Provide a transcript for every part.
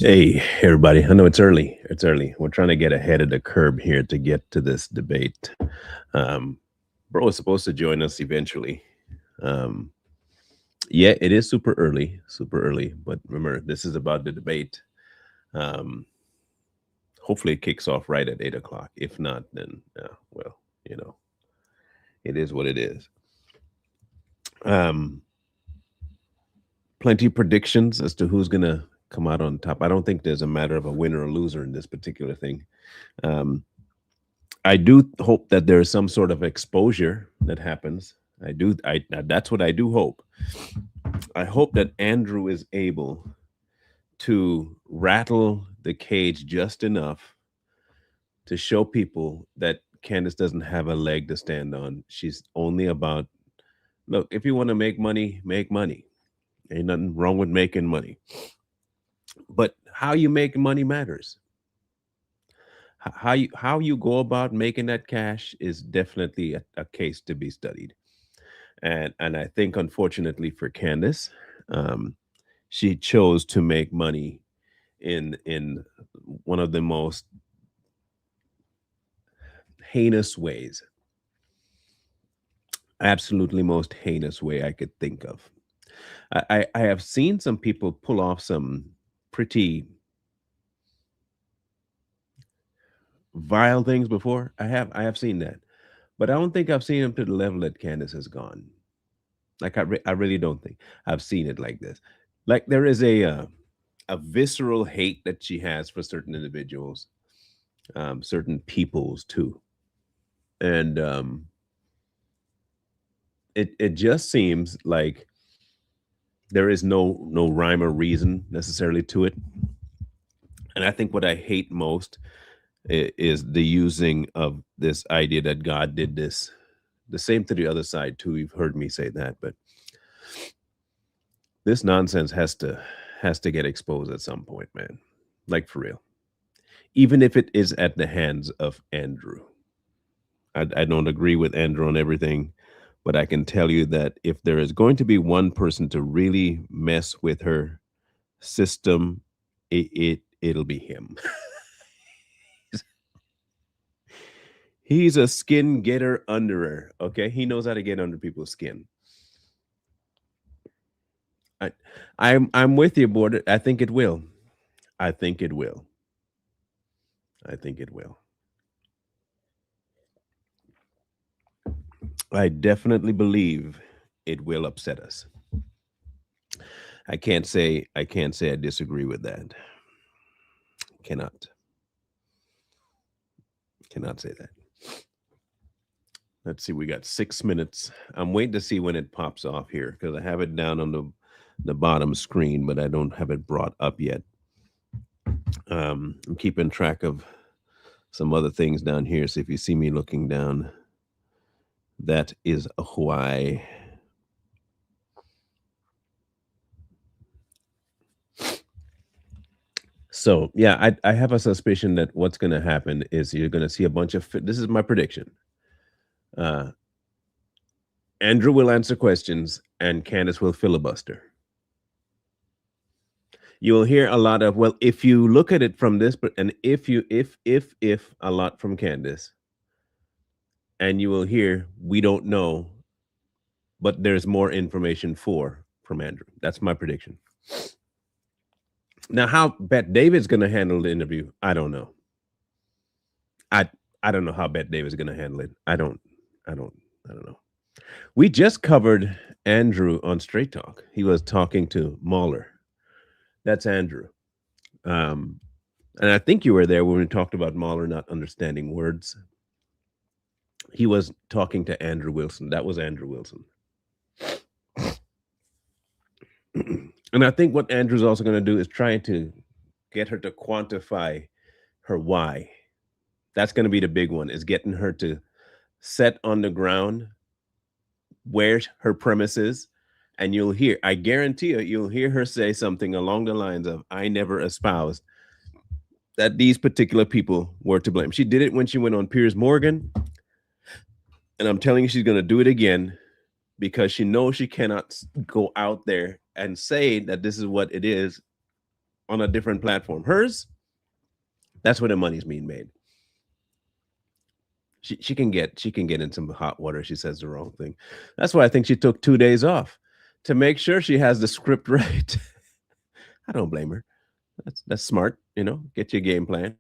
Hey, everybody. I know it's early. It's early. We're trying to get ahead of the curb here to get to this debate. Um, bro is supposed to join us eventually. Um, yeah, it is super early. But remember, this is about the debate. Um, hopefully, it kicks off right at 8 o'clock. If not, then, well, you know, it is what it is. Um, plenty of predictions as to who's going to come out on top. I don't think there's a matter of a winner or loser in this particular thing. Um, I do hope that there is some sort of exposure that happens. I do. That's what I do hope. I hope that Andrew is able to rattle the cage just enough to show people that Candace doesn't have a leg to stand on. She's only about look. If you want to make money, make money. Ain't nothing wrong with making money, but how you make money matters. How you go about making that cash is definitely a case to be studied. And I think unfortunately for Candace, um, she chose to make money in one of the most heinous ways, absolutely most heinous way I could think of. I have seen some people pull off some pretty vile things before. I have seen that, but I don't think I've seen them to the level that Candace has gone. Like I really don't think I've seen it like this. Like there is a visceral hate that she has for certain individuals, certain peoples too, and it just seems like there is no rhyme or reason necessarily to it. And I think what I hate most is the using of this idea that God did this. The same to the other side too. You've heard me say that, but this nonsense has to get exposed at some point, man. Like for real. Even if it is at the hands of Andrew. I don't agree with Andrew on everything, but I can tell you that if there is going to be one person to really mess with her system, it'll be him. He's a skin getter underer. Okay, he knows how to get under people's skin. I, I'm with you, Border. I think it will. I think it will. I think it will. I definitely believe it will upset us. I can't say I disagree with that. Cannot cannot say that. Let's see. We got 6 minutes. I'm waiting to see when it pops off here because I have it down on the bottom screen, but I don't have it brought up yet. I'm keeping track of some other things down here. So if you see me looking down, that is why. So yeah, I have a suspicion that what's going to happen is you're going to see a bunch of. This is my prediction. Uh, Andrew will answer questions, and Candace will filibuster. You will hear a lot of well, if you look at it from this, but and if you if a lot from Candace, and you will hear we don't know, but there's more information from Andrew. That's my prediction. Now, how Bet David's going to handle the interview, I don't know. I I don't know how Bet David's going to handle it. I don't I don't know. We just covered Andrew on Straight Talk. He was talking to Mahler. That's Andrew. Um, and I think you were there when we talked about Mahler not understanding words. He was talking to Andrew Wilson. That was Andrew Wilson. And I think what Andrew's also going to do is trying to get her to quantify her why. That's going to be the big one, is getting her to set on the ground where her premise is. And I guarantee you'll hear her say something along the lines of, I never espoused that these particular people were to blame. She did it when she went on Piers Morgan. And I'm telling you, she's going to do it again because she knows she cannot go out there and say that this is what it is on a different platform. Hers, that's where the money's being made. She can get in some hot water. She says the wrong thing. That's why I think she took 2 days off to make sure she has the script right. I don't blame her. That's smart. Get your game plan.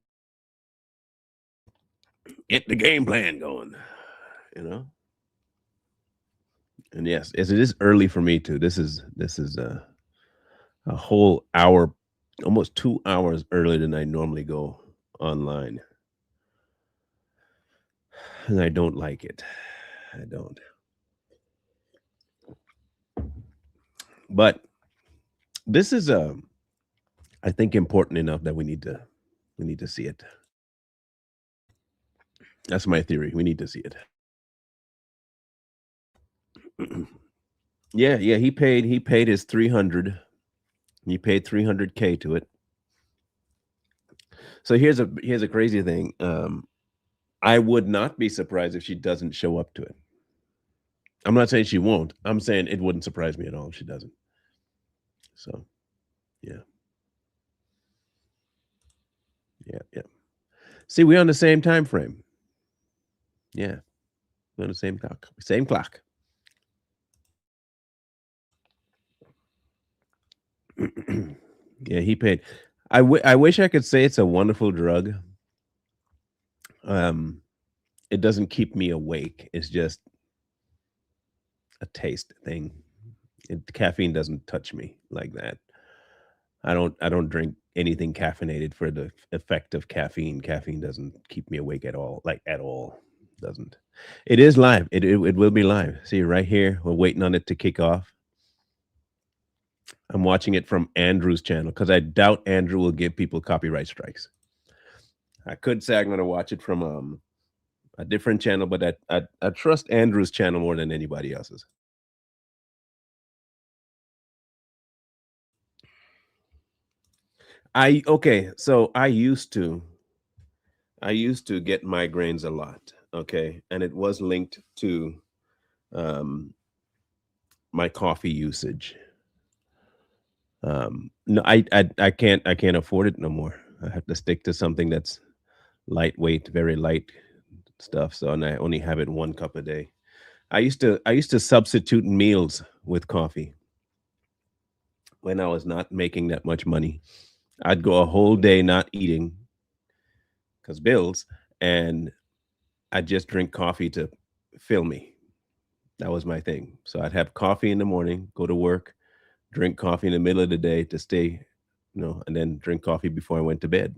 Get the game plan going. You know. And yes, it is early for me too. This is a whole hour, almost 2 hours earlier than I normally go online, and I don't like it. I don't. But this is I think important enough that we need to see it. That's my theory. We need to see it. Yeah, yeah. He paid his 300. He paid 300K to it. So here's a crazy thing. I would not be surprised if she doesn't show up to it. I'm not saying she won't. I'm saying it wouldn't surprise me at all if she doesn't. So yeah, yeah, yeah. See, we're on the same time frame. Yeah, we're on the same clock. Same clock. Yeah, he paid. I wish I could say it's a wonderful drug. Um, it doesn't keep me awake. It's just a taste thing. Caffeine doesn't touch me like that. I don't drink anything caffeinated for the effect of caffeine. Caffeine doesn't keep me awake at all, like at all. Doesn't. It is live. It will be live. See right here. We're waiting on it to kick off. I'm watching it from Andrew's channel because I doubt Andrew will give people copyright strikes. I could say I'm going to watch it from a different channel, but I trust Andrew's channel more than anybody else's. So I used to get migraines a lot. Okay, and it was linked to um, my coffee usage. No, I can't afford it no more. I have to stick to something that's lightweight, very light stuff. So, and I only have it 1 cup a day. I used to substitute meals with coffee when I was not making that much money. I'd go a whole day not eating because bills, and I'd just drink coffee to fill me. That was my thing. So I'd have coffee in the morning, go to work, drink coffee in the middle of the day to stay, and then drink coffee before I went to bed.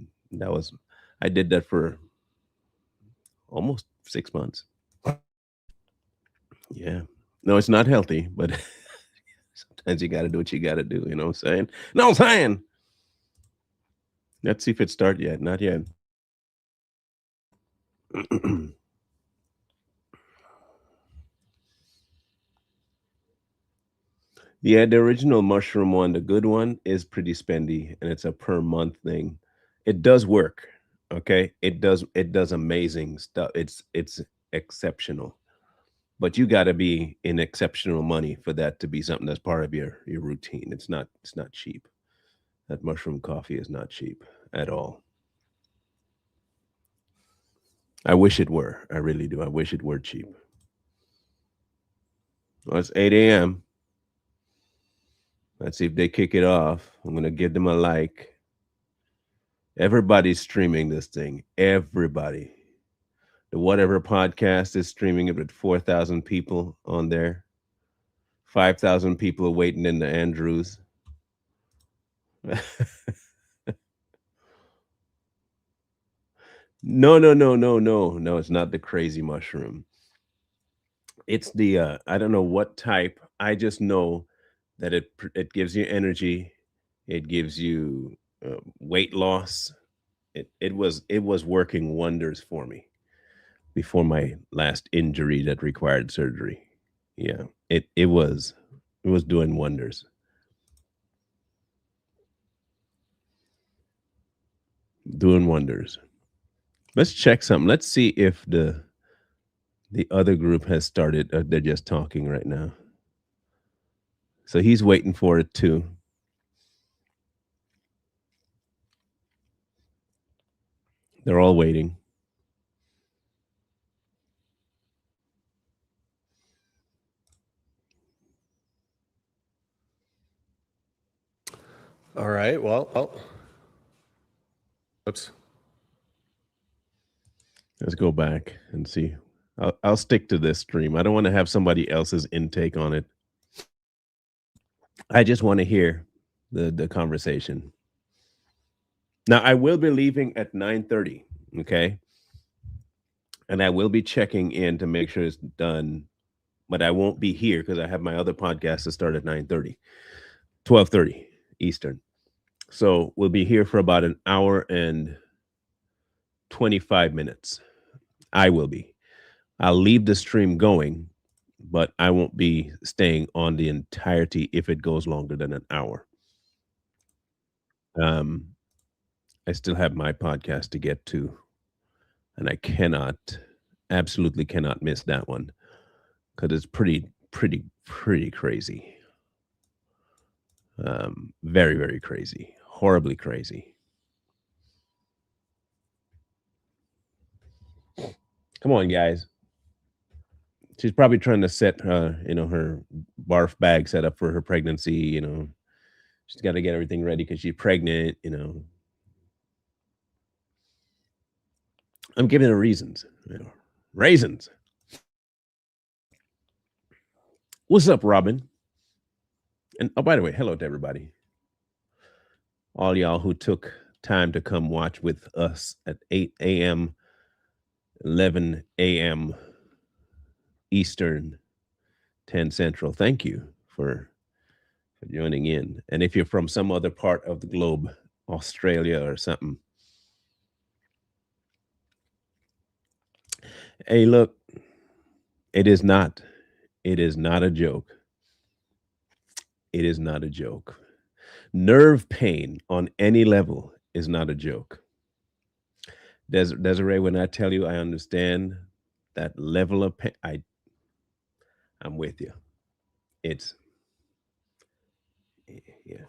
I did that for almost 6 months. Yeah. No, it's not healthy, but sometimes you got to do what you got to do. You know what I'm saying? No, I'm saying. Let's see if it start yet. Not yet. Yeah, the original mushroom one, the good one, is pretty spendy, and it's a per month thing. It does work. Okay, it does amazing stuff. It's exceptional, but you got to be in exceptional money for that to be something that's part of your routine. It's not cheap. That mushroom coffee is not cheap at all. I wish it were. I really do. I wish it were cheap. Well, it's 8 a.m. Let's see if they kick it off. I'm gonna give them a like. Everybody's streaming this thing. Everybody. The Whatever podcast is streaming it with 4,000 people on there. 5,000 people are waiting in the Andrews. No, no, no, no, no, no. It's not the crazy mushroom. It's the I don't know what type. I just know that it gives you energy. It gives you weight loss. It was working wonders for me before my last injury that required surgery. Yeah, it was doing wonders, doing wonders. Let's check something. Let's see if the other group has started. They're just talking right now, so he's waiting for it too. They're all waiting. All right. Oops. Let's go back and see. I'll stick to this stream. I don't want to have somebody else's intake on it. I just want to hear the conversation. Now I will be leaving at 9:30. Okay. And I will be checking in to make sure it's done, but I won't be here because I have my other podcast to start at 9:30, 12:30 Eastern. So we'll be here for about an hour and 25 minutes. I will be. I'll leave the stream going, but I won't be staying on the entirety if it goes longer than an hour. Um, I still have my podcast to get to, and I cannot, absolutely cannot miss that one because it's pretty crazy. Very, very crazy, horribly crazy. Come on, guys. She's probably trying to set, her barf bag set up for her pregnancy. She's got to get everything ready because she's pregnant. I'm giving her reasons. Raisins. What's up, Robin? And oh, by the way, hello to everybody. All y'all who took time to come watch with us at 8 a.m., 11 a.m. Eastern, 10 Central. Thank you for joining in. And if you're from some other part of the globe, Australia or something, hey, look, it is not. It is not a joke. It is not a joke. Nerve pain on any level is not a joke. Desiree, when I tell you I understand that level of pain, I'm with you. It's yeah.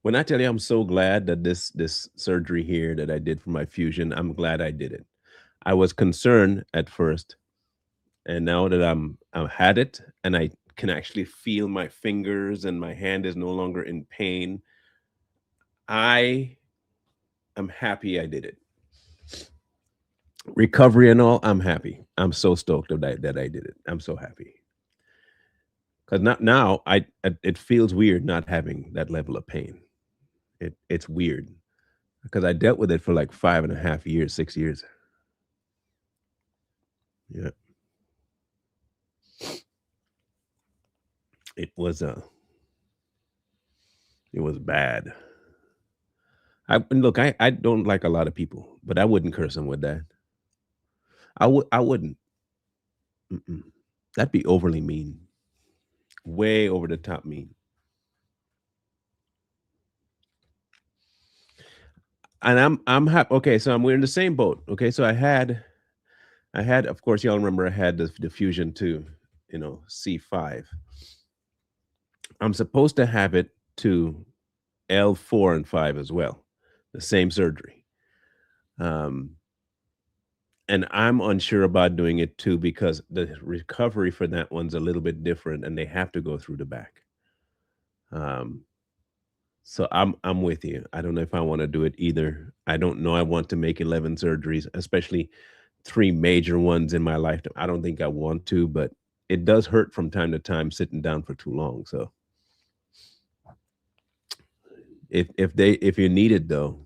When I tell you I'm so glad that this surgery here that I did for my fusion, I'm glad I did it. I was concerned at first, and now that I've had it and I can actually feel my fingers and my hand is no longer in pain, I am happy I did it. Recovery and all, I'm happy. I'm so stoked that I did it. I'm so happy because not now. It feels weird not having that level of pain. It's weird because I dealt with it for like 5.5 years, 6 years. Yeah, it was it was bad. I don't like a lot of people, but I wouldn't curse them with that. I wouldn't. Mm-mm. That'd be overly mean, way over the top mean. And I'm happy. Okay, so we're in the same boat. Okay, so I had, of course, y'all remember I had the Fusion 2, C5. I'm supposed to have it to L4 and 5 as well, the same surgery. Um, and I'm unsure about doing it too because the recovery for that one's a little bit different, and they have to go through the back. Um, so I'm with you. I don't know if I want to do it either. I don't know. I want to make 11 surgeries, especially three major ones in my lifetime. I don't think I want to, but it does hurt from time to time sitting down for too long. So if you need it though,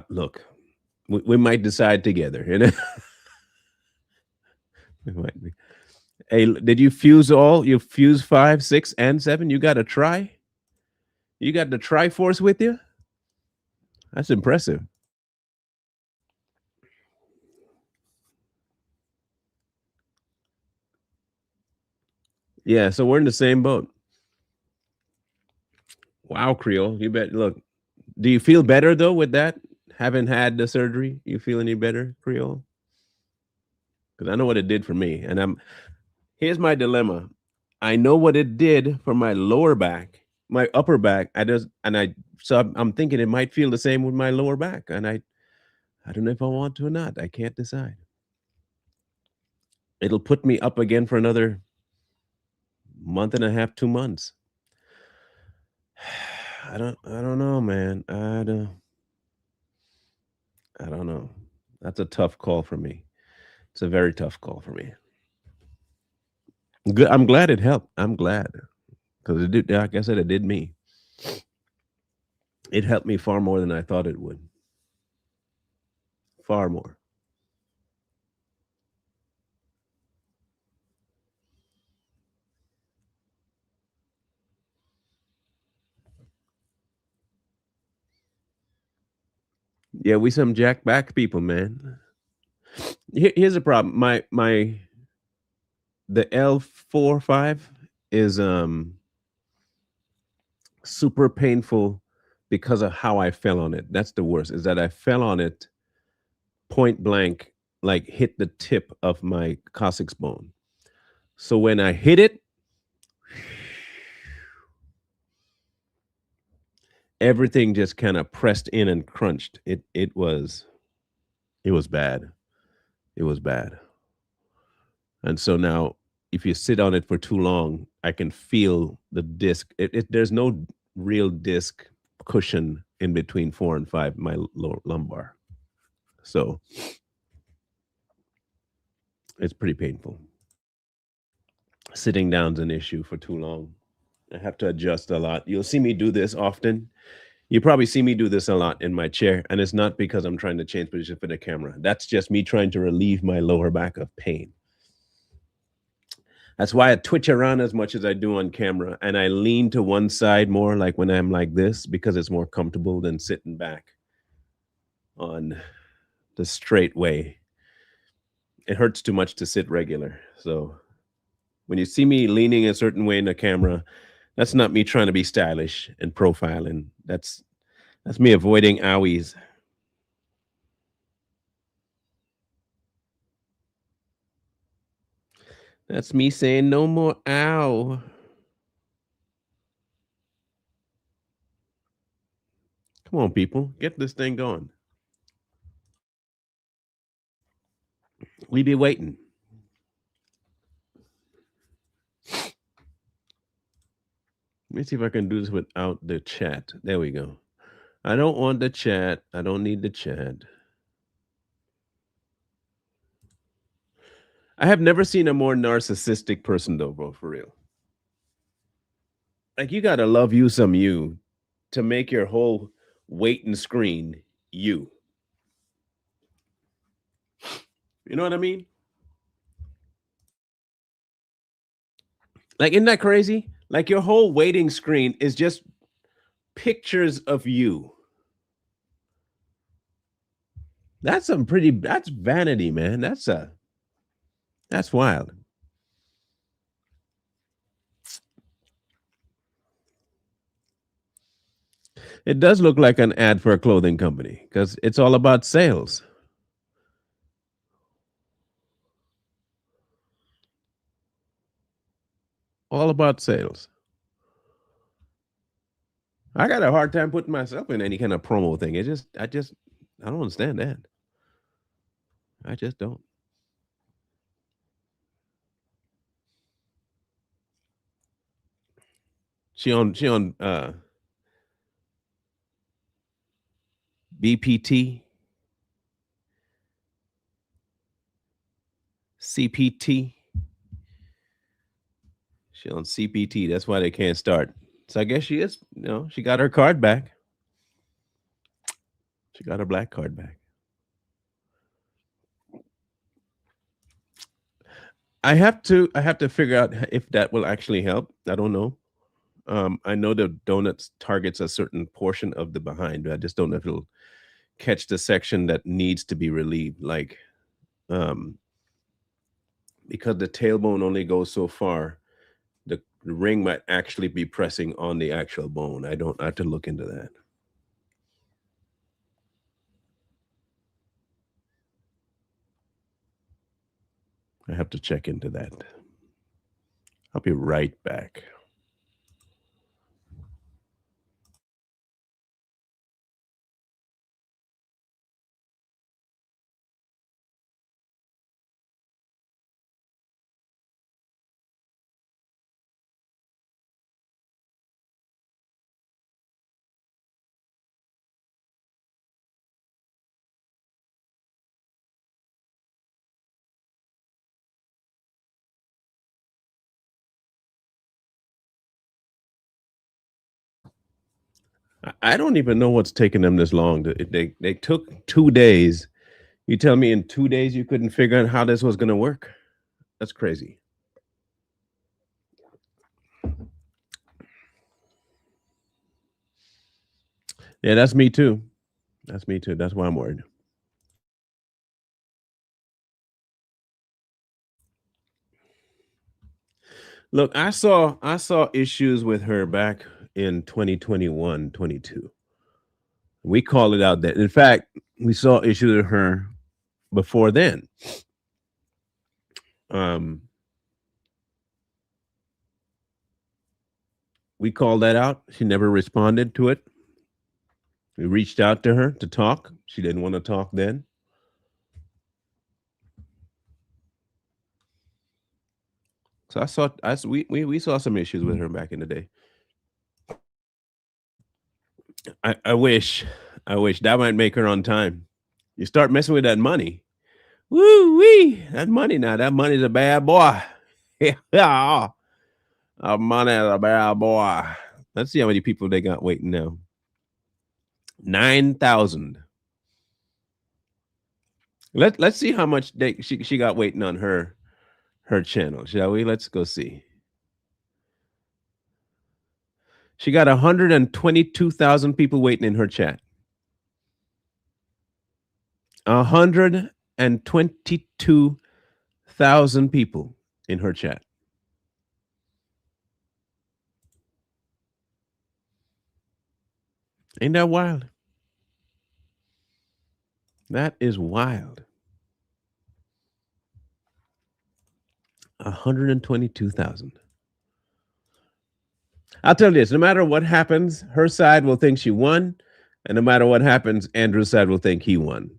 look, we might decide together. We might be. Hey, did you fuse all? You fuse 5, 6, and 7? You got a try? You got the Triforce with you? That's impressive. Yeah, so we're in the same boat. Wow, Creole. You bet. Look, do you feel better though with that? Haven't had the surgery? You feel any better, Creole? Because I know what it did for me. And here's my dilemma. I know what it did for my lower back, my upper back. I just and I so I'm thinking it might feel the same with my lower back, and I don't know if I want to or not. I can't decide. It'll put me up again for another month and a half, 2 months. I don't know, man. I don't know. That's a tough call for me. It's a very tough call for me. Good. I'm glad it helped. I'm glad because it did. Like I said, it did me. It helped me far more than I thought it would. Far more. Yeah, we some jack back people, man. Here's the problem. My the L45 is super painful because of how I fell on it. That's the worst. Is that I fell on it point blank, like hit the tip of my coccyx bone. So when I hit it, everything just kind of pressed in and crunched. It was bad. It was bad. And so now if you sit on it for too long, I can feel the disc. There's no real disc cushion in between 4 and 5, my lower lumbar. So it's pretty painful. Sitting down's an issue for too long. I have to adjust a lot. You'll see me do this often. You probably see me do this a lot in my chair, and it's not because I'm trying to change position for the camera. That's just me trying to relieve my lower back of pain. That's why I twitch around as much as I do on camera, and I lean to one side more, like when I'm like this, because it's more comfortable than sitting back on the straight way. It hurts too much to sit regular. So when you see me leaning a certain way in the camera, that's not me trying to be stylish and profiling. That's me avoiding owies. That's me saying no more ow. Come on, people, get this thing going. We be waiting. Let me see if I can do this without the chat. There we go. I don't want the chat. I don't need the chat. I have never seen a more narcissistic person, though, bro, for real. Like, you got to love you some you to make your whole waiting screen you. You know what I mean? Like, isn't that crazy? Like, your whole waiting screen is just pictures of you. That's vanity, man. That's wild. It does look like an ad for a clothing company because it's all about sales. All about sales. I got a hard time putting myself in any kind of promo thing. I don't understand that. I just don't. She on BPT, CPT. She on CPT. That's why they can't start. So I guess she is. She got her card back. She got her black card back. I have to figure out if that will actually help. I don't know. I know the donuts targets a certain portion of the behind, but I just don't know if it'll catch the section that needs to be relieved. Like, um, because the tailbone only goes so far, the ring might actually be pressing on the actual bone. I have to look into that. I have to check into that. I'll be right back. I don't even know what's taking them this long. They took 2 days. You tell me in 2 days you couldn't figure out how this was going to work? That's crazy. Yeah, that's me too. That's me too. That's why I'm worried. Look, I saw issues with her back in 2021, 22. We called it out then. In fact, we saw issues with her before then. Um, we called that out. She never responded to it. We reached out to her to talk. She didn't want to talk then. So we saw some issues with her back in the day. I wish, I wish that might make her on time. You start messing with that money. Woo wee! That money now. That money's a bad boy. Yeah, money is a bad boy. Let's see how many people they got waiting now. 9,000. Let's see how much she got waiting on her channel, shall we? Let's go see. She got 122,000 people waiting in her chat. 122,000 people in her chat. Ain't that wild? That is wild. 122,000. I'll tell you this, no matter what happens, her side will think she won, and no matter what happens, Andrew's side will think he won.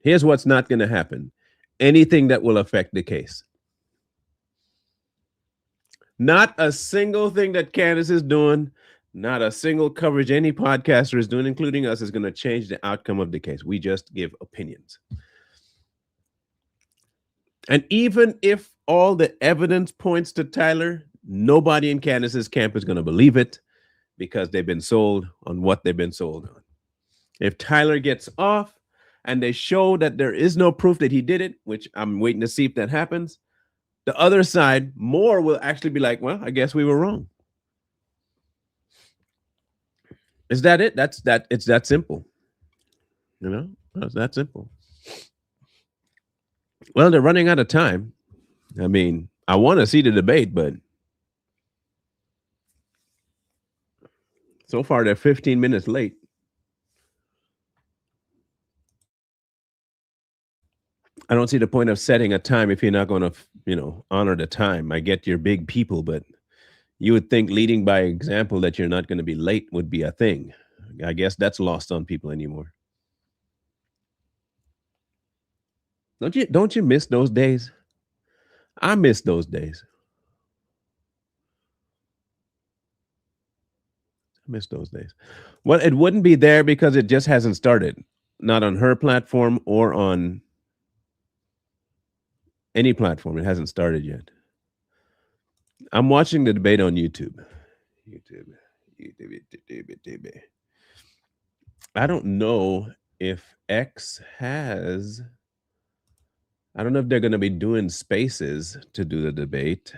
Here's what's not going to happen. Anything that will affect the case. Not a single thing that Candace is doing, not a single coverage any podcaster is doing, including us, is going to change the outcome of the case. We just give opinions. And even if all the evidence points to Tyler, nobody in Candace's camp is going to believe it because they've been sold on what they've been sold on. If Tyler gets off and they show that there is no proof that he did it, which I'm waiting to see if that happens, the other side, more will actually be like, well, I guess we were wrong. Is that it? It's that simple. You know, it's that simple. Well, they're running out of time. I mean, I want to see the debate, but so far they're 15 minutes late. I don't see the point of setting a time if you're not going to, honor the time. I get your big people, but you would think leading by example that you're not going to be late would be a thing. I guess that's lost on people anymore. Don't you miss those days? I miss those days. I miss those days. Well, it wouldn't be there because it just hasn't started. Not on her platform or on any platform. It hasn't started yet. I'm watching the debate on YouTube. YouTube. YouTube. I don't know if X has. I don't know if they're going to be doing spaces to do the debate.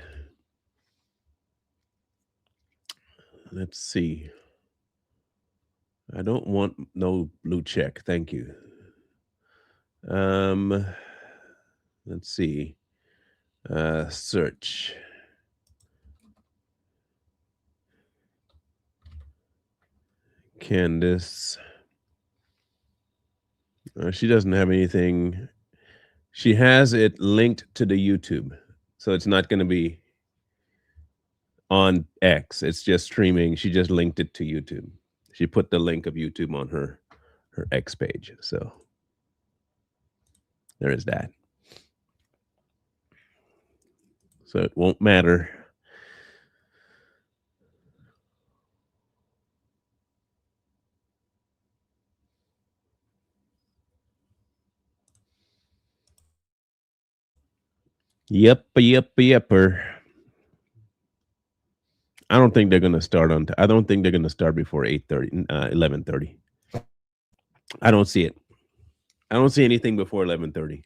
Let's see. I don't want no blue check. Thank you. Um, let's see. Search. Candace. She doesn't have anything. She has it linked to the YouTube, so it's not going to be on X. It's just streaming. She just linked it to YouTube. She put the link of YouTube on her X page. So there is that. So it won't matter. Yep, yepper. I don't think they're going to start on. I don't think they're going to start before 8:30, 11:30. I don't see it. I don't see anything before 11:30.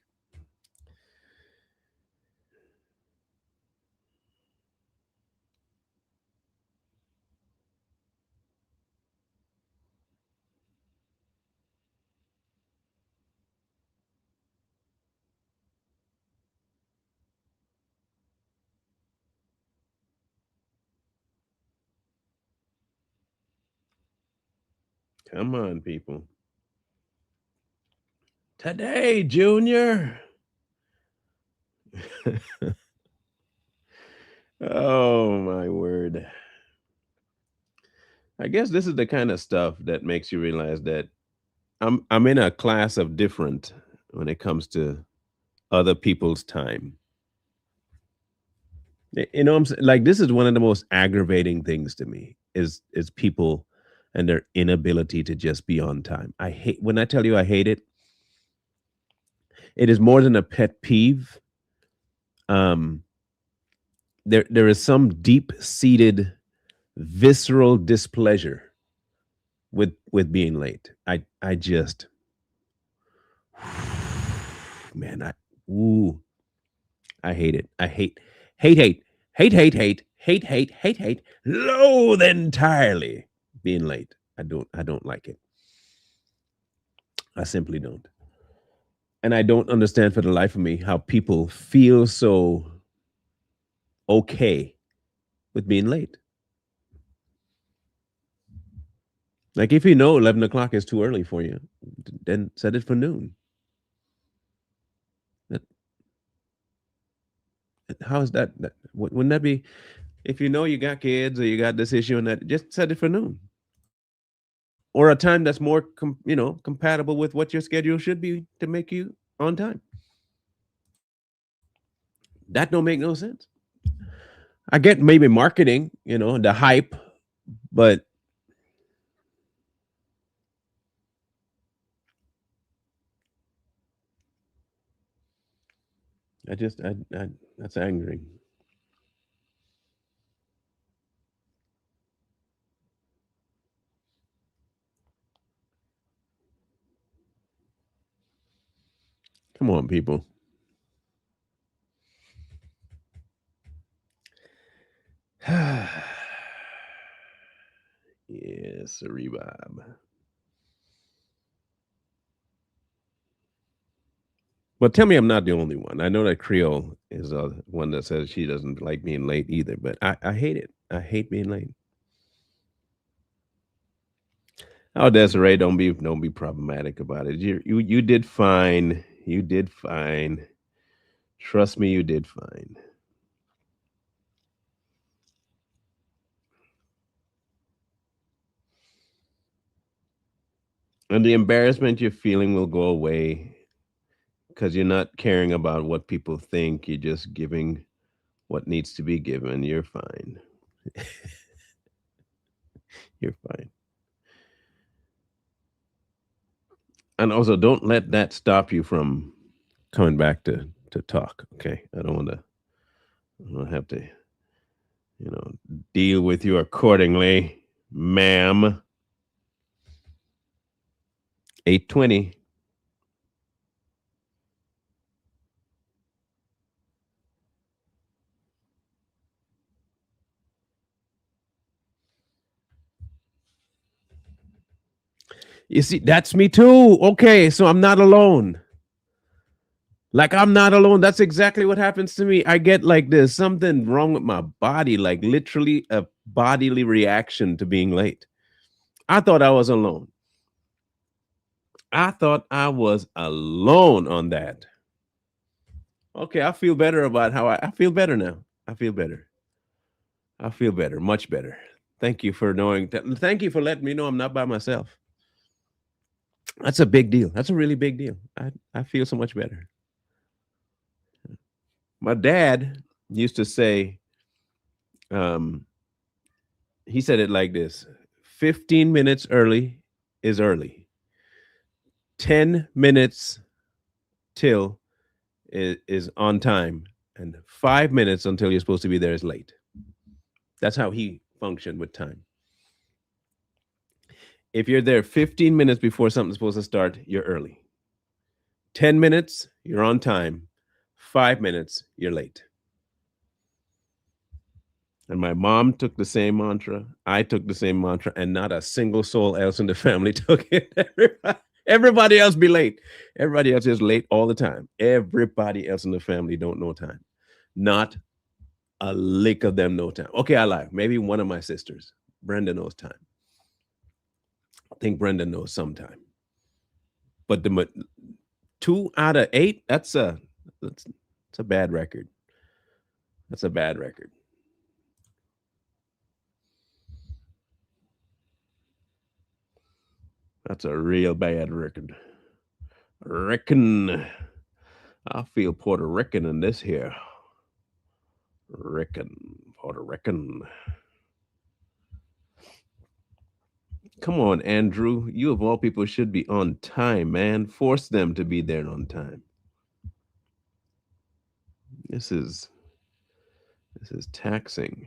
Come on, people. Today, Junior. Oh my word. I guess this is the kind of stuff that makes you realize that I'm in a class of different when it comes to other people's time. You know, like this is one of the most aggravating things to me is people and their inability to just be on time. I hate when I tell you I hate it. It is more than a pet peeve. Um, there is some deep seated visceral displeasure with being late. I just man, ooh, I hate it. I hate hate hate hate hate hate hate hate hate loathe entirely being late. I don't like it. I simply don't. And I don't understand for the life of me how people feel so okay with being late. Like if you know 11 o'clock is too early for you, then set it for noon. That, how is that? Wouldn't that be if you know you got kids or you got this issue and that? Just set it for noon or a time that's more compatible with what your schedule should be to make you on time. That don't make no sense. I get maybe marketing, the hype, but I that's angering. Come on, people. Yes, Rebob. Well, tell me I'm not the only one. I know that Creole is one that says she doesn't like being late either, but I hate it. I hate being late. Oh, Desiree, don't be problematic about it. You did fine. You did fine. Trust me, you did fine. And the embarrassment you're feeling will go away because you're not caring about what people think. You're just giving what needs to be given. You're fine. You're fine. And also, don't let that stop you from coming back to talk. Okay, I don't have to, deal with you accordingly, ma'am. 8:20. You see, that's me too. Okay, so I'm not alone. Like I'm not alone. That's exactly what happens to me. I get like there's something wrong with my body, like literally a bodily reaction to being late. I thought I was alone. I thought I was alone on that. Okay, I feel better about how I feel better now. I feel better. I feel better, much better. Thank you for knowing that. Thank you for letting me know I'm not by myself. That's a big deal. That's a really big deal. I feel so much better. My dad used to say, um, he said it like this: 15 minutes early is early. 10 minutes till is on time, and 5 minutes until you're supposed to be there is late. That's how he function with time. If you're there 15 minutes before something's supposed to start, you're early. 10 minutes, you're on time. 5 minutes, you're late. And my mom took the same mantra. I took the same mantra, and not a single soul else in the family took it. Everybody else be late. Everybody else is late all the time. Everybody else in the family don't know time. Not a lick of them know time. Okay, I lie. Maybe one of my sisters, Brenda, knows time. I think Brenda knows some time. But the 2 out of 8, that's a bad record. That's a bad record. That's a real bad record. Reckon I feel Puerto Rican in this here. Puerto Rican. Come on, Andrew. You of all people should be on time, man. Force them to be there on time. This is taxing.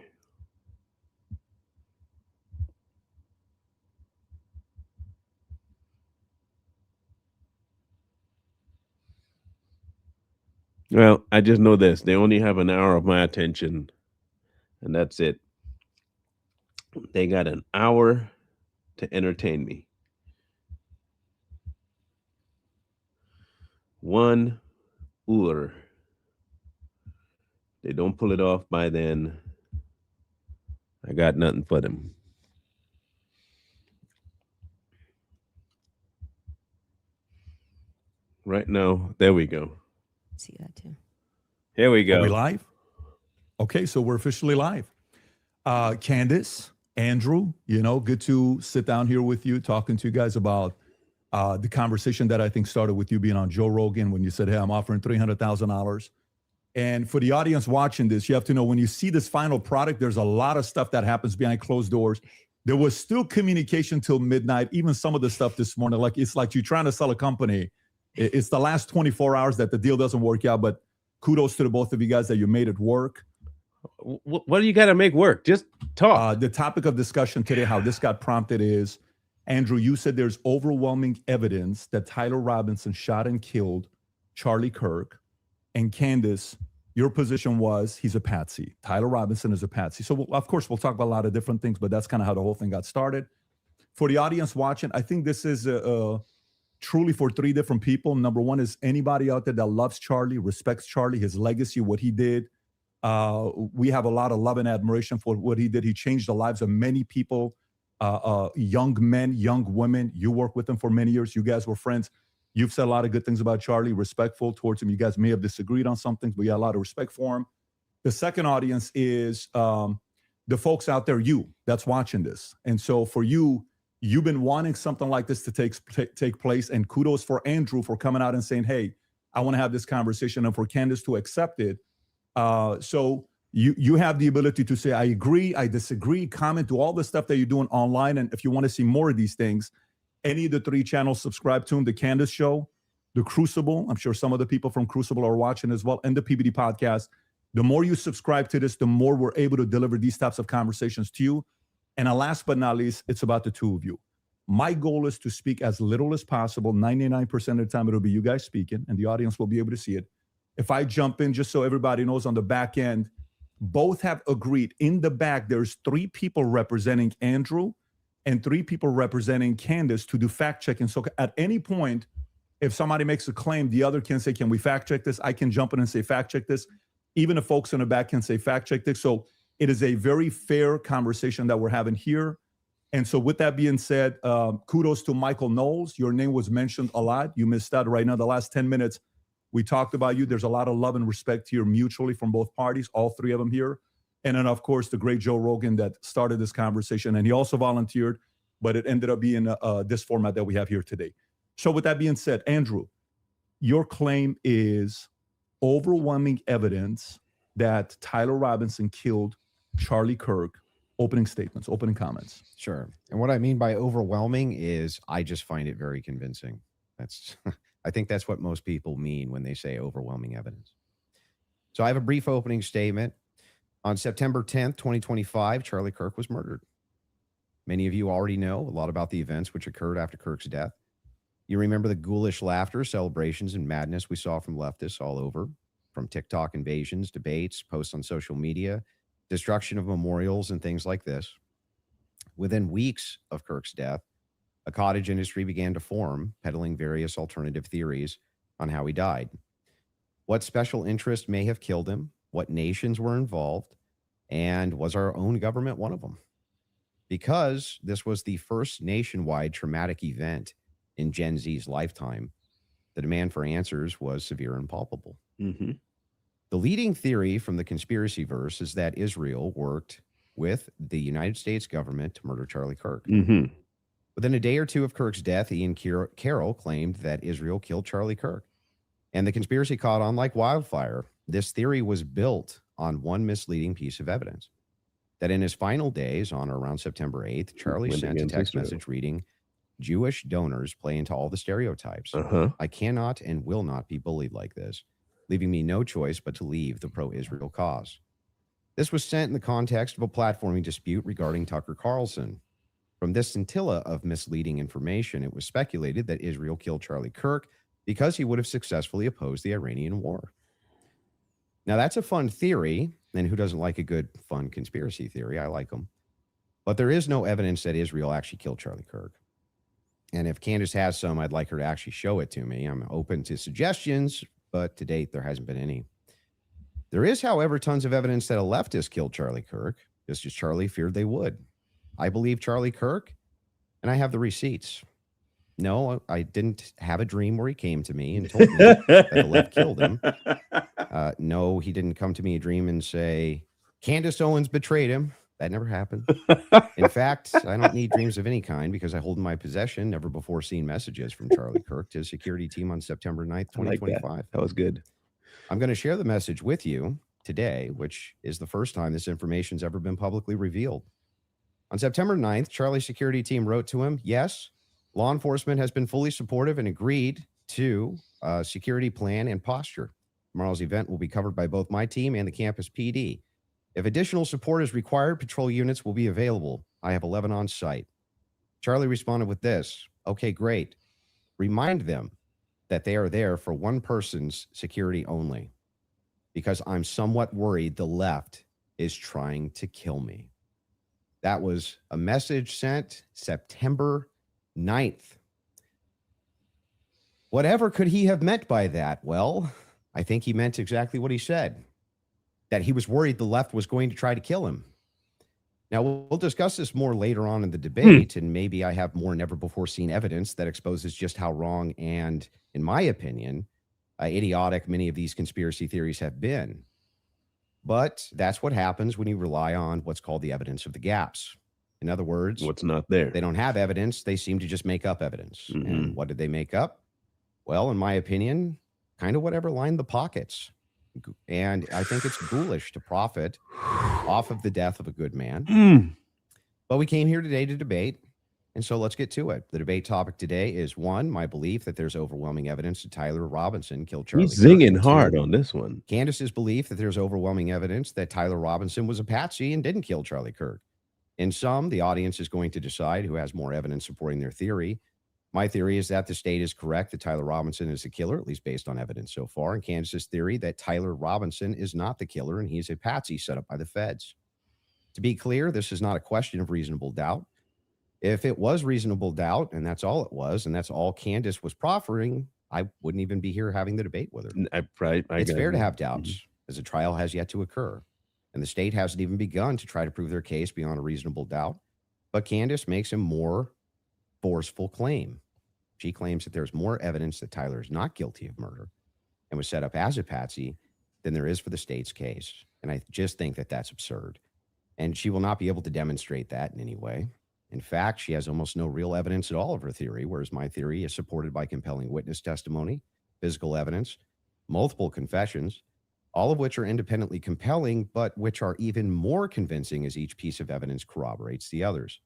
Well, I just know this. They only have an hour of my attention, and that's it. They got an hour to entertain me. 1 hour. They don't pull it off by then. I got nothing for them. Right now, there we go. See that too. Here we go. Are we live? Okay, so we're officially live. Candace, Andrew, good to sit down here with you, talking to you guys about the conversation that I think started with you being on Joe Rogan when you said, hey, I'm offering $300,000. And for the audience watching this, you have to know when you see this final product, there's a lot of stuff that happens behind closed doors. There was still communication till midnight, even some of the stuff this morning. Like it's like you're trying to sell a company. It's the last 24 hours that the deal doesn't work out, but kudos to the both of you guys that you made it work. What do you got to make work? Just talk. The topic of discussion today, how this got prompted is, Andrew, you said there's overwhelming evidence that Tyler Robinson shot and killed Charlie Kirk. And Candace, your position was he's a patsy. Tyler Robinson is a patsy. So, of course, we'll talk about a lot of different things, but that's kind of how the whole thing got started. For the audience watching, I think this is truly for 3 different people. Number one is anybody out there that loves Charlie, respects Charlie, his legacy, what he did. We have a lot of love and admiration for what he did. He changed the lives of many people, young men, young women. You worked with him for many years. You guys were friends. You've said a lot of good things about Charlie, respectful towards him. You guys may have disagreed on some things, but you got a lot of respect for him. The second audience is the folks out there, you that's watching this. And so for you, you've been wanting something like this to take place. And kudos for Andrew for coming out and saying, hey, I want to have this conversation, and for Candace to accept it. So you have the ability to say, I agree, I disagree, comment, do all the stuff that you're doing online. And if you want to see more of these things, any of the 3 channels, subscribe to them, the Candace Show, the Crucible. I'm sure some of the people from Crucible are watching as well, and the PBD podcast. The more you subscribe to this, the more we're able to deliver these types of conversations to you. And last but not least, it's about the 2 of you. My goal is to speak as little as possible. 99% of the time, it'll be you guys speaking, and the audience will be able to see it. If I jump in, just so everybody knows on the back end, both have agreed. In the back, there's 3 people representing Andrew and 3 people representing Candace to do fact checking. So at any point, if somebody makes a claim, the other can say, can we fact check this? I can jump in and say, fact check this. Even the folks in the back can say, fact check this. So it is a very fair conversation that we're having here. And so with that being said, kudos to Michael Knowles. Your name was mentioned a lot. You missed out right now. The last 10 minutes, we talked about you. There's a lot of love and respect here mutually from both parties, all 3 of them here. And then, of course, the great Joe Rogan that started this conversation. And he also volunteered, but it ended up being this format that we have here today. So with that being said, Andrew, your claim is overwhelming evidence that Tyler Robinson killed Charlie Kirk. Opening statements, opening comments. Sure. And what I mean by overwhelming is I just find it very convincing. That's I think that's what most people mean when they say overwhelming evidence. So I have a brief opening statement. On September 10th, 2025, Charlie Kirk was murdered. Many of you already know a lot about the events which occurred after Kirk's death. You remember the ghoulish laughter, celebrations, and madness we saw from leftists all over, from TikTok invasions, debates, posts on social media, destruction of memorials, and things like this. Within weeks of Kirk's death, a cottage industry began to form, peddling various alternative theories on how he died. What special interest may have killed him, what nations were involved, and was our own government one of them? Because this was the first nationwide traumatic event in Gen Z's lifetime, the demand for answers was severe and palpable. Mm-hmm. The leading theory from the conspiracy verse is that Israel worked with the United States government to murder Charlie Kirk. Mm-hmm. Within a day or two of Kirk's death, Ian Carroll claimed that Israel killed Charlie Kirk, and the conspiracy caught on like wildfire. This theory was built on one misleading piece of evidence, that in his final days, on or around September 8th, Charlie Went sent a against text Israel. message reading, "Jewish donors play into all the stereotypes. Uh-huh. I cannot and will not be bullied like this, leaving me no choice but to leave the pro-Israel cause." This was sent in the context of a platforming dispute regarding Tucker Carlson. From this scintilla of misleading information, it was speculated that Israel killed Charlie Kirk because he would have successfully opposed the Iranian war. Now, that's a fun theory, and who doesn't like a good, fun conspiracy theory? I like them. But there is no evidence that Israel actually killed Charlie Kirk. And if Candace has some, I'd like her to actually show it to me. I'm open to suggestions, but to date, there hasn't been any. There is, however, tons of evidence that a leftist killed Charlie Kirk, just as Charlie feared they would. I believe Charlie Kirk, and I have the receipts. No, I didn't have a dream where he came to me and told me that the left killed him. No, he didn't come to me a dream and say, Candace Owens betrayed him. That never happened. In fact, I don't need dreams of any kind because I hold in my possession never before seen messages from Charlie Kirk to his security team on September 9th, 2025. I like that. That was good. I'm going to share the message with you today, which is the first time this information's ever been publicly revealed. On September 9th, Charlie's security team wrote to him, "Yes, law enforcement has been fully supportive and agreed to a security plan and posture. Tomorrow's event will be covered by both my team and the campus PD. If additional support is required, patrol units will be available. I have 11 on site." Charlie responded with this, "Okay, great. Remind them that they are there for one person's security only, because I'm somewhat worried the left is trying to kill me." That was a message sent September 9th. Whatever could he have meant by that? Well, I think he meant exactly what he said, that he was worried the left was going to try to kill him. Now, we'll discuss this more later on in the debate, and maybe I have more never before seen evidence that exposes just how wrong and, in my opinion, idiotic many of these conspiracy theories have been. But that's what happens when you rely on what's called the evidence of the gaps. In other words, What's not there? they don't have evidence. They seem to just make up evidence. Mhm. And what did they make up? Well, in my opinion, kind of whatever lined the pockets. And I think it's ghoulish to profit off of the death of a good man. Mm. But we came here today to debate. And so let's get to it. The debate topic today is, one, my belief that there's overwhelming evidence that Tyler Robinson killed Charlie He's Kirk. zinging Two, hard on this one. Candace's belief that there's overwhelming evidence that Tyler Robinson was a patsy and didn't kill Charlie Kirk. In sum, the audience is going to decide who has more evidence supporting their theory. My theory is that the state is correct that Tyler Robinson is the killer, at least based on evidence so far. And Candace's theory that Tyler Robinson is not the killer and he's a patsy set up by the feds. To be clear, this is not a question of reasonable doubt. If it was reasonable doubt, and that's all it was, and that's all Candace was proffering, I wouldn't even be here having the debate with her. It's fair to have doubts, as a trial has yet to occur, and the state hasn't even begun to try to prove their case beyond a reasonable doubt. But Candace makes a more forceful claim. She claims that there's more evidence that Tyler is not guilty of murder and was set up as a patsy than there is for the state's case. And I just think that that's absurd. And she will not be able to demonstrate that in any way. In fact, she has almost no real evidence at all of her theory, whereas my theory is supported by compelling witness testimony, physical evidence, multiple confessions, all of which are independently compelling, but which are even more convincing as each piece of evidence corroborates the others.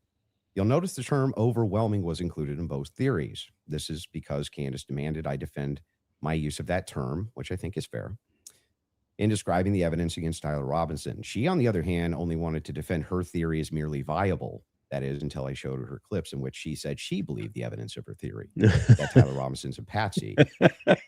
You'll notice the term overwhelming was included in both theories. This is because Candace demanded I defend my use of that term, which I think is fair. in describing the evidence against Tyler Robinson. She, on the other hand, only wanted to defend her theory as merely viable. That is, until I showed her clips in which she said she believed the evidence of her theory that Tyler Robinson's a patsy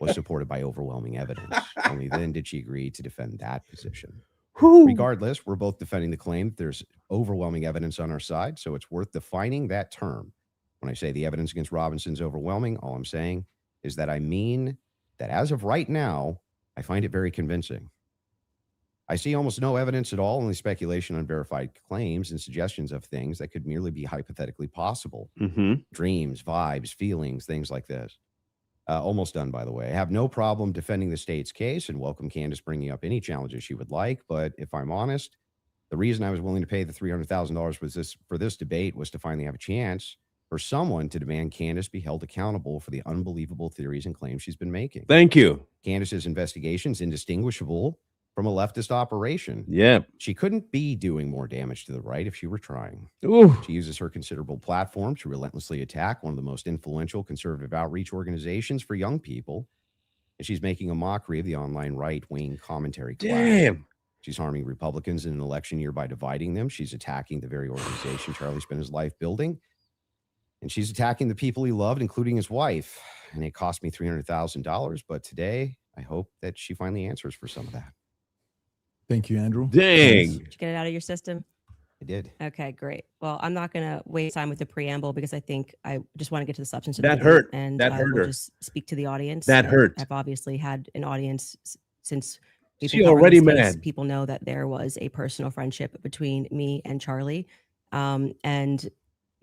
was supported by overwhelming evidence. Only then did she agree to defend that position. Regardless, we're both defending the claim that there's overwhelming evidence on our side, so it's worth defining that term. When I say the evidence against Robinson's overwhelming, all I'm saying is that I mean that as of right now, I find it very convincing. I see almost no evidence at all, only speculation on verified claims and suggestions of things that could merely be hypothetically possible. Dreams, vibes, feelings, things like this. Almost done, by the way. I have no problem defending the state's case and welcome Candace bringing up any challenges she would like. But if I'm honest, the reason I was willing to pay the $300,000 for this debate was to finally have a chance for someone to demand Candace be held accountable for the unbelievable theories and claims she's been making. Thank you. Candace's investigation is indistinguishable from a leftist operation. Yeah. She couldn't be doing more damage to the right if she were trying. Ooh. She uses her considerable platform to relentlessly attack one of the most influential conservative outreach organizations for young people. And she's making a mockery of the online right-wing commentary class. Damn. She's harming Republicans in an election year by dividing them. She's attacking the very organization Charlie spent his life building. And she's attacking the people he loved, including his wife. And it cost me $300,000. But today, I hope that she finally answers for some of that. Thank you, Andrew. Dang. Did you get it out of your system? I did. Okay, great. Well, I'm not going to waste time with the preamble because I think I just want to get to the substance of That the hurt. debate, and That I hurt will her. just speak to the audience. That hurt. I've obviously had an audience since we've She been covering already this case. mad. People know that there was a personal friendship between me and Charlie, and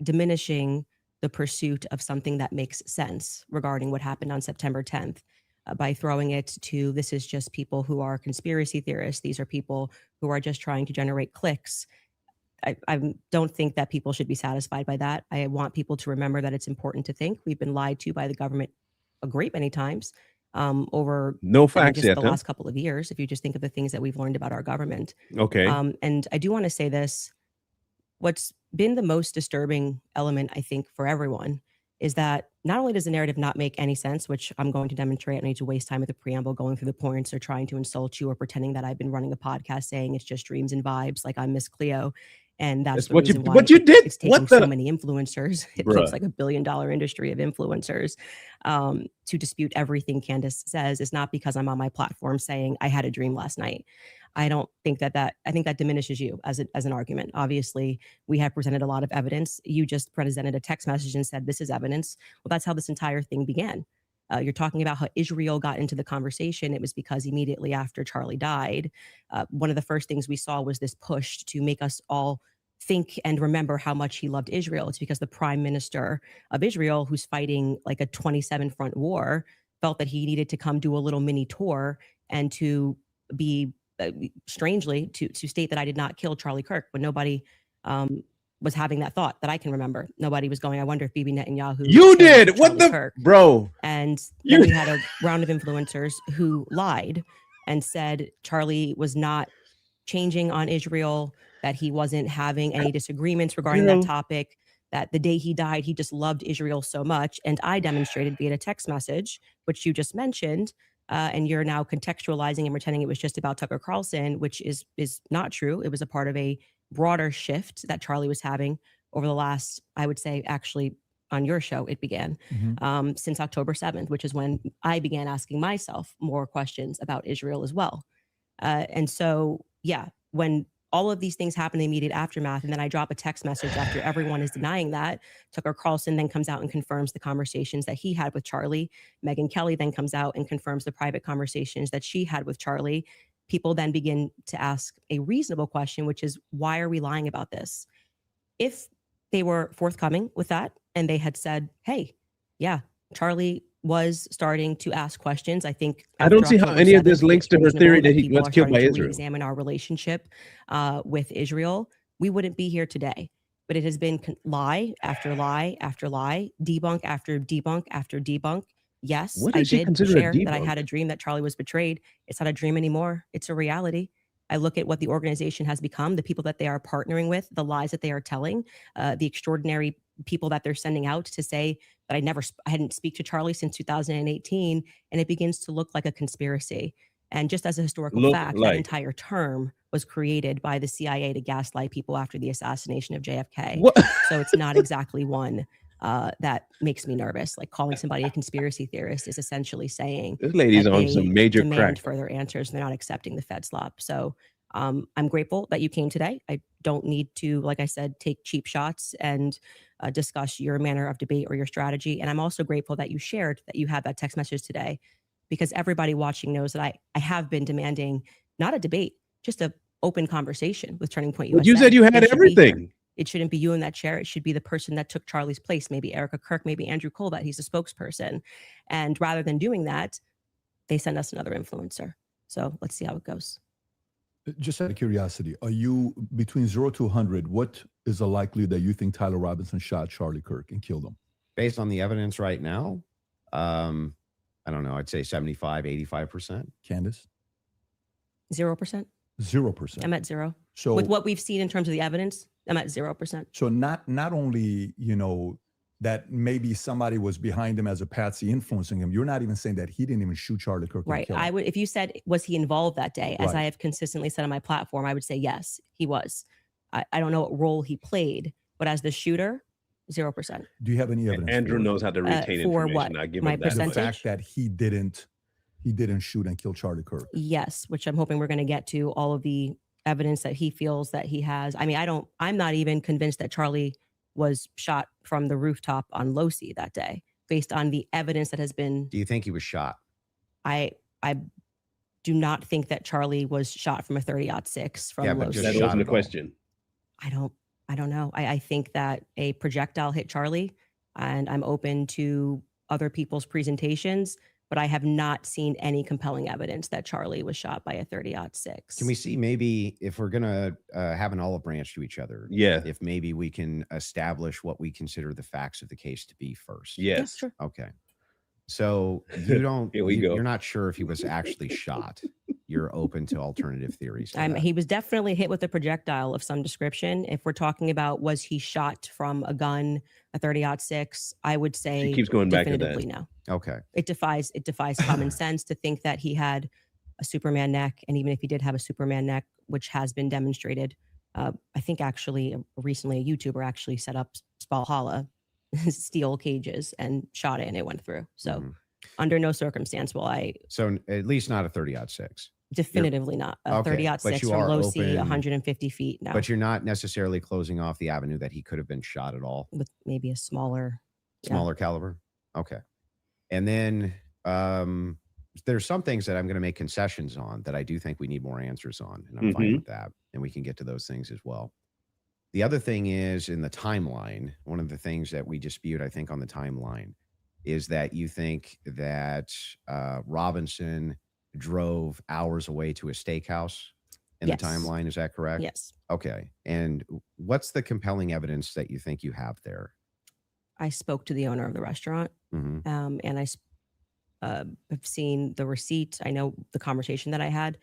diminishing the pursuit of something that makes sense regarding what happened on September 10th. By throwing it to, this is just people who are conspiracy theorists. These are people who are just trying to generate clicks. I don't think that people should be satisfied by that. I want people to remember that it's important to think. We've been lied to by the government a great many times over No facts just yet, the huh? last couple of years, if you just think of the things that we've learned about our government. Okay. And I do want to say this. What's been the most disturbing element, I think, for everyone is that not only does the narrative not make any sense, which I'm going to demonstrate, I don't need to waste time with the preamble going through the points or trying to insult you or pretending that I've been running a podcast saying it's just dreams and vibes like I'm Miss Cleo. And that's the what you reason why what you did. it's taking What so the many influencers. It Bruh. looks like $1 billion industry of influencers to dispute everything Candace says. Is not because I'm on my platform saying I had a dream last night. I don't think I think that diminishes you as an argument. Obviously, we have presented a lot of evidence. You just presented a text message and said this is evidence. Well, that's how this entire thing began. You're talking about how Israel got into the conversation. It was because immediately after Charlie died, one of the first things we saw was this push to make us all think and remember how much he loved Israel. It's because the prime minister of Israel, who's fighting like a 27 front war, felt that he needed to come do a little mini tour and to be strangely to state that I did not kill Charlie Kirk, when nobody was having that thought that I can remember. Nobody was going, I wonder if Bibi Netanyahu You killed did. What Charlie the Kirk. bro? And You- then we had a round of influencers who lied and said Charlie was not changing on Israel, that he wasn't having any disagreements regarding Girl. that topic, that the day he died, he just loved Israel so much. And I demonstrated via a text message, which you just mentioned, and you're now contextualizing and pretending it was just about Tucker Carlson, which is not true. It was a part of a broader shift that Charlie was having over the last, I would say, actually on your show, it began since October 7th, which is when I began asking myself more questions about Israel as well. And so, yeah, when all of these things happen in the immediate aftermath, and then I drop a text message after everyone is denying that, Tucker Carlson then comes out and confirms the conversations that he had with Charlie. Megyn Kelly then comes out and confirms the private conversations that she had with Charlie. People then begin to ask a reasonable question, which is, why are we lying about this? If they were forthcoming with that and they had said, hey, yeah, Charlie was starting to ask questions. I think I don't after see how October any of this 7th, links it's to her reasonable theory that he people was are killed by starting to Israel. Examine our relationship with Israel. We wouldn't be here today. But it has been lie after lie after lie, debunk after debunk after debunk. Yes, What I does she did consider a share that I debunk? had a dream that Charlie was betrayed. It's not a dream anymore. It's a reality. I look at what the organization has become, the people that they are partnering with, the lies that they are telling, the extraordinary people that they're sending out to say that I hadn't speak to Charlie since 2018, and it begins to look like a conspiracy. And just as a historical Look fact, that like. entire term was created by the CIA to gaslight people after the assassination of JFK. What? So it's not exactly one that makes me nervous. Like calling somebody a conspiracy theorist is essentially saying This lady's that on they some major demand crack. further answers and they're not accepting the Fed slop. So I'm grateful that you came today. I don't need to, like I said, take cheap shots and discuss your manner of debate or your strategy. And I'm also grateful that you shared that you had that text message today, because everybody watching knows that I have been demanding not a debate, just a open conversation with Turning Point USA. But you said you had They should be here. everything. It shouldn't be you in that chair. It should be the person that took Charlie's place, maybe Erica Kirk, maybe Andrew Colbert. He's a spokesperson. And rather than doing that, they send us another influencer. So let's see how it goes. Just out of curiosity, are you between 0 to 100? What is the likelihood that you think Tyler Robinson shot Charlie Kirk and killed him? Based on the evidence right now, I don't know. I'd say 75, 85%. Candace? 0%. 0%. I'm at 0. So With what we've seen in terms of the evidence, I'm at 0%. So not only, that maybe somebody was behind him as a patsy influencing him, you're not even saying that he didn't even shoot Charlie Kirk. Right. I would, if you said, was he involved that day, as Right. I have consistently said on my platform, I would say yes, he was. I don't know what role he played, but as the shooter, 0%. Do you have any evidence? Andrew for it? knows how to retain for information. what? I give My him that. The percentage? fact that he didn't shoot and kill Charlie Kirk. Yes, which I'm hoping we're going to get to all of the evidence that he feels that he has. I mean, I'm not even convinced that Charlie was shot from the rooftop on Losi that day, based on the evidence that has been. Do you think he was shot? I do not think that Charlie was shot from a 30-06 from Yeah, but Losi. just That shot wasn't the at all. question. I don't know. I think that a projectile hit Charlie, and I'm open to other people's presentations, but I have not seen any compelling evidence that Charlie was shot by a 30-06. Can we see maybe if we're going to have an olive branch to each other? Yeah. If maybe we can establish what we consider the facts of the case to be first. Yeah, Yes. sure. Okay. So you don't, Here we go. you're not sure if he was actually shot. You're open to alternative theories. to that. He was definitely hit with a projectile of some description. If we're talking about was he shot from a gun, a 30-06, I would say She keeps going back to that. definitively no. Okay. It defies common sense to think that he had a Superman neck, and even if he did have a Superman neck, which has been demonstrated, I think actually recently a YouTuber actually set up Valhalla steel cages and shot it, and it went through. So Mhm. under no circumstance will I. So at least not a 30-06. Definitively not. A Okay, 30-06 but you from are Losi, open- 150 feet. No, But you're not necessarily closing off the avenue that he could have been shot at all. with maybe a smaller. Smaller caliber. Okay. And then there's some things that I'm going to make concessions on that I do think we need more answers on. And I'm fine Mhm. with that. And we can get to those things as well. The other thing is in the timeline, one of the things that we dispute, I think, on the timeline is that you think that Robinson drove hours away to a steakhouse in Yes. the timeline. Is that correct? Yes. Okay. And what's the compelling evidence that you think you have there? I spoke to the owner of the restaurant, Mhm. and I have seen the receipt. I know the conversation that I had,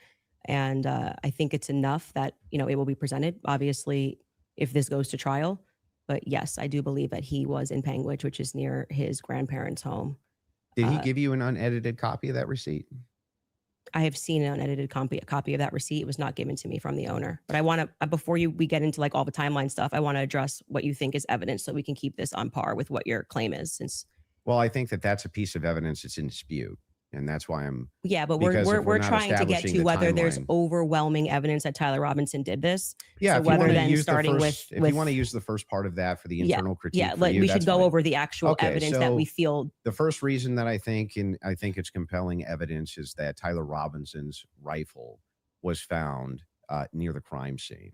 and I think it's enough that it will be presented. Obviously, if this goes to trial, but yes, I do believe that he was in Panguitch, which is near his grandparents' home. Did he give you an unedited copy of that receipt? I have seen an unedited copy of that receipt. It was not given to me from the owner. But I want to, before we get into like all the timeline stuff, I want to address what you think is evidence so we can keep this on par with what your claim is. Since Well, I think that that's a piece of evidence that's in dispute. And that's why I'm yeah, but Because if we're we're not trying to get establishing to the whether there's timeline- overwhelming evidence that Tyler Robinson did this. yeah. So if you whether want to then use starting the with- first, if with- you want to use the first part of that for the Yeah, internal critique, Yeah, for like you, we should that's go fine. over the actual Okay, evidence that we so- feel. The first reason that I think it's compelling evidence is that Tyler Robinson's rifle was found near the crime scene.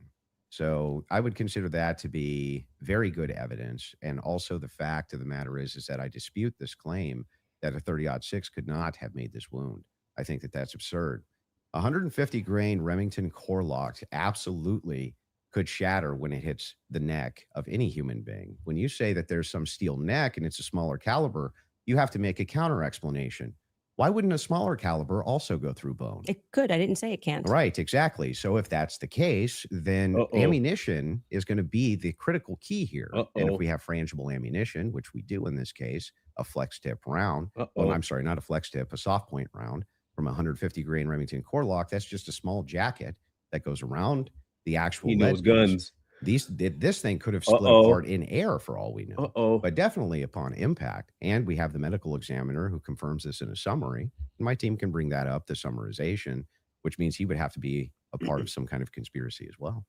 So I would consider that to be very good evidence. And also the fact of the matter is that I dispute this claim that a 30-06 could not have made this wound. I think that that's absurd. 150 grain Remington core lock absolutely could shatter when it hits the neck of any human being. When you say that there's some steel neck and it's a smaller caliber, you have to make a counter explanation. Why wouldn't a smaller caliber also go through bone? It could. I didn't say it can't. Right, exactly. So if that's the case, then Uh-oh. ammunition is going to be the critical key here. And Uh-oh. if we have frangible ammunition, which we do in this case, a flex tip round, well, Uh-oh. I'm sorry, not a flex tip, a soft point round, from a 150 grain Remington core lock. That's just a small jacket that goes around the actual He lead knows piece. guns. This thing could have split apart in air for all we know. But definitely upon impact. And we have the medical examiner who confirms this in a summary. My team can bring that up, the summarization, which means he would have to be a part of some kind of conspiracy as well.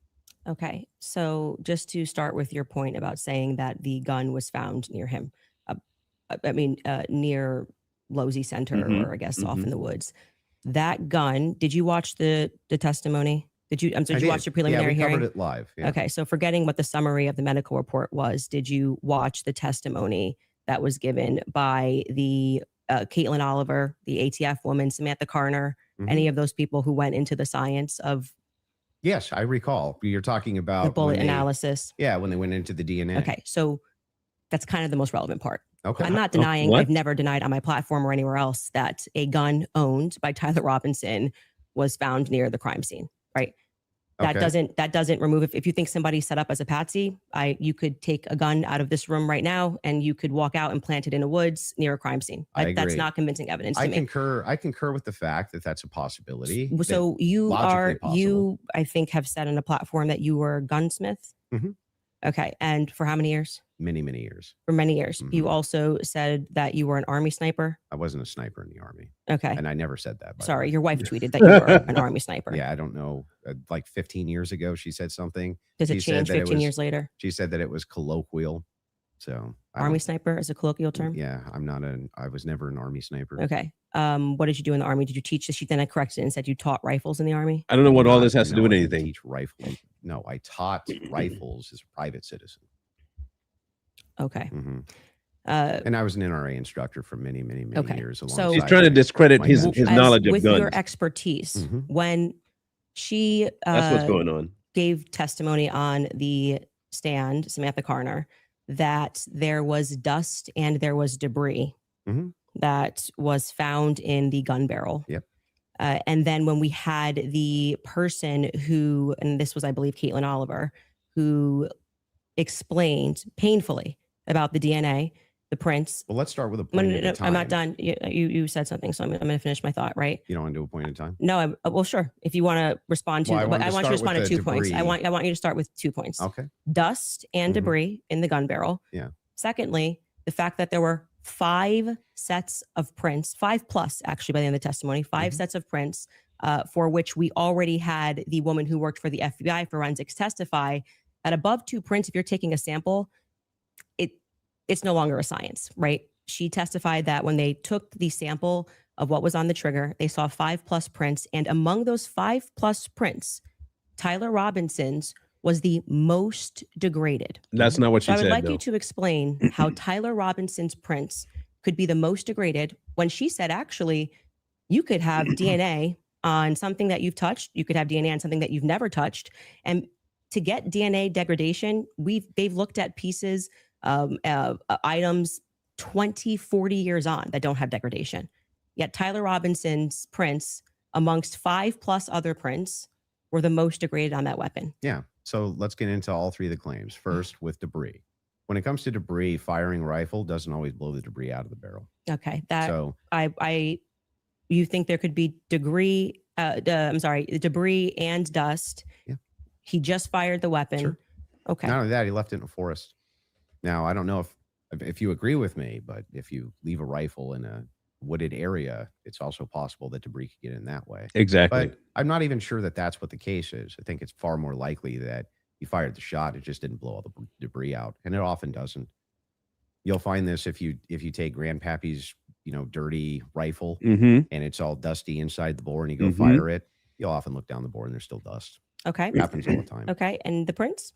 Okay. So just to start with your point about saying that the gun was found near him, near Losey Center, or I guess off in the woods. That gun, did you watch the testimony? Did you watch the preliminary hearing? Covered it live. Yeah. Okay. So forgetting what the summary of the medical report was, did you watch the testimony that was given by the Caitlin Oliver, the ATF woman, Samantha Carner, any of those people who went into the science of? Yes, I recall. You're talking about the bullet analysis. Yeah, when they went into the DNA. Okay. So that's kind of the most relevant part. Okay. I'm not denying, I've never denied on my platform or anywhere else that a gun owned by Tyler Robinson was found near the crime scene, right? That doesn't remove, if you think somebody set up as a patsy, you could take a gun out of this room right now and you could walk out and plant it in the woods near a crime scene. That's not convincing evidence to me. I concur with the fact that that's a possibility. So you I think have said on a platform that you were a gunsmith. Okay. And for how many years? Many, many years. For many years. You also said that you were an Army sniper. I wasn't a sniper in the Army. Okay. And I never said that. Sorry, your wife tweeted that you were an Army sniper. Yeah, I don't know. Like 15 years ago, she said something. Does it change 15 years later? She said that it was colloquial. So Army sniper is a colloquial term? Yeah, I was never an Army sniper. Okay. What did you do in the Army? Did you teach this? Then I corrected it and said you taught rifles in the Army? I don't know what all this has to do with anything. Teach rifles. No, I taught rifles as a private citizen. Okay. And I was an NRA instructor for many, many, many years. So he's trying to discredit his knowledge of with guns. your expertise. When she that's what's going on. Gave testimony on the stand, Samantha Carner, that there was dust and there was debris that was found in the gun barrel. Yep. And then when we had the person who, and this was, I believe, Caitlin Oliver, who explained painfully about the DNA, the prints. Well, let's start with a point at a time. I'm not done. You said something, so I'm going to finish my thought, right? You don't want to do a point at a time? No, well, sure. If you want to respond to, but I want you to respond to 2 points. I want you to start with 2 points. Okay. Dust and debris in the gun barrel. Yeah. Secondly, the fact that there were 5 sets of prints, 5+ actually by the end of the testimony, 5 sets of prints for which we already had the woman who worked for the FBI forensics testify that above 2 prints, if you're taking a sample, it's no longer a science, right? She testified that when they took the sample of what was on the trigger, they saw 5+ prints. And among those 5+ prints, Tyler Robinson's was the most degraded. That's not what she said. I would like you to explain how Tyler Robinson's prints could be the most degraded when she said, actually, you could have DNA on something that you've touched. You could have DNA on something that you've never touched. And to get DNA degradation, they've looked at pieces, items 20, 40 years on that don't have degradation. Yet Tyler Robinson's prints, amongst 5+ other prints, were the most degraded on that weapon. Yeah. So let's get into all 3 of the claims. First, with debris. When it comes to debris, firing rifle doesn't always blow the debris out of the barrel. Okay. You think there could be debris and dust. Yeah. He just fired the weapon. Sure. Okay. Not only that, he left it in a forest. Now, I don't know if you agree with me, but if you leave a rifle in a wooded area, it's also possible that debris could get in that way. Exactly. But I'm not even sure that that's what the case is. I think it's far more likely that he fired the shot. It just didn't blow all the debris out. And it often doesn't. You'll find this if you take Grandpappy's, dirty rifle and it's all dusty inside the bore and you go fire it, you'll often look down the bore and there's still dust. Okay. It happens all the time. Okay. And the prints?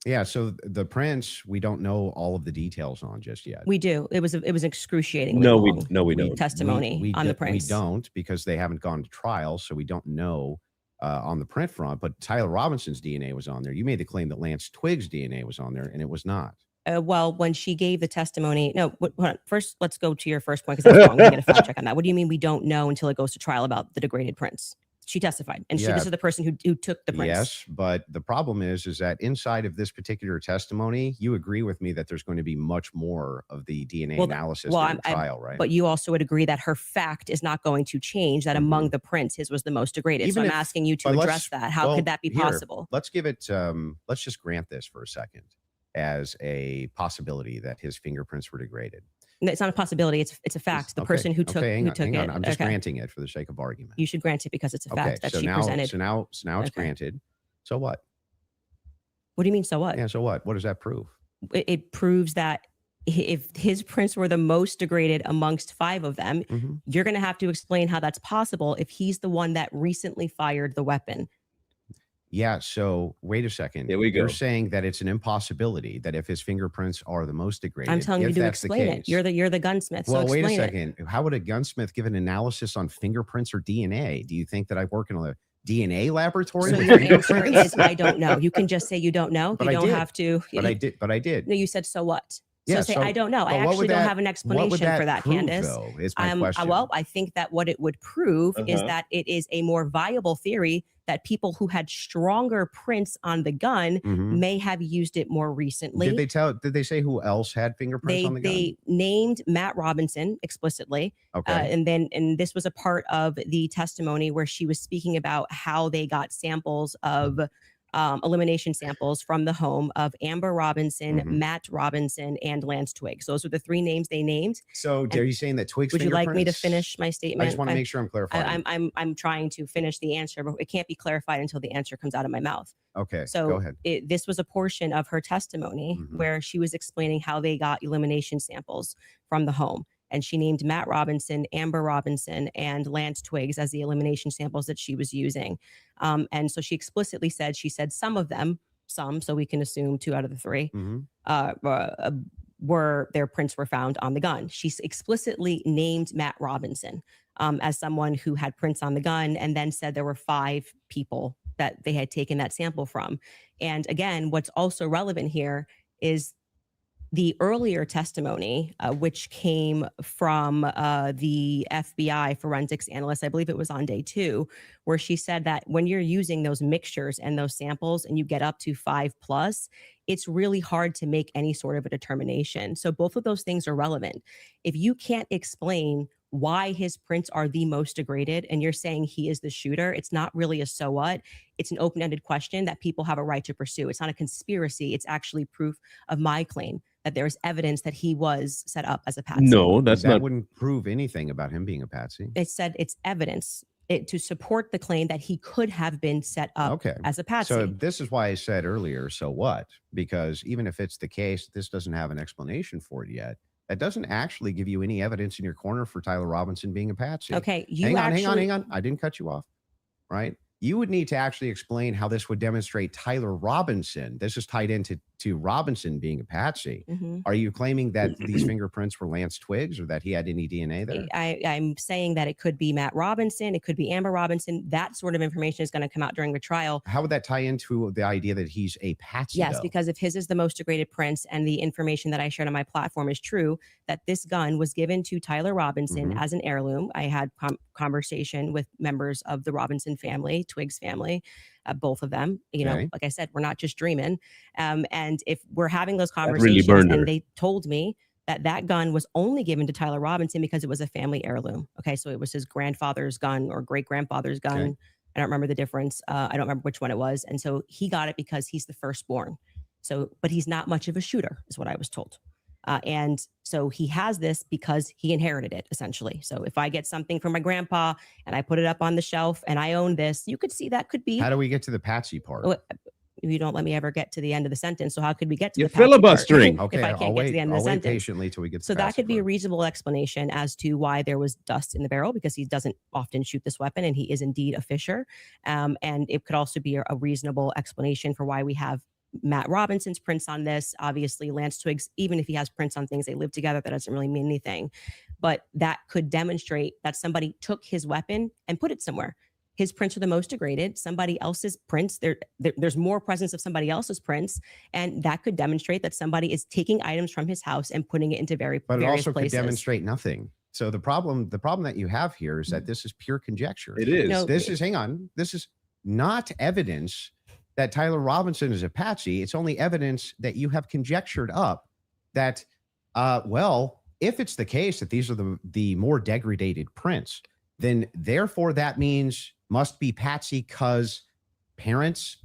Yeah, so the prints we don't know all of the details on just yet. We do. It was excruciating. No, we don't. Testimony on the prints. We don't because they haven't gone to trial, so we don't know on the print front. But Tyler Robinson's DNA was on there. You made the claim that Lance Twiggs' DNA was on there, and it was not. Well, when she gave the testimony, no. Hold on. First, let's go to your first point because that's wrong. We get a fact check on that. What do you mean we don't know until it goes to trial about the degraded prints? She testified, and Yeah. this is the person who took the prints. Yes, but the problem is that inside of this particular testimony, you agree with me that there's going to be much more of the DNA analysis during the trial, right? But you also would agree that her fact is not going to change, that among the prints, his was the most degraded. Even so I'm if- asking you to but address that. How could that be here, possible? let's give it, let's just grant this for a second as a possibility that his fingerprints were degraded. No, it's not a possibility. It's a fact. The person who took hang on. it. I'm just granting it for the sake of argument. You should grant it because it's a fact that so she now, presented. So now it's granted. So what? What do you mean? So what? Yeah. So what? What does that prove? It proves that if his prints were the most degraded amongst 5 of them, you're going to have to explain how that's possible if he's the one that recently fired the weapon. Yeah. So wait a second. Here we go. You're saying that it's an impossibility that if his fingerprints are the most degraded, I'm telling you if to that's the explain it. case- You're the gunsmith. Well, so wait a explain second. How would a gunsmith give an analysis on fingerprints or DNA? Do you think that I work in a DNA laboratory? So with your answer fingerprints? is I don't know. You can just say you don't know. But You I don't did. have to. But I did. No, you said so what? Yeah, so say so- I don't know. I but what actually would don't that- have an what explanation would for that, prove, Candace. though, is my question. Well, I think that what it would prove is that it is a more viable theory that people who had stronger prints on the gun Mhm. may have used it more recently. Did they say who else had fingerprints on the gun? They named Matt Robinson explicitly. Okay. And this was a part of the testimony where she was speaking about how they got samples of elimination samples from the home of Amber Robinson, Matt Robinson, and Lance Twiggs. Those were the 3 names they named. So are you saying that Twiggs? Would you like me to fingerprints- finish my statement? I just want to make sure I'm clarifying. I'm trying to finish the answer, but it can't be clarified until the answer comes out of my mouth. Okay. So go ahead. This was a portion of her testimony where she was explaining how they got elimination samples from the home. And she named Matt Robinson, Amber Robinson, and Lance Twiggs as the elimination samples that she was using. And so she explicitly said, some of them, so we can assume 2 out of the 3, were their prints were found on the gun. She explicitly named Matt Robinson as someone who had prints on the gun, and then said there were 5 people that they had taken that sample from. And again, what's also relevant here is the earlier testimony, which came from the FBI forensics analyst, I believe it was on day 2, where she said that when you're using those mixtures and those samples and you get up to 5+, it's really hard to make any sort of a determination. So both of those things are relevant. If you can't explain why his prints are the most degraded and you're saying he is the shooter, it's not really a so what. It's an open-ended question that people have a right to pursue. It's not a conspiracy. It's actually proof of my claim that there's evidence that he was set up as a patsy. No, that wouldn't prove anything about him being a patsy. It said it's evidence to support the claim that he could have been set up as a patsy. So this is why I said earlier, so what? Because even if it's the case, this doesn't have an explanation for it yet. That doesn't actually give you any evidence in your corner for Tyler Robinson being a patsy. Okay, hang on. I didn't cut you off, right? You would need to actually explain how this would demonstrate Tyler Robinson. This is tied into Robinson being a patsy. Are you claiming that these fingerprints were Lance Twiggs or that he had any DNA there? I'm saying that it could be Matt Robinson. It could be Amber Robinson. That sort of information is going to come out during the trial. How would that tie into the idea that he's a patsy? Yes, though? because if his is the most degraded prints and the information that I shared on my platform is true, that this gun was given to Tyler Robinson as an heirloom. I had conversation with members of the Robinson family, Twiggs family, both of them. You know, like I said, we're not just dreaming. And if we're having those conversations, and they told me that gun was only given to Tyler Robinson because it was a family heirloom. Okay, so it was his grandfather's gun or great grandfather's gun. Okay. I don't remember the difference. I don't remember which one it was. And so he got it because he's the firstborn. So, but he's not much of a shooter, is what I was told. And so he has this because he inherited it, essentially. So if I get something from my grandpa and I put it up on the shelf and I own this, you could see that could be. How do we get to the patsy part? You don't let me ever get to the end of the sentence. So how could we get to You're the patsy part? filibustering. Okay, if I can't I'll get wait. to the end of I'll the wait sentence. patiently till we get to So the that patsy could be a part. reasonable explanation as to why there was dust in the barrel, because he doesn't often shoot this weapon and he is indeed a fisher. And it could also be a reasonable explanation for why we have Matt Robinson's prints on this. Obviously, Lance Twiggs, even if he has prints on things, they live together. That doesn't really mean anything. But that could demonstrate that somebody took his weapon and put it somewhere. His prints are the most degraded. Somebody else's prints, there's more presence of somebody else's prints. And that could demonstrate that somebody is taking items from his house and putting it into various But it places. also could demonstrate nothing. So the problem that you have here is that this is pure conjecture. It is. No. This is, hang on, this is not evidence that Tyler Robinson is a patsy. It's only evidence that you have conjectured up that, well, if it's the case that these are the more degraded prints, then therefore that means must be patsy because dad's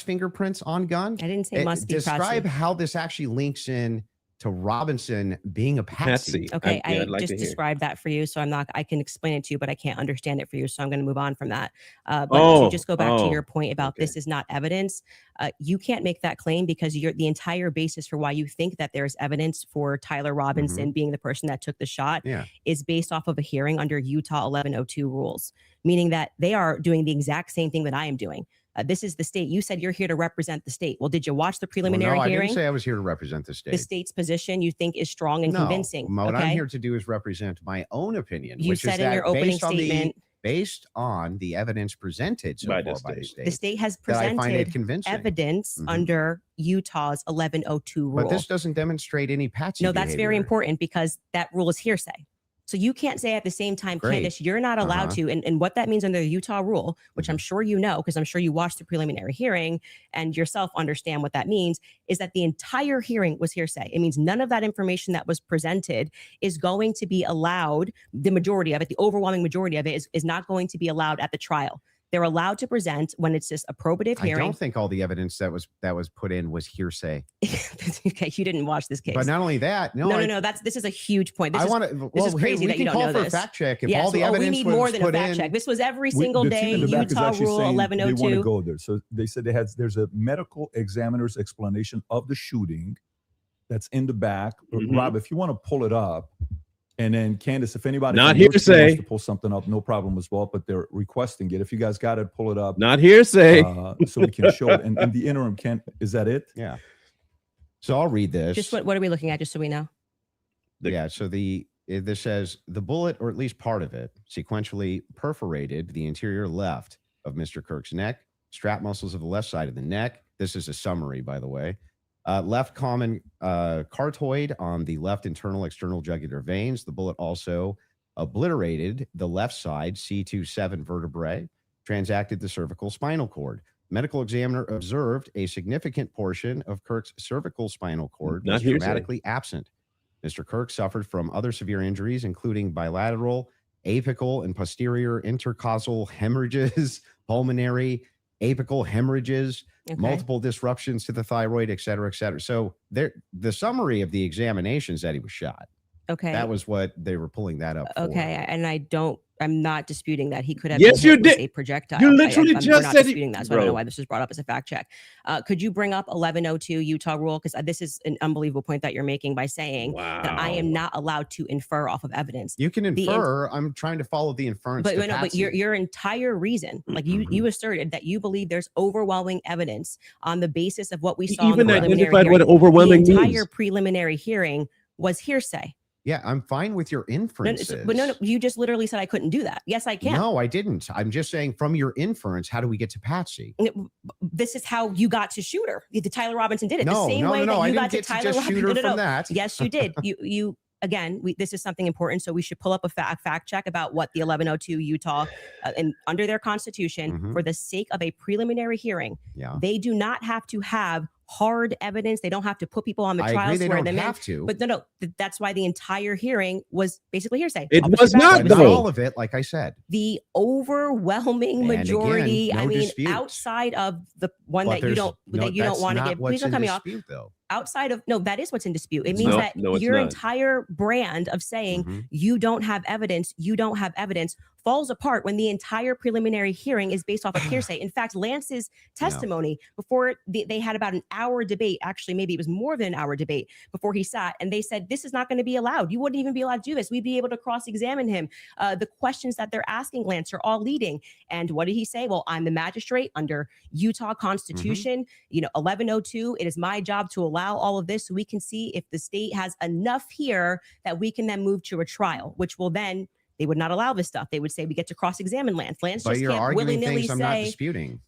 fingerprints on gun. I didn't say must be Describe patsy. how this actually links in to Robinson being a patsy. Okay, I'd like just to hear. described that for you, so I can explain it to you, but I can't understand it for you, so I'm going to move on from that. But to just go back to your point about okay. this is not evidence, you can't make that claim because the entire basis for why you think that there's evidence for Tyler Robinson being the person that took the shot is based off of a hearing under Utah 1102 rules, meaning that they are doing the exact same thing that I am doing. This is the state. You said you're here to represent the state. Well, did you watch the preliminary I hearing? didn't say I was here to represent the state. The state's position you think is strong and convincing. What okay? I'm here to do is represent my own opinion. You which said is in that your opening based on statement, based on the evidence presented so by far the by the state. state, the state has that I find it presented convincing. evidence under Utah's 1102 rule. But this doesn't demonstrate any patsy No, that's very behavior. important because that rule is hearsay. So you can't say at the same time, Great. Candace, you're not allowed to. And what that means under the Utah rule, which I'm sure you know, because I'm sure you watched the preliminary hearing and yourself understand what that means, is that the entire hearing was hearsay. It means none of that information that was presented is going to be allowed. The majority of it, the overwhelming majority of it is not going to be allowed at the trial. They're allowed to present when it's just a probative hearing. I don't think all the evidence that was put in was hearsay. Okay, you didn't watch this case. But not only that, no. This is a huge point. This I is, want to. this is crazy we that you can don't call know for this. a fact check if Yes, all the evidence we need was more than a put fact in. check. This was every single The team day. in the back is Utah actually rule saying 1102. They want to go there. So they said there's a medical examiner's explanation of the shooting that's in the back. Rob, if you want to pull it up. And then Candace, if anybody Not from your team hearsay. wants to pull something up, no problem as well. But they're requesting it. If you guys got it, pull it up. Not hearsay. So we can show it. And in the interim, is that it? Yeah. So I'll read this. Just what are we looking at, just so we know? So this says the bullet, or at least part of it, sequentially perforated the interior left of Mr. Kirk's neck, strap muscles of the left side of the neck. This is a summary, by the way. Left common cartoid on the left internal external jugular veins. The bullet also obliterated the left side C27 vertebrae, transacted the cervical spinal cord. Medical examiner observed a significant portion of Kirk's cervical spinal cord was dramatically absent. Mr. Kirk suffered from other severe injuries, including bilateral, apical, and posterior intercausal hemorrhages, pulmonary, apical hemorrhages, multiple disruptions to the thyroid, et cetera, et cetera. So the summary of the examination is that he was shot. Okay. That was what they were pulling that up for. Okay. And I'm not disputing that he could have Yes, been hit you with did. a projectile. You literally we're just not said disputing that, so I don't know why this was brought up as a fact check. Could you bring up 1102 Utah rule? Because this is an unbelievable point that you're making by saying that I am not allowed to infer off of evidence. You can infer. I'm trying to follow the inference. But your entire reason, like you asserted that you believe there's overwhelming evidence on the basis of what we saw. Even in the identified what overwhelming means. The entire means. preliminary hearing was hearsay. Yeah, I'm fine with your inferences. No, you just literally said I couldn't do that. Yes, I can. No, I didn't. I'm just saying from your inference, how do we get to Patsy? This is how you got to Shooter. The Tyler Robinson did it. No, the same way that you I got didn't to get Tyler to Robinson. Shooter from that. Yes, you did. You again, this is something important. So we should pull up a fact check about what the 1102 Utah and under their constitution, for the sake of a preliminary hearing, they do not have to have hard evidence. They don't have to put people on the trial. They don't have to. But no, that's why the entire hearing was basically hearsay. It was not, though. All of it, like I said. The overwhelming majority. Again, no dispute. Outside of the one that you don't want to give. Please don't cut me off. Though. Outside of that is what's in dispute. It means that your entire brand of saying you don't have evidence, falls apart when the entire preliminary hearing is based off of hearsay. In fact, Lance's testimony before they had about an hour debate, actually maybe it was more than an hour debate before he sat, and they said this is not going to be allowed. You wouldn't even be allowed to do this. We'd be able to cross-examine him. The questions that they're asking Lance are all leading. And what did he say? Well, I'm the magistrate under Utah Constitution, 1102. It is my job to allow all of this so we can see if the state has enough here that we can then move to a trial, which will then, they would not allow this stuff. They would say we get to cross-examine Lance. Lance but just you're can't arguing willy-nilly things I'm not disputing.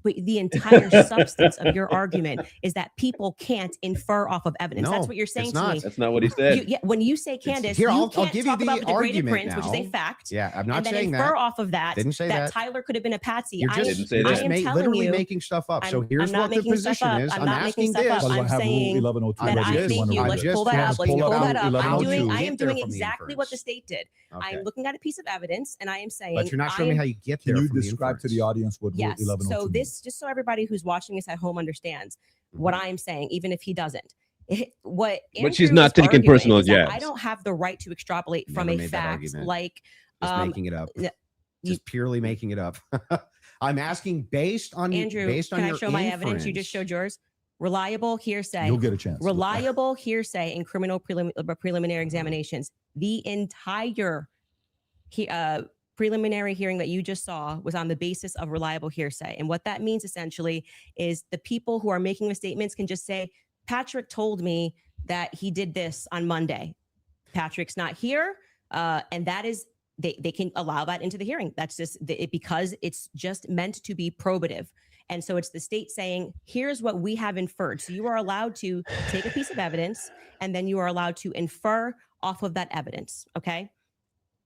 But the entire substance of your argument is that people can't infer off of evidence. That's No, what you're saying it's to not. me. That's not what he said. Yeah, when you say Candace, Here, you I'll can't give you talk the about the degraded argument prince, which is a now. fact. Yeah, I'm not and then saying infer that. off of that Didn't say that. Tyler could have been a patsy. You're just, didn't say you're that. just I am telling literally you, making stuff up. So I'm here's not what the making stuff position up. is. I'm I'm not making asking stuff this. up. By the way, I'm I have saying Rule 1102 that ready. I If you thank want to you. read Let's it. pull that up. just Let's pull pull up that up. how I'm to I am get there doing from the exactly what the inference. state did. I Okay. am looking at a piece of evidence and I am saying, But you're not showing me how you get there. Can you from the describe to the inference. audience what Rule yes. 1102 So means? this, just so everybody who's watching this at home understands what Mhm. I'm saying, even if he doesn't. What But she's Andrew not is taking arguing personal is that I jabs. don't have the right to extrapolate from Never a made that fact argument. like Just making it up. you- Just purely making it up. I'm asking based on Andrew, based on can I your show my evidence? You just inference. showed yours. Reliable hearsay. You'll get a chance. Reliable hearsay in criminal preliminary examinations. The entire preliminary hearing that you just saw was on the basis of reliable hearsay. And what that means essentially is the people who are making the statements can just say, Patrick told me that he did this on Monday. Patrick's not here. And that is, they can allow that into the hearing. That's just because it's just meant to be probative. And so it's the state saying, here's what we have inferred. So you are allowed to take a piece of evidence and then you are allowed to infer off of that evidence. Okay.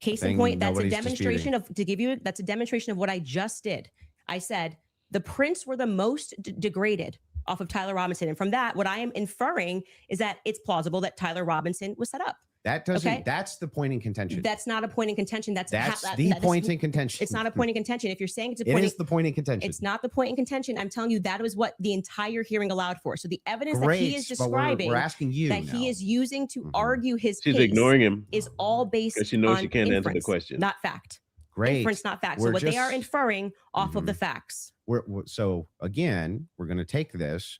Case in Thing point, that's a nobody's demonstration that's a demonstration of what I just did. I said the prints were the most degraded off of Tyler Robinson. And from that, what I am inferring is that it's plausible that Tyler Robinson was set up. That doesn't. Okay. That's the point in contention. That's not a point in contention. That's the point in contention. It's not a point in contention. If you're saying it's a It point, is the point in contention. it's not the point in contention. I'm telling you that was what the entire hearing allowed for. So the evidence that he is Great, but describing we're asking you that now. he is using to Mhm. argue his She's case ignoring him is all based because she knows on she can't answer the inference, question. not fact. Great. Inference, not fact. We're So what they are just- inferring off of the Mhm. facts. So again, we're going to take this,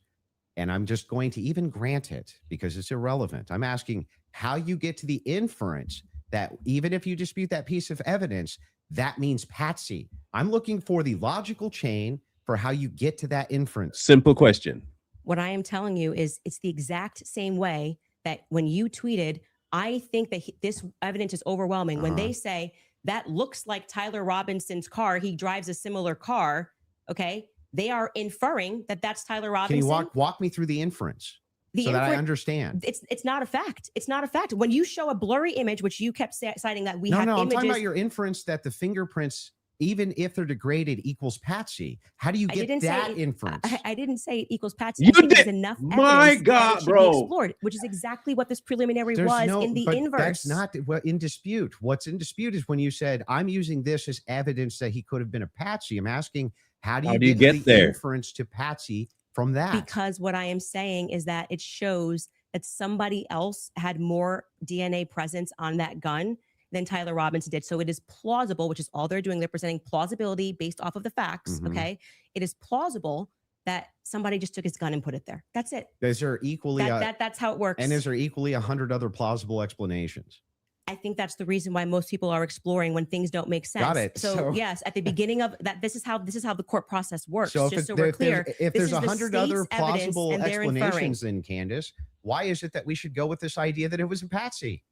and I'm just going to even grant it because it's irrelevant. I'm asking how you get to the inference that even if you dispute that piece of evidence, that means patsy. I'm looking for the logical chain for how you get to that inference. Simple question. What I am telling you is it's the exact same way that when you tweeted, I think that this evidence is overwhelming. When they say that looks like Tyler Robinson's car, he drives a similar car. Okay. They are inferring that that's Tyler Robinson. Can you walk me through the inference so that I understand? It's not a fact. It's not a fact. When you show a blurry image, which you kept citing that we No, have I'm images. talking about your inference that the fingerprints, even if they're degraded, equals patsy. How do you get that inference? I didn't say it equals patsy. You I think did. there's enough My evidence that God, it should be bro. explored, which is exactly what this preliminary There's was no- in the but inverse. That's not what in dispute. What's in dispute is when you said, I'm using this as evidence that he could have been a patsy. I'm asking, how do you get the there? inference to patsy from that? Because what I am saying is that it shows that somebody else had more DNA presence on that gun than Tyler Robinson did. So it is plausible, which is all they're doing. They're presenting plausibility based off of the facts. Mhm. Okay. It is plausible that somebody just took his gun and put it there. That's it. Is there equally That's how it works. and is there equally 100 other plausible explanations? I think that's the reason why most people are exploring when things don't make sense. Got it. So yes, at the beginning of that, this is how the court process works. So just so we're clear, if this there's is the 100 other state's evidence plausible and they're inferring. explanations, then Candace, why is it that we should go with this idea that it was a patsy?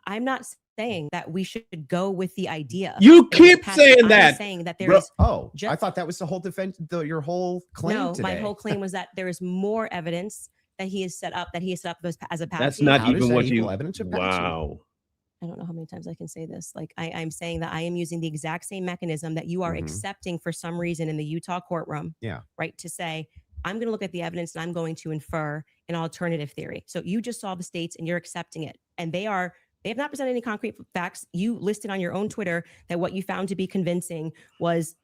I'm not saying that we should go with the idea. You that keep Pat- saying I'm that. saying that there Bro, is Oh, I Just- thought that was the whole defense, your whole claim no. today. My whole claim was that there is more evidence that he is set up as a patsy. That's not How does even that what equal you. evidence of patsy? Wow. I don't know how many times I can say this. Like I'm saying that I am using the exact same mechanism that you are Mhm. accepting for some reason in the Utah courtroom. Yeah. Right. To say, I'm going to look at the evidence and I'm going to infer an alternative theory. So you just saw the states and you're accepting it. And they have not presented any concrete facts. You listed on your own Twitter that what you found to be convincing was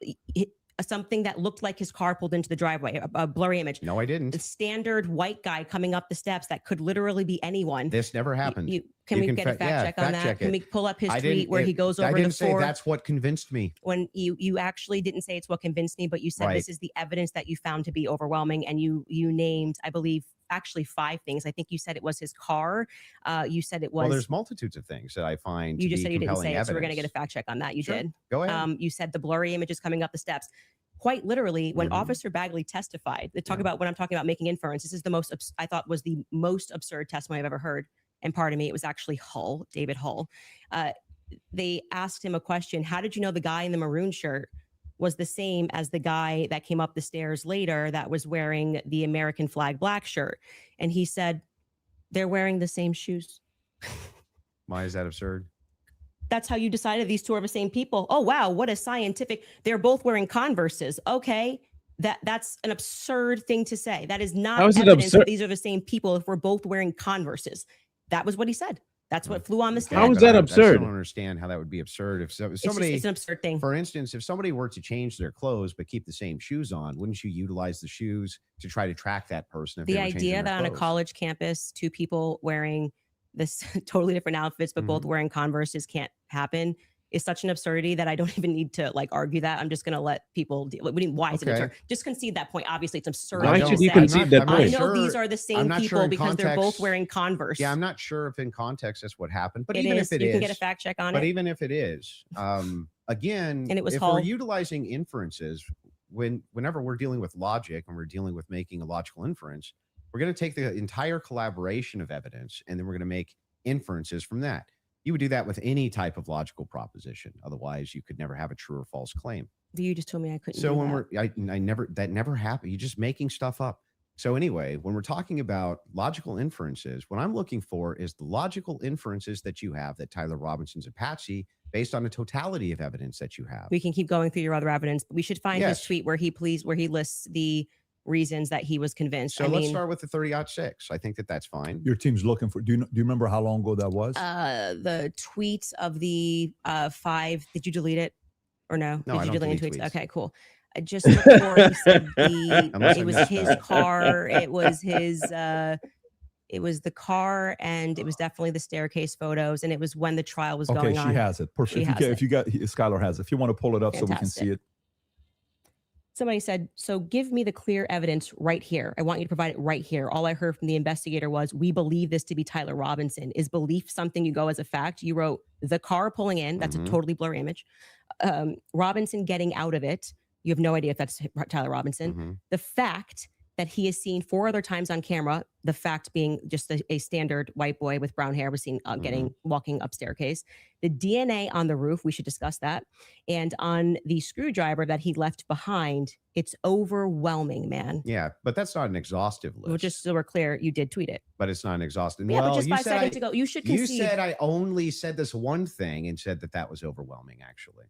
something that looked like his car pulled into the driveway, a blurry image. No, I The didn't. standard white guy coming up the steps that could literally be anyone. This never happened. Can You we can get a fact- fact yeah, check on fact that? check Can it. we pull up his I tweet didn't- where he it- goes I over didn't the say four? that's what convinced me. When you actually didn't say it's what convinced me, but you said Right. this is the evidence that you found to be overwhelming, and you named, I believe, actually 5 things. I think you said it was his car. You said it was. Well, there's multitudes of things that I find. You to just be said you didn't compelling say it, so we're going to evidence. get a fact check on that. You Sure. did. Go ahead. You said the blurry images coming up the steps. Quite literally, when Mhm. Officer Bagley testified, they talk Yeah. about when I'm talking about making inference. This is the most I thought was the most absurd testimony I've ever heard. And pardon me, it was actually David Hull. They asked him a question. How did you know the guy in the maroon shirt was the same as the guy that came up the stairs later that was wearing the American flag black shirt. And he said, they're wearing the same shoes. Why is that absurd? That's how you decided these two are the same people. Oh, wow. What a scientific. They're both wearing Converses. Okay. That's an absurd thing to say. That is not How is it evidence that absurd? these are the same people if we're both wearing Converses. That was what he said. That's what flew on the stage. How is but that I absurd? still don't understand how that would be absurd. If somebody, It's an absurd thing. for instance, if somebody were to change their clothes but keep the same shoes on, wouldn't you utilize the shoes to try to track that person? If The they were changing idea their that on a clothes? college campus, two people wearing this totally different outfits, but both wearing Converses can't happen is such an absurdity that I don't even need to like argue that. I'm just going to let people deal. Why is it Okay. absurd? Just concede that point. Obviously, it's absurd. Why to should you say. concede that I point? know these are the same not sure people in because they're both context. wearing Converse. Yeah, I'm not sure if in context that's what happened, but It even is. if it you is, can get a fact check on but it. even if it is, again, And it was if Hall. we're utilizing inferences, whenever we're dealing with logic and we're dealing with making a logical inference, we're going to take the entire collaboration of evidence and then we're going to make inferences from that. You would do that with any type of logical proposition. Otherwise, you could never have a true or false claim. You just told me I couldn't. So do when that. that never happened. You're just making stuff up. So anyway, when we're talking about logical inferences, what I'm looking for is the logical inferences that you have that Tyler Robinson's a patsy based on the totality of evidence that you have. We can keep going through your other evidence, but we should find his Yes. tweet where he lists the reasons that he was convinced. So let's start with the 30-06. I think that's fine. Your team's looking for. Do you remember how long ago that was? The tweet of the 5. Did you delete it or no? No, Did I you don't delete delete tweets? tweets. Okay, cool. I just before he said Unless I it was missed his that. car. It was his. It was the car, and it was definitely the staircase photos, and it was when the trial was Okay, going she on. has it. Perfect. She If you, has can, it. if you got Skylar has it. If you want to pull it up so we can Fantastic. see it. Somebody said, so give me the clear evidence right here. I want you to provide it right here. All I heard from the investigator was, we believe this to be Tyler Robinson. Is belief something you go as a fact? You wrote the car pulling in. That's Mhm. a totally blurry image. Robinson getting out of it. You have no idea if that's Tyler Robinson. Mhm. The fact that he is seen 4 other times on camera, the fact being just a standard white boy with brown hair was seen walking up staircase. The DNA on the roof, we should discuss that. And on the screwdriver that he left behind, it's overwhelming, man. Yeah, but that's not an exhaustive list. Well, just so we're clear, you did tweet it. but it's not an exhaustive. Yeah, well, but just you 5 said seconds ago, you should you concede. said I only said this one thing and said that was overwhelming. Actually,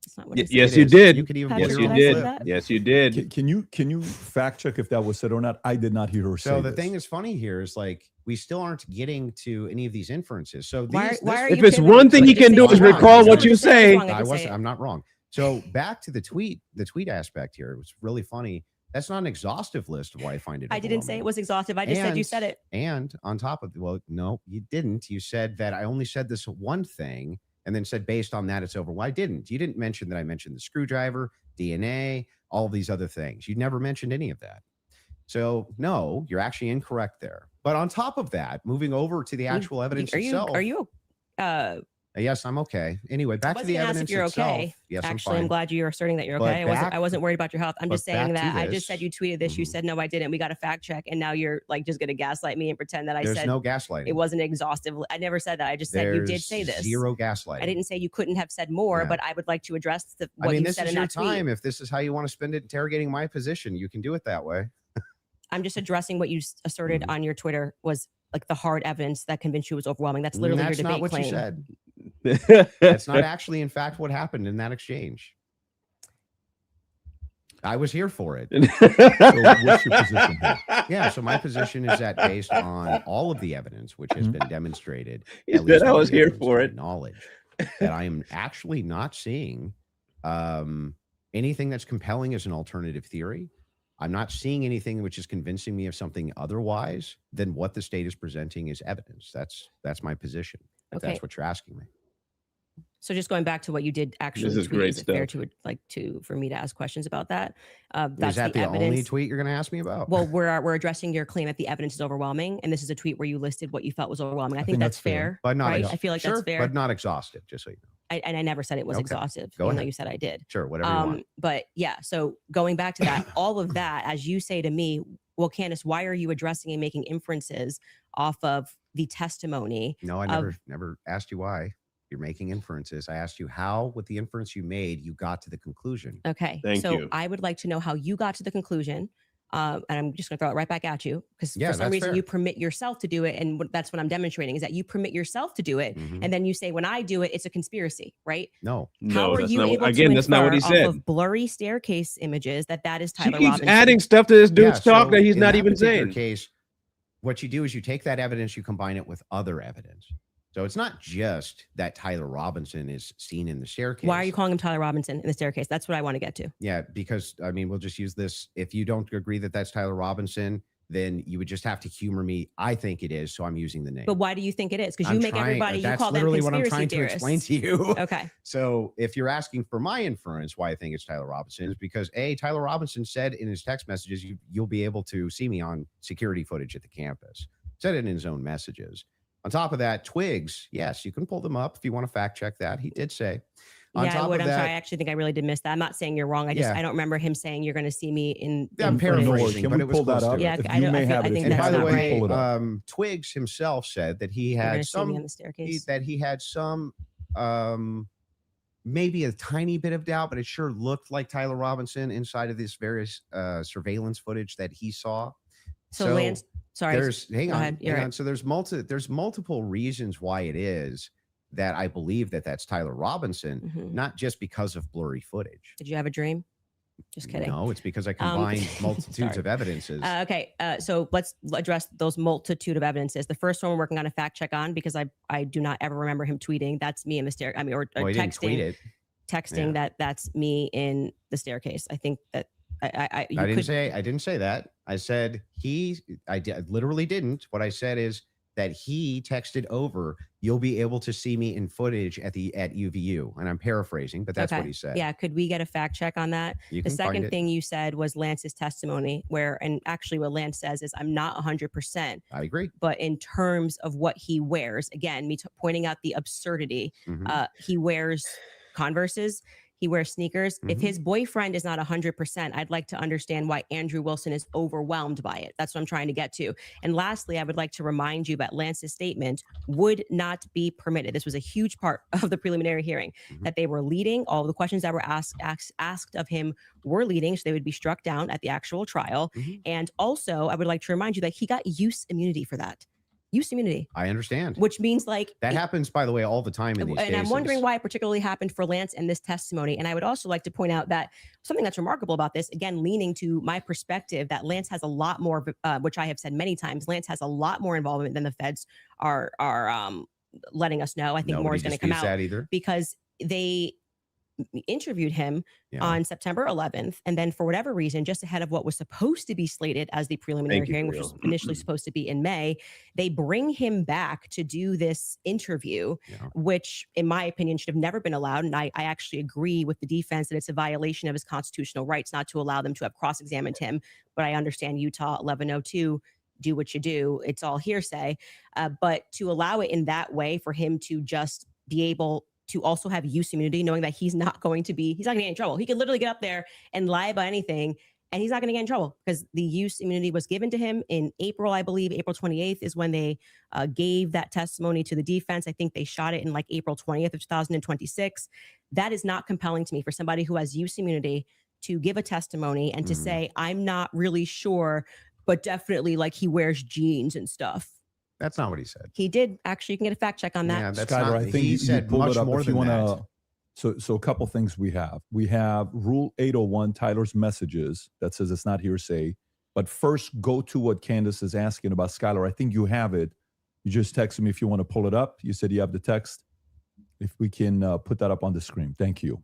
That's not what I said. Yes, It you is. did. You could even Patrick, Yes, put you your own did I say did. clip. that? Yes, you did. Can you fact check if that was said or not? I did not hear her say So the this. thing is funny here is like we still aren't getting to any of these inferences. So Why these, are If you it's pivoting one to thing it? you Just can say do it's is wrong. recall If what someone you just says it's say. wrong, I I can say was it. I'm not wrong. So back to the tweet aspect here. It was really funny. That's not an exhaustive list of why I find it. I didn't say it overwhelming. was exhaustive. I just said you And- said it. And on top of well, no, you didn't. You said that I only said this one thing and then said based on that it's over. Well, I didn't. You didn't mention that I mentioned the screwdriver, DNA, all these other things. You never mentioned any of that. So no, you're actually incorrect there. But on top of that, moving over to the actual evidence Are you? itself. Are you? Yes, I'm okay. Anyway, back to the Wasn't gonna ask evidence if you're itself. okay. Yes, Actually, I'm I'm fine. glad you're asserting that you're But okay. back- I wasn't worried about your health. I'm but just saying back to that I this. just said you tweeted this. You Mhm. said no, I didn't. We got a fact check, and now you're like just gonna gaslight me and pretend that I There's said no gaslighting. it wasn't exhaustive. I never said that. I just said you did There's say this. Zero gaslighting. I didn't say you couldn't have said more, Yeah. but I would like to address what I mean, you this said is in your that tweet. time. If this is how you want to spend it interrogating my position, you can do it that way. I'm just addressing what you asserted Mhm. on your Twitter was like the hard evidence that convinced you it was overwhelming. That's literally That's your not debate what claim. you said. That's not actually, in fact, what happened in that exchange. I was here for it. So what's your position here? Yeah. So my position is that based on all of the evidence which has Mhm. been demonstrated, He at said least I all was the here evidence for to it. my knowledge, that I am actually not seeing anything that's compelling as an alternative theory. I'm not seeing anything which is convincing me of something otherwise than what the state is presenting as evidence. That's my position. If Okay. that's what you're asking me. So just going back to what you did actually is tweet, great is it fair stuff. for me to ask questions about that? Is That's that the the evidence. only tweet you're going to ask me about? Well, we're addressing your claim that the evidence is overwhelming, and this is a tweet where you listed what you felt was overwhelming. I think that's fair, but not right? ex- I feel like sure, that's fair. but not exhaustive. Just so you know. And I never said it was Okay. exhaustive, Go even though ahead. you said I did. Sure, whatever you want. But yeah, so going back to that, all of that, as you say to me, well, Candace, why are you addressing and making inferences off of the testimony? No, I never asked you why. You're making inferences. I asked you how, with the inference you made, you got to the conclusion. Okay. Thank so you. I would like to know how you got to the conclusion. And I'm just going to throw it right back at you because Yeah, for some that's reason fair. you permit yourself to do it. And that's what I'm demonstrating is that you permit yourself to do it. Mhm. And then you say, when I do it, it's a conspiracy, right? No, How No, are that's you not. able Again, to that's not what he infer off said. of blurry staircase images that is She Tyler keeps Robinson? adding stuff to this dude's talk so that he's in not that even particular saying. Case, what you do is you take that evidence, you combine it with other evidence. So it's not just that Tyler Robinson is seen in the staircase. Why are you calling him Tyler Robinson in the staircase? That's what I want to get to. Yeah, because I mean, we'll just use this. If you don't agree that that's Tyler Robinson, then you would just have to humor me. I think it is, so I'm using the name. But why do you think it is? Because I'm you make trying- everybody, you that's call them literally what I'm conspiracy trying to theorists. explain to you. Okay. So if you're asking for my inference, why I think it's Tyler Robinson is because Tyler Robinson said in his text messages, you'll be able to see me on security footage at the campus. Said it in his own messages. On top of that, twigs, yes, you can pull them up if you want to fact check that. He did say. On Yeah, I top would. of I'm that, sorry. I actually think I really did miss that. I'm not saying you're wrong. I Yeah. don't remember him saying you're going to see me in. I'm in footage. paraphrasing, Can but we it was pull that close to up? it. Yeah, If I you don't- may I feel- have I it, think if you And that's by the have it, not you can way, pull it up. Twigs himself said that he You're had going to see me on the staircase. Maybe a tiny bit of doubt, but it sure looked like Tyler Robinson inside of this various surveillance footage that he saw. So Lance, sorry. Hang Go on, ahead. You're hang right. on. So there's multiple reasons why it is that I believe that that's Tyler Robinson, Mhm. not just because of blurry footage. Did you have a dream? Just kidding. No, it's because I combined multitudes sorry. of evidences. Okay, so let's address those multitude of evidences. The first one we're working on a fact check on because I do not ever remember him tweeting. That's me in the stair. I mean, or Well, he didn't tweet texting it. that's me in the staircase. I think that I I didn't say that. I said I literally didn't. What I said is that he texted over, you'll be able to see me in footage at UVU. And I'm paraphrasing, but that's what he said. Yeah. Could we get a fact check on that? You The can find second it. thing you said was Lance's testimony, and actually what Lance says is I'm not 100%, I agree. but in terms of what he wears, again, pointing out the absurdity, Mhm. he wears Converses. He wears sneakers. If Mhm. his boyfriend is not 100%, I'd like to understand why Andrew Wilson is overwhelmed by it. That's what I'm trying to get to. And lastly, I would like to remind you that Lance's statement would not be permitted. This was a huge part of the preliminary hearing, Mhm. that they were leading. All the questions that were asked of him were leading, so they would be struck down at the actual trial. Mhm. And also, I would like to remind you that he got use immunity for that. Use immunity, I understand. which means like That happens, by the way, all the time in these and I'm cases. wondering why it particularly happened for Lance and this testimony. And I would also like to point out that something that's remarkable about this, again, leaning to my perspective, that Lance has a lot more, which I have said many times, Lance has a lot more involvement than the feds are letting us know. I think more Nobody is going to come disputes out that either. because they interviewed him Yeah. on September 11th. And then for whatever reason, just ahead of what was supposed to be slated as the preliminary Thank you, hearing, which was Creel. initially supposed to be in May, they bring him back to do this interview, Yeah. which in my opinion should have never been allowed. And I actually agree with the defense that it's a violation of his constitutional rights not to allow them to have cross-examined him. But I understand Utah 1102, do what you do. It's all hearsay. But to allow it in that way for him to just be able to also have use immunity, knowing that he's not going to get in trouble. He could literally get up there and lie about anything and he's not going to get in trouble because the use immunity was given to him in April, I believe. April 28th is when they gave that testimony to the defense. I think they shot it in like April 20th of 2026. That is not compelling to me for somebody who has use immunity to give a testimony and to Mhm. say, I'm not really sure, but definitely like he wears jeans and stuff. That's not what he said. He did. Actually, you can get a fact check on that. Yeah, that's Skyler, not. I think He you said pulled much it up more if you than want that. to. So a couple things we have. We have Rule 801, Tyler's messages, that says it's not hearsay. But first, go to what Candace is asking about. Skyler, I think you have it. You just texted me if you want to pull it up. You said you have the text. If we can put that up on the screen. Thank you.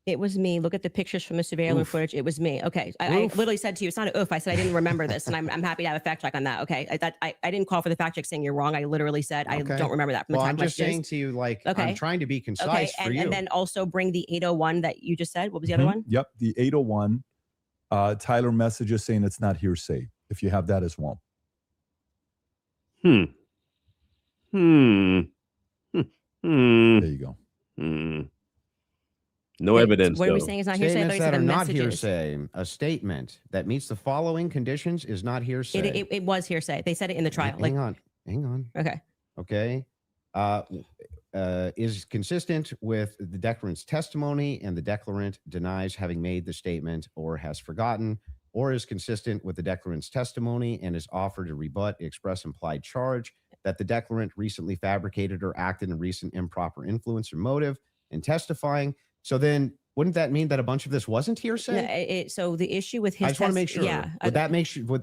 It was me. Look at the pictures from the surveillance Oof. footage. It was me. Okay. I literally said to you, it's not an oof. I said I didn't remember this. And I'm happy to have a fact check on that. Okay. I didn't call for the fact check saying you're wrong. I literally said I Okay. don't remember that from the Well, text I'm just messages. saying to you, like, Okay. I'm trying to be Okay. concise for you. And then also bring the 801 that you just said. What was the other Mhm. one? Yep, the 801. Tyler messages saying it's not hearsay. If you have that as well. Hmm. There you go. No evidence. What are we though. saying is not hearsay? I thought Statements you that said are the not messages. hearsay. A statement that meets the following conditions is not hearsay. It was hearsay. They said it in the trial. Hang on. Okay. Okay. is consistent with the declarant's testimony and the declarant denies having made the statement or has forgotten, or is consistent with the declarant's testimony and is offered to rebut the express implied charge that the declarant recently fabricated or acted in recent improper influence or motive in testifying. So then wouldn't that mean that a bunch of this wasn't hearsay? So the issue with his I just want to make sure. Yeah. Would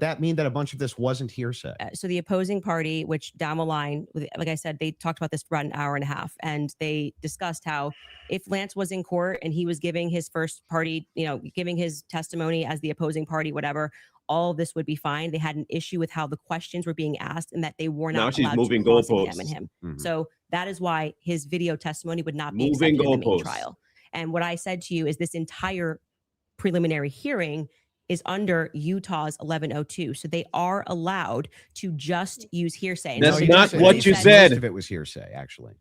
that mean that a bunch of this wasn't hearsay? So the opposing party, which down the line, like I said, they talked about this for about an hour and a half, and they discussed how if Lance was in court and he was giving his first party, giving his testimony as the opposing party, whatever, all of this would be fine. They had an issue with how the questions were being asked and that they were not Now she's allowed moving to cross-examine goalposts. him. Mhm. So that is why his video testimony would not be Moving accepted in the main goalposts. trial. And what I said to you is this entire preliminary hearing is under Utah's 1102. So they are allowed to just use hearsay. And That's so you not just what said you most said. of it was hearsay, actually.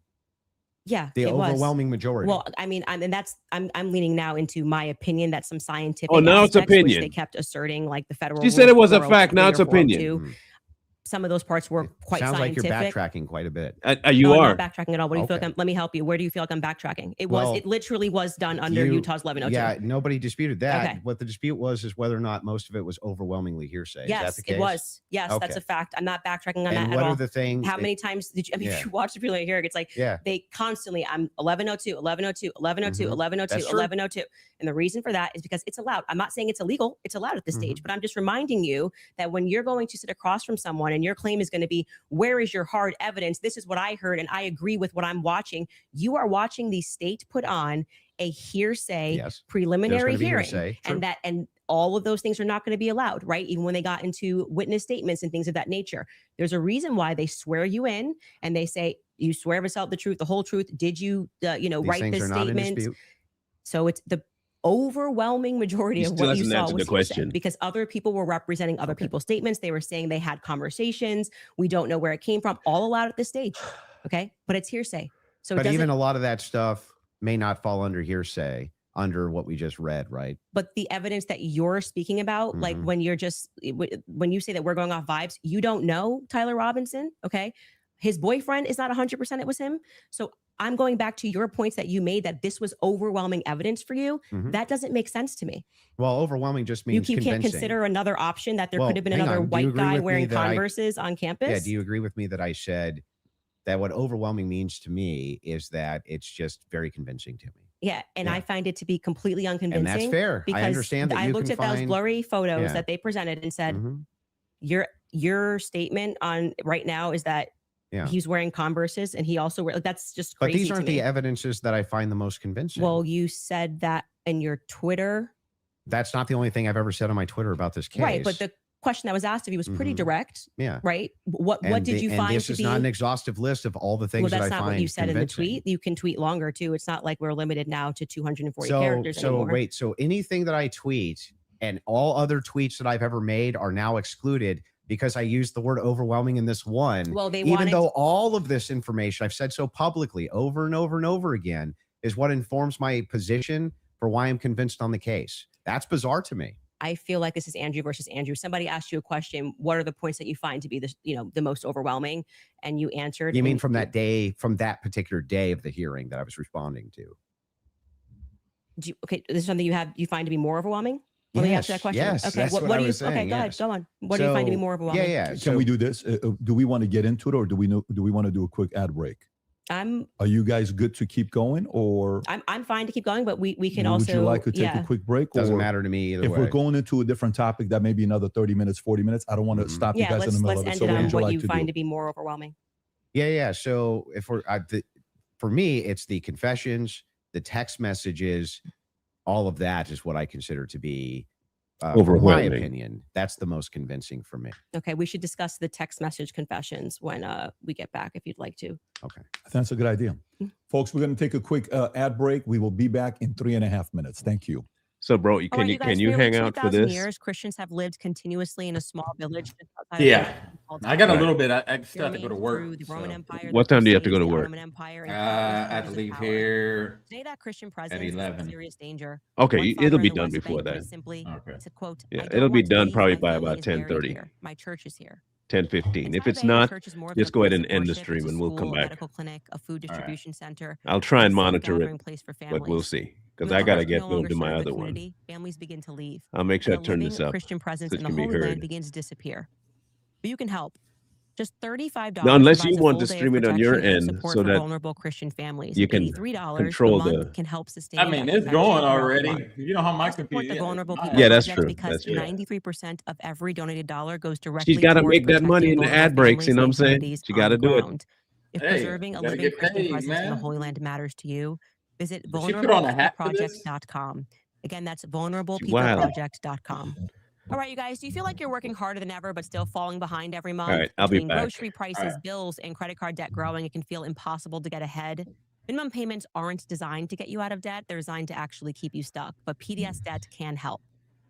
Yeah, The it was. overwhelming majority. Well, I mean, I'm leaning now into my opinion that some scientific Oh, now it's aspects, which opinion. they kept asserting, like the federal. She said rule it was a 403 fact. Now or it's opinion. 402. Some of those parts were quite Sounds like scientific. you're backtracking quite a bit. You No, are. I'm not backtracking at all. What do you feel like? Okay. Let me help you. Where do you feel like I'm backtracking? It Well, literally was done under Utah's 1102. Yeah, nobody disputed that. Okay. What the dispute was is whether or not most of it was overwhelmingly hearsay. Yes, is that the case? it was. Yes, that's Okay. a fact. I'm not backtracking on And that what at are all. the things? How many times did you? I mean, Yeah. if you watch the preliminary hearing, it's like Yeah. they constantly. I'm 1102, 1102, 1102, Mhm. 1102, That's true. 1102, and the reason for that is because it's allowed. I'm not saying it's illegal. It's allowed at this Mm-hmm. stage, but I'm just reminding you that when you're going to sit across from someone and your claim is going to be, "Where is your hard evidence? This is what I heard, and I agree with what I'm watching." You are watching the state put on a hearsay Yes. There's preliminary gonna be hearing, hearsay. True. and all of those things are not going to be allowed, right? Even when they got into witness statements and things of that nature. There's a reason why they swear you in and they say, "You swear to tell the truth, the whole truth. Did you, These write things this are not in statement?" dispute. So it's the overwhelming majority He of still what you hasn't saw answered was the hearsay, question. because other people were representing other people's statements. They were saying they had conversations. We don't know where it came from. All allowed at this stage. Okay, but it's hearsay. So it But doesn't. even a lot of that stuff may not fall under hearsay under what we just read, right? But the evidence that you're speaking about, like Mhm. when you're just when you say that we're going off vibes, you don't know Tyler Robinson. Okay, his boyfriend is not 100% it was him. So I'm going back to your points that you made that this was overwhelming evidence for you. Mhm. That doesn't make sense to me. Well, overwhelming just means You can't convincing. consider another option that there Well, could have been hang another on. Do you white agree guy with me wearing that I- Converses on campus. Yeah, do you agree with me that I said that what overwhelming means to me is that it's just very convincing to me? Yeah, and Yeah. I find it to be completely unconvincing. And that's fair. Because I understand that I you looked can at those find- blurry photos Yeah. that they presented and said, Mhm. your statement on right now is that Yeah. he's wearing Converses and he also like, that's just But crazy. these aren't to me. the evidences that I find the most convincing. Well, you said that in your Twitter. that's not the only thing I've ever said on my Twitter about this case. Right, but the question that was asked of you was pretty Mhm. direct, yeah. right? What And did you and find this to is be not an exhaustive list of all the things well, that that's I not find what you said in the convincing. tweet. You can tweet longer too. It's not like we're limited now to 240 So, characters so anymore. wait, so anything that I tweet and all other tweets that I've ever made are now excluded because I used the word overwhelming in this one. Well, they even wanted though all of this information I've said so publicly over and over and over again is what informs my position for why I'm convinced on the case. That's bizarre to me. I feel like this is Andrew versus Andrew. Somebody asked you a question. What are the points that you find to be the most overwhelming? And you answered. You mean and from that day, from that particular day of the hearing that I was responding to? Okay, this is something you find to be more overwhelming? Let me ask you that question. Yes, Okay, that's what what I do you? was saying, Okay, go ahead. yes. Go on. What do you find to be So, more overwhelming? Yeah. Can So we do this? Do we want to get into it, or do we want to do a quick ad break? I'm Are you guys good to keep going, or I'm fine to keep going, but we can would also you like to take a quick break? doesn't or matter to me either If way. we're going into a different topic, that may be another 30 minutes, 40 minutes. I don't want to Mhm. stop you yeah. guys in the middle Let's of it. end So it what on would you what like you to find do? to be more overwhelming. Yeah. So if we're for me, it's the confessions, the text messages, all of that is what I consider to be, from my Overwhelming. opinion, that's the most convincing for me. Okay, we should discuss the text message confessions when we get back, if you'd like to. Okay. I think that's a good idea. Folks, we're going to take a quick ad break. We will be back in 3.5 minutes. Thank you. So, bro, All can right, you guys, hang nearly out for 2,000 this? years, Christians have lived continuously in a small village just outside of Yeah. Jerusalem called I got a Right. little bit. I still Their have to go to names work. through the Roman so, Empire, What the time do you have to go to Crusades, the work? Ottoman Empire, and I countless have to changes of leave power. here. Today, that Christian presence is 11. in serious danger. Okay, One it'll father be in the done West before Bank put that. it simply, Okay. to quote, Yeah, "I don't it'll be want to done leave. probably My by family about is buried 10:30. here. My church is here." 10:15. If Inside it's Bay not, Church is more than just a go ahead place and of end the worship. stream It's a and we'll come school, back. medical clinic, a food distribution center. I'll try and a safe monitor it, gathering place for but we'll families. see because When I got to church can get no going longer to my serve the other one. community, families begin to leave. I'll make sure I And a turn living this up Christian presence so it in the can be Holy Land heard. begins to disappear. But you can help. Just $35 Now, unless you provides a want full to day of stream it on your protection and end support so for that vulnerable Christian families. you And can $83 a control month the. can help sustain I mean, that it's protection going throughout the month. already. You know how my Help support the computer. Vulnerable People Yeah, that's Project true. because That's true. 93% of every donated dollar goes She's directly got to towards make that money protecting in the vulnerable ad breaks. You families know what I'm and saying? communities She on got the to do it. ground. If Hey, preserving you a gotta living get Christian paid, presence in the man. Holy Land matters to you, visit Did she put on a hat for this? vulnerablepeopleproject.com. Again, that's Wow. vulnerablepeopleproject.com. All right, you guys, do you feel like you're working harder than ever, but still falling behind every All month? right, I'll be Between back. grocery prices, bills, and credit card debt growing, it can feel impossible to get ahead. Minimum payments aren't designed to get you out of debt. They're designed to actually keep you stuck, but PDS Debt can help.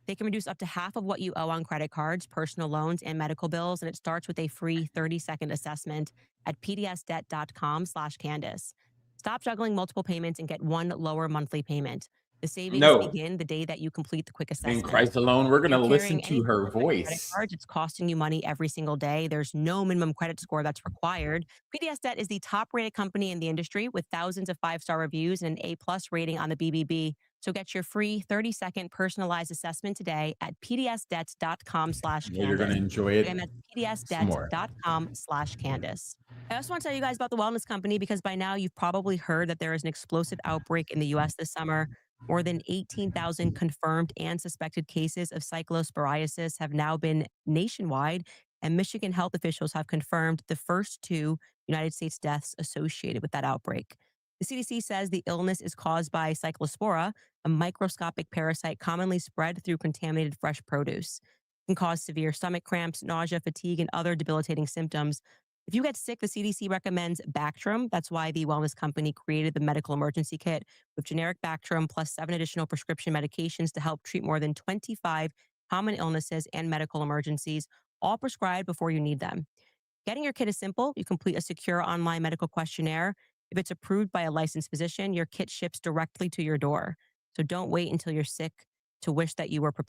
They can reduce up to half of what you owe on credit cards, personal loans, and medical bills, and it starts with a free 30-second assessment at pdsdebt.com/Candace. Stop juggling multiple payments and get one lower monthly payment. The savings No, begin the day that you complete the quick in assessment. Christ alone, we're If gonna you're listen carrying any to her debt on credit voice. cards, it's costing you money every single day. There's no minimum credit score that's required. PDS Debt is the top-rated company in the industry with thousands of five-star reviews and an A+ rating on the BBB. So get your free 30-second personalized assessment today at pdsdebt.com/Candace. Yeah, you're gonna enjoy it. Again, that's Some more. pdsdebt.com/Candace. I also want to tell you guys about the Wellness Company because by now you've probably heard that there is an explosive outbreak in the US this summer. More than 18,000 confirmed and suspected cases of cyclosporiasis have now been nationwide, and Michigan health officials have confirmed the first 2 United States deaths associated with that outbreak. The CDC says the illness is caused by cyclospora, a microscopic parasite commonly spread through contaminated fresh produce. It can cause severe stomach cramps, nausea, fatigue, and other debilitating symptoms. If you get sick, the CDC recommends Bactrim. That's why the Wellness Company created the medical emergency kit with generic Bactrim plus 7 additional prescription medications to help treat more than 25 common illnesses and medical emergencies, all prescribed before you need them. Getting your kit is simple. You complete a secure online medical questionnaire. If it's approved by a licensed physician, your kit ships directly to your door. So don't wait until you're sick to wish that you were prepared.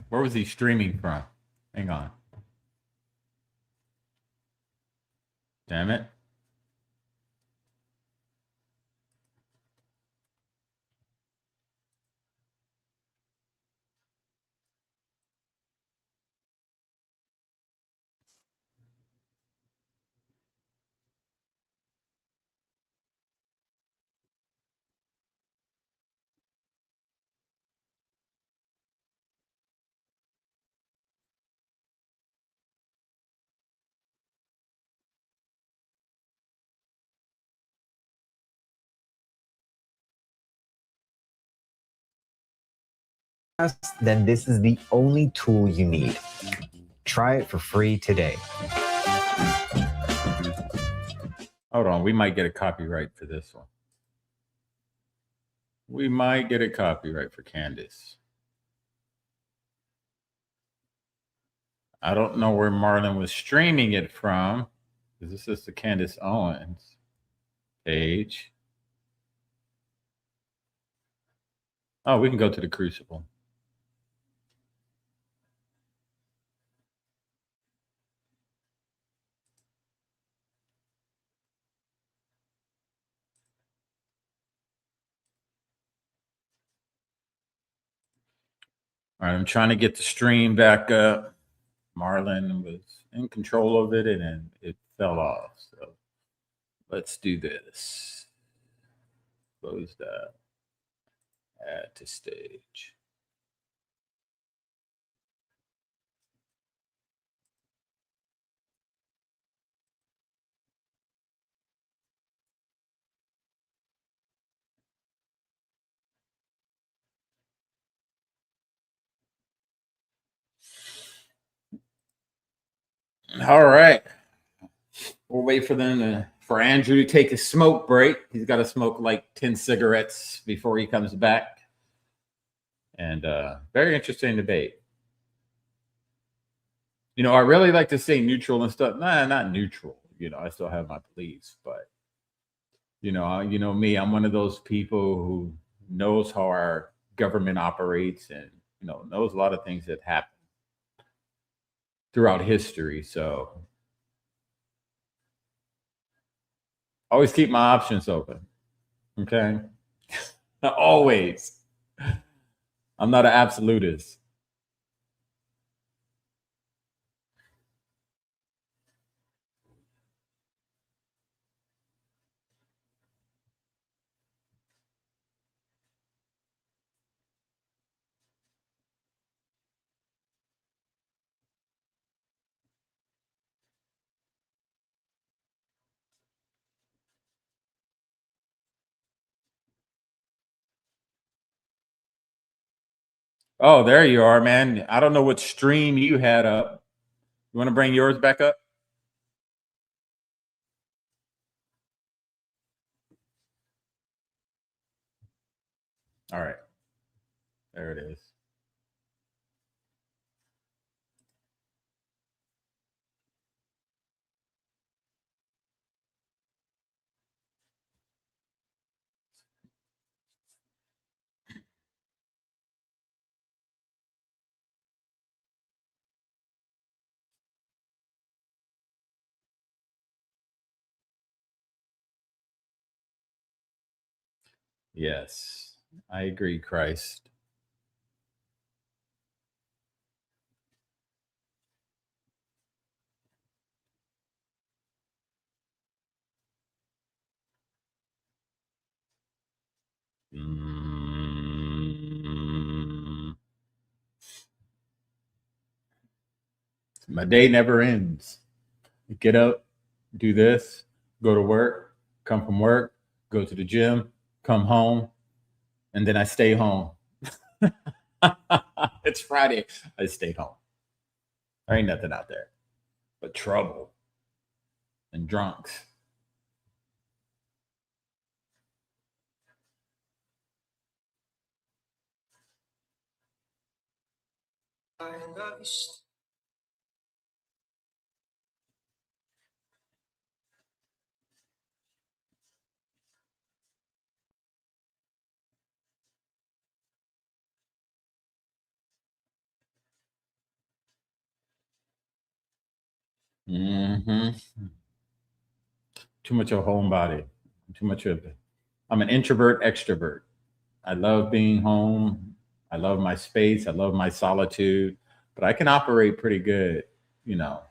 Where was he streaming from? Hang on. Damn it. Then this is the only tool you need. Try it for free today. Hold on, we might get a copyright for this one. We might get a copyright for Candace. I don't know where Marlon was streaming it from, because this is the Candace Owens page. Oh, we can go to the Crucible. All right, I'm trying to get the stream back up. Marlon was in control of it and then it fell off. So let's do this. Close that. Add to stage. All right. We'll wait for for Andrew to take a smoke break. He's got to smoke like 10 cigarettes before he comes back. And very interesting debate. You know, I really like to say neutral and stuff. Nah, not neutral. You know, I still have my beliefs, but you know me. I'm one of those people who knows how our government operates, and knows a lot of things that happen throughout history. So always keep my options open. Okay, always. I'm not an absolutist. Oh, there you are, man. I don't know what stream you had up. You want to bring yours back up? All right. There it is. Yes, I agree, Christ. Mm. My day never ends. Get up, do this, go to work, come from work, go to the gym, come home, and then I stay home. It's Friday. I stayed home. There ain't nothing out there but trouble and drunks. Hmm. Too much of a homebody. Too much of it. I'm an introvert, extrovert. I love being home. I love my space. I love my solitude, but I can operate pretty good, you know,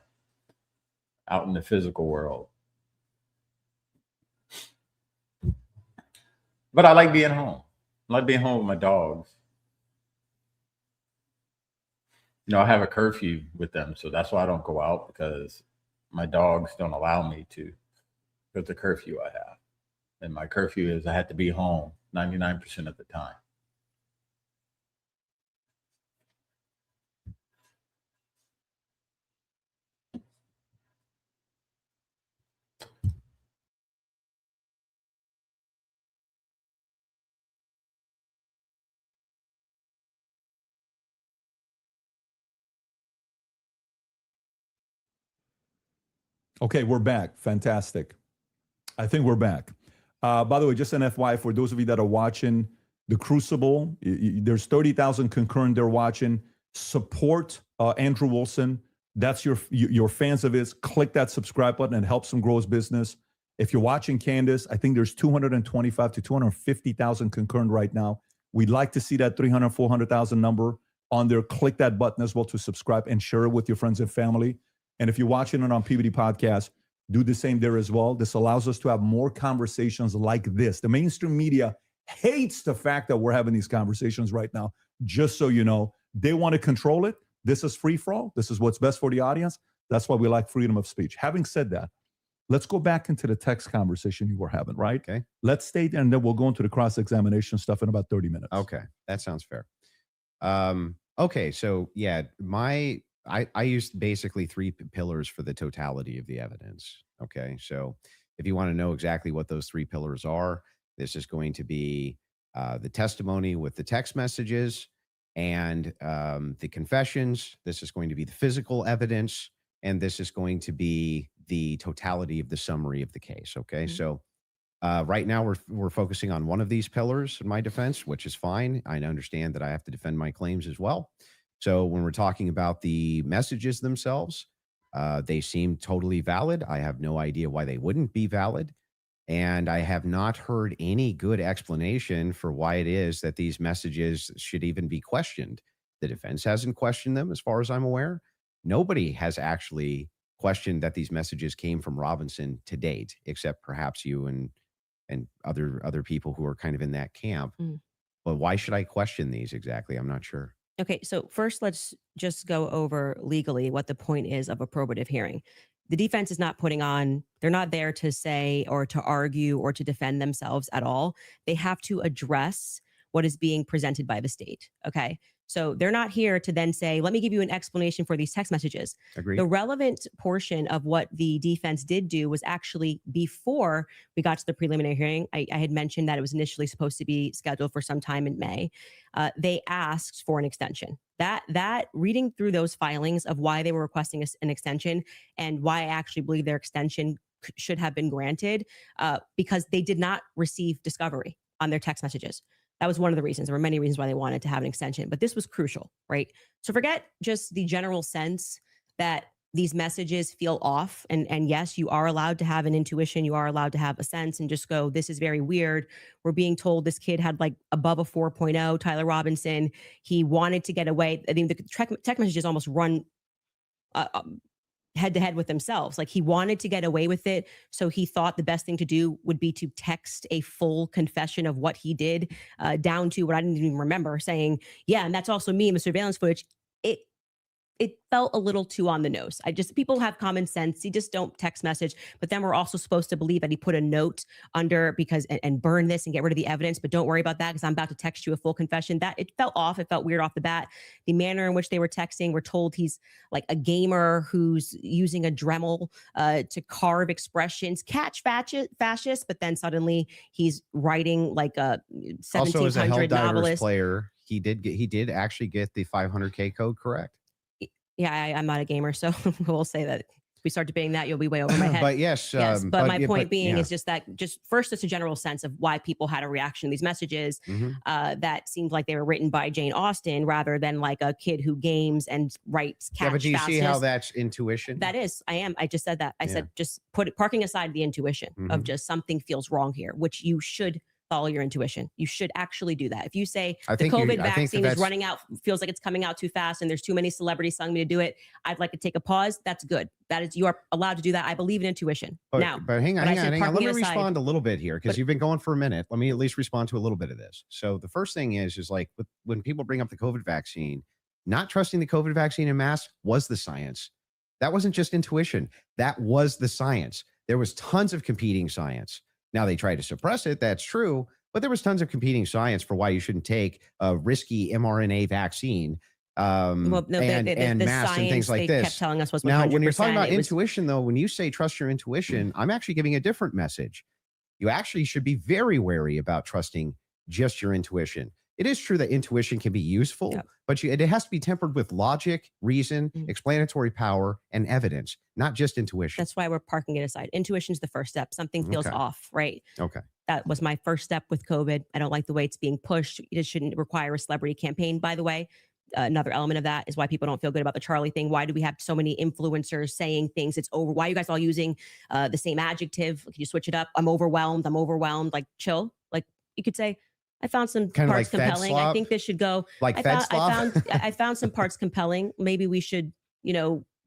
out in the physical world. But I like being home. I like being home with my dogs. I have a curfew with them, so that's why I don't go out because my dogs don't allow me to. Because the curfew I have, and my curfew is I have to be home 99% of the time. Okay, we're back. Fantastic. I think we're back. By the way, just an FYI for those of you that are watching The Crucible, there's 30,000 concurrent there watching. Support Andrew Wilson. That's your fans of his. Click that subscribe button and helps him grow his business. If you're watching Candace, I think there's 225 to 250,000 concurrent right now. We'd like to see that 300, 400,000 number on there. Click that button as well to subscribe and share it with your friends and family. And if you're watching it on PBD Podcast, do the same there as well. This allows us to have more conversations like this. The mainstream media hates the fact that we're having these conversations right now. Just so you know, they want to control it. This is free for all. This is what's best for the audience. That's why we like freedom of speech. Having said that, let's go back into the text conversation you were having, right? Okay. Let's stay there, and then we'll go into the cross-examination stuff in about 30 minutes. Okay. That sounds fair. Okay. So yeah, I used basically three pillars for the totality of the evidence. Okay. So if you want to know exactly what those three pillars are, this is going to be the testimony with the text messages, and the confessions. This is going to be the physical evidence, and this is going to be the totality of the summary of the case. Okay, so right now we're focusing on one of these pillars in my defense, which is fine. I understand that I have to defend my claims as well. So when we're talking about the messages themselves, they seem totally valid. I have no idea why they wouldn't be valid. And I have not heard any good explanation for why it is that these messages should even be questioned. The defense hasn't questioned them, as far as I'm aware. Nobody has actually questioned that these messages came from Robinson to date, except perhaps you and other people who are kind of in that camp. But why should I question these exactly? I'm not sure. Okay, so first let's just go over legally what the point is of a probative hearing. The defense is not putting on, they're not there to say or to argue or to defend themselves at all. They have to address what is being presented by the state. Okay, so they're not here to then say, let me give you an explanation for these text messages. Agreed. The relevant portion of what the defense did do was actually before we got to the preliminary hearing. I had mentioned that it was initially supposed to be scheduled for some time in May. They asked for an extension. That reading through those filings of why they were requesting an extension and why I actually believe their extension should have been granted, because they did not receive discovery on their text messages. That was one of the reasons. There were many reasons why they wanted to have an extension, but this was crucial, right? So forget just the general sense that these messages feel off. And yes, you are allowed to have an intuition. You are allowed to have a sense and just go, this is very weird. We're being told this kid had like above a 4.0, Tyler Robinson. He wanted to get away. I mean, the text messages almost run head to head with themselves. Like he wanted to get away with it. So he thought the best thing to do would be to text a full confession of what he did, down to what I didn't even remember, saying, yeah, and that's also me in the surveillance footage. It felt a little too on the nose. People have common sense. You just don't text message. But then we're also supposed to believe that he put a note under and burn this and get rid of the evidence. But don't worry about that because I'm about to text you a full confession. That it felt off. It felt weird off the bat. The manner in which they were texting, we're told he's like a gamer who's using a Dremel to carve expressions, catch fascist. But then suddenly he's writing like a 1700 also, as a Helldivers novelist player, he did actually get the 500K code correct. Yeah, I'm not a gamer, so we'll say that if we start debating that, you'll be way over my head. But yes, but my point being is just that, first, it's a general sense of why people had a reaction to these messages that seemed like they were written by Jane Austen rather than like a kid who games and writes catch. Yeah, but do you see how that's intuition? That is, I just said that. I said just parking aside the intuition of just something feels wrong here, which you should follow your intuition. You should actually do that. If you say the COVID vaccine is running out, feels like it's coming out too fast and there's too many celebrities telling me to do it, I'd like to take a pause. That's good. That is, you are allowed to do that. I believe in intuition. But hang on. Let me respond a little bit here because you've been going for a minute. Let me at least respond to a little bit of this. So the first thing is like when people bring up the COVID vaccine, not trusting the COVID vaccine en masse was the science. That wasn't just intuition. That was the science. There was tons of competing science. Now they try to suppress it. That's true. But there was tons of competing science for why you shouldn't take a risky mRNA vaccine and masks and things like this. Kept telling us was 100%. Now, when you're talking about intuition, though, when you say trust your intuition, I'm actually giving a different message. You actually should be very wary about trusting just your intuition. It is true that intuition can be useful, but it has to be tempered with logic, reason, explanatory power, and evidence, not just intuition. That's why we're parking it aside. Intuition is the first step. Something feels off, right? Okay. That was my first step with COVID. I don't like the way it's being pushed. It shouldn't require a celebrity campaign, by the way. Another element of that is why people don't feel good about the Charlie thing. Why do we have so many influencers saying things? It's over. Why are you guys all using the same adjective? Can you switch it up? I'm overwhelmed. Like, chill. Like, you could say, I found some kind parts compelling. I think this should go. Like I found some parts compelling. Maybe we should,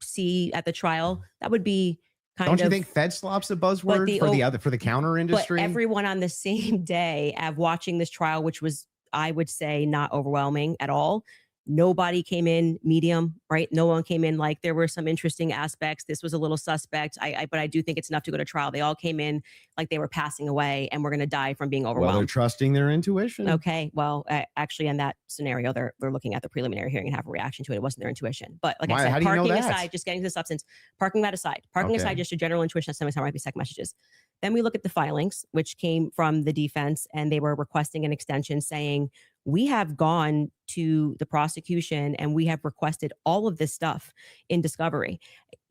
see at the trial. That would be kind of. Don't you think Fed slop's the buzzword for the counter industry? But everyone on the same day of watching this trial, which was, I would say, not overwhelming at all. Nobody came in medium, right? No one came in like there were some interesting aspects. This was a little suspect. But I do think it's enough to go to trial. They all came in like they were passing away and we're going to die from being overwhelmed. Well, they're trusting their intuition. Okay. Well, actually, in that scenario, they're looking at the preliminary hearing and have a reaction to it. It wasn't their intuition. But like I said, parking aside, just getting to the substance, parking that aside, aside just a general intuition that sometimes might be second messages. Then we look at the filings, which came from the defense, and they were requesting an extension saying, We have gone to the prosecution and we have requested all of this stuff in discovery.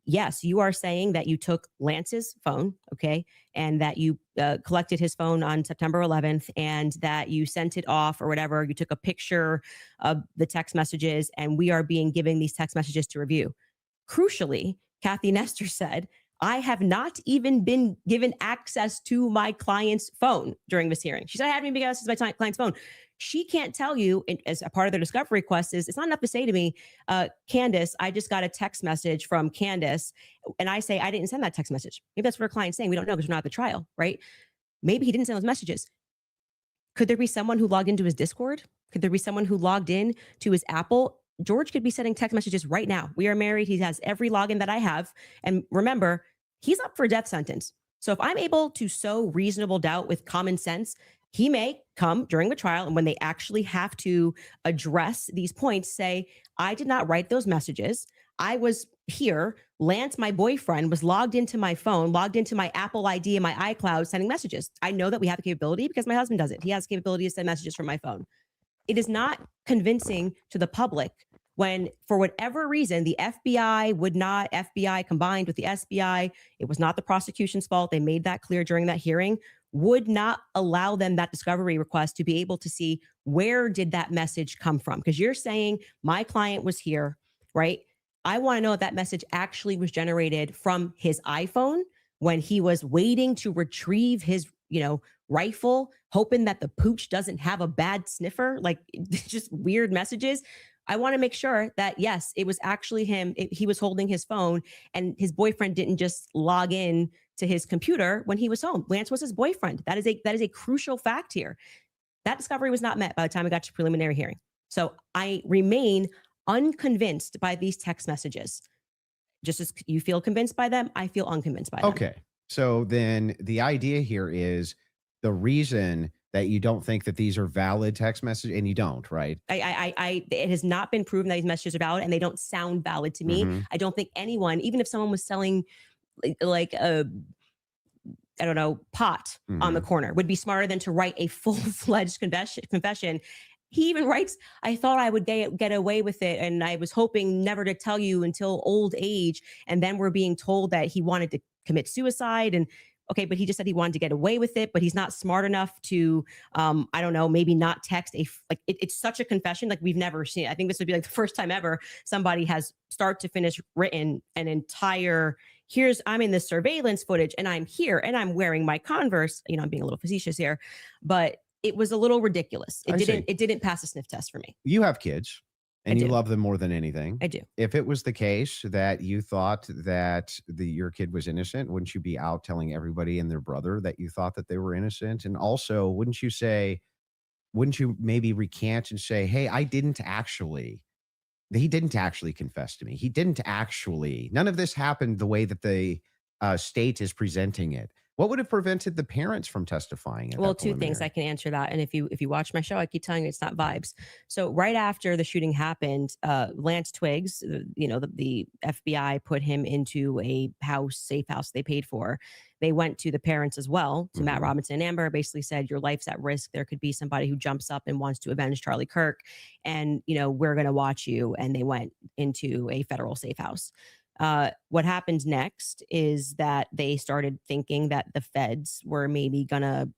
Yes, you are saying that you took Lance's phone, okay, and that you collected his phone on September 11th and that you sent it off or whatever. You took a picture of the text messages, and we are being given these text messages to review. Crucially, Kathy Nestor said, I have not even been given access to my client's phone during this hearing. She said, I haven't even been given access to my client's phone. She can't tell you, as a part of the discovery request, is it's not enough to say to me, Candace, I just got a text message from Candace. And I say, I didn't send that text message. Maybe that's what her client's saying. We don't know because we're not at the trial, right? Maybe he didn't send those messages. Could there be someone who logged into his Discord? Could there be someone who logged in to his Apple? George could be sending text messages right now. We are married. He has every login that I have. And remember, he's up for a death sentence. So if I'm able to sow reasonable doubt with common sense, he may come during the trial, and when they actually have to address these points, say, I did not write those messages. I was here. Lance, my boyfriend, was logged into my phone, logged into my Apple ID and my iCloud, sending messages. I know that we have the capability because my husband does it. He has the capability to send messages from my phone. It is not convincing to the public when, for whatever reason, the FBI would not, FBI combined with the SBI, it was not the prosecution's fault. They made that clear during that hearing, would not allow them that discovery request to be able to see where did that message come from. Because you're saying my client was here, right? I want to know if that message actually was generated from his iPhone when he was waiting to retrieve his, rifle, hoping that the pooch doesn't have a bad sniffer, like just weird messages. I want to make sure that, yes, it was actually him. He was holding his phone and his boyfriend didn't just log in to his computer when he was home. Lance was his boyfriend. That is a crucial fact here. That discovery was not met by the time I got to preliminary hearing. So I remain unconvinced by these text messages. Just as you feel convinced by them, I feel unconvinced by them. Okay. So then the idea here is the reason that you don't think that these are valid text messages, and you don't, right? It has not been proven that these messages are valid, and they don't sound valid to me. I don't think anyone, even if someone was selling like a, I don't know, pot on the corner, would be smarter than to write a full-fledged confession. He even writes, I thought I would get away with it, and I was hoping never to tell you until old age. And then we're being told that he wanted to commit suicide. And okay, but he just said he wanted to get away with it, but he's not smart enough to, I don't know, maybe not text it's such a confession like we've never seen. I think this would be like the first time ever somebody has start to finish written an entire, I'm in this surveillance footage and I'm here and I'm wearing my Converse. I'm being a little facetious here, but it was a little ridiculous. It didn't pass a sniff test for me. You have kids and you love them more than anything. I do. If it was the case that you thought that your kid was innocent, wouldn't you be out telling everybody and their brother that you thought that they were innocent? And also, wouldn't you maybe recant and say, hey, he didn't actually confess to me. He didn't actually, none of this happened the way that the state is presenting it. What would have prevented the parents from testifying? Well, two things I can answer that. And if you watch my show, I keep telling you it's not vibes. So right after the shooting happened, Lance Twiggs, the FBI put him into a safe house they paid for. They went to the parents as well, to Matt Robinson and Amber, basically said, your life's at risk. There could be somebody who jumps up and wants to avenge Charlie Kirk. And, we're going to watch you. And they went into a federal safe house. What happened next is that they started thinking that the feds were maybe gonna,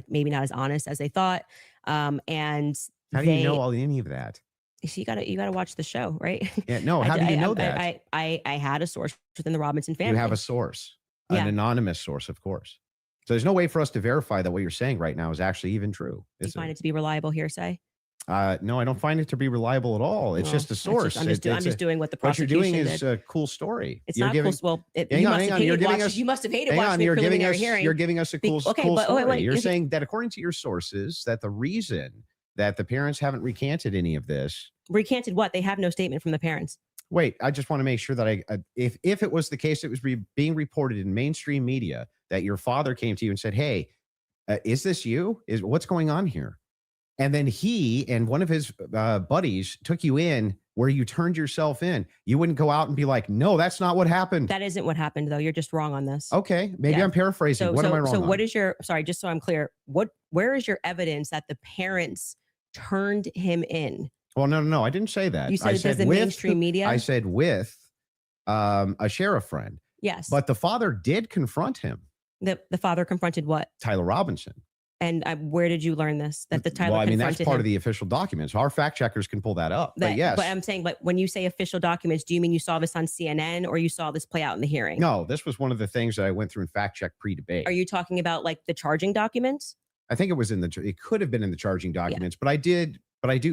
maybe not as honest as they thought. And how do you know any of that? So you gotta watch the show, right? Yeah, no. How do you know that? I had a source within the Robinson family. You have a source, an anonymous source, of course. So there's no way for us to verify that what you're saying right now is actually even true. Do you find it to be reliable hearsay? No, I don't find it to be reliable at all. It's just a source. I'm just doing what the prosecution What you're doing did. is a cool story. It's not cool. Well, you must have hated watching the preliminary hearing. You're giving us a cool story. Wait, you're saying that according to your sources, that the reason that the parents haven't recanted any of this. Recanted what? They have no statement from the parents. Wait, I just want to make sure that if it was the case, it was being reported in mainstream media that your father came to you and said, hey, is this you? What's going on here? And then he and one of his buddies took you in where you turned yourself in. You wouldn't go out and be like, no, that's not what happened. That isn't what happened, though. You're just wrong on this. Okay. Maybe I'm paraphrasing. What am I wrong on? So what is sorry, just so I'm clear, where is your evidence that the parents turned him in. Well, no. I didn't say that. You said I it does the with, mainstream media? I said with a sheriff friend. Yes. But the father did confront him. The father confronted what? Tyler Robinson. And where did you learn this? That the Tyler Well, I mean, that's confronted part him? of the official documents. Our fact checkers can pull that up. But yes. But I'm saying, but when you say official documents, do you mean you saw this on CNN or you saw this play out in the hearing? No, this was one of the things that I went through and fact checked pre-debate. Are you talking about like the charging documents? I think it was it could have been in the charging documents, but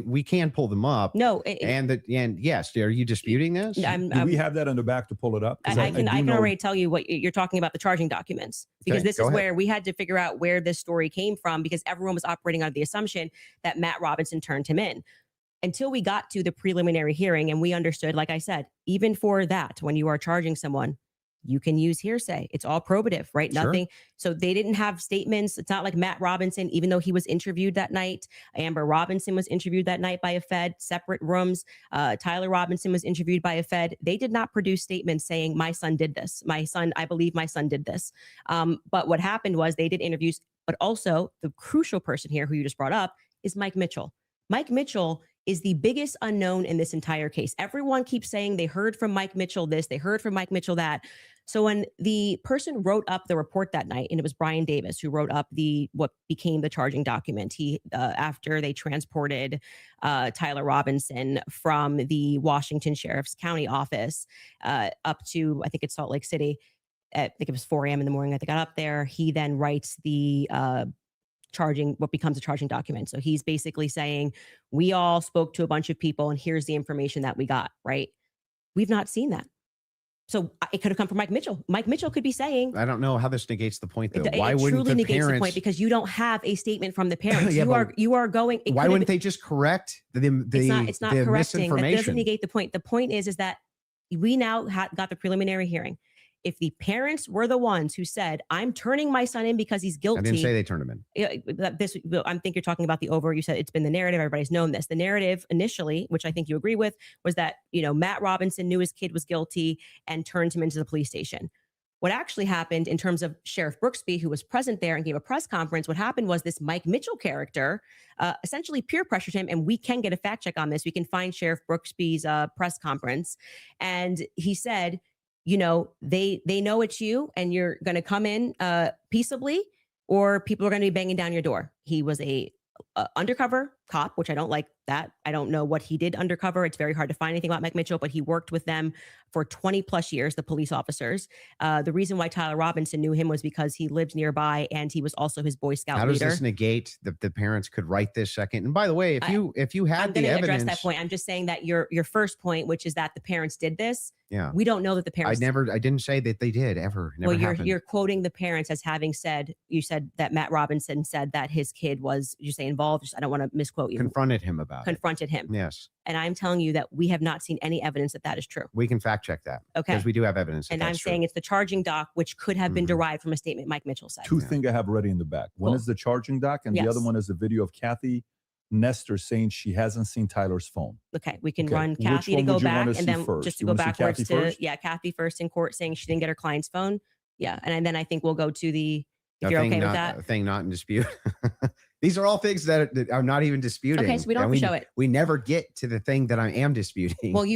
we can pull them up. No. And yes, are you disputing this? Do we have that in the back to pull it up? I can already tell you what you're talking about, the charging documents, because Okay, this go is ahead. where we had to figure out where this story came from, because everyone was operating under the assumption that Matt Robinson turned him in. Until we got to the preliminary hearing and we understood, like I said, even for that, when you are charging someone, you can use hearsay. It's all probative, right? Sure. Nothing. So they didn't have statements. It's not like Matt Robinson, even though he was interviewed that night. Amber Robinson was interviewed that night by a Fed, separate rooms. Tyler Robinson was interviewed by a Fed. They did not produce statements saying, my son did this. I believe my son did this. But what happened was they did interviews, but also the crucial person here who you just brought up is Mike Mitchell. Mike Mitchell is the biggest unknown in this entire case. Everyone keeps saying they heard from Mike Mitchell this, they heard from Mike Mitchell that. So when the person wrote up the report that night, and it was Brian Davis who wrote up what became the charging document, he after they transported Tyler Robinson from the Washington Sheriff's County office up to, I think it's Salt Lake City. I think it was 4 a.m. in the morning that they got up there. He then writes the what becomes a charging document. So he's basically saying, we all spoke to a bunch of people and here's the information that we got, right? We've not seen that. So it could have come from Mike Mitchell. Mike Mitchell could be saying, I don't know how this negates the point though. Why wouldn't the negates the point, because you don't have a statement from the parents. Yeah, you are going. Why wouldn't they just correct the it's not correcting. That doesn't misinformation? negate the point. The point is that we now got the preliminary hearing. If the parents were the ones who said, I'm turning my son in because he's guilty. I didn't say they turned him in. I think you're talking about you said it's been the narrative. Everybody's known this. The narrative initially, which I think you agree with, was that, Matt Robinson knew his kid was guilty and turned him into the police station. What actually happened in terms of Sheriff Brooksby, who was present there and gave a press conference, what happened was this Mike Mitchell character essentially peer pressured him. And we can get a fact check on this. We can find Sheriff Brooksby's press conference. And he said, they know it's you and you're going to come in peaceably, or people are going to be banging down your door. He was a undercover cop, which I don't like that. I don't know what he did undercover. It's very hard to find anything about Mike Mitchell, but he worked with them for 20 plus years, the police officers. The reason why Tyler Robinson knew him was because he lived nearby and he was also his Boy Scout leader. How does this negate the parents could write this second? And by the way, if you had the evidence, I'm going to address that point. I'm just saying that your first point, which is that the parents did this. Yeah. We don't know that the parents. I didn't say that they did ever. Never happened. You're quoting the parents as having said, you said that Matt Robinson said that his kid was, you say involved. I don't want to misquote you. Confronted him about Confronted him. Yes. And I'm telling you that we have not seen any evidence that is true. We can fact check that. Okay. Because we do have evidence. And I'm saying it's the charging doc, which could have been derived from a statement Mike Mitchell said. Two things I have ready in the back. One is the charging doc, and the other one is the video of Kathy Nestor saying she hasn't seen Tyler's phone. Okay, we can run Kathy to go back, and then just to go backwards to Kathy first in court saying she didn't get her client's phone. Yeah, and then I think we'll go to the. If you're okay with that, a thing not in dispute. These are all things that are not even disputing. Okay, so we don't have to show it. We never get to the thing that I am disputing. Well,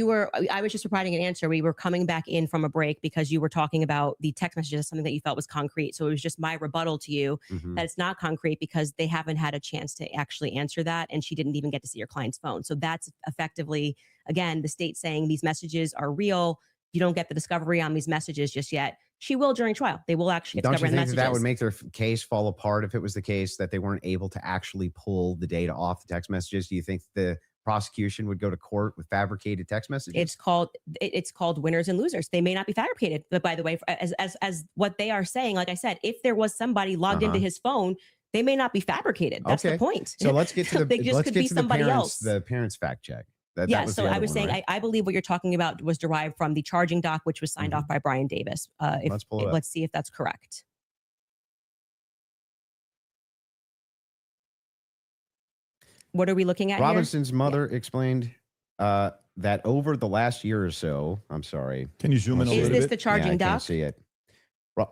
I was just providing an answer. We were coming back in from a break because you were talking about the text messages as something that you felt was concrete. So it was just my rebuttal to you that it's not concrete because they haven't had a chance to actually answer that. And she didn't even get to see your client's phone. So that's effectively, again, the state saying these messages are real. You don't get the discovery on these messages just yet. She will during trial. They will actually Don't discover you the think messages. that would make their case fall apart if it was the case that they weren't able to actually pull the data off the text messages? Do you think the prosecution would go to court with fabricated text messages? It's called winners and losers. They may not be fabricated, but by the way, as what they are saying, like I said, if there was somebody logged into his phone, they may not be fabricated. That's the point. So let's get to the parents fact check. So I was saying, right? I believe what you're talking about was derived from the charging doc, which was signed off by Brian Davis. Let's see if that's correct. What are we looking at? Robinson's mother explained that over the last year or so, I'm sorry. Can you zoom in a little bit? Is this the charging doc? I can't see it.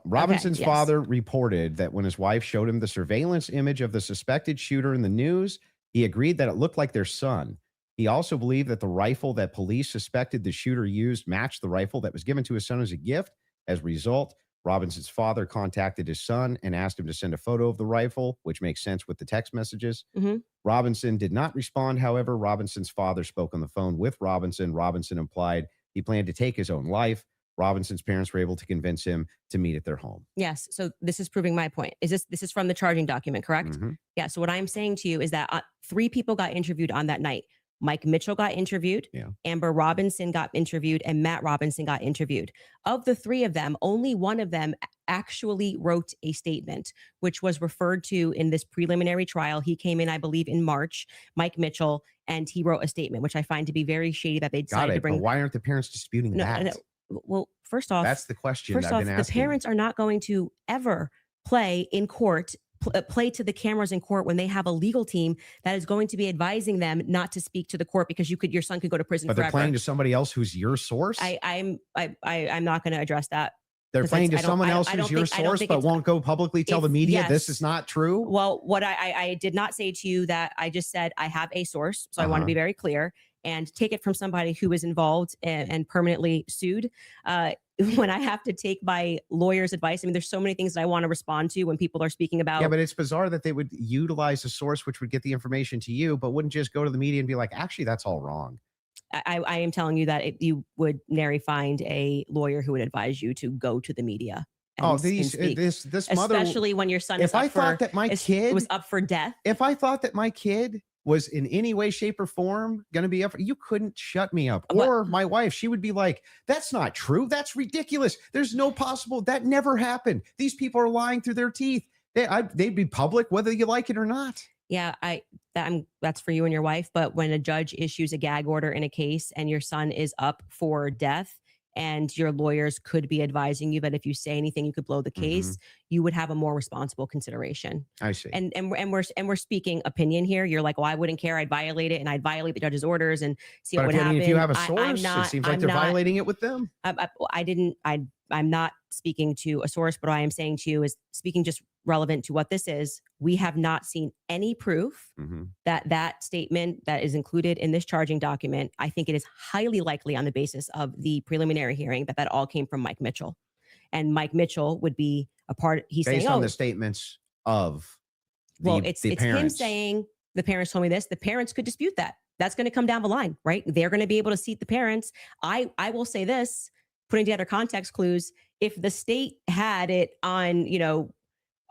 Robinson's father reported that when his wife showed him the surveillance image of the suspected shooter in the news, He agreed that it looked like their son. He also believed that the rifle that police suspected the shooter used matched the rifle that was given to his son as a gift. As a result, Robinson's father contacted his son and asked him to send a photo of the rifle, which makes sense with the text messages. Mhm. Robinson did not respond. However, Robinson's father spoke on the phone with Robinson. Robinson implied he planned to take his own life. Robinson's parents were able to convince him to meet at their home. Yes. So this is proving my point. This is from the charging document, correct? Mhm. Yeah. So what I'm saying to you is that 3 people got interviewed on that night. Mike Mitchell got interviewed, Yeah. Amber Robinson got interviewed, and Matt Robinson got interviewed. Of the 3 of them, only one of them actually wrote a statement, which was referred to in this preliminary trial. He came in, I believe, in March, Mike Mitchell, and he wrote a statement, which I find to be very shady that they Got decided to it. bring. But why aren't the parents disputing that? No. Well, first off, That's the question I've been the asking. parents are not going to ever play in court, play to the cameras in court when they have a legal team that is going to be advising them not to speak to the court because your son could go to prison But forever. they're playing to somebody else who's your source. I'm not going to address that. They're 'cause playing to I don't- someone I don't- else I don't who's your think- I don't source, think but it's- won't go publicly tell the media this yes. is not true. Well, what I did not say to you that I just said I have a source, so I want to be very clear and take it from somebody who was involved and permanently sued. When I have to take my lawyer's advice, I mean, there's so many things that I want to respond to when people are speaking about. Yeah, but it's bizarre that they would utilize a source which would get the information to you, but wouldn't just go to the media and be like, actually, that's all wrong. I am telling you that you would nary find a lawyer who would advise you to go to the media. Oh, and speak. this mother. Especially when your son is If I up for, thought that my kid was up for death. if I thought that my kid was in any way, shape, or form going to be up, you couldn't shut me up. But- Or my wife, she would be like, that's not true. That's ridiculous. There's no possible, that never happened. These people are lying through their teeth. They'd be public whether you like it or not. Yeah, that's for you and your wife. But when a judge issues a gag order in a case and your son is up for death, and your lawyers could be advising you that if you say anything, you could blow the case, you would have a more responsible consideration. I see. And we're speaking opinion here. You're like, well, I wouldn't care. I'd violate it, and I'd violate the judge's orders and see what would happen. If you have a I'm source, not- it seems like I'm they're not- violating it with them. I'm not speaking to a source, but what I am saying to you is speaking just relevant to what this is. We have not seen any proof that statement that is included in this charging document. I think it is highly likely on the basis of the preliminary hearing that all came from Mike Mitchell, and Mike Mitchell would be a part. He's Based saying, on the statements of it's him parents. saying the parents told me this. The parents could dispute that. That's going to come down the line, right? They're going to be able to seat the parents. I will say this, putting together context clues. If the state had it on,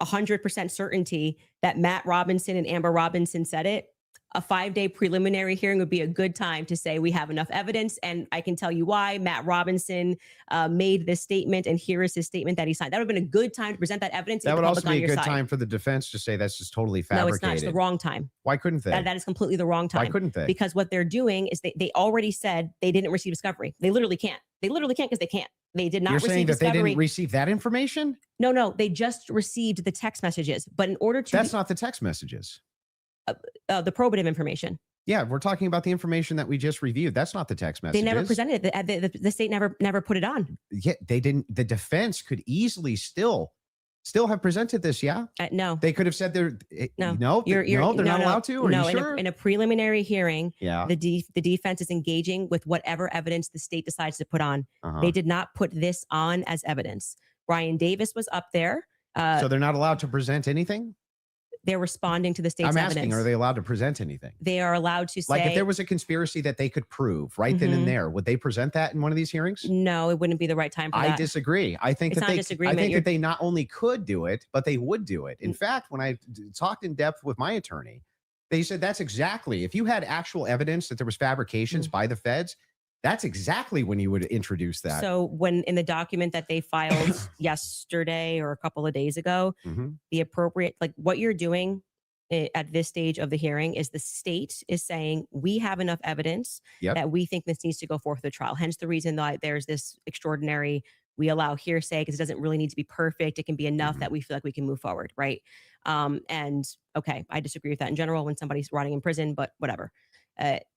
100% certainty that Matt Robinson and Amber Robinson said it, a 5-day preliminary hearing would be a good time to say we have enough evidence. And I can tell you why Matt Robinson made this statement, and here is his statement that he signed. That would have been a good time to present that evidence. That would also be a good side. time for the defense to say that's just totally fabricated. No, it's not. It's the wrong time. Why couldn't they? That is completely the wrong time. Why couldn't they? Because what they're doing is they already said they didn't receive discovery. They literally can't. They literally can't because they can't. They did not You're receive saying that discovery. they didn't receive that information? No, they just received the text messages. But in order to That's not the text messages. The probative information. Yeah, we're talking about the information that we just reviewed. That's not the text messages. They never presented it. The state never put it on. Yeah, they didn't. The defense could easily still have presented this. Yeah, no, they could have said they're no. No, they're not allowed to. Are no, you sure? in a preliminary hearing, yeah, the defense is engaging with whatever evidence the state decides to put on. Uh-huh. They did not put this on as evidence. Brian Davis was up there. So they're not allowed to present anything? They're responding to the state's I'm asking, evidence. are they allowed to present anything? They are allowed to say, like, if there was a conspiracy that they could prove right then and there, would they present that in one of these hearings? No, it wouldn't be the right time for I that. disagree. I think It's that not they, disagreement. I think that they not only could do it, but they would do it. In fact, when I talked in depth with my attorney, they said that's exactly, if you had actual evidence that there was fabrications by the feds, that's exactly when you would introduce that. So when in the document that they filed yesterday or a couple of days ago, the appropriate, like what you're doing at this stage of the hearing is the state is saying we have enough evidence that we think this needs to go forth to the trial. Hence the reason that there's this extraordinary, we allow hearsay because it doesn't really need to be perfect. It can be enough that we feel like we can move forward. Right. And okay, I disagree with that in general when somebody's rotting in prison, but whatever.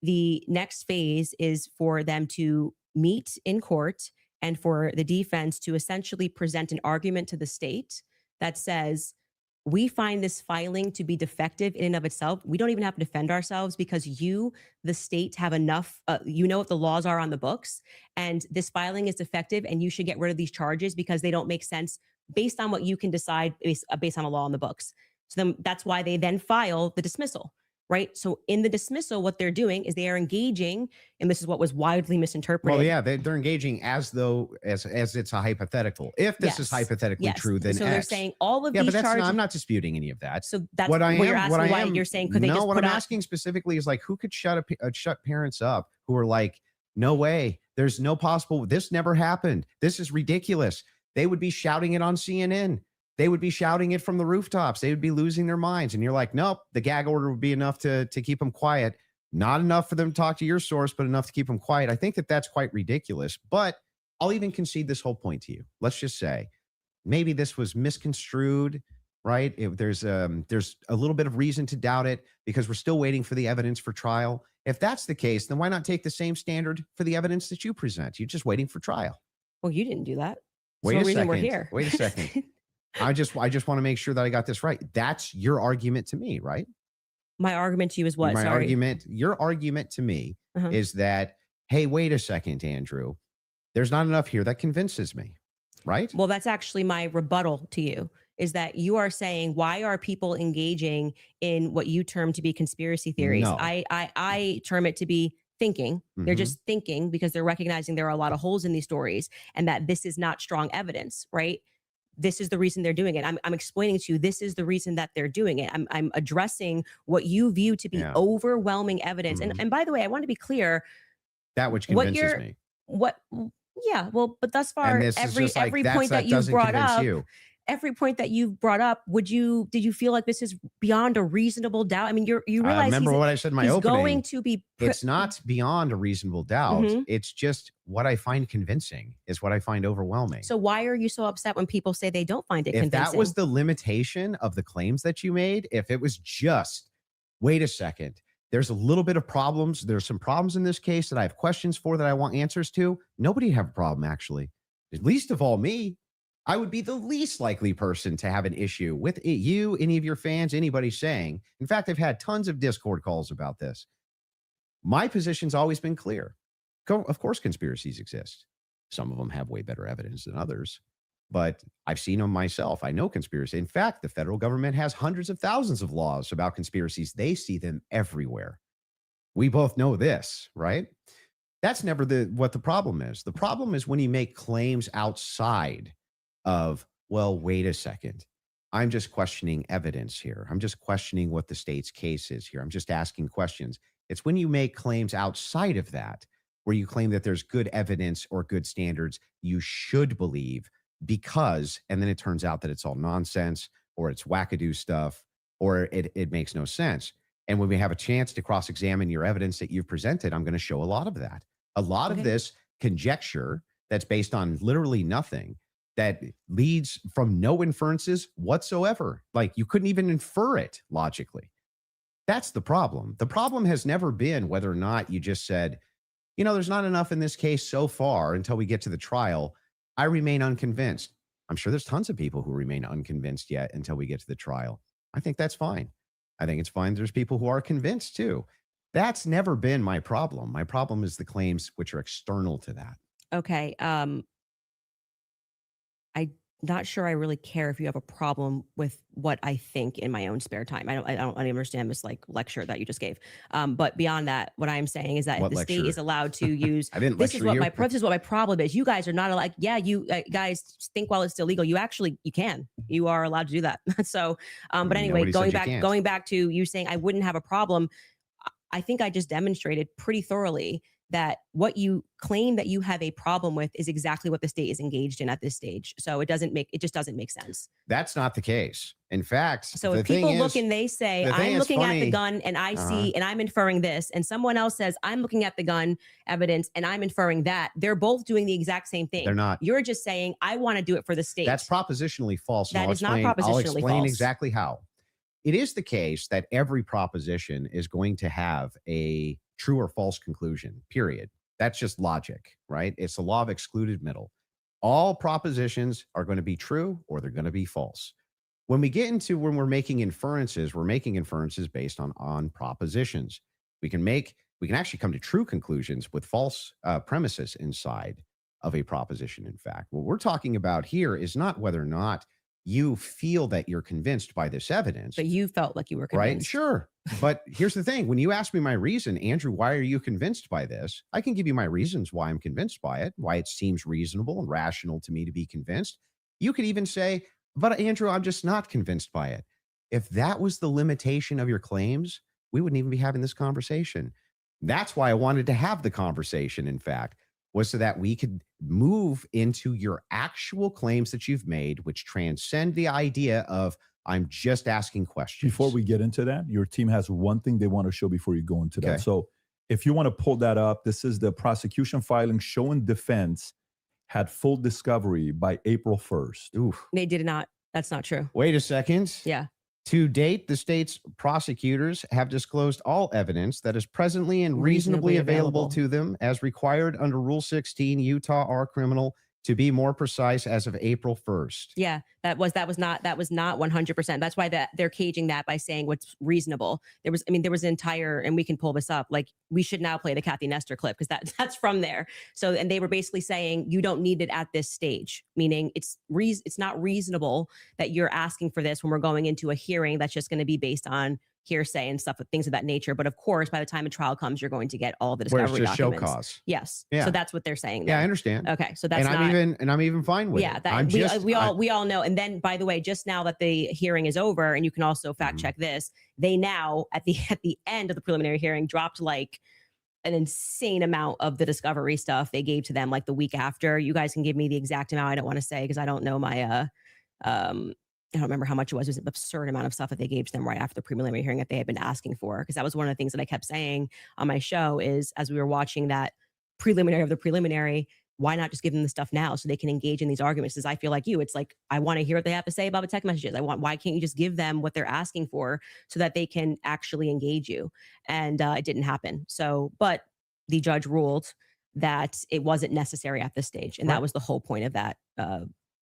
The next phase is for them to meet in court and for the defense to essentially present an argument to the state that says, we find this filing to be defective in and of itself. We don't even have to defend ourselves because you, the state, have enough, you know what the laws are on the books, and this filing is defective, and you should get rid of these charges because they don't make sense based on what you can decide based on a law on the books. So then that's why they then file the dismissal, right? So in the dismissal, what they're doing is they are engaging, and this is what was widely misinterpreted. Well, yeah, they're engaging as though as it's a hypothetical. If this is hypothetically true, then so X. they're saying all of yeah, these but charges. I'm not disputing any of that. So that's what I am. You're asking what I why am, you're saying could they just what put I'm out, asking specifically is like who could shut parents up who are like, no way, there's no possible. This never happened. This is ridiculous. They would be shouting it on CNN. They would be shouting it from the rooftops. They would be losing their minds. And you're like, nope, the gag order would be enough to keep them quiet. Not enough for them to talk to your source, but enough to keep them quiet. I think that that's quite ridiculous. But I'll even concede this whole point to you. Let's just say maybe this was misconstrued, right? There's a little bit of reason to doubt it because we're still waiting for the evidence for trial. If that's the case, then why not take the same standard for the evidence that you present? You're just waiting for trial. well, you didn't do that. Wait That's the a reason second. we're here. Wait a second. I just want to make sure that I got this right. That's your argument to me, right? My argument to you is what? Your argument to me Uh-huh. is that, hey, wait a second, Andrew. There's not enough here that convinces me, right? Well, that's actually my rebuttal to you, is that you are saying, why are people engaging in what you term to be conspiracy theories? No. I term it to be thinking. They're Mhm. just thinking because they're recognizing there are a lot of holes in these stories and that this is not strong evidence, right? This is the reason they're doing it. I'm explaining to you, this is the reason that they're doing it. I'm addressing what you view to be Yeah. overwhelming evidence. Mhm. And by the way, I want to be clear, That which what convinces you're- me. yeah, well, but thus far, And this is just like, every that's- point that you've doesn't brought convince up, you. every point that you've brought up, did you feel like this is beyond a reasonable doubt? I mean, you realize remember what I said in my he's opening. going to be It's not beyond a reasonable doubt. Mhm. It's just what I find convincing is what I find overwhelming. So why are you so upset when people say they don't find it if convincing? that was the limitation of the claims that you made, if it was just, wait a second, there's a little bit of problems. There's some problems in this case that I have questions for that I want answers to. Nobody would have a problem, actually. At least of all me. I would be the least likely person to have an issue with it, you, any of your fans, anybody saying. In fact, I've had tons of Discord calls about this. My position's always been clear. Of course, conspiracies exist. Some of them have way better evidence than others, but I've seen them myself. I know conspiracy. In fact, the federal government has hundreds of thousands of laws about conspiracies. They see them everywhere. We both know this, right? That's never what the problem is. The problem is when you make claims outside of, well, wait a second. I'm just questioning evidence here. I'm just questioning what the state's case is here. I'm just asking questions. It's when you make claims outside of that, where you claim that there's good evidence or good standards you should believe because, and then it turns out that it's all nonsense or it's wackadoo stuff or it makes no sense. And when we have a chance to cross-examine your evidence that you've presented, I'm going to show a lot of that. A lot of this conjecture that's based on literally nothing, that leads from no inferences whatsoever. Like you couldn't even infer it logically. That's the problem. The problem has never been whether or not you just said, there's not enough in this case so far until we get to the trial. I remain unconvinced. I'm sure there's tons of people who remain unconvinced yet until we get to the trial. I think that's fine. I think it's fine. There's people who are convinced too. That's never been my problem. My problem is the claims which are external to that. Okay. I'm not sure I really care if you have a problem with what I think in my own spare time. I don't understand this like lecture that you just gave. But beyond that, what I'm saying is that What if the state lecture? is allowed to use I didn't this is lecture what you. this is what my problem is. You guys are not like, yeah, you guys think while it's still legal. You can. You are allowed to do that. So, but anyway, Nobody said you can't. going back to you saying I wouldn't have a problem. I think I just demonstrated pretty thoroughly that what you claim that you have a problem with is exactly what the state is engaged in at this stage. So it just doesn't make sense. That's not the case. In fact, So if people look and they say, I'm looking at the gun and I see, and I'm inferring this, and someone else says, I'm looking at the gun evidence and I'm inferring that, they're both doing the exact same thing. They're not. You're just saying, I want to do it for the state. That's propositionally false. That is not I'll propositionally explain false. exactly how. It is the case that every proposition is going to have a true or false conclusion, period. That's just logic, right? It's the law of excluded middle. All propositions are going to be true or they're going to be false. when we get into when we're making inferences based on propositions. We can actually come to true conclusions with false premises inside of a proposition. In fact, what we're talking about here is not whether or not you feel that you're convinced by this evidence. But you felt like you were Right? convinced. Sure. But here's the thing. When you ask me my reason, Andrew, why are you convinced by this? I can give you my reasons why I'm convinced by it, why it seems reasonable and rational to me to be convinced. You could even say, but Andrew, I'm just not convinced by it. If that was the limitation of your claims, we wouldn't even be having this conversation. That's why I wanted to have the conversation, in fact, was so that we could move into your actual claims that you've made, which transcend the idea of I'm just asking questions. Before we get into that, your team has one thing they want to show before you go into Okay. that. So if you want to pull that up, this is the prosecution filing showing defense had full discovery by April 1st. Oof. They did not. That's not true. Wait a second. Yeah. To date, the state's prosecutors have disclosed all evidence that is presently and reasonably available to them as required under Rule 16, Utah R Criminal, to be more precise, as of April 1st. Yeah, that was not 100%. That's why they're caging that by saying what's reasonable. There was an entire, and we can pull this up. Like, we should now play the Kathy Nestor clip because that's from there. So, and they were basically saying you don't need it at this stage, meaning it's not reasonable that you're asking for this when we're going into a hearing that's just going to be based on hearsay and stuff, things of that nature. But of course, by the time a trial comes, you're going to get all the Where discovery it's just show documents. cause. Yes. Yeah. So that's what they're saying. Yeah, I there. understand. Okay. So that's I'm even fine with yeah, it. that we all know. And then, by the way, just now that the hearing is over, and you can also fact check this, they now at the end of the preliminary hearing dropped like an insane amount of the discovery stuff they gave to them like the week after. You guys can give me the exact amount. I don't want to say because I don't know my I don't remember how much it was. It was an absurd amount of stuff that they gave to them right after the preliminary hearing that they had been asking for. Because that was one of the things that I kept saying on my show is as we were watching that preliminary of the preliminary, why not just give them the stuff now so they can engage in these arguments? Because I feel like you, it's like, I want to hear what they have to say about the text messages. Why can't you just give them what they're asking for so that they can actually engage you? And it didn't happen. So, but the judge ruled that it wasn't necessary at this stage. And that was the whole point of that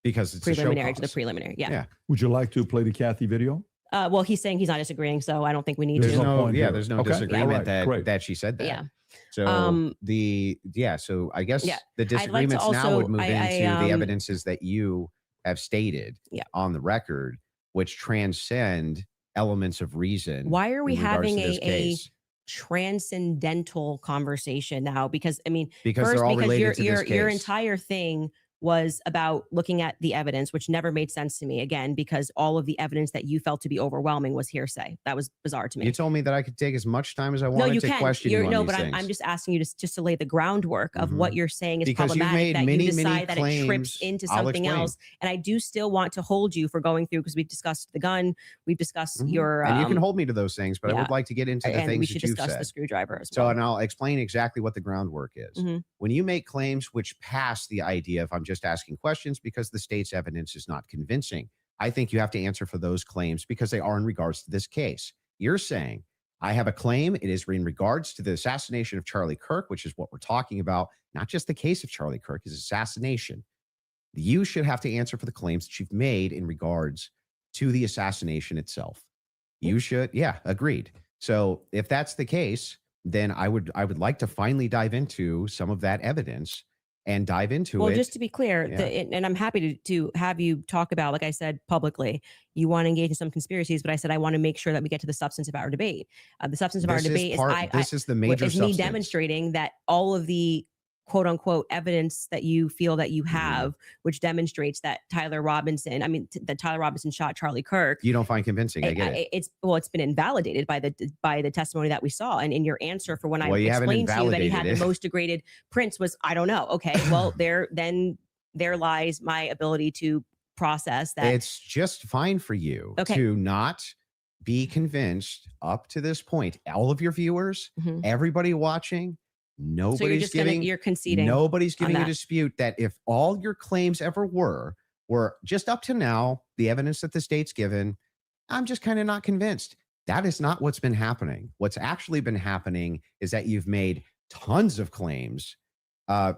because it's preliminary a show to the cause. preliminary. Yeah. Would you like to play the Kathy video? Well, he's saying he's not disagreeing, so I don't think we need There's to. no point here. There's no Okay. disagreement All right, that she said that. Yeah. So so I guess Yeah. the I'd like to disagreements now also- would move I- into the evidences that you have stated Yeah. on the record, which transcend elements of reason. Why are we in regards having to this a case. transcendental conversation now? Because I mean, Because first, they're all because related to this your case. entire thing was about looking at the evidence, which never made sense to me. Again, because all of the evidence that you felt to be overwhelming was hearsay. That was bizarre to me. You told me that I could take as much time as I No, wanted you to can. question you on No, these but things. I'm just asking you just to lay the groundwork of what you're saying is Because you've problematic. made That many, you many decide that it trips claims. into I'll something explain. else. And I do still want to hold you for going through because we've discussed the gun, we've discussed your and you can hold me to those things, but I yeah. would like to get into the and we things should that you've discuss said. the screwdriver as So, well. and I'll explain exactly what the groundwork is. Mhm. When you make claims which pass the idea of I'm just asking questions because the state's evidence is not convincing, I think you have to answer for those claims because they are in regards to this case. You're saying, I have a claim. It is in regards to the assassination of Charlie Kirk, which is what we're talking about, not just the case of Charlie Kirk, his assassination. You should have to answer for the claims that you've made in regards to the assassination itself. You should, yeah, agreed. So if that's the case, then I would like to finally dive into some of that evidence and dive into Well, it. just to be clear, Yeah. and I'm happy to have you talk about, like I said publicly, you want to engage in some conspiracies, but I said I want to make sure that we get to the substance of our debate. The substance of our debate is the major is me substance. demonstrating that all of the quote unquote evidence that you feel that you have, which demonstrates that Tyler Robinson shot Charlie Kirk. You don't find convincing. I get it. It's been invalidated by the testimony that we saw, and in your answer for when I you haven't explained to you that he had invalidated the it. most degraded prints was I don't know. Okay, well there lies my ability to process that. It's just fine for you Okay. to not be convinced up to this point. All of your viewers, Mhm. everybody watching, So you're nobody's just giving you're conceding. nobody's giving a that. dispute that if all your claims ever were just up to now, the evidence that the state's given, I'm just kind of not convinced. That is not what's been happening. What's actually been happening is that you've made tons of claims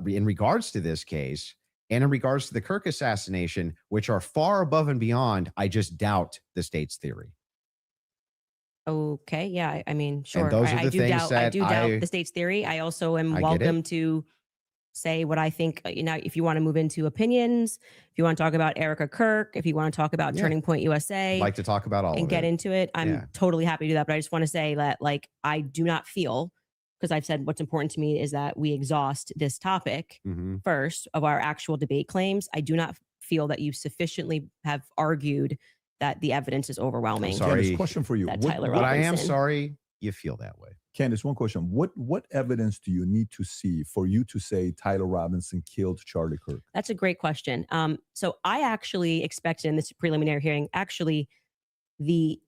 in regards to this case, and in regards to the Kirk assassination, which are far above and beyond, I just doubt the state's theory. Okay, yeah, I mean, sure. those are I the do things doubt. I that do doubt the state's theory. I also am I get welcome it. to say what I think. You know, if you want to move into opinions, if you want to talk about Erica Kirk, if you want to talk about Yeah. Turning Point I'd USA, like to talk about all and of get it. into it, I'm Yeah. totally happy to do that. But I just want to say that, like, I do not feel, because I've said what's important to me is that we exhaust this topic Mhm. first of our actual debate claims. I do not feel that you sufficiently have argued that the evidence is overwhelming. sorry. Candace, question for you. That What, Tyler But I am Robinson. sorry you feel that way. Candace, one question. What evidence do you need to see for you to say Tyler Robinson killed Charlie Kirk? That's a great question. So I actually expected in this preliminary hearing, actually, the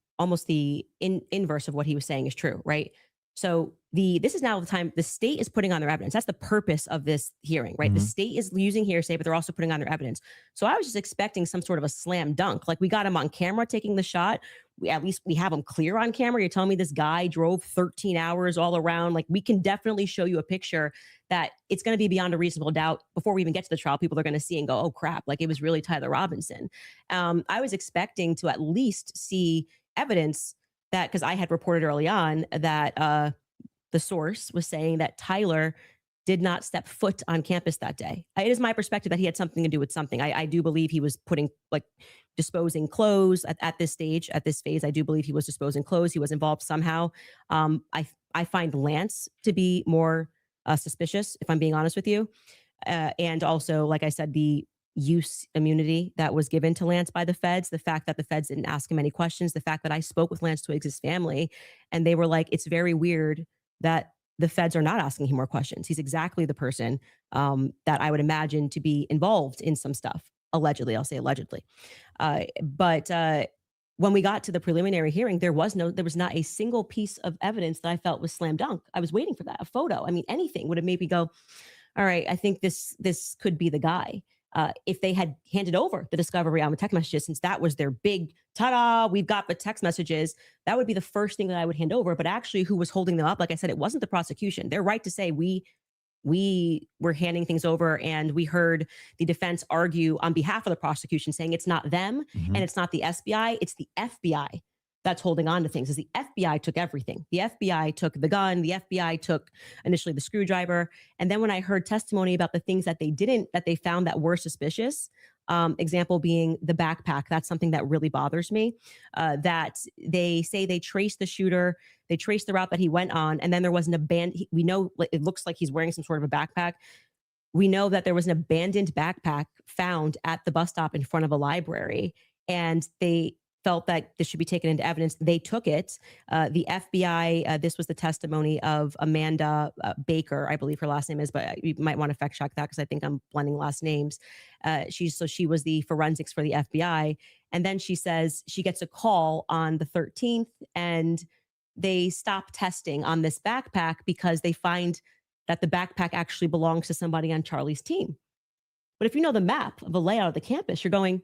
inverse of what he was saying is true, right? So this is now the time the state is putting on their evidence. That's the purpose of this hearing, right? The Mhm. state is using hearsay, but they're also putting on their evidence. So I was just expecting some sort of a slam dunk. Like, we got him on camera taking the shot. At least we have him clear on camera. You're telling me this guy drove 13 hours all around. Like, we can definitely show you a picture that it's going to be beyond a reasonable doubt before we even get to the trial. People are going to see and go, oh crap, like it was really Tyler Robinson. I was expecting to at least see evidence that, because I had reported early on that the source was saying that Tyler did not step foot on campus that day. It is my perspective that he had something to do with something. I do believe he was disposing clothes at this stage, at this phase. I do believe he was disposing clothes. He was involved somehow. I find Lance to be more suspicious, if I'm being honest with you. And also, like I said, the use immunity that was given to Lance by the feds, the fact that the feds didn't ask him any questions, the fact that I spoke with Lance Twiggs' family, and they were like, it's very weird that the feds are not asking him more questions. He's exactly the person that I would imagine to be involved in some stuff. Allegedly, I'll say allegedly. But when we got to the preliminary hearing, there was not a single piece of evidence that I felt was slam dunk. I was waiting for that, a photo. I mean, anything would have made me go, all right, I think this could be the guy. If they had handed over the discovery on the text messages, since that was their big ta-da, we've got the text messages, that would be the first thing that I would hand over. But actually, who was holding them up? Like I said, it wasn't the prosecution. They're right to say we were handing things over, and we heard the defense argue on behalf of the prosecution, saying it's not them and it's not the SBI, it's the FBI that's holding on to things. Is the FBI took everything. The FBI took the gun. The FBI took initially the screwdriver. And then when I heard testimony about the things that they found that were suspicious, example being the backpack, that's something that really bothers me, that they say they traced the shooter, they traced the route that he went on, and then there was an abandoned, we know it looks like he's wearing some sort of a backpack. We know that there was an abandoned backpack found at the bus stop in front of a library, and they felt that this should be taken into evidence. They took it. The FBI, this was the testimony of Amanda Baker, I believe her last name is, but you might want to fact check that because I think I'm blending last names. She was the forensics for the FBI. And then she says she gets a call on the 13th and they stop testing on this backpack because they find that the backpack actually belongs to somebody on Charlie's team. But if you know the map of the layout of the campus, you're going,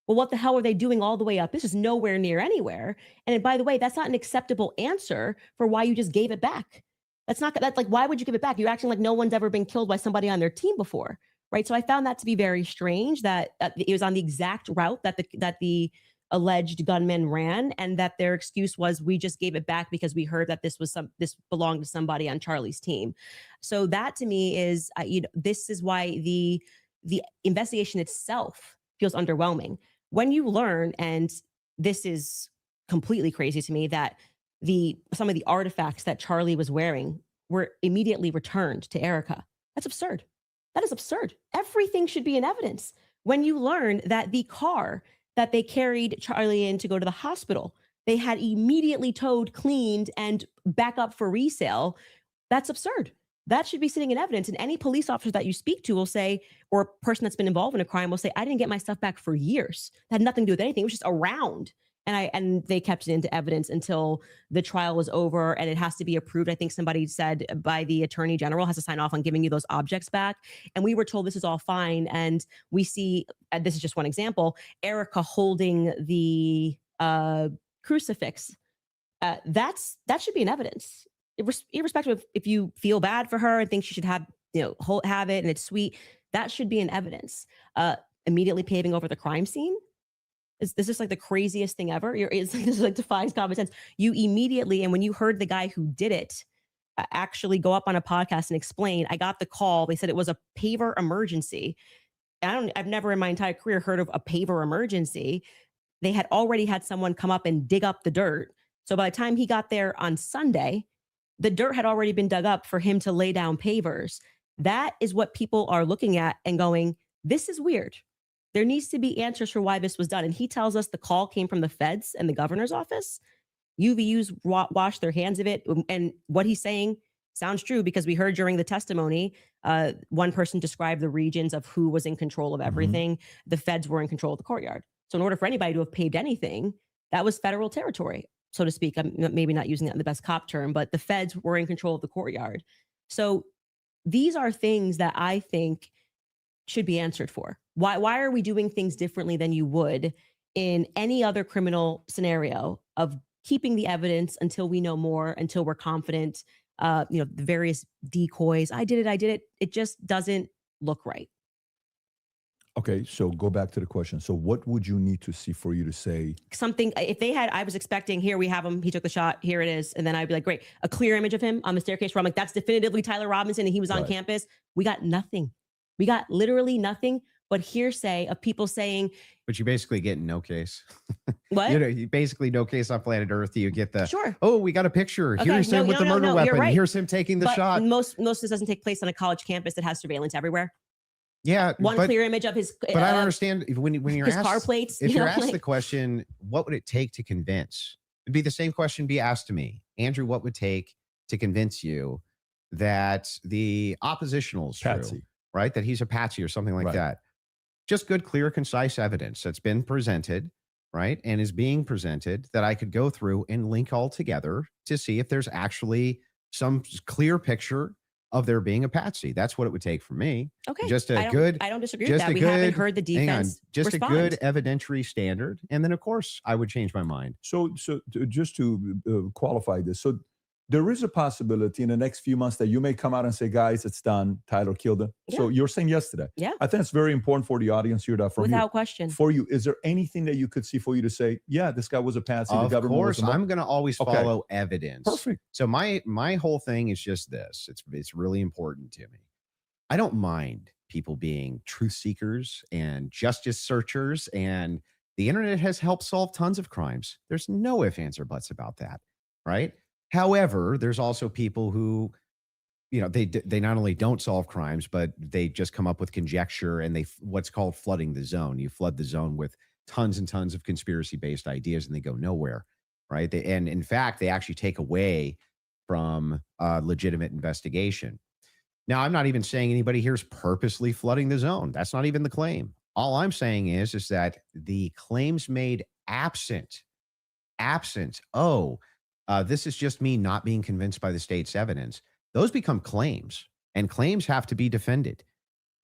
well, what the hell are they doing all the way up? This is nowhere near anywhere. And by the way, that's not an acceptable answer for why you just gave it back. That's like, why would you give it back? You're acting like no one's ever been killed by somebody on their team before, right? So I found that to be very strange that it was on the exact route that the alleged gunman ran, and that their excuse was, we just gave it back because we heard that this belonged to somebody on Charlie's team. So that to me is, this is why the investigation itself feels underwhelming. When you learn, and this is completely crazy to me, that some of the artifacts that Charlie was wearing were immediately returned to Erica. That's absurd. That is absurd. Everything should be in evidence. When you learn that the car that they carried Charlie in to go to the hospital, they had immediately towed, cleaned, and back up for resale, that's absurd. That should be sitting in evidence. And any police officer that you speak to will say, or a person that's been involved in a crime will say, I didn't get my stuff back for years. That had nothing to do with anything. It was just around. And they kept it into evidence until the trial was over, and it has to be approved. I think somebody said by the attorney general has to sign off on giving you those objects back. And we were told this is all fine. And we see, this is just one example, Erica holding the crucifix. That should be in evidence. Irrespective of if you feel bad for her and think she should have it and it's sweet, That should be in evidence. Immediately paving over the crime scene. This is like the craziest thing ever. This is like defies common sense. You immediately, and when you heard the guy who did it actually go up on a podcast and explain, I got the call. They said it was a paver emergency. I've never in my entire career heard of a paver emergency. They had already had someone come up and dig up the dirt. So by the time he got there on Sunday, the dirt had already been dug up for him to lay down pavers. That is what people are looking at and going, this is weird. There needs to be answers for why this was done. And he tells us the call came from the feds and the governor's office. UVU's washed their hands of it. And what he's saying sounds true, because we heard during the testimony, one person described the regions of who was in control of everything. The feds were in control of the courtyard. So in order for anybody to have paved anything, that was federal territory, so to speak. I'm maybe not using that in the best cop term, but the feds were in control of the courtyard. So these are things that I think should be answered for. Why are we doing things differently than you would in any other criminal scenario of keeping the evidence until we know more, until we're confident? The various decoys. I did it. It just doesn't look right. Okay, so go back to the question. So what would you need to see for you to say something? If they had, I was expecting, here we have him, he took the shot, here it is. And then I'd be like, great, a clear image of him on the staircase where I'm like, that's definitively Tyler Robinson and he was on campus. We got nothing. We got literally nothing but hearsay of people saying. But you basically get no case. What? You basically no case on planet Earth. You get the, sure. Oh, we got a picture. Okay, Here's him with the murder weapon. Right. Here's him taking the shot. Most of this doesn't take place on a college campus that has surveillance everywhere. Yeah. One clear image of his. But I don't understand when you're his asked, car plates. If you're asked the question, what would it take to convince? It'd be the same question be asked to me. Andrew, what would it take to convince you that the oppositional is true, right? That he's a patsy or something like that. Just good, clear, concise evidence that's been presented, right? And is being presented that I could go through and link all together to see if there's actually some clear picture of there being a patsy. That's what it would take for me. Okay. Just I don't disagree with that. We haven't heard the defense just respond. a good evidentiary standard. And then, of course, I would change my mind. So just to qualify this, so there is a possibility in the next few months that you may come out and say, guys, it's done. Tyler killed him. Yeah. So you're saying yes to that. Yeah. I think it's very important for the audience here that from without question. For you, is there anything that you could see for you to say, yeah, this guy was a patsy? Of course, I'm going to always follow evidence. Perfect. So my whole thing is just this. It's really important to me. I don't mind people being truth seekers and justice searchers, and the internet has helped solve tons of crimes. There's no ifs, ands, or buts about that, right? However, there's also people who, they not only don't solve crimes, but they just come up with conjecture and what's called flooding the zone. You flood the zone with tons and tons of conspiracy-based ideas and they go nowhere, right? And in fact, they actually take away from legitimate investigation. Now, I'm not even saying anybody here is purposely flooding the zone. That's not even the claim. All I'm saying is that the claims made absent, this is just me not being convinced by the state's evidence. Those become claims, and claims have to be defended.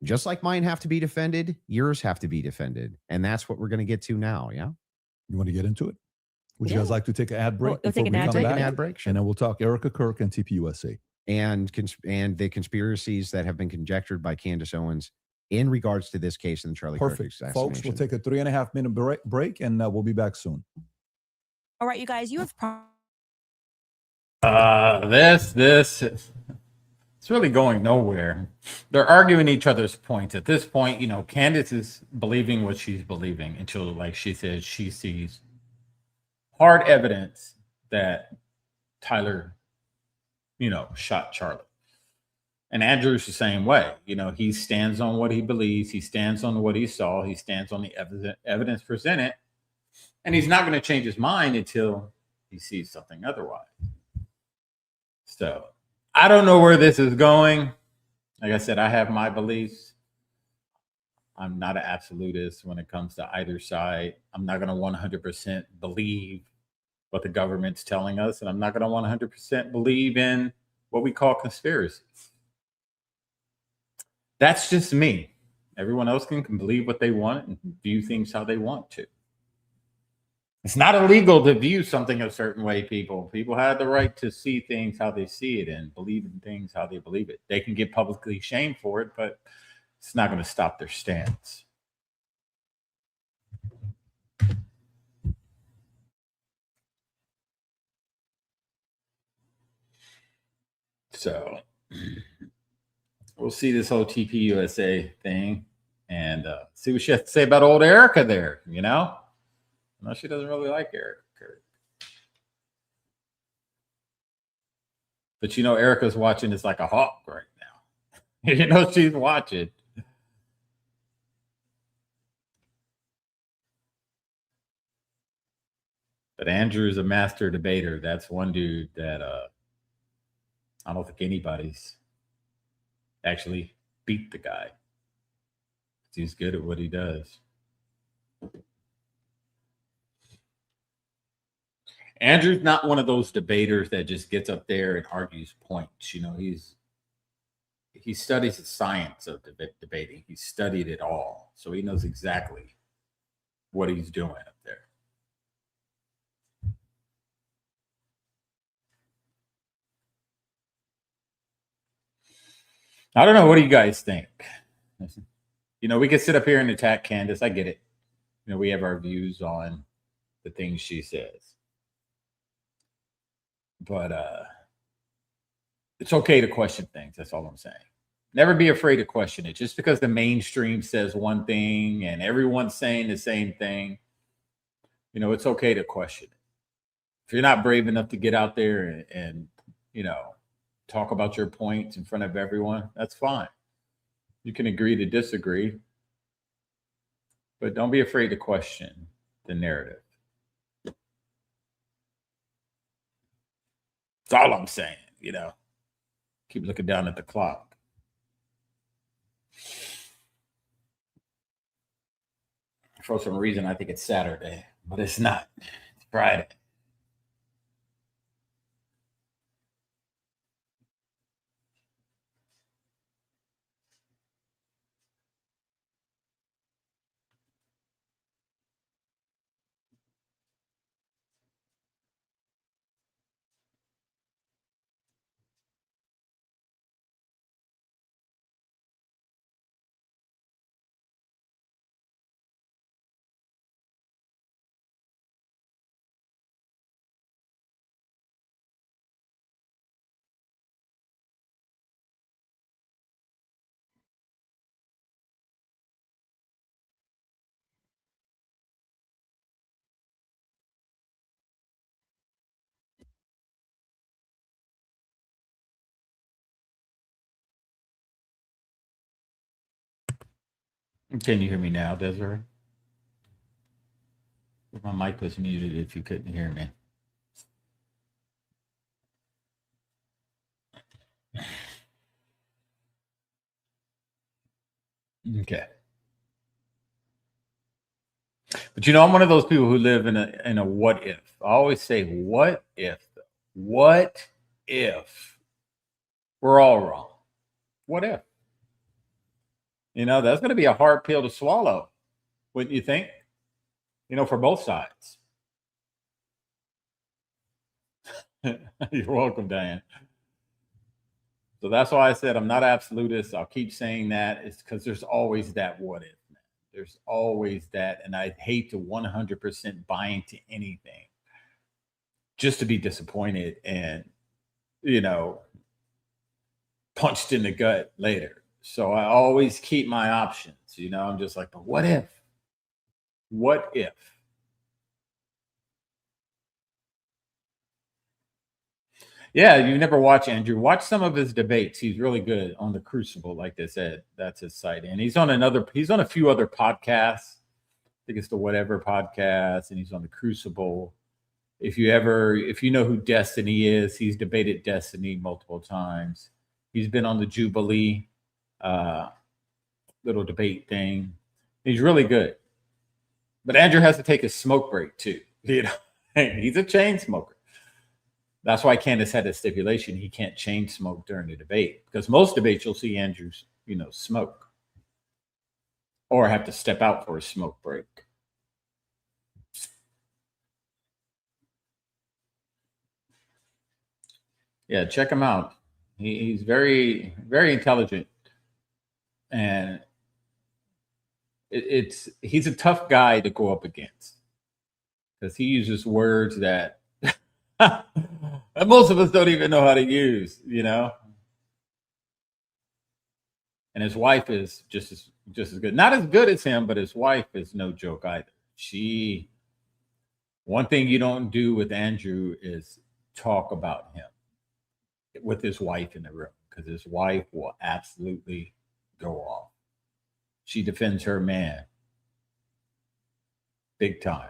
Just like mine have to be defended, yours have to be defended. And that's what we're going to get to now, yeah? You want to get into it? Would you guys like to take an ad break? We'll take an ad break. Sure. And then we'll talk Erica Kirk and TPUSA. And the conspiracies that have been conjectured by Candace Owens in regards to this case in the Charlie Kirk assassination. Folks, we'll take a 3.5 minute break and we'll be back soon. All right, you guys, you have... It's really going nowhere. They're arguing each other's points. At this point, Candace is believing what she's believing until, like she says, she sees hard evidence that Tyler, shot Charlie. And Andrew's the same way. He stands on what he believes. He stands on what he saw. He stands on the evidence presented. And he's not going to change his mind until he sees something otherwise. So I don't know where this is going. Like I said, I have my beliefs. I'm not an absolutist when it comes to either side. I'm not going to 100% believe what the government's telling us, and I'm not going to 100% believe in what we call conspiracies. That's just me. Everyone else can believe what they want and view things how they want to. It's not illegal to view something a certain way, people. People have the right to see things how they see it and believe in things how they believe it. They can get publicly shamed for it, but it's not going to stop their stance. So we'll see this whole TPUSA thing and see what she has to say about old Erica there, you know? No, she doesn't really like Erica. But you know, Erica's watching this like a hawk right now. You know, she's watching. But Andrew's a master debater. That's one dude that I don't think anybody's actually beat the guy. He's good at what he does. Andrew's not one of those debaters that just gets up there and argues points. You know, he studies the science of debating. He studied it all. So he knows exactly what he's doing up there. I don't know. What do you guys think? You know, we could sit up here and attack Candace. I get it. You know, we have our views on the things she says. But it's okay to question things. That's all I'm saying. Never be afraid to question it. Just because the mainstream says one thing and everyone's saying the same thing, you know, it's okay to question it. If you're not brave enough to get out there and you know, talk about your points in front of everyone, that's fine. You can agree to disagree, but don't be afraid to question the narrative. That's all I'm saying, you know. Keep looking down at the clock. For some reason, I think it's Saturday, but it's not. It's Friday. Can you hear me now, Desiree? My mic was muted if you couldn't hear me. Okay. But you know, I'm one of those people who live in a what if. I always say, what if? What if we're all wrong? What if? You know, that's going to be a hard pill to swallow, wouldn't you think? You know, for both sides. You're welcome, Diane. So that's why I said I'm not absolutist. I'll keep saying that. It's because there's always that what if. Man. There's always that. And I hate to 100% buy into anything just to be disappointed and, you know, punched in the gut later. So I always keep my options. You know, I'm just like, but what if? What if? Yeah, you never watch Andrew. Watch some of his debates. He's really good on the Crucible, like they said. That's his site. And he's on a few other podcasts. I think it's the Whatever podcast, and he's on the Crucible. If you know who Destiny is, he's debated Destiny multiple times. He's been on the Jubilee little debate thing. He's really good. But Andrew has to take his smoke break too. You know, he's a chain smoker. That's why Candace had a stipulation. He can't chain smoke during the debate, because most debates you'll see Andrew's, you know, smoke or have to step out for a smoke break. Yeah, check him out. He's very, very intelligent. And he's a tough guy to go up against because he uses words that most of us don't even know how to use, you know. And his wife is just as good, not as good as him, but his wife is no joke either. One thing you don't do with Andrew is talk about him with his wife in the room because his wife will absolutely go off. She defends her man big time.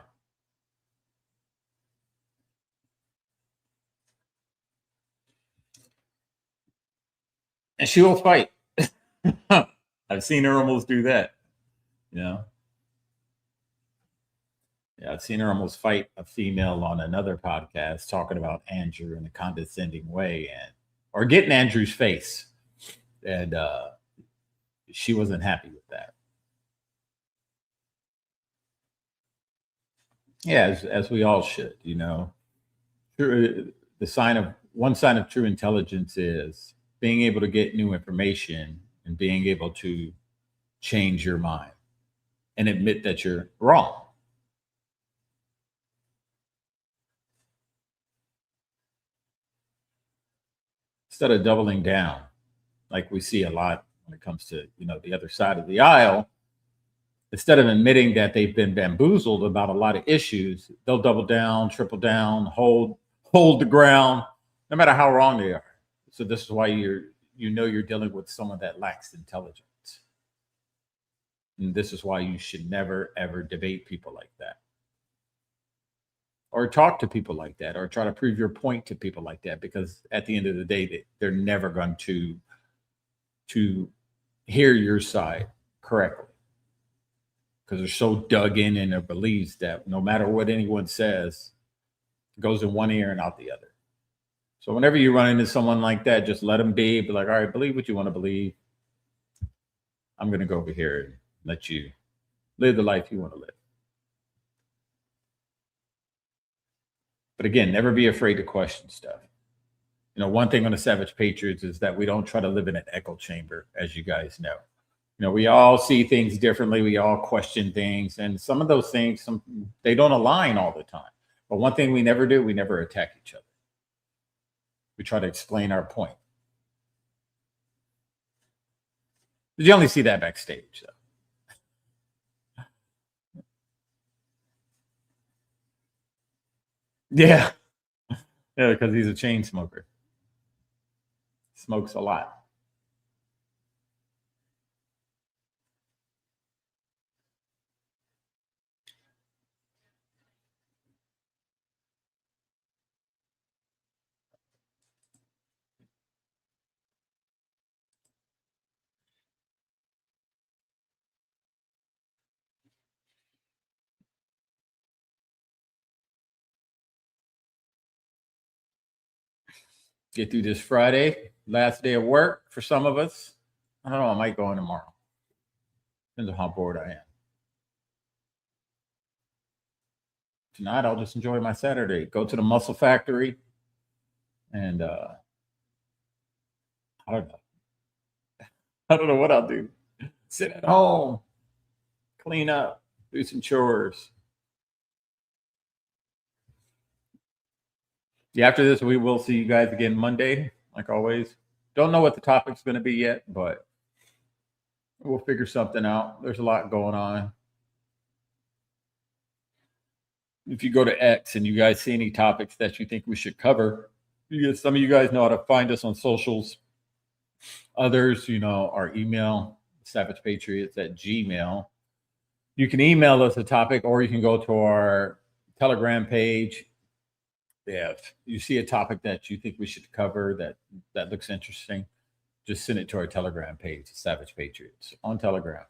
And she will fight. I've seen her almost do that, you know. Yeah, I've seen her almost fight a female on another podcast talking about Andrew in a condescending way or getting Andrew's face. And she wasn't happy with that. Yeah, as we all should, you know. The one sign of true intelligence is being able to get new information and being able to change your mind and admit that you're wrong. Instead of doubling down, like we see a lot when it comes to, you know, the other side of the aisle, instead of admitting that they've been bamboozled about a lot of issues, they'll double down, triple down, hold the ground, no matter how wrong they are. So this is why you're dealing with someone that lacks intelligence. And this is why you should never, ever debate people like that. Or talk to people like that, or try to prove your point to people like that, because at the end of the day, they're never going to hear your side correctly, because they're so dug in their beliefs that no matter what anyone says, it goes in one ear and out the other. So whenever you run into someone like that, just let them be like, all right, believe what you want to believe. I'm going to go over here and let you live the life you want to live. But again, never be afraid to question stuff. You know, one thing on the Savage Patriots is that we don't try to live in an echo chamber, as you guys know. You know, we all see things differently. We all question things. And some of those things, they don't align all the time. But one thing we never do, we never attack each other. We try to explain our point. You only see that backstage, though. Yeah. Yeah, because he's a chain smoker. Smokes a lot. Get through this Friday, last day of work for some of us. I don't know, I might go in tomorrow. Depends on how bored I am. Tonight, I'll just enjoy my Saturday. Go to the Muscle Factory, and I don't know. I don't know what I'll do. Sit at home, clean up, do some chores. Yeah, after this, we will see you guys again Monday, like always. Don't know what the topic's going to be yet, but we'll figure something out. There's a lot going on. If you go to X and you guys see any topics that you think we should cover, some of you guys know how to find us on socials. Others, you know, our email, savagepatriots@gmail. You can email us a topic, or you can go to our Telegram page. If you see a topic that you think we should cover that looks interesting, just send it to our Telegram page, Savage Patriots, on Telegram.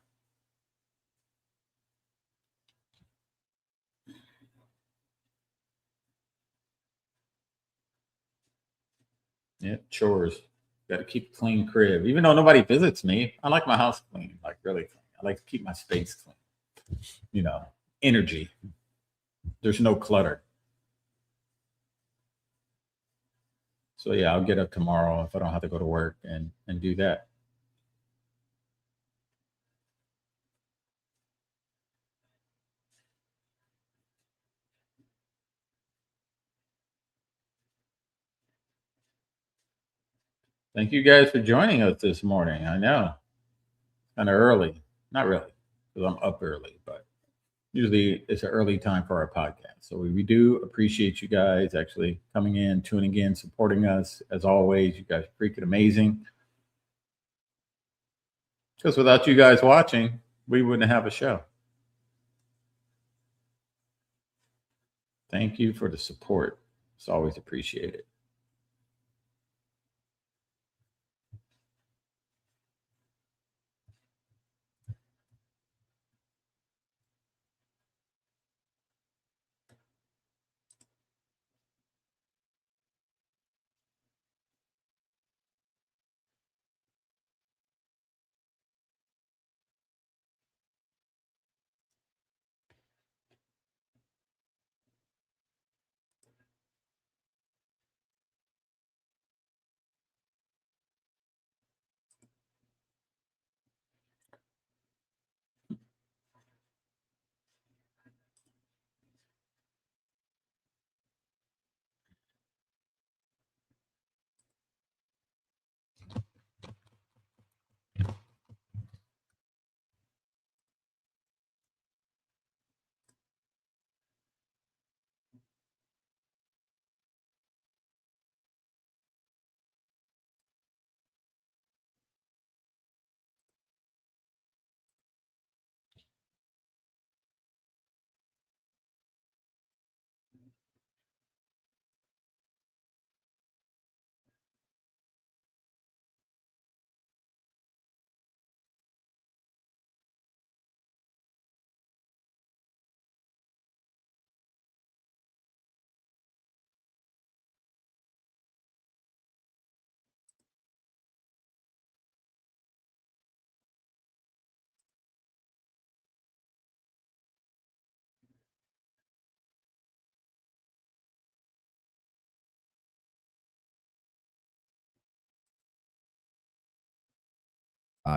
Yeah, chores. Got to keep a clean crib. Even though nobody visits me, I like my house clean, like really clean. I like to keep my space clean. You know, energy. There's no clutter. So yeah, I'll get up tomorrow if I don't have to go to work and do that. Thank you guys for joining us this morning. I know, kind of early. Not really, because I'm up early, but usually it's an early time for our podcast. So we do appreciate you guys actually coming in, tuning in, supporting us. As always, you guys are freaking amazing. Because without you guys watching, we wouldn't have a show. Thank you for the support. It's always appreciated.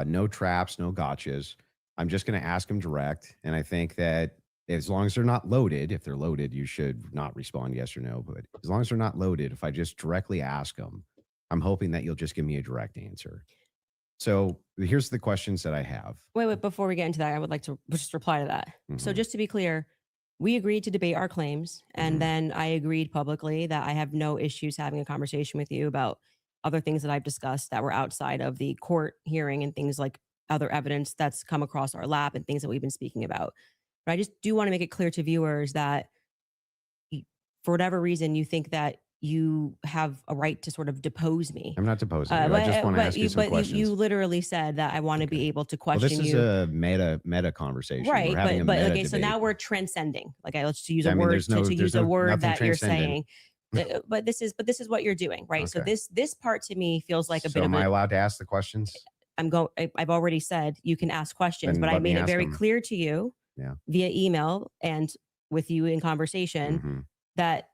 No traps, no gotchas. I'm just going to ask them direct. And I think that as long as they're not loaded, if they're loaded, you should not respond yes or no. But as long as they're not loaded, if I just directly ask them, I'm hoping that you'll just give me a direct answer. So here's the questions that I have. Wait, before we get into that, I would like to just reply to that. So just to be clear, we agreed to debate our claims, and then I agreed publicly that I have no issues having a conversation with you about other things that I've discussed that were outside of the court hearing and things like other evidence that's come across our lap and things that we've been speaking about. But I just do want to make it clear to viewers that for whatever reason you think that you have a right to sort of depose me. I'm not deposing you. I just want to ask you some questions. You literally said that I want to be able to question this is you. a meta conversation. Right, We're having but a meta okay, so debate. now we're transcending. Like let's use a I mean, word there's to use a word nothing that you're transcendent. saying. But this is what you're doing, right? So Okay. this part to me feels like a So bit of am I allowed to ask the questions? I've already said you can ask questions, Then but I let me made it ask very them. clear to you via email and with you in conversation that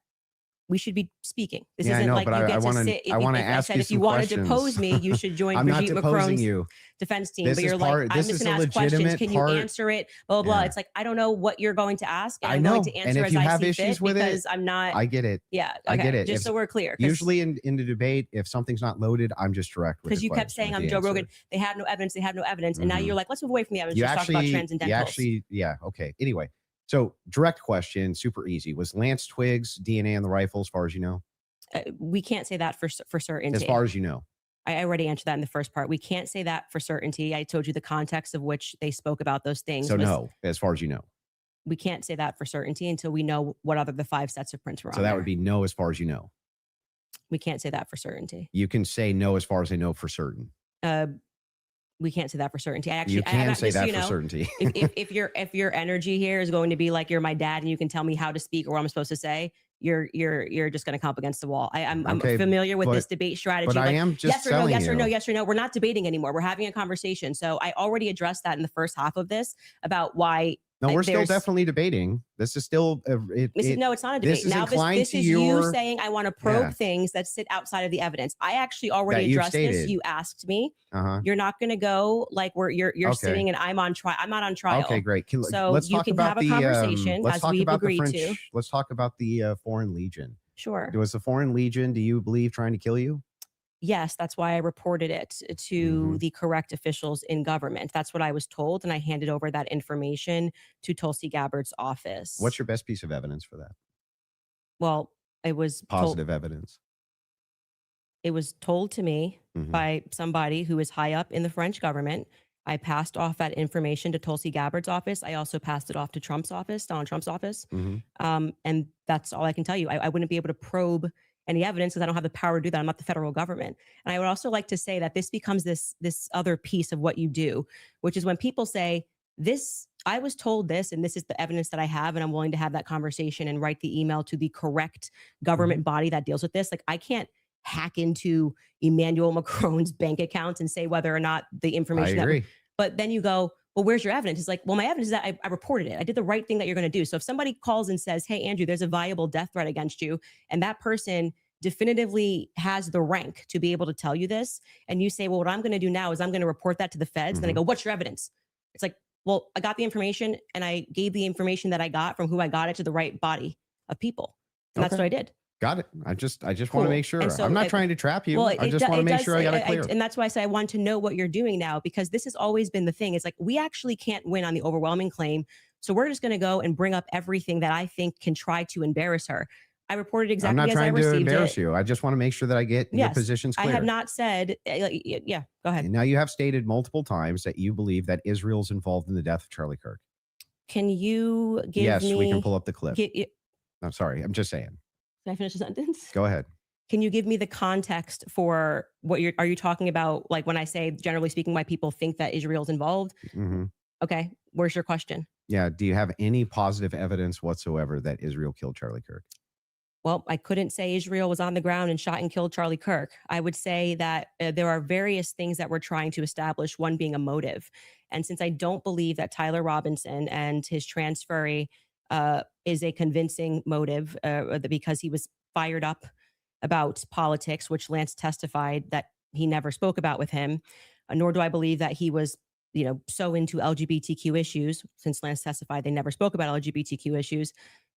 we should be speaking. This isn't like you get to sit. I want to ask you if you want to questions. depose me, you should join I'm not Brigitte deposing Macron's you. defense team. This But is you're part- like, I'm this just is going a to ask questions. legitimate Can you part- answer it? Blah, blah, blah. Yeah. It's like, I don't know what you're going to ask. And I I'm know. going to And answer if as you I have see issues fit with it, because I'm not. I get it. Yeah. Okay. I get it. Just so we're clear. Usually in the debate, if something's not loaded, I'm just direct with Because you kept question, saying with I'm the Joe answer. Rogan. They have no evidence. They have no evidence. And now you're like, let's move away from the evidence. You Let's talk about transcendentals. yeah, okay. Anyway, so direct question, super easy. Was Lance Twiggs DNA in the rifle, as far as you know? We can't say that for certainty. As far as you know. I already answered that in the first part. We can't say that for certainty. I told you the context of which they spoke about those things. So no, as far as you know. We can't say that for certainty until we know what other the 5 sets of prints were on. So that would be no, as far as you know. We can't say that for certainty. You can say no, as far as I know, for certain. We can't say that for certainty. You can say that for certainty. if your energy here is going to be like you're my dad and you can tell me how to speak or what I'm supposed to say, you're just going to come up against the wall. I'm familiar with this debate strategy. But I am just yes or no, yes or no, you. yes or no. We're not debating anymore. We're having a conversation. So I already addressed that in the first half of this about why. No, we're still definitely debating. This is still no, it's not a debate. This is now this is you saying I want to probe things that sit outside of the evidence. I actually already addressed this. You asked me. You're not going to go like you're sitting and I'm on trial. I'm not on trial. Okay, great. So let's you talk can about have a conversation as we've agreed to. Let's talk about the Foreign Legion. Sure. Was the Foreign Legion, do you believe, trying to kill you? yes, that's why I reported it to the correct officials in government. That's what I was told, and I handed over that information to Tulsi Gabbard's office. What's your best piece of evidence for that? Well, it was Positive evidence. It was told to me by somebody who is high up in the French government. I passed off that information to Tulsi Gabbard's office. I also passed it off to Trump's office, Donald Trump's office. And that's all I can tell you. I wouldn't be able to probe any evidence because I don't have the power to do that. I'm not the federal government. And I would also like to say that this becomes this other piece of what you do, which is when people say, I was told this, and this is the evidence that I have, and I'm willing to have that conversation and write the email to the correct government body that deals with this. Like, I can't hack into Emmanuel Macron's bank accounts and say whether or not the information. I agree. But then you go, well, where's your evidence? It's like, well, my evidence is that I reported it. I did the right thing that you're going to do. So if somebody calls and says, hey, Andrew, there's a viable death threat against you, and that person definitively has the rank to be able to tell you this, and you say, well, what I'm going to do now is I'm going to report that to the feds. Then I go, what's your evidence? It's like, well, I got the information, and I gave the information that I got from who I got it to the right body of people. And that's what I did. Got it. I just want Cool. to make sure. And so I'm not it- trying to trap you. Well, I just want to make sure I got it clear. And that's why I say I want to know what you're doing now, because this has always been the thing. It's like, we actually can't win on the overwhelming claim. So we're just going to go and bring up everything that I think can try to embarrass her. I reported I'm exactly not as I trying to received embarrass it. you. I just want to make sure that I get your Yes, positions I clear. have not said, yeah, go ahead. Now you have stated multiple times that you believe that Israel's involved in the death of Charlie Kirk. Can you give Yes, me? we can pull up the clip. Can I'm sorry. I'm just saying. I finish the sentence? Go ahead. Can you give me the context for what are you talking about? Like, when I say, generally speaking, why people think that Israel's involved? Okay. Where's your question? Yeah. Do you have any positive evidence whatsoever that Israel killed Charlie Kirk? Well, I couldn't say Israel was on the ground and shot and killed Charlie Kirk. I would say that there are various things that we're trying to establish, one being a motive. And since I don't believe that Tyler Robinson and his transferee is a convincing motive, because he was fired up about politics, which Lance testified that he never spoke about with him, nor do I believe that he was, so into LGBTQ issues, since Lance testified they never spoke about LGBTQ issues,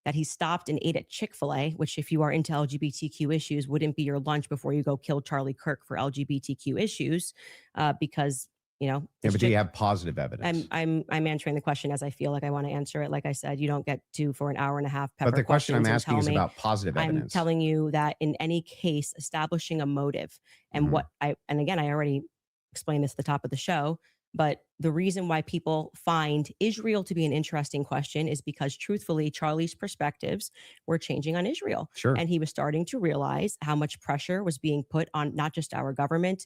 that he stopped and ate at Chick-fil-A, which, if you are into LGBTQ issues, wouldn't be your lunch before you go kill Charlie Kirk for LGBTQ issues, because, Yeah, but do you have positive evidence? I'm answering the question as I feel like I want to answer it. Like I said, you don't get to, for an hour and a half, pepper But the question I'm questions and asking is tell me. about positive evidence. I'm telling you that in any case, establishing a motive, and and again, I already explained this at the top of the show, but the reason why people find Israel to be an interesting question is because, truthfully, Charlie's perspectives were changing on Israel. Sure. And he was starting to realize how much pressure was being put on not just our government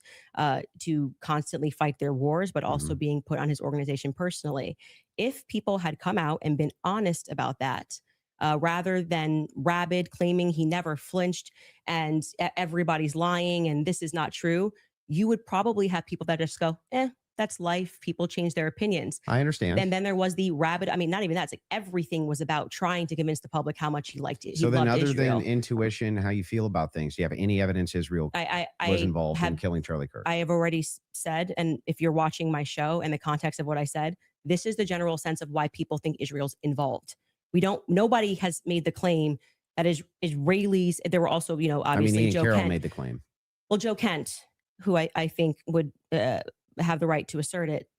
to constantly fight their wars, but also being put on his organization personally. If people had come out and been honest about that, rather than rabid claiming he never flinched and everybody's lying and this is not true, you would probably have people that just go, that's life. People change their opinions. I understand. And then there was the rabid, not even that. It's like everything was about trying to convince the public how much he liked it. So then, other Israel. than intuition, how you feel about things, do you have any evidence Israel was involved in killing Charlie Kirk? I have already said, and if you're watching my show and the context of what I said, this is the general sense of why people think Israel's involved. Nobody has made the claim that Israelis, there were also, obviously Ian Joe Carroll Kent. made the claim. Well, Joe Kent, who I think would have the right to assert it,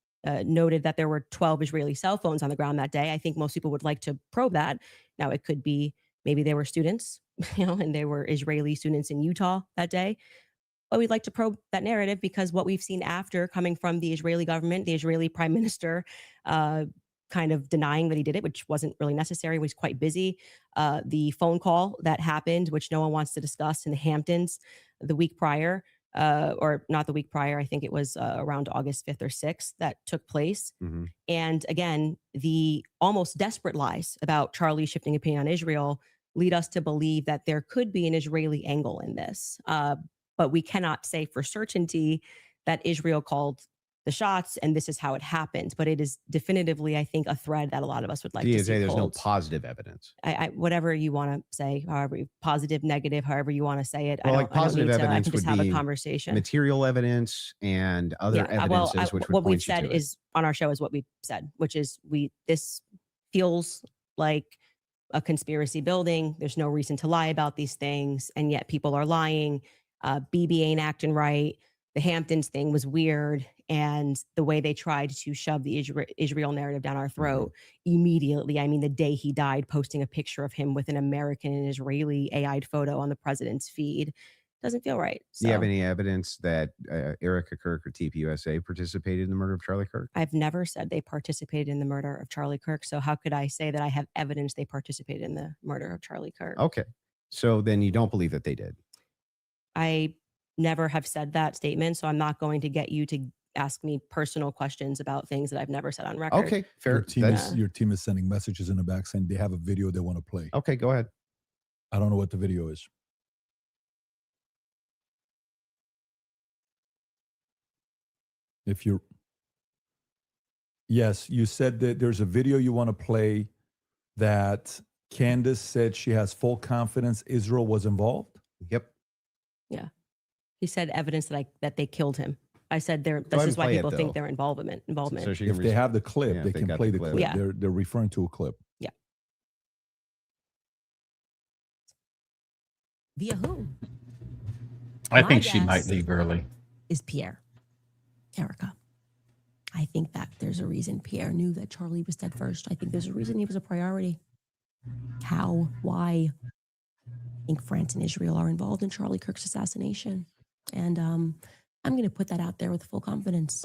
noted that there were 12 Israeli cell phones on the ground that day. I think most people would like to probe that. Now, it could be maybe they were students, and they were Israeli students in Utah that day. But we'd like to probe that narrative, because what we've seen after, coming from the Israeli government, the Israeli prime minister, kind of denying that he did it, which wasn't really necessary, was quite busy. The phone call that happened, which no one wants to discuss, in the Hamptons the week prior, or not the week prior, I think it was around August 5th or 6th that took place. And again, the almost desperate lies about Charlie shifting opinion on Israel lead us to believe that there could be an Israeli angle in this. But we cannot say for certainty that Israel called the shots and this is how it happened. But it is definitively, I think, a thread that a lot of us would like to see say there's pulled. no positive evidence. Whatever you want to say, however, positive, negative, however you want to say it. Well, like positive evidence I can just would have be a conversation. Material evidence and other evidences, which would what point we've said you to is on our show is what we've said, which is this feels like a conspiracy building. There's no reason to lie about these things, and yet people are lying. BB ain't acting right. The Hamptons thing was weird. And the way they tried to shove the Israel narrative down our throat immediately. I mean, the day he died, posting a picture of him with an American and Israeli AI'd photo on the president's feed doesn't feel right. So, Do you have any evidence that Erica Kirk or TPUSA participated in the murder of Charlie Kirk? I've never said they participated in the murder of Charlie Kirk. So how could I say that I have evidence they participated in the murder of Charlie Kirk? Okay. So then you don't believe that they did? I never have said that statement. So I'm not going to get you to ask me personal questions about things that I've never said on record. Okay, fair. Your team is sending messages in the back saying they have a video they want to play. Okay, go ahead. I don't know what the video is. If you're, yes, you said that there's a video you want to play that Candace said she has full confidence Israel was involved. Yep. Yeah. He said evidence that they killed him. I said ahead this and is why play it, people think though. their involvement. So she If can they have the clip, yeah, they if they can got play the the clip. clip. Yeah. They're referring to a clip. Via who? I My think she might guess leave early. is Pierre. Erica. I think that there's a reason Pierre knew that Charlie was dead first. I think there's a reason he was a priority. How? Why? I think France and Israel are involved in Charlie Kirk's assassination. And I'm going to put that out there with full confidence.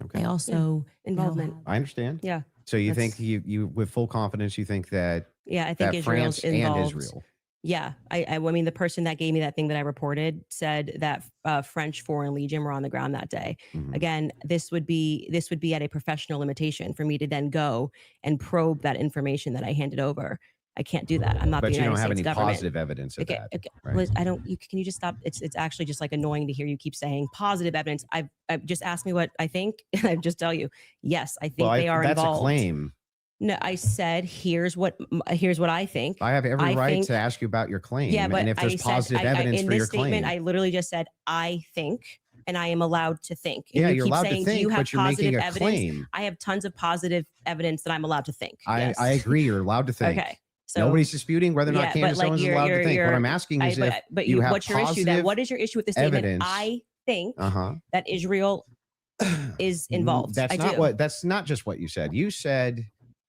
Okay. I also Involvement. I understand. Yeah. So you That's- think you with full confidence you think that Yeah, I think that Israel's France involved. and Israel. Yeah, I mean, the person that gave me that thing that I reported said that French Foreign Legion were on the ground that day. Mhm. Again, this would be at a professional limitation for me to then go and probe that information that I handed over. I can't do that. I'm not But the you United don't have States any government. positive evidence of Okay, that. okay. right? Liz, I don't. Can you just stop? It's actually just like annoying to hear you keep saying positive evidence. I've just asked me what I think, and I just tell you, yes, I think they are that's involved. a claim. No, I said here's what I think. I have every I right think- to ask you about your claim. Yeah, but and if there's I said, positive evidence in for this your statement, claim. I literally just said, I think, and I am allowed to think. And yeah, you you're keep allowed saying, to think, do you have but you're positive making a evidence? claim. I have tons of positive evidence that I'm allowed to think. Yes. I agree. You're allowed to think. Okay. So Nobody's disputing whether or not yeah, but Candace like Owens is you're- allowed to you're- think. What you're- I'm asking is but you have what's your issue then? positive What is your issue with the statement? evidence. I think uh-huh. that Israel is involved. That's I not do. what. That's not just what you said. You said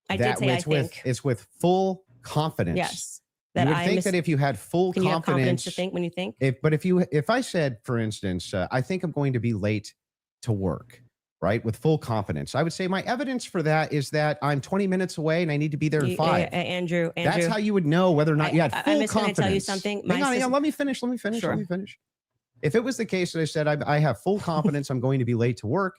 I that did say I it's with think. it's with full confidence. Yes. You That would I think that if you had full can you have confidence confidence, to think when you think? if I said, for instance, I think I'm going to be late to work, right, with full confidence, I would say my evidence for that is that I'm 20 minutes away and I need to be there in 5. Andrew, That's how you would know whether or not you had full I'm just going confidence. to tell you something. Hang on, sister- let me finish. Let me finish. Sure. Let me finish. If it was the case that I said I have full confidence I'm going to be late to work,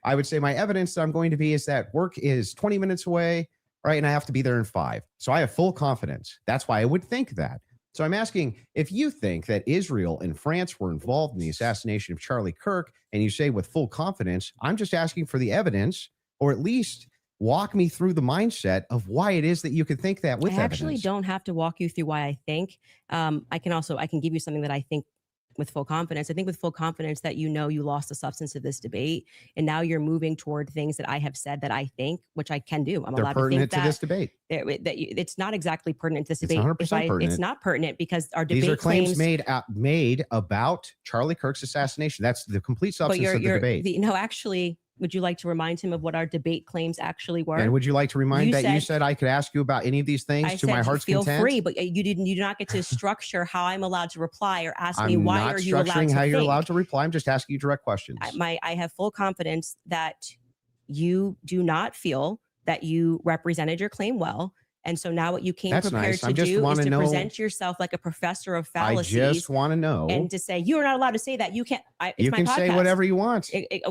I would say my evidence that I'm going to be is that work is 20 minutes away, right, and I have to be there in 5. So I have full confidence. That's why I would think that. So I'm asking if you think that Israel and France were involved in the assassination of Charlie Kirk, and you say with full confidence, I'm just asking for the evidence, or at least walk me through the mindset of why it is that you could think that with I actually evidence. don't have to walk you through why I think. I can give you something that I think with full confidence. I think with full confidence that you lost the substance of this debate, and now you're moving toward things that I have said that I think, which I can do. I'm They're allowed to pertinent think to this debate. it's not exactly pertinent to this It's debate. 100% It's pertinent. not pertinent because our debate These are claims claims made about Charlie Kirk's assassination. That's the complete but substance of the debate. no, actually, would you like to remind him of what our debate claims actually were? And would you like to remind You that you said- said I could ask you about any of these things I to said my heart's feel content? free, but you do not get to structure how I'm allowed to reply or ask me I'm why not are you allowed structuring to how you're think. allowed to reply. I'm just asking you direct questions. I have full confidence that you do not feel that you represented your claim well. And so now what you came That's prepared nice. I to just do is wanna to know- present yourself like a professor of I fallacies just want to know. and to say, you are not allowed to say that. You can't. It's You my can podcast. say whatever you want.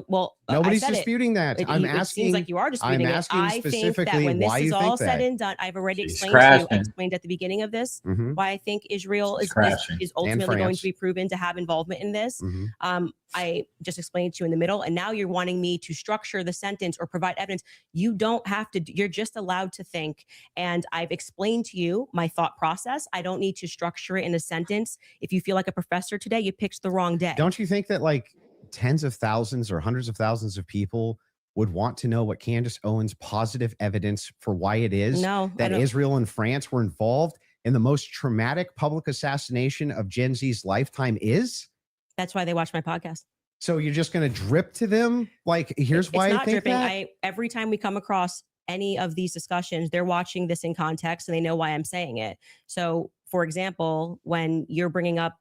Well, I Nobody's said it. disputing that. I'm It asking. seems like you are disputing it. asking I think that specifically when this why is you all think said that. and done, I've already She's explained to you. I crashing. explained at the beginning of this Mhm, why I think Israel She's is crashing. ultimately going France. to be proven to have involvement in this. mhm. I just explained to you in the middle, and now you're wanting me to structure the sentence or provide evidence. You don't have to. You're just allowed to think. And I've explained to you my thought process. I don't need to structure it in a sentence. If you feel like a professor today, you picked the wrong day. Don't you think that like tens of thousands or hundreds of thousands of people would want to know what Candace Owens' positive evidence for why it is No, I that don't- Israel and France were involved in the most traumatic public assassination of Gen Z's lifetime is? That's why they watch my podcast. So you're just going to drip to them? Like, here's why It's I not think dripping. that? Every time we come across any of these discussions, they're watching this in context and they know why I'm saying it. So, for example, when you're bringing up,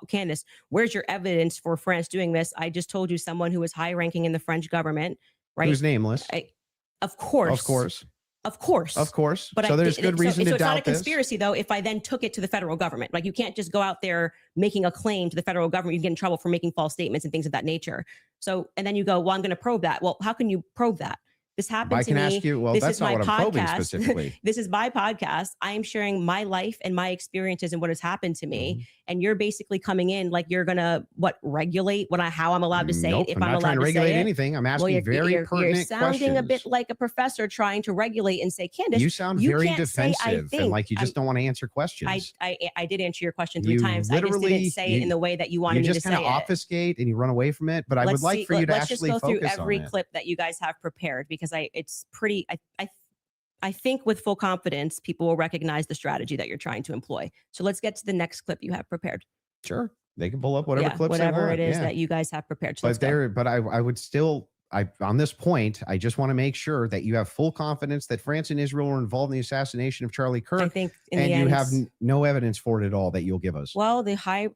Candace, where's your evidence for France doing this? I just told you someone who was high ranking in the French government, right? Who's nameless? Of course. Of course. Of course. Of course. But so there's good reason to it's not a doubt this. conspiracy, though, if I then took it to the federal government. Like, you can't just go out there making a claim to the federal government. You get in trouble for making false statements and things of that nature. So, and then you go, well, I'm going to probe that. Well, how can you probe that? This happened I to me. can ask you, well, This that's is not my what I'm probing podcast. specifically. This is my podcast. I am sharing my life and my experiences and what has happened to me. Mhm. And you're basically coming in like you're going to, regulate how I'm allowed to say Nope, it, if I'm I'm not allowed trying to to regulate say it. anything. I'm asking Well, very you're pertinent sounding a bit questions. like a professor trying to regulate and say, Candace, You sound you very can't say, I defensive and think. like you just don't want to answer questions. I did answer your question 3 You times. I just literally- didn't say it in the way that you wanted you me to just say kind of it. obfuscate and you run away from it. But I would Let's like see- for you to let's actually just go through focus every on it. clip that you guys have prepared, because it's pretty. I think with full confidence, people will recognize the strategy that you're trying to employ. So let's get to the next clip you have prepared. Sure, they can pull up whatever clips they whatever want. it is yeah. that you guys have prepared. So let's But go. there, but I would still, on this point, I just want to make sure that you have full confidence that France and Israel were involved in the assassination of Charlie I Kirk, think in and the you end, have no evidence for it at all that you'll give us. well, I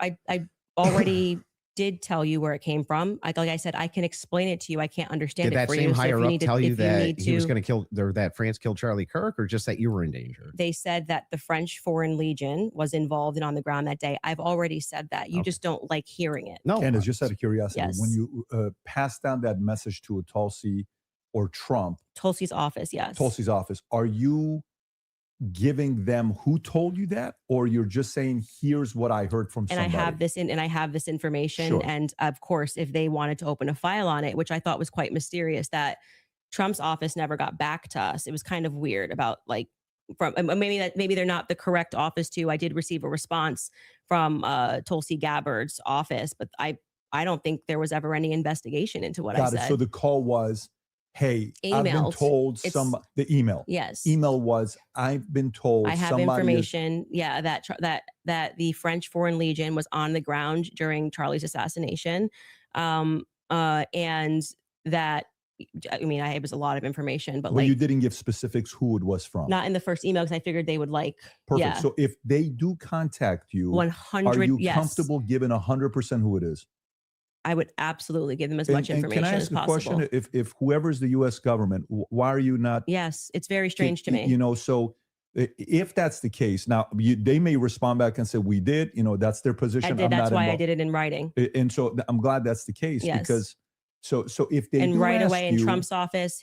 already did tell you where it came from. Like I said, I can explain it to you. I can't understand Did it that for same you. So if higher you up need to, tell you if that need he was to- going to kill, or that France killed Charlie Kirk, or just that you were in danger? They said that the French Foreign Legion was involved and on the ground that day. I've already said that. You Okay. just don't like hearing it. No, Candace, just out of curiosity, when Yes. you pass down that message to a Tulsi or Trump, Tulsi's office, yes. Tulsi's office, are you giving them who told you that, or you're just saying, here's what I heard from And somebody? I have this information. Sure. And of course, if they wanted to open a file on it, which I thought was quite mysterious, that Trump's office never got back to us. It was kind of weird about maybe they're not the correct office too. I did receive a response from Tulsi Gabbard's office, but I don't think there was ever any investigation into what Got I it. said. So the call was, hey, I've been Emailed. told It's- the email. Yes. Email was, I've been told I have somebody is- information, that the French Foreign Legion was on the ground during Charlie's assassination, and that, I mean, it was a lot of information, but well, you like didn't give specifics who it was from. not in the first email, because I figured they would Perfect. yeah. So if they do contact you, 100. are you Yes, comfortable giving 100% who it is? I would absolutely give them as much And information can I as ask a possible. question? If whoever's the U.S. government, why are you not? Yes, it's very strange to me. You know, so if that's the case, now they may respond back and say we did. You know, that's their position. I did. I'm That's not why I involved. did it in writing. And so I'm glad that's the case Yes. because so if they And do right ask away in you- Trump's office,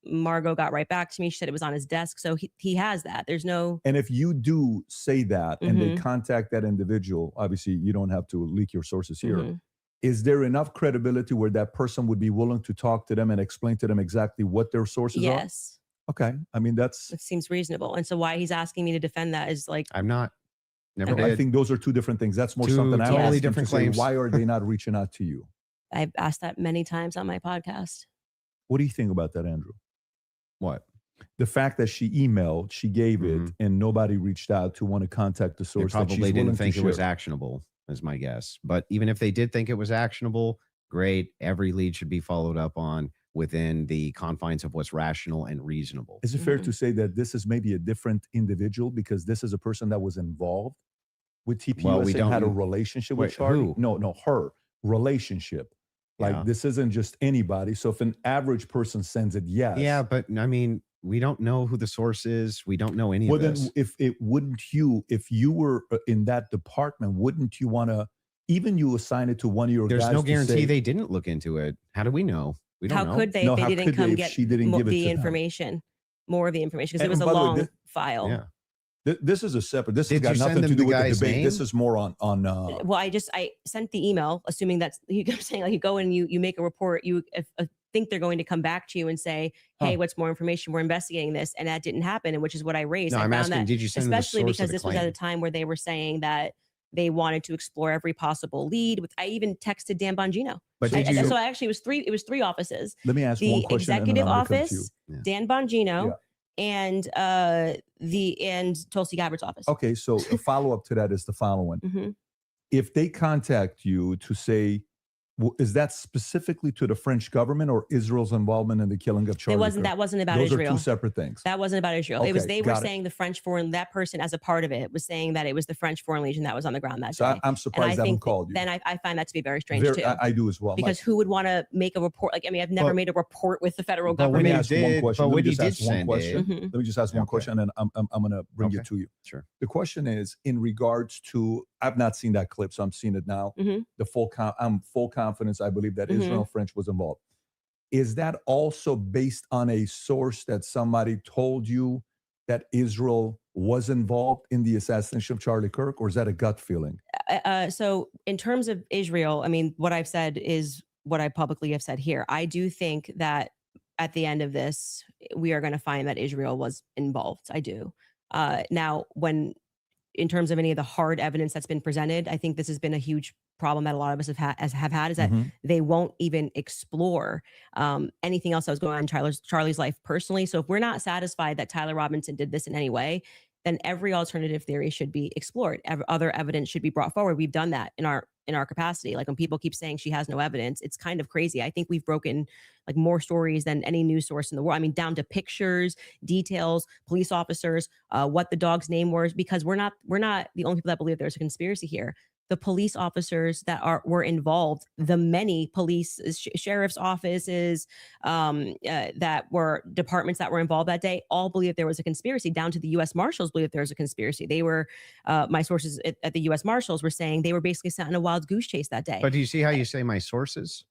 Margot got right back to me. She said it was on his desk, so he has that. There's no. And if you do say that and they Mhm. contact that individual, obviously you don't have to leak your sources here. Mhm. Is there enough credibility where that person would be willing to talk to them and explain to them exactly what their sources Yes, are? Okay. I mean, that's, it seems reasonable. And so why he's asking me to defend that is like, I'm not. Never Okay. did. I think those are two different things. That's more Two something I'm totally asking different to say, claims. why are they not reaching out to you? I've asked that many times on my podcast. What do you think about that, Andrew? What? The fact that she emailed, she gave Mhm. it, and nobody reached out to want to contact the They source. that she's probably willing didn't to think it was share. actionable, is my guess. But even if they did think it was actionable, great. Every lead should be followed up on within the confines of what's rational and reasonable. Is it fair Mhm. to say that this is maybe a different individual because this is a person that was involved with TPUSA Well, we and had a don't- relationship Wait, with Charlie? who? No, her relationship. Like Yeah. this isn't just anybody. So if an average person sends it, yes. Yeah, but I mean, we don't know who the source is. We don't know any Well, of then this. if you were in that department, wouldn't you want to, even you assign it to one of your There's guys no to guarantee say, they didn't look into it. How do we know? We don't How know. could they No, if how they didn't could they come if get she didn't give it the to them? information, more of the information? Because it And was a by the way, long file. Yeah. This is a separate, this has Did got you send nothing to them do the with the guy's debate. This name? is more on Well, I sent the email assuming that's you kept saying like you go and you make a report, you think they're going to come back to you and say, hey, Huh. what's more information? We're investigating this. And that didn't happen, and which is what I raised. No, I I'm found asking, that, did you send them the especially source because of the this was at claim? a time where they were saying that they wanted to explore every possible lead. I even texted Dan Bongino. But So did you- you? So actually it was three offices. let me ask one The question. and then executive I'm gonna come to you. office, Yeah. Dan Bongino, and and Tulsi Gabbard's office. Okay, so a follow up to that is the following. Mhm. if they contact you to say, is that specifically to the French government or Israel's involvement in the killing of Charlie Kirk? That wasn't about Those Israel. are two separate things. That wasn't about Israel. It was, Okay, they were got it. saying the French foreign, that person as a part of it was saying that it was the French Foreign Legion that was on the ground that So day. I'm surprised they haven't called you. Then I find that to be very strange too. I do as well. Because who would want to make a report? Like, I mean, I've never made a report with the federal but when government. you did, but when you did ask one send question. it, Mhm. Let me just ask one Okay. question, and then I'm going to bring it to you. Sure. The question is in regards to, I've not seen that clip, so I'm seeing it now. Mhm. I'm full confidence. I believe that Mhm. Israel French was involved. Is that also based on a source that somebody told you that Israel was involved in the assassination of Charlie Kirk, or is that a gut feeling? So in terms of Israel, I mean, what I've said is what I publicly have said here. I do think that at the end of this, we are going to find that Israel was involved. I do. Now, in terms of any of the hard evidence that's been presented, I think this has been a huge problem that a lot of us have had is that Mhm. they won't even explore anything else that was going on in Charlie's life personally. So if we're not satisfied that Tyler Robinson did this in any way, then every alternative theory should be explored. Other evidence should be brought forward. We've done that in our capacity. Like when people keep saying she has no evidence, it's kind of crazy. I think we've broken like more stories than any news source in the world. I mean, down to pictures, details, police officers, what the dog's name was, because we're not the only people that believe there's a conspiracy here. The police officers that were involved, the many police, sheriff's offices, that were departments that were involved that day, all believe there was a conspiracy. Down to the U.S. Marshals believe there was a conspiracy. They were, my sources at the U.S. Marshals were saying they were basically sent on a wild goose chase that day. But do you see how you say my sources?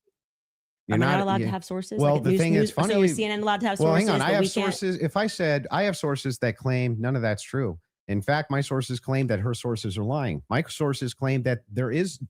Am I not allowed to have sources? Well, Like the thing is funny. So is CNN allowed to have Well, sources? hang on. I but have we can't? sources. If I said I have sources that claim none of that's true. In fact, my sources claim that her sources are lying. My sources claim that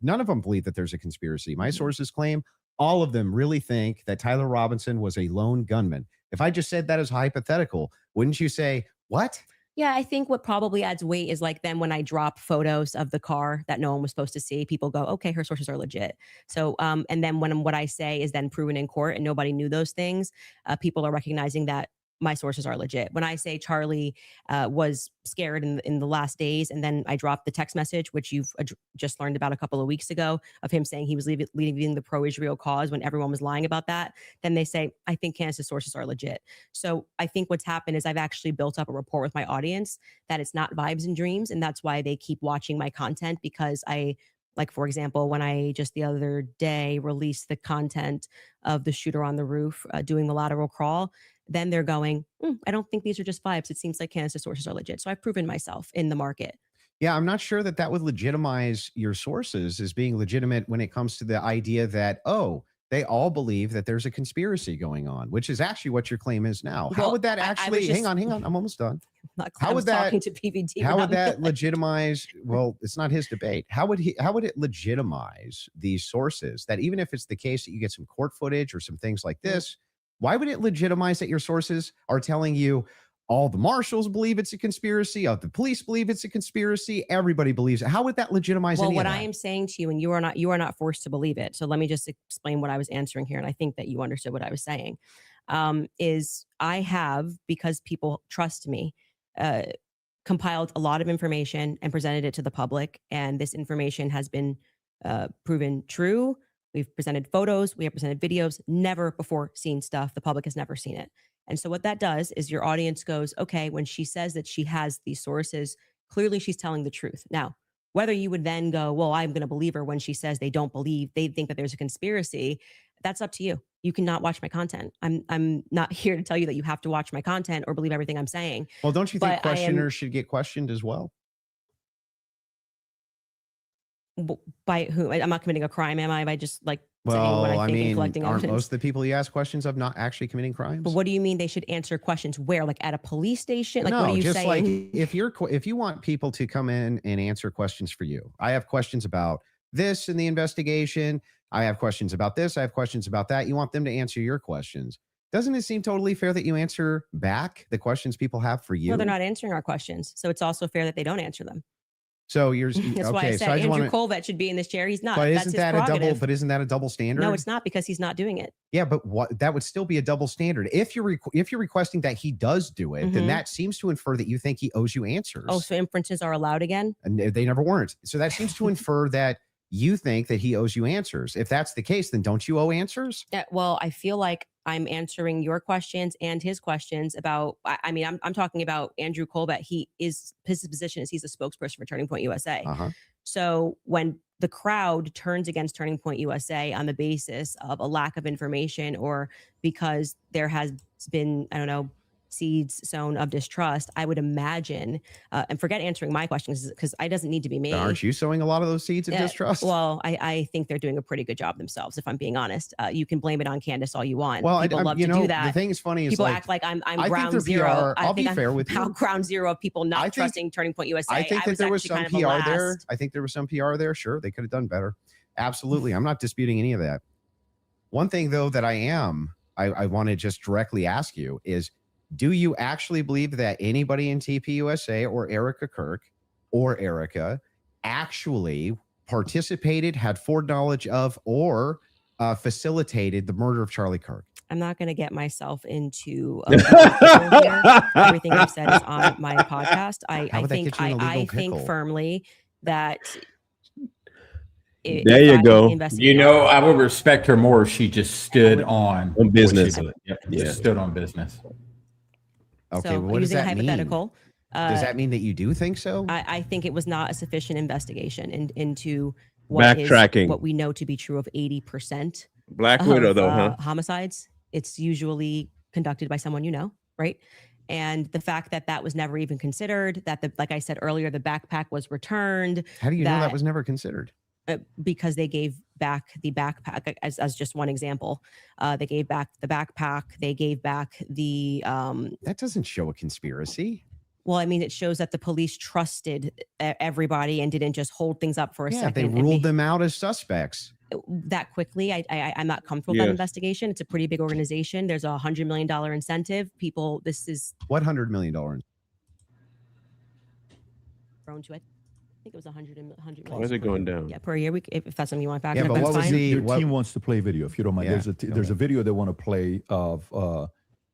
none of them believe that there's a conspiracy. My sources claim all of them really think that Tyler Robinson was a lone gunman. If I just said that as hypothetical, wouldn't you say, what? Yeah, I think what probably adds weight is like then when I drop photos of the car that no one was supposed to see, people go, okay, her sources are legit. So, and then when what I say is then proven in court and nobody knew those things, people are recognizing that my sources are legit. When I say Charlie was scared in the last days, and then I dropped the text message, which you've just learned about a couple of weeks ago, of him saying he was leaving the pro-Israel cause when everyone was lying about that, then they say, I think Candace's sources are legit. So I think what's happened is I've actually built up a rapport with my audience that it's not vibes and dreams. And that's why they keep watching my content, because like, for example, when I just the other day released the content of the shooter on the roof doing the lateral crawl, then they're going, I don't think these are just vibes. It seems like Candace's sources are legit. So I've proven myself in the market. Yeah, I'm not sure that would legitimize your sources as being legitimate when it comes to the idea that, oh, they all believe that there's a conspiracy going on, which is actually what your claim is now. How Well, would that I actually, was just- hang on, I'm almost done. How would that talking to PVD? How would without that legitimize? Well, it's not his debate. How would it legitimize these sources that even if it's the case that you get some court footage or some things like this, why would it legitimize that your sources are telling you all the marshals believe it's a conspiracy, all the police believe it's a conspiracy, everybody believes it? How would that legitimize? Well, any what of I that? am saying to you, and you are not forced to believe it. So let me just explain what I was answering here, and I think that you understood what I was saying. Is I have, because people trust me, compiled a lot of information and presented it to the public, and this information has been proven true. We've presented photos, we have presented videos, never before seen stuff. The public has never seen it. And so what that does is your audience goes, okay, when she says that she has these sources, clearly she's telling the truth. Now, whether you would then go, well, I'm going to believe her when she says they think that there's a conspiracy, that's up to you. You cannot watch my content. I'm not here to tell you that you have to watch my content or believe everything I'm saying. Well, don't you think but I am- questioners should get questioned as well? By who? I'm not committing a crime, am I? By just like saying what Well, I I think and mean, collecting aren't evidence. most of the people you ask questions of not actually committing crimes? But what do you mean they should answer questions where? Like at a police station? Like no, what are you just saying? like if you want people to come in and answer questions for you, I have questions about this in the investigation. I have questions about this. I have questions about that. You want them to answer your questions. Doesn't it seem totally fair that you answer back the questions people have for you? No, they're not answering our questions. So it's also fair that they don't answer them. So you're That's why I okay. said So I just Andrew want to. Colvett should be in this chair. He's not. But That's isn't his that a double? prerogative. But isn't that a double standard? No, it's not, because he's not doing it. Yeah, but what that would still be a double standard. If you're requesting that he does do it, then Mhm. that seems to infer that you think he owes you answers. Oh, so inferences are allowed again? And they never weren't. So that seems to infer that you think that he owes you answers. If that's the case, then don't you owe answers? Yeah, well, I feel like I'm answering your questions and his questions about. I mean, I'm talking about Andrew Colbert. His position is he's a spokesperson for Turning Point USA. Uh-huh. So when the crowd turns against Turning Point USA on the basis of a lack of information, or because there has been, I don't know, seeds sown of distrust, I would imagine, and forget answering my questions because it doesn't need to be me. Then aren't you sowing a lot of those seeds of distrust? Well, I think they're doing a pretty good job themselves, if I'm being honest. You can blame it on Candace all you want. Well, people love to do that. The thing is funny is people like, act like I'm I think ground their zero. PR I'll be fair with you. I'm ground zero of people I not think- trusting Turning Point USA. I think that there was some actually kind of PR a there. last. I think there was some PR there. Sure, they could have done better. Absolutely. I'm not disputing any of that. One thing, though, that I want to just directly ask you is, do you actually believe that anybody in TPUSA or Erica Kirk or Erica actually participated, had foreknowledge of, or facilitated the murder of Charlie Kirk? I'm not going to get myself into here. Everything I've said is on my podcast. I think firmly that There you go. You know, I would respect her more if she just stood on business. Yep, Yeah. just stood on business. Okay, so well, what does using a that mean? hypothetical. Does that mean that you do think so? I think it was not a sufficient investigation into what Backtracking. what we know to be true of 80% Black of Widow, though, huh? homicides. It's usually conducted by someone you know, right? And the fact that that was never even considered, that like I said earlier, the backpack was returned. How do you know that was never considered? Because they gave back the backpack as just one example. They gave back the backpack. They gave back the. That doesn't show a conspiracy. Well, I mean, it shows that the police trusted everybody and didn't just hold things up for a second. They ruled them out as suspects that quickly. I'm not comfortable with that investigation. It's a pretty big organization. There's $100 million incentive. People, this is what $100 million? Thrown to it. I think it was 100 million. Why is it going down? Yeah, per year. If that's something you want to back Yeah, up, but what was Your team wants to play video, if you don't mind. Yeah, There's a video they want to play of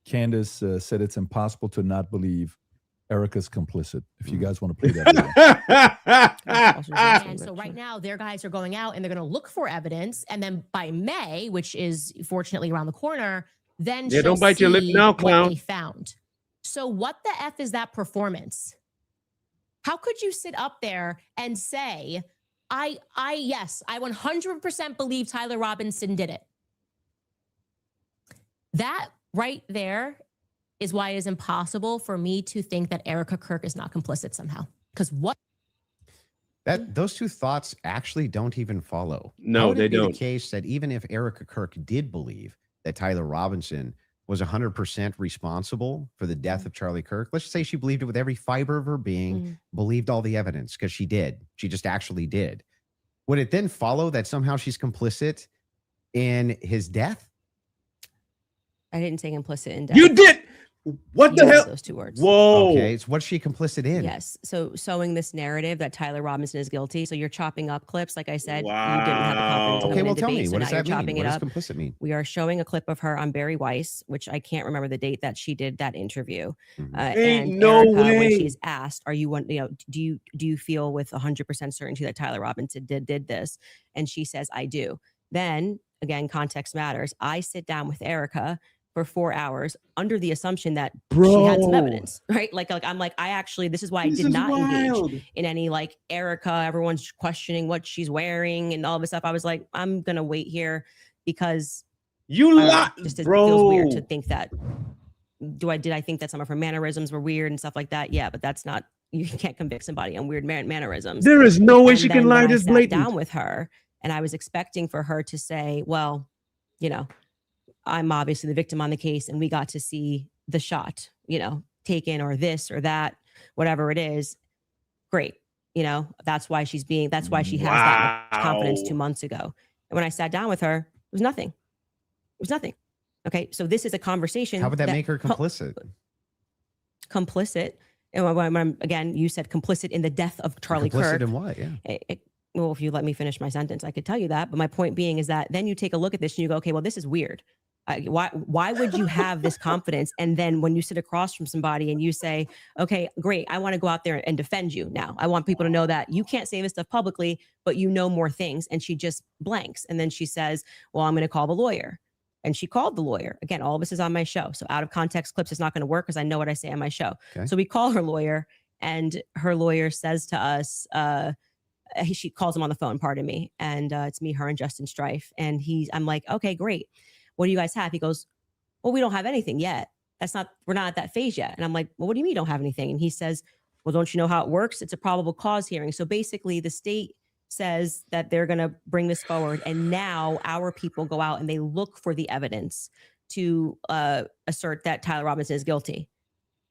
Candace said it's impossible to not believe Erica's complicit. If you guys want to play that video. And so right now, their guys are going out and they're going to look for evidence. And then by May, which is fortunately around the corner, then Yeah, don't bite your lip see now, what clown. they found. So what the F is that performance? How could you sit up there and say, yes, I 100% believe Tyler Robinson did it. That right there is why it is impossible for me to think that Erica Kirk is not complicit somehow. Because what? Those two thoughts actually don't even follow. No, How would they it be don't. The case that even if Erica Kirk did believe that Tyler Robinson was 100% responsible for the death of Charlie Kirk, let's just say she believed it with every fiber of her being, believed all the evidence, because she did. She just actually did. Would it then follow that somehow she's complicit in his death? I didn't say implicit in death. You did. What the You used hell? Those two words. Whoa. Okay, it's what's she complicit in? Yes. So sowing this narrative that Tyler Robinson is guilty. So you're chopping up clips. Like I said, you didn't have the confidence. Wow. Okay, in well, the tell me, debate, so what now does you're that mean? chopping What it does up. complicit mean? We are showing a clip of her on Barry Weiss, which I can't remember the date that she did that interview. Mhm. And no Erica, way. when she's asked, "Are you do you feel with 100% certainty that Tyler Robinson did this?" And she says, "I do." Then again, context matters. I sit down with Erica for 4 hours under the assumption that she had some evidence, right? Like I'm like, this is why I This did is not wild. engage in any like Erica, everyone's questioning what she's wearing and all this stuff. I was like, I'm going to wait here because You I don't know, lot, just it bro. feels weird to think that. Did I think that some of her mannerisms were weird and stuff like that? Yeah, but that's not, you can't convict somebody on weird mannerisms. There is no way And she then can lie when I this sat blatant. down with her and I was expecting for her to say, well, I'm obviously the victim on the case and we got to see the shot, taken or this or that, whatever it is. Great. That's why she has that much confidence 2 months ago. And when I sat down with her, it was nothing. It was nothing. Okay. So this is a conversation. How would that make her complicit? Complicit And again, you said complicit in the death of Charlie Complicit Kirk. in what? Yeah. Well, if you let me finish my sentence, I could tell you that. But my point being is that then you take a look at this and you go, okay, well, this is weird. Why would you have this confidence? And then when you sit across from somebody and you say, okay, great, I want to go out there and defend you now. I want people to know that you can't say this stuff publicly, but you know more things. And she just blanks. And then she says, well, I'm going to call the lawyer. And she called the lawyer. Again, all of this is on my show. So out of context clips is not going to work because I know what I say on my show. Okay. So we call her lawyer, and her lawyer says to us, she calls him on the phone, pardon me. And it's me, her, and Justin Strife. And I'm like, okay, great. What do you guys have? He goes, well, we don't have anything yet. We're not at that phase yet. And I'm like, well, what do you mean you don't have anything? And he says, well, don't you know how it works? It's a probable cause hearing. So basically the state says that they're going to bring this forward. And now our people go out and they look for the evidence to assert that Tyler Robinson is guilty.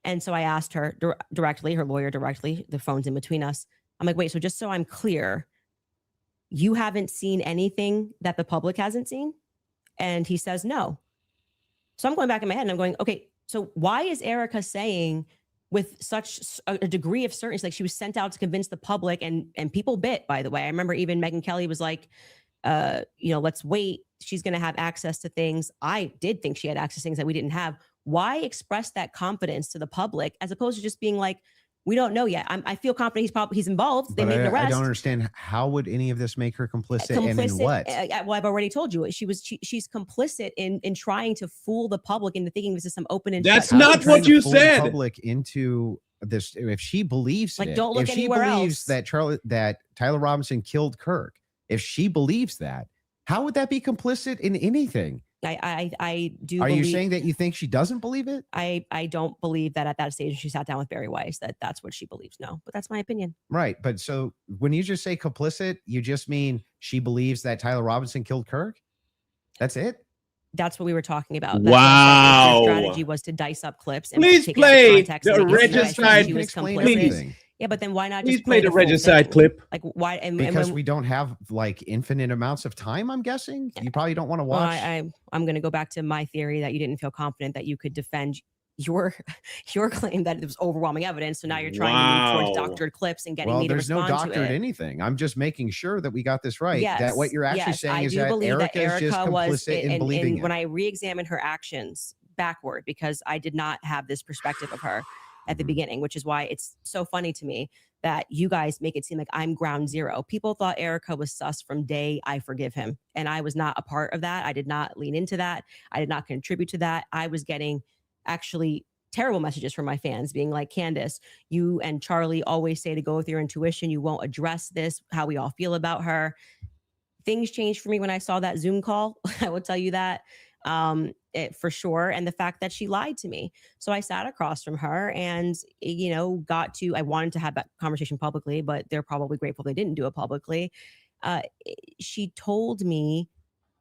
And so I asked her directly, her lawyer directly, the phone's in between us. I'm like, wait, so just so I'm clear, you haven't seen anything that the public hasn't seen? And he says, no. So I'm going back in my head and I'm going, okay, so why is Erica saying with such a degree of certainty, like she was sent out to convince the public, and people bit, by the way. I remember even Megyn Kelly was like, let's wait. She's going to have access to things. I did think she had access to things that we didn't have. Why express that confidence to the public as opposed to just being like, we don't know yet. I feel confident he's involved. They But made an arrest. I don't understand, how would any of this make her complicit, and in what? Well, I've already told you. She's complicit in trying to fool the public into thinking this is some open and That's shut not country. what you Fool the said. Public into this, if she believes Like, it, don't look if she anywhere believes else. that Tyler Robinson killed Kirk, if she believes that, how would that be complicit in anything? I do. Are you believe, saying that you think she doesn't believe it? I don't believe that at that stage she sat down with Barry Weiss that's what she believes. No, but that's my opinion. Right. But so when you just say complicit, you just mean she believes that Tyler Robinson killed Kirk? That's it? That's what we were talking about. Wow. Their strategy was to dice up clips and Please take it out of play context the and make it seem like regicide- she was Explain complicit. everything. Yeah, but then why not Please just play the full regicide thing? clip. Like why? And Because when, we don't have like infinite amounts of time, I'm guessing. You probably don't want to well, watch. I'm going to go back to my theory that you didn't feel confident that you could defend your claim that it was overwhelming evidence. So now you're trying to move towards Wow. doctored clips and getting Well, me to there's no respond to doctored it. anything. I'm just making sure that we got this right. Yes, That what you're actually yes, saying I is do that believe that Erica is just Erica was complicit in believing it. when I re-examined her actions backward, because I did not have this perspective of her at the beginning, which is why it's so funny to me that you guys make it seem like I'm ground zero. People thought Erica was sus from day I forgive him. And I was not a part of that. I did not lean into that. I did not contribute to that. I was getting actually terrible messages from my fans being like, Candace, you and Charlie always say to go with your intuition. You won't address this, how we all feel about her. Things changed for me when I saw that Zoom call. I will tell you that for sure. And the fact that she lied to me. So I sat across from her and, I wanted to have that conversation publicly, but they're probably grateful they didn't do it publicly. She told me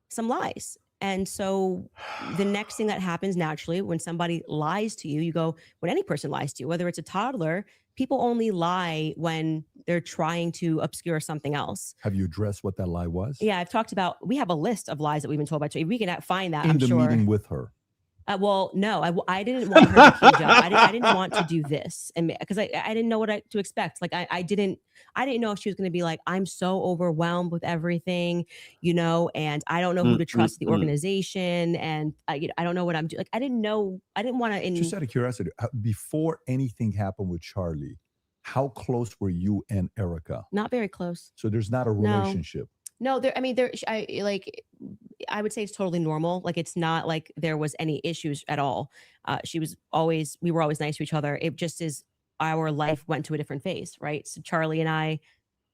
some lies. And so the next thing that happens naturally when somebody lies to you, when any person lies to you, whether it's a toddler, people only lie when they're trying to obscure something else. Have you addressed what that lie was? Yeah, I've talked about, we have a list of lies that we've been told by Charlie. We can find that, In I'm the sure. meeting with her. Well, no, I didn't want her to cage up. I didn't want to do this, and because I didn't know what to expect. Like I didn't know if she was going to be like, I'm so overwhelmed with everything, and I don't know who to trust the organization, and I don't know what I'm doing. Like I didn't know. I didn't want to. Just out of curiosity, before anything happened with Charlie, how close were you and Erica? Not very close. So there's not a relationship. No, I would say it's totally normal. Like it's not like there was any issues at all. We were always nice to each other. It just is our life went to a different phase, right? So Charlie and I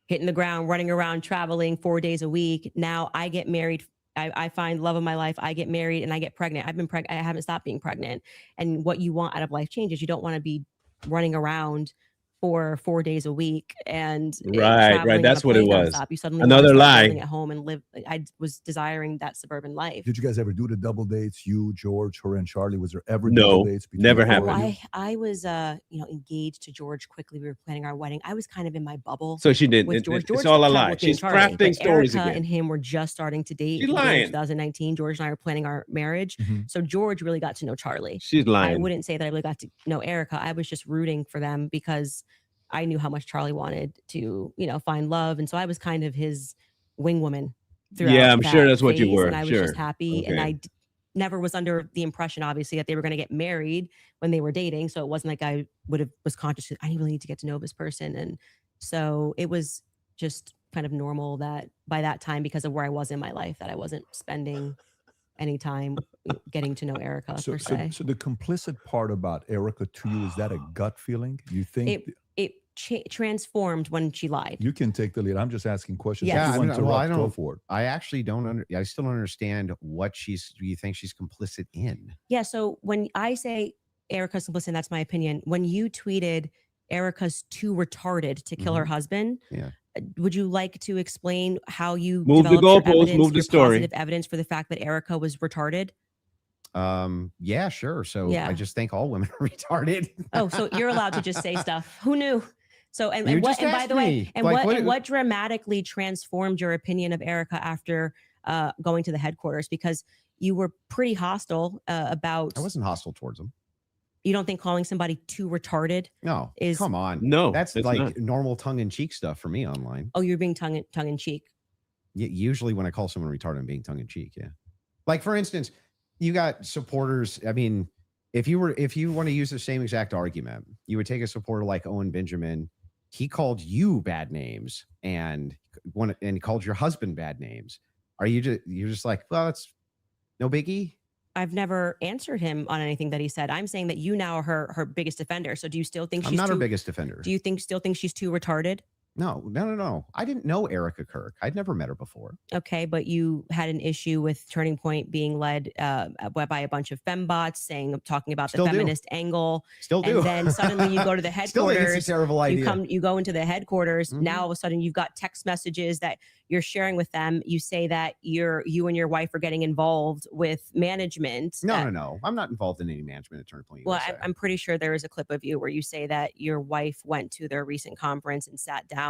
hitting the ground, running around, traveling 4 days a week. Now I get married. I find love of my life. I get married and I get pregnant. I've been pregnant. I haven't stopped being pregnant. And what you want out of life changes. You don't want to be running around for 4 days a week and Right. traveling on That's a what it plane was. nonstop. You suddenly Another want to start lie. building at home and live. I was desiring that suburban life. Did you guys ever do the double dates? You, George, her, and Charlie? Was there ever double No, dates? Between never the four happened. of Well, you? I was engaged to George quickly. We were planning our wedding. I was kind of in my bubble. So she didn't. With George. It's George all a traveled lie. with me and She's Charlie, crafting but stories Erica again. and him were just starting to date. She's It began in lying. 2019. George and I were planning our marriage. Mhm. So George really got to know Charlie. She's I lying. wouldn't say that I really got to know Erica. I was just rooting for them because I knew how much Charlie wanted to, find love. And so I was kind of his wing woman throughout. Yeah, I'm sure that that's what you phase, were. And I was Sure. just happy. And Okay. I never was under the impression, obviously, that they were going to get married when they were dating. So it wasn't like I was conscious that I really need to get to know this person. And so it was just kind of normal that by that time, because of where I was in my life, that I wasn't spending any time getting to know Erica per se. So the complicit part about Erica to you, is that a gut feeling? You think It transformed when she lied. you can take the lead? I'm just asking questions. Yes. If you Yeah, want I to mean, well, I go don't- for it. I actually don't. I still don't understand what you think she's complicit in. Yeah. So when I say Erica's complicit, that's my opinion. When you tweeted Erica's too retarded to kill her husband, Yeah. Would you like to explain how you Move the developed your goalposts, evidence, move the your story. positive evidence for the fact that Erica was retarded? Yeah, sure. So Yeah. I just think all women are retarded. Oh, so you're allowed to just say stuff. Who knew? So You and what just and by asked the way, me. and Like, what dramatically transformed your opinion of Erica after going to the headquarters? Because you were pretty hostile about. I wasn't hostile towards them. You don't think calling somebody too retarded? No, Is- come on. No, That's it's like not. normal tongue-in-cheek stuff for me online. Oh, you're being tongue in cheek. Usually when I call someone retarded, I'm being tongue-in-cheek. Yeah. Like, for instance, you got supporters. I mean, if you want to use the same exact argument, you would take a supporter like Owen Benjamin. He called you bad names and called your husband bad names. You're just like, well, it's no biggie. I've never answered him on anything that he said. I'm saying that you now are her biggest defender. So do you still think I'm she's not too, her biggest defender. Do you still think she's too retarded? No. I didn't know Erica Kirk. I'd never met her before. Okay, but you had an issue with Turning Point being led by a bunch of fembots talking about Still the do. feminist angle. Still do. And then suddenly you go to the Still think it's a headquarters. terrible idea. You go into the headquarters. Mhm. Now all of a sudden you've got text messages that you're sharing with them. You say that you and your wife are getting involved with management. No. I'm not involved in any management at Turning Point. Well, USA. I'm pretty sure there is a clip of you where you say that your wife went to their recent conference and sat down.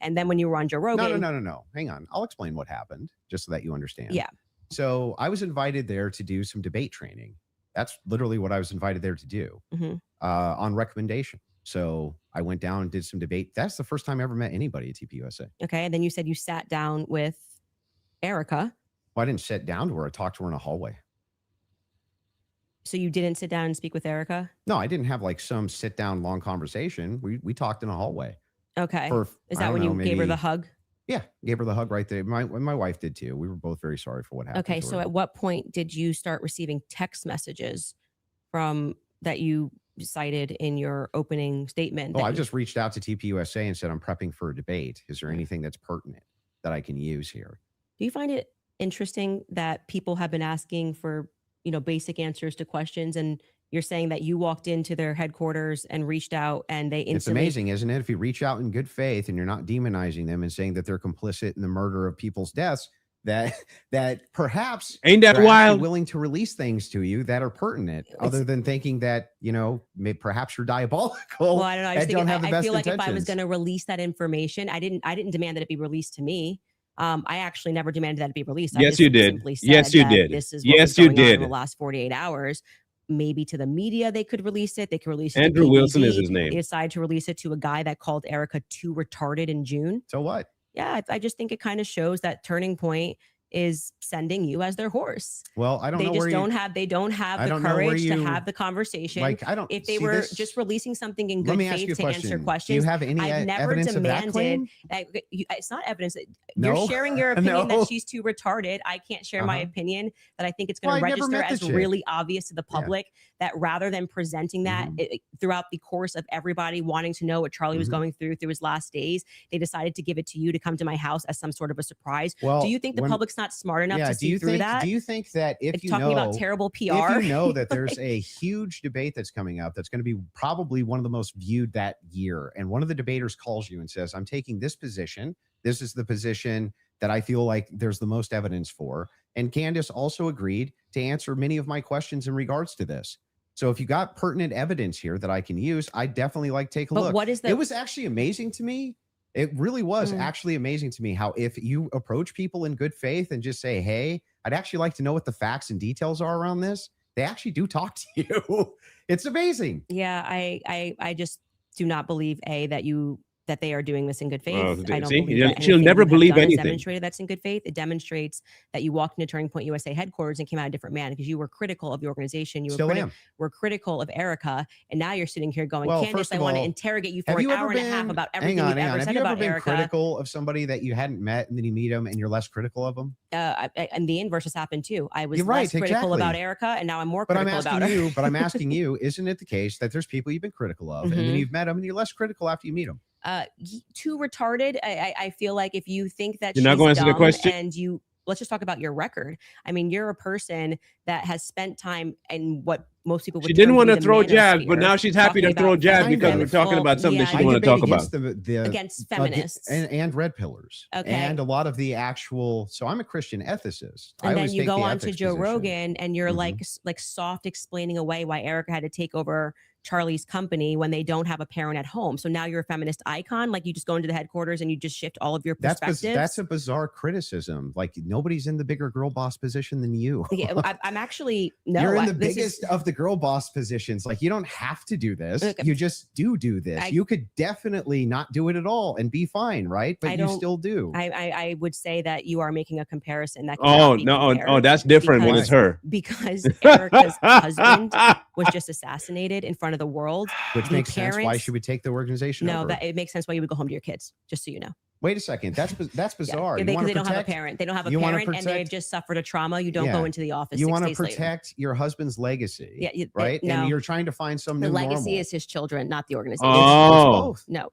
And then when you were on Joe Rogan. No. Hang on. I'll explain what happened just so that you understand. Yeah. So I was invited there to do some debate training. That's literally what I was invited there to do on recommendation. So I went down and did some debate. That's the first time I ever met anybody at TPUSA. Okay. And then you said you sat down with Erica. Well, I didn't sit down to her. I talked to her in a hallway. So you didn't sit down and speak with Erica? No, I didn't have like some sit down long conversation. We talked in a hallway. Okay. For, Is I that don't when you know, gave her the maybe- hug? Yeah, gave her the hug right there. My wife did too. We were both very sorry for what happened. Okay. to So her. at what point did you start receiving text messages from that you cited in your opening statement? Oh, that I you- just reached out to TPUSA and said, I'm prepping for a debate. Is there anything that's pertinent that I can use here? Do you find it interesting that people have been asking for, basic answers to questions, and you're saying that you walked into their headquarters and reached out and they instantly... It's amazing, isn't it? If you reach out in good faith and you're not demonizing them and saying that they're complicit in the murder of people's deaths, that perhaps Ain't that they're actually wild? willing to release things to you that are pertinent, other than thinking that, perhaps you're diabolical. Well, I don't know. I, just and think don't have the I best feel like if I was intentions. going to release that information, I didn't demand that it be released to me. I actually never demanded that it be released. I Yes, just you did. simply said Yes, you that did. This is what Yes, was you going on in did. the last 48 hours. Maybe to the media they could release it. They could release it. Andrew to Wilson is PBB. his name. They decided to release it to a guy that called Erica too retarded in June. So what? Yeah, I just think it kind of shows that Turning Point is sending you as their horse. Well, I don't They know just where don't you, have. They don't have I the don't know where courage to you- have the conversation. like, I don't If they see were this. just releasing something in Let good me ask you faith a to answer question. Do you questions, have any I've never evidence of that demanded claim? it's not evidence. No. You're sharing your opinion No. that she's too retarded. I can't share my Uh-huh. opinion that I think it's Well, going to I never register met the as chick. really obvious to the public that rather than presenting that Mm-hmm. throughout the course of everybody wanting to know what Charlie was Mhm. going through his last days, they decided to give it to you to come to my house as some sort of a surprise. Well, Do you think the when- public's not smart enough to do see you through think? that. Do you think that if It's you talking know about terrible PR, if you know that there's like- a huge debate that's coming up, that's going to be probably one of the most viewed that year, and one of the debaters calls you and says, "I'm taking this position. This is the position that I feel like there's the most evidence for." And Candace also agreed to answer many of my questions in regards to this. So if you got pertinent evidence here that I can use, I definitely like take a But look. what is the? It was actually amazing to me. It really was actually amazing to me how if you approach people in good faith and just say, "Hey, I'd actually like to know what the facts and details are around this," they actually do talk to you. It's amazing. Yeah, I just do not believe that they are doing this in good faith. Well, I don't see, believe that she'll anything never you have believe done is anything. demonstrated that's in good faith. It demonstrates that you walked into Turning Point USA headquarters and came out a different man because you were critical of the organization. You Still am. were critical of Erica, and now you're sitting here going, Well, "Candace, first I of want to all, interrogate you for Have an you ever hour and a half been about everything hang on, you've hang ever on. Have said you ever about been Erica." critical of somebody that you hadn't met and then you meet them and you're less critical of them? And the inverse has happened too. I was You're right, less critical about exactly. Erica, and now I'm more But I'm critical asking about her. you, but I'm asking you, isn't it the case that there's people you've been critical of and then Mhm. you've met them and you're less critical after you meet them? Too retarded. I feel like if you think that You're not she's going to answer the dumb question? and you let's just talk about your record. I mean, you're a person that has spent time in what most people would She didn't term want be to the throw jabs, but manosphere, now she's happy to talking throw about jabs kind because of. we're talking Well, about something yeah, she I didn't want to debate talk about. against the against feminists. and red pillars. Okay. And a lot of the actual. So I'm a Christian ethicist. I And always then you take go the on to ethics Joe position. Rogan and you're Mhm. like soft explaining away why Erica had to take over Charlie's company when they don't have a parent at home. So now you're a feminist icon. Like you just go into the headquarters and you just shift all of your perspectives. That's a bizarre criticism. Like nobody's in the bigger girl boss position than you. Yeah, I'm actually no. You're in the this is- biggest of the girl boss positions. Like you don't have to do this. Okay. You just do this. You could definitely not do it at all and be fine, right? But I you don't- still do. I would say that you are making a comparison that Oh cannot be no! compared Oh, that's different when because- it's her. because Erica's husband was just assassinated in front of the world. Which the makes sense why parents- she would take the organization No, over. that it makes sense why you would go home to your kids, just so you know. Wait a second. That's bizarre. Yeah, You because wanna they don't have a protect- parent. They don't have a you wanna parent, and they've protect- just suffered a trauma. You don't Yeah. go into the office. You 6 want to days later. protect your husband's legacy, Yeah, right? no. And you're trying to find some The new legacy normal. is his children, not the organization. It's Oh. both. No,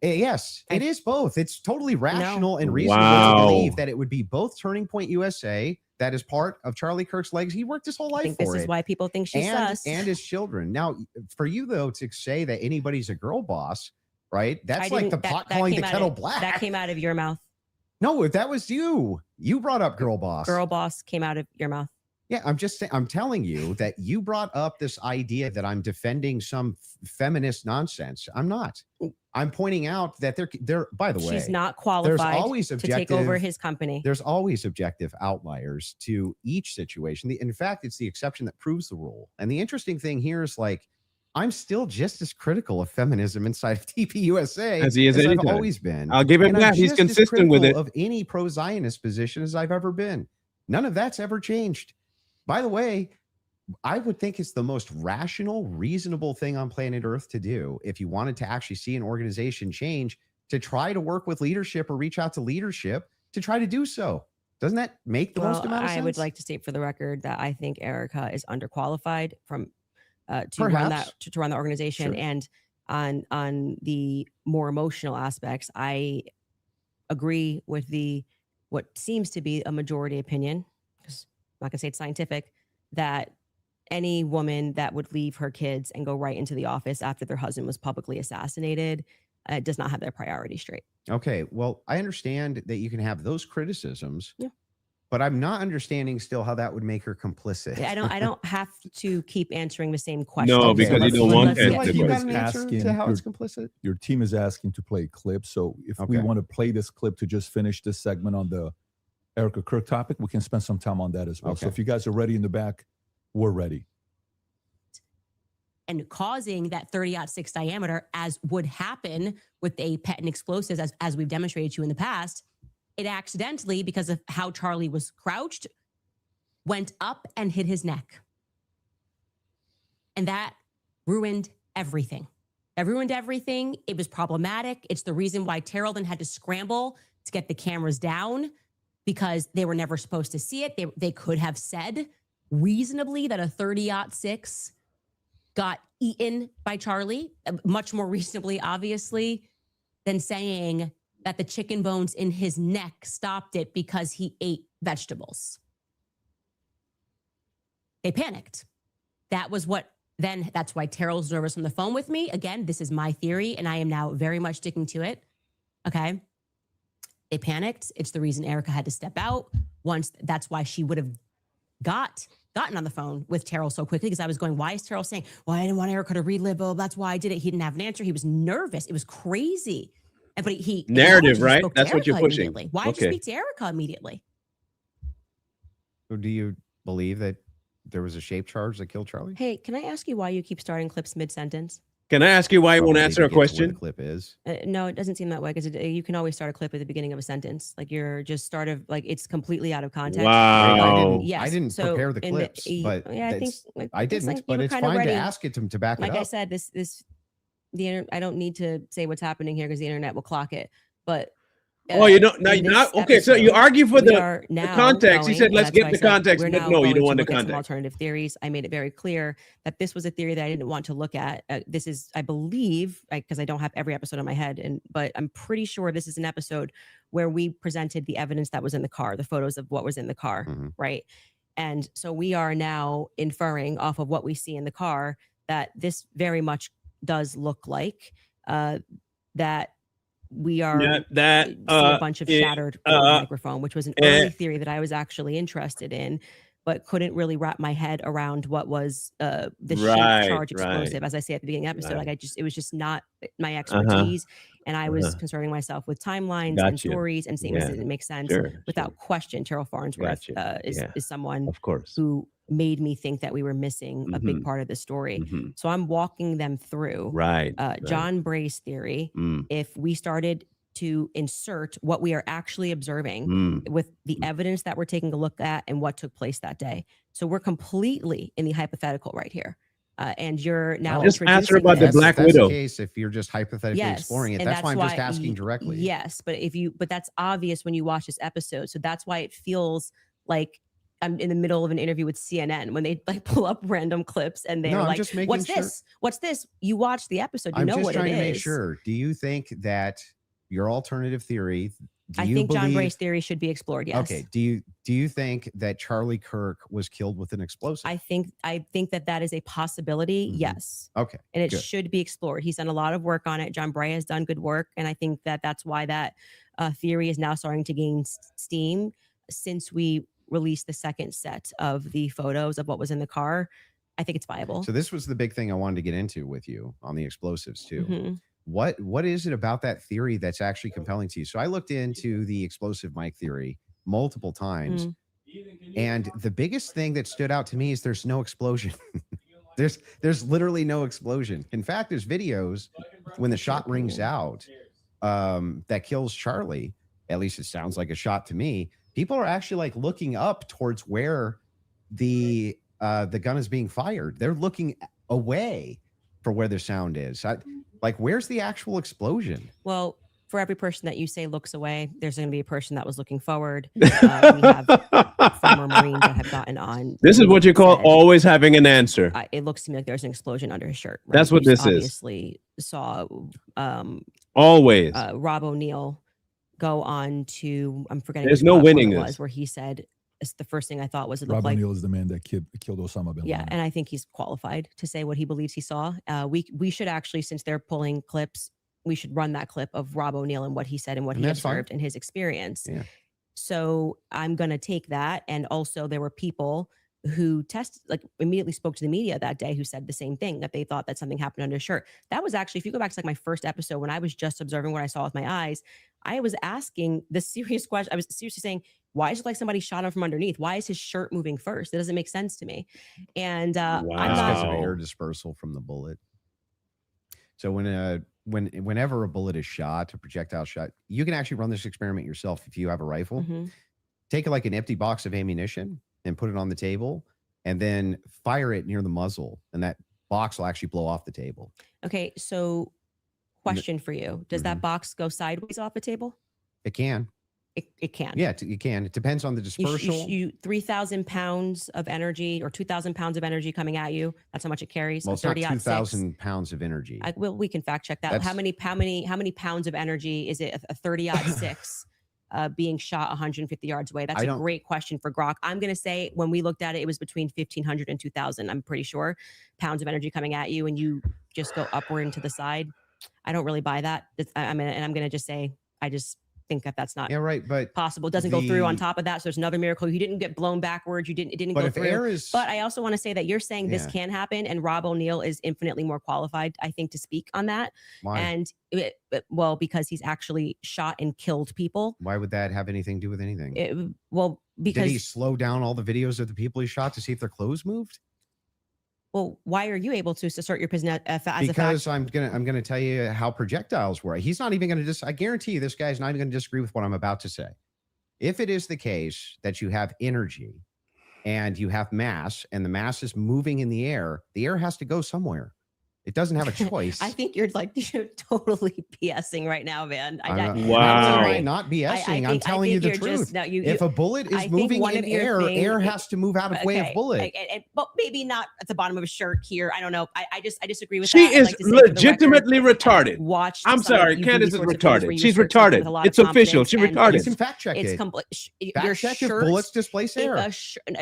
Yes, it I- is both. It's totally rational and reasonable Wow. to believe that it would be both Turning Point USA, that is part of Charlie Kirk's legacy. He worked his whole I life think for this is it. why people think she's sus. And his children. Now, for you though to say that anybody's a girl boss, right? That's like the pot calling the kettle black. That came out of your mouth. No, that was you. You brought up girl boss. Girl boss came out of your mouth. Yeah, I'm just saying. I'm telling you that you brought up this idea that I'm defending some feminist nonsense. I'm not. I'm pointing out that they're. By the way, She's not qualified always to take over his company. There's always objective outliers to each situation. In fact, it's the exception that proves the rule. And the interesting thing here is like, I'm still just as critical of feminism inside of TPUSA As he is I've anytime. always been. I'll give him And I'm that. He's just as consistent with critical it. of any pro-Zionist position as I've ever been. None of that's ever changed. By the way, I would think it's the most rational, reasonable thing on planet Earth to do if you wanted to actually see an organization change, to try to work with leadership or reach out to leadership to try to do so. Doesn't that make the most amount of sense? I would like to state for the record that I think Erica is underqualified to run that to run the organization. Sure. And on the more emotional aspects, I agree with what seems to be a majority opinion, because I'm not gonna say it's scientific, that any woman that would leave her kids and go right into the office after their husband was publicly assassinated does not have their priorities straight. Okay, well, I understand that you can have those criticisms, Yeah. but I'm not understanding still how that would make her complicit. I don't have to keep answering the same question. No, because you don't want let's that get- Like to you go. got an answer Asking to how your- it's complicit? Your team is asking to play a clip. So if we Okay. want to play this clip to just finish this segment on the Erica Kirk topic, we can spend some time on that as well. So Okay. if you guys are ready in the back, we're ready. and causing that 30-06 diameter, as would happen with a pet and explosives, as we've demonstrated to you in the past, it accidentally, because of how Charlie was crouched, went up and hit his neck. And that ruined everything. It ruined everything. It was problematic. It's the reason why Terrell then had to scramble to get the cameras down, because they were never supposed to see it. They could have said reasonably that a 30-06 got eaten by Charlie, much more reasonably, obviously, than saying that the chicken bones in his neck stopped it because he ate vegetables. They panicked. That was what then, that's why Terrell's nervous on the phone with me. Again, this is my theory, and I am now very much sticking to it. Okay. They panicked. It's the reason Erica had to step out. That's why she would have gotten on the phone with Terrell so quickly, because I was going, why is Terrell saying, well, I didn't want Erica to relive. Oh, that's why I did it. He didn't have an answer. He was nervous. It was crazy. But he narrative, right? spoke to That's what you're Erica pushing. immediately. Why did you speak to Erica immediately? So do you believe that there was a shape charge that killed Charlie? Hey, can I ask you why you keep starting clips mid-sentence? Can I ask you why you won't Probably answer to a get to where question? the clip is. No, it doesn't seem that way, because you can always start a clip at the beginning of a sentence. Like you're just it's completely out of context. Wow. I didn't prepare the clips, but yeah, I think I didn't. like But you were it's kinda fine ready. to ask it to back it Like up. I said, I don't need to say what's happening here because the internet will clock it. But Oh, you don't. in Now, this okay, so you episode, argue for we the are now context. You going, said, and let's that's why get I the said context. we're But now no, you going don't to want the look at some context. alternative theories. I made it very clear that this was a theory that I didn't want to look at. This is, I believe, because I don't have every episode in my head, but I'm pretty sure this is an episode where we presented the evidence that was in the car, the photos of what was in the car, right? And so we are now inferring off of what we see in the car that this very much does look like that we are see a bunch of shattered microphone, which was an early theory that I was actually interested in, but couldn't really wrap my head around what was the shape charge explosive. As I say at the beginning of the episode, it was just not my expertise. And I was concerning myself with timelines and stories and statements that didn't make sense. Without question, Terrell Farnsworth is someone, of course, who made me think that we were missing a big part of the story. So I'm walking them through John Bray's theory. If we started to insert what we are actually observing with the evidence that we're taking a look at and what took place that day. So we're completely in the hypothetical right here. And you're now just answer about the Black Widow. Widow. The case, if you're just hypothetically exploring it, that's why I'm just asking directly. Yes, but that's obvious when you watch this episode. So that's why it feels like I'm in the middle of an interview with CNN when they like pull up random clips and they're like, "What's this? What's this?" You watch the episode, you know what it is. I'm just trying to make sure. Do you think that your alternative theory? I think John Bray's theory should be explored. Yes. Okay. Do you think that Charlie Kirk was killed with an explosive? I think that is a possibility. Yes. Okay. And it should be explored. He's done a lot of work on it. John Bray has done good work, and I think that that's why that theory is now starting to gain steam since we released the second set of the photos of what was in the car. I think it's viable. So this was the big thing I wanted to get into with you on the explosives too. What is it about that theory that's actually compelling to you? So I looked into the explosive mic theory multiple times, and the biggest thing that stood out to me is there's no explosion. there's literally no explosion. In fact, there's videos when the shot rings out that kills Charlie. At least it sounds like a shot to me. People are actually like looking up towards where the gun is being fired. They're looking away for where the sound is. Like, where's the actual explosion? Well, for every person that you say looks away, there's going to be a person that was looking forward. We have former Marines that have gotten on. This is what you call always having an answer. It looks to me like there's an explosion under his shirt. Right? That's what this is. Obviously saw always Rob O'Neill go on to, I'm forgetting. There's no winning this. Where he said, it's the first thing I thought was, it Rob looked O'Neill is the man that killed Osama bin Laden. Yeah, and I think he's qualified to say what he believes he saw. We should actually, since they're pulling clips, we should run that clip of Rob O'Neill and what he said and what he observed and his experience. Yeah. So I'm going to take that. And also there were people who immediately spoke to the media that day who said the same thing, that they thought that something happened under his shirt. That was actually, if you go back to like my first episode, when I was just observing what I saw with my eyes, I was asking the serious question. I was seriously saying, why is it like somebody shot him from underneath? Why is his shirt moving first? It doesn't make sense to me. And I'm not because of air dispersal from the bullet. So whenever a bullet is shot, a projectile shot, you can actually run this experiment yourself if you have a rifle. Take like an empty box of ammunition and put it on the table, and then fire it near the muzzle, and that box will actually blow off the table. Okay, so question for you: does that box go sideways off the table? It can. It can. Yeah, it can. It depends on the dispersal. You 3,000 pounds of energy or 2,000 pounds of energy coming at you. That's how much it carries. Well, it's not 2,000 pounds of energy. We can fact check that. How many pounds of energy is it? A 30-06 being shot 150 yards away? That's I a don't- great question for Grok. I'm going to say when we looked at it, it was between 1,500 and 2,000. I'm pretty sure pounds of energy coming at you, and you just go upward and to the side. I don't really buy that. I'm going to just say I just think that that's not Yeah, right. But possible. It doesn't go through on top of that. So there's another miracle. You didn't get blown backwards. It didn't but go if through. air is, But I also want to say that you're saying this Yeah. can happen, and Rob O'Neill is infinitely more qualified, I think, to speak on that. why? And well, because he's actually shot and killed people. Why would that have anything to do with anything? Well, Did he because slow down all the videos of the people he shot to see if their clothes moved? well, why are you able to assert your position as a fact? Because I'm gonna tell you how projectiles work. He's not even gonna I guarantee you this guy's not even gonna disagree with what I'm about to say. If it is the case that you have energy and you have mass and the mass is moving in the air has to go somewhere. It doesn't have a choice. I think you're totally BSing right now, man. Wow. I'm not BSing. I'm telling you the truth. If a bullet is moving in air has to move out of way of bullet. But maybe not at the bottom of a shirt here. I don't know. I disagree with She that. is legitimately retarded. Watch. I'm sorry, Candace is retarded. She's retarded. It's official. She's retarded. You can fact check It's it. complete. Fact check if bullets displace air.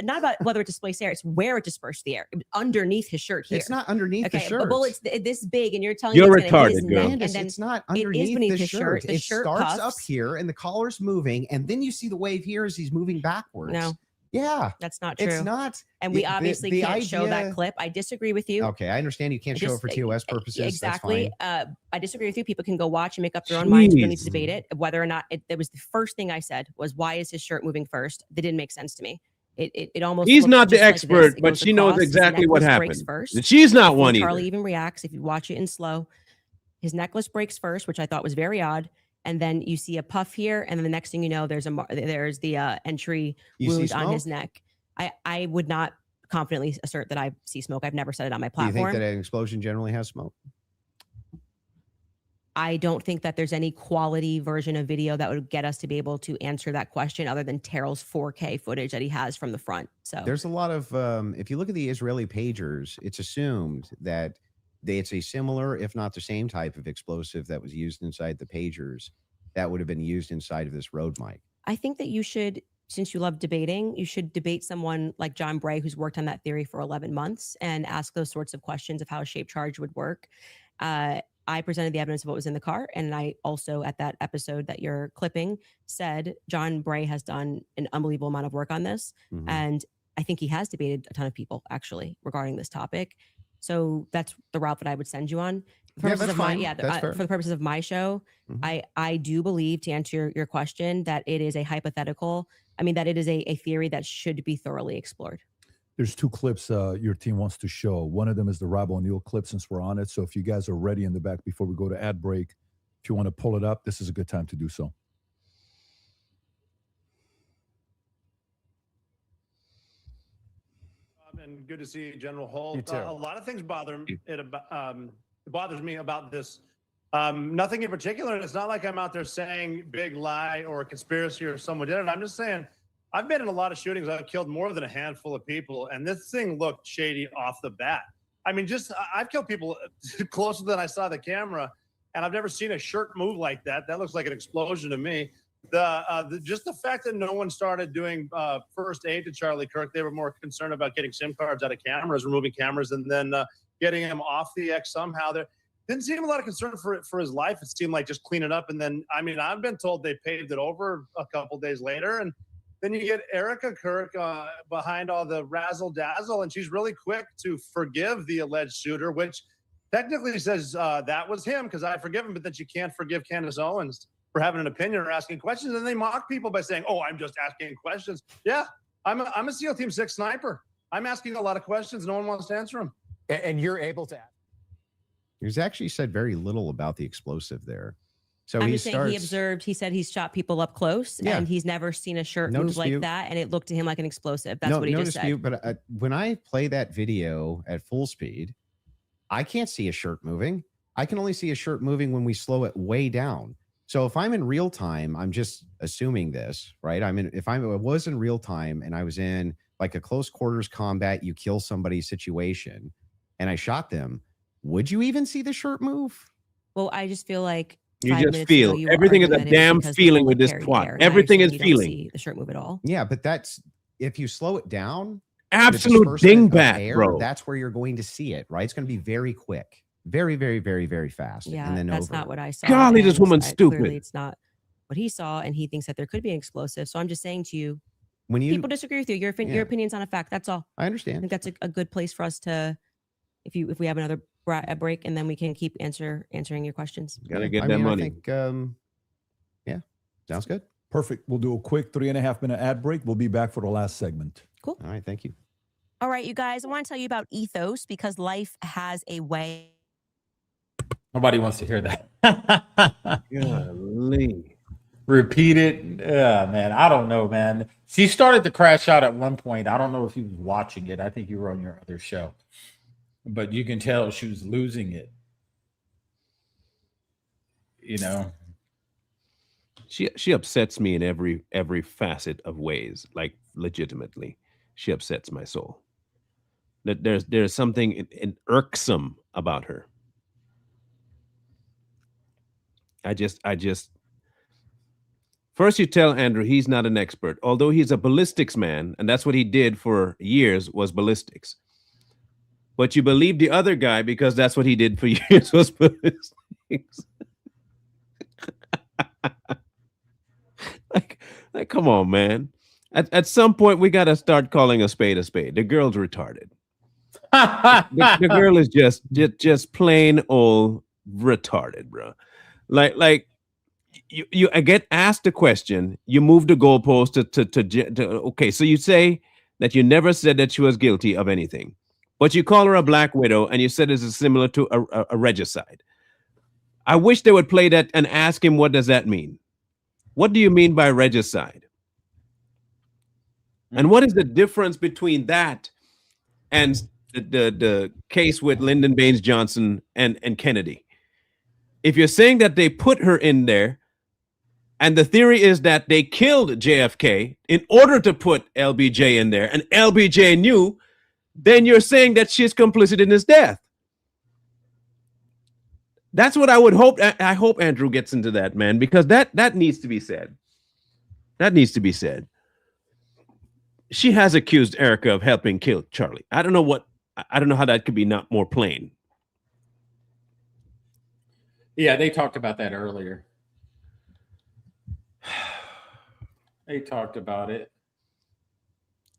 Not about whether it displaced air. It's where it dispersed the air. Underneath his shirt here. It's not underneath the shirt. A bullet's this big, and you're telling You're me it's gonna hit his retarded, girl. neck, Candace, and then it's not it is underneath beneath the his shirt. shirt. The It shirt starts up cuffs. here and the collar's moving, and then you see the wave here as he's moving backwards. No, Yeah, that's not true. it's not. And we the- obviously the can't show that idea- clip. I disagree with you. Okay, I understand you can't show it for TOS purposes. Exactly. That's fine. I disagree with you. People can go watch and make up their own minds. We don't need to Jeez. debate it. Whether or not it was the first thing I said was, why is his shirt moving first? That didn't make sense to me. It almost He's looks not the just like expert, this. It but goes she knows across, his exactly what necklace breaks happened. first. And she's not Before one Charlie either. even reacts, if you watch it in slow, his necklace breaks first, which I thought was very odd. And then you see a puff here, and then the next thing you know, there's the entry You see wound on his smoke? neck. I would not confidently assert that I see smoke. I've never said it on my Do you think platform. that an explosion generally has smoke? I don't think that there's any quality version of video that would get us to be able to answer that question other than Terrell's 4K footage that he has from the front. So There's a lot of, if you look at the Israeli pagers, it's assumed that it's a similar, if not the same type of explosive that was used inside the pagers that would have been used inside of this road mic. I think that you should, since you love debating, you should debate someone like John Bray, who's worked on that theory for 11 months, and ask those sorts of questions of how a shaped charge would work. I presented the evidence of what was in the car. And I also, at that episode that you're clipping, said John Bray has done an unbelievable amount of work on this. Mhm. And I think he has debated a ton of people actually regarding this topic. So that's the route that I would send you on. For Yeah, purposes that's of my, fine. yeah, That's fair. for the purposes of my show, Mhm. I do believe, to answer your question, that it is a hypothetical. I mean, that it is a theory that should be thoroughly explored. There's two clips your team wants to show. One of them is the Rob O'Neill clip, since we're on it. So if you guys are ready in the back before we go to ad break, if you want to pull it up, this is a good time to do so. And good to see you, General Holt. You too. A lot of things bother bothers me about this. Nothing in particular. And it's not like I'm out there saying big lie or conspiracy or someone did it. I'm just saying I've been in a lot of shootings. I've killed more than a handful of people, and this thing looked shady off the bat. I mean, I've killed people closer than I saw the camera, and I've never seen a shirt move like that. That looks like an explosion to me. Just the fact that no one started doing first aid to Charlie Kirk, they were more concerned about getting SIM cards out of cameras, removing cameras, and then getting him off the X somehow. There didn't seem a lot of concern for his life. It seemed like just clean it up. And then, I mean, I've been told they paved it over a couple days later. And then you get Erica Kirk behind all the razzle dazzle, and she's really quick to forgive the alleged shooter, which technically says that was him because I forgive him, but then she can't forgive Candace Owens for having an opinion or asking questions. And they mock people by saying, "Oh, I'm just asking questions." Yeah, I'm a SEAL Team 6 sniper. I'm asking a lot of questions. No one wants to answer them. And you're able to ask. He's actually said very little about the explosive there. So I'm he just saying he observed, he said he's shot people up close Yeah. and he's never seen a shirt No move like dispute. that. And it looked to him like an explosive. That's what he no just dispute, said. But when I play that video at full speed, I can't see a shirt moving. I can only see a shirt moving when we slow it way down. So if I'm in real time, I'm just assuming this, right? If I was in real time and I was in like a close quarters combat, you kill somebody situation, and I shot them, would you even see the shirt move? Well, I just feel like You 5 just minutes feel. ago, you were Everything is a arguing that it was damn because the feeling bullet with this carried twat. air. Now you're Everything saying is you don't feeling. see the shirt move at all. Yeah, but that's if you slow it down, the Absolute disbursement of dingbat, air, bro. that's where you're going to see it, right? It's going to be very quick, very, very, very, very fast. Yeah, and then that's over. not what I saw. Golly, this and, woman's Clearly, stupid. it's not what he saw, and he thinks that there could be an explosive. So I'm just saying to you, When you, people disagree with you. Your Yeah. opinion's on a fact. That's all. I I understand. think that's a good place for us to, if we have another a break, and then we can keep answering your questions. Gotta get I that mean, money. I think, yeah, sounds good. Perfect. We'll do a quick 3.5-minute ad break. We'll be back for the last segment. Cool. All right, thank you. All right, you guys, I want to tell you about Ethos because life has a way. Nobody wants to hear that. Golly. Repeat it. Yeah, man. I don't know, man. She started to crash out at one point. I don't know if you was watching it. I think you were on your other show. But you can tell she was losing it. You know. She upsets me in every facet of ways, like legitimately. She upsets my soul. That there's something irksome about her. I just first you tell Andrew he's not an expert, although he's a ballistics man, and that's what he did for years was ballistics. But you believe the other guy because that's what he did for years was ballistics. like, come on, man. At some point, we got to start calling a spade a spade. The girl's retarded. The girl is just plain old retarded, bro. Like you I get asked a question, you move the goalpost to okay, so you say that you never said that she was guilty of anything, but you call her a black widow and you said this is similar to a regicide. I wish they would play that and ask him, what does that mean? What do you mean by regicide? And what is the difference between that and the case with Lyndon Baines Johnson and Kennedy? If you're saying that they put her in there, and the theory is that they killed JFK in order to put LBJ in there, and LBJ knew, then you're saying that she's complicit in his death. That's what I would hope. I hope Andrew gets into that, man, because that needs to be said. That needs to be said. She has accused Erica of helping kill Charlie. I don't know how that could be not more plain. Yeah, they talked about that earlier. They talked about it.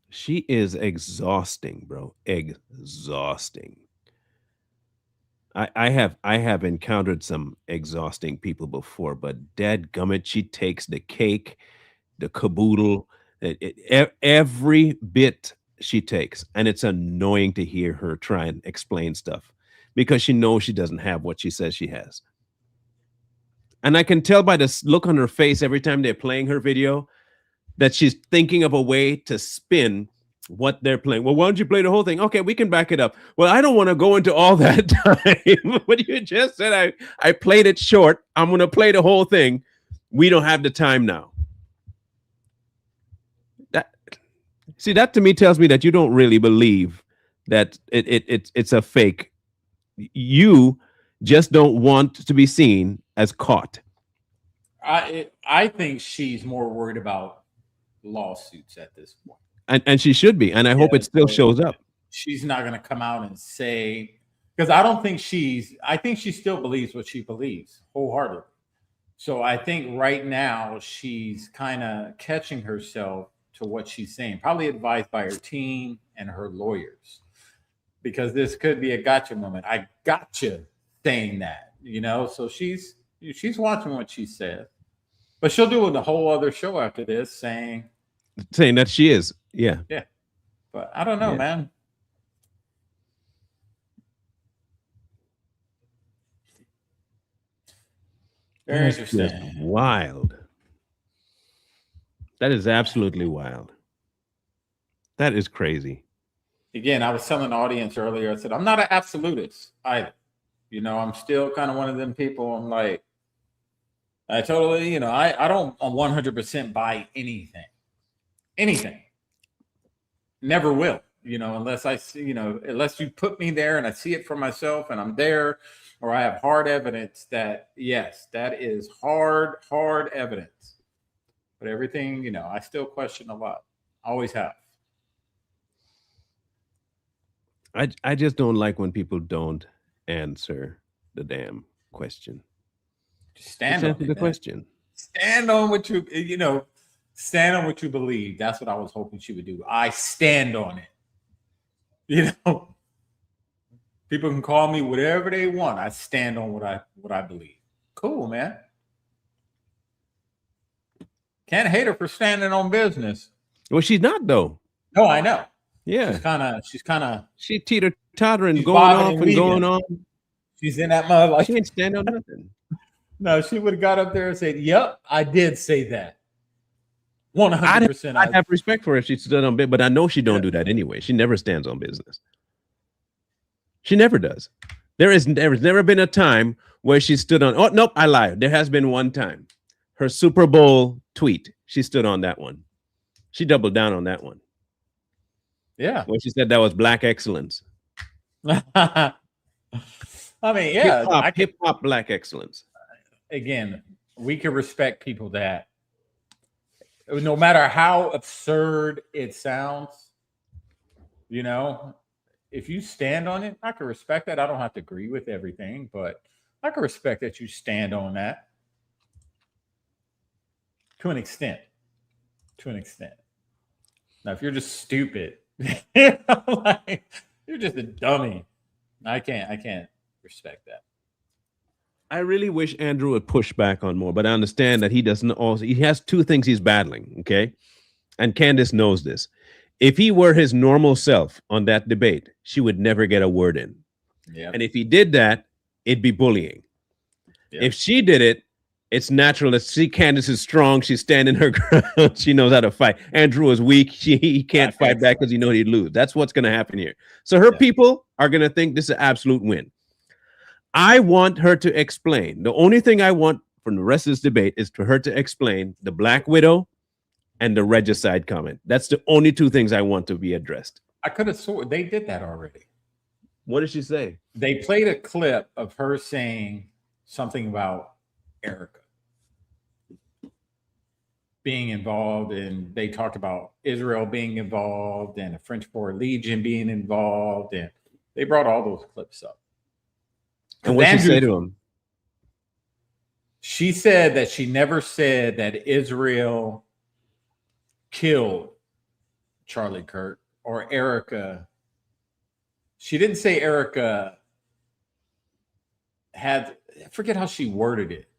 She is exhausting, bro. Exhausting. I have encountered some exhausting people before, but dadgummit, she takes the cake, the caboodle, every bit she takes, and it's annoying to hear her try and explain stuff because she knows she doesn't have what she says she has. And I can tell by the look on her face every time they're playing her video that she's thinking of a way to spin what they're playing. Well, why don't you play the whole thing? Okay, we can back it up. Well, I don't want to go into all that time. What you just said, I played it short. I'm going to play the whole thing. We don't have the time now. That to me tells me that you don't really believe that it's a fake. You just don't want to be seen as caught. I think she's more worried about lawsuits at this point. And she should be. And I hope it still shows up. She's not going to come out and say, because I think she still believes what she believes wholeheartedly. So I think right now she's kind of catching herself to what she's saying, probably advised by her team and her lawyers, because this could be a gotcha moment. I gotcha saying that, so she's watching what she says, but she'll do a whole other show after this saying that she is. Yeah. But I don't know, man. Very interesting. Wild. That is absolutely wild. That is crazy. Again, I was telling the audience earlier, I said, I'm not an absolutist either. I'm still kind of one of them people. I'm like, I totally, I don't 100% buy anything. Never will, unless I see, unless you put me there and I see it for myself and I'm there or I have hard evidence that, yes, that is hard evidence. But everything, you know, I still question a lot. Always have. I just don't like when people don't answer the damn question. Just stand Just on answer it, the man. question. Stand on what stand on what you believe. That's what I was hoping she would do. I stand on it. You know, people can call me whatever they want. I stand on what I believe. Cool, man. Can't hate her for standing on business. Well, she's not though. No, I know. Yeah, She's kind of she teeter tottering, she's going bobbing off and and going weaving. on. She's in that mud like She ain't stand on nothing. no, she would have got up there and said, "Yep, I did say that." 100%. I'd have respect for her if she stood on bit, but I know she don't do that anyway. She never stands on business. She never does. There's never been a time where she stood on. Oh nope, I lied. There has been one time. Her Super Bowl tweet. She stood on that one. She doubled down on that one. Yeah. When she said that was black excellence. I mean, yeah. Hip hop black excellence. Again, we can respect people that, no matter how absurd it sounds, you know, if you stand on it, I can respect that. I don't have to agree with everything, but I can respect that you stand on that to an extent. To an extent. Now, if you're just stupid, like, you're just a dummy. I can't respect that. I really wish Andrew would push back on more, but I understand that he doesn't also, he has two things he's battling, okay? And Candace knows this. If he were his normal self on that debate, she would never get a word in. Yeah. And if he did that, it'd be bullying. Yeah. If she did it, it's natural to see Candace is strong. She's standing her ground. She knows how to fight. Andrew is weak. He can't fight back because he knows he'd lose. That's what's going to happen here. So her people are going to think this is an absolute win. I want her to explain. The only thing I want from the rest of this debate is for her to explain the Black Widow and the regicide comment. That's the only two things I want to be addressed. I could have sworn they did that already. What did she say? They played a clip of her saying something about Erica being involved, and they talked about Israel being involved and the French Foreign Legion being involved, and they brought all those clips up. And what did she say to him? She said that she never said that Israel killed Charlie Kirk or Erica. She didn't say Erica had, I forget how she worded it,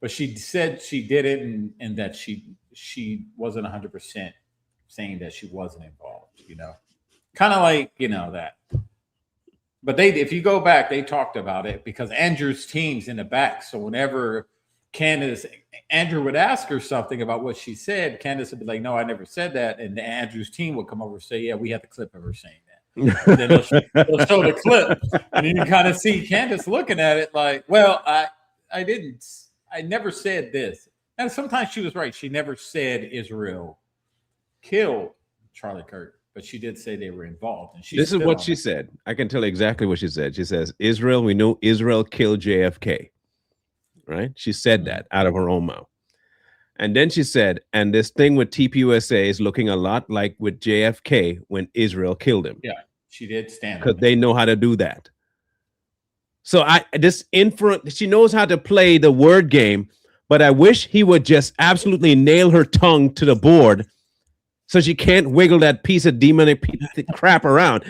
but she said she did it, and that she wasn't 100% saying that she wasn't involved, you know, kind of like, you know, that. But if you go back, they talked about it because Andrew's team's in the back. So whenever Andrew would ask her something about what she said, Candace would be like, "No, I never said that." And Andrew's team would come over and say, "Yeah, we have the clip of her saying that." And then they'll show the clip, and you can kind of see Candace looking at it like, "Well, I never said this." And sometimes she was right. She never said Israel killed Charlie Kirk, but she did say they were involved. And this is what she said. I can tell you exactly what she said. She says, Israel, we know Israel killed JFK. Right? She said that out of her own mouth. And then she said, and this thing with TPUSA is looking a lot like with JFK when Israel killed him. Yeah, she did stand because they know how to do that. So she knows how to play the word game, but I wish he would just absolutely nail her tongue to the board so she can't wiggle that piece of demonic crap around.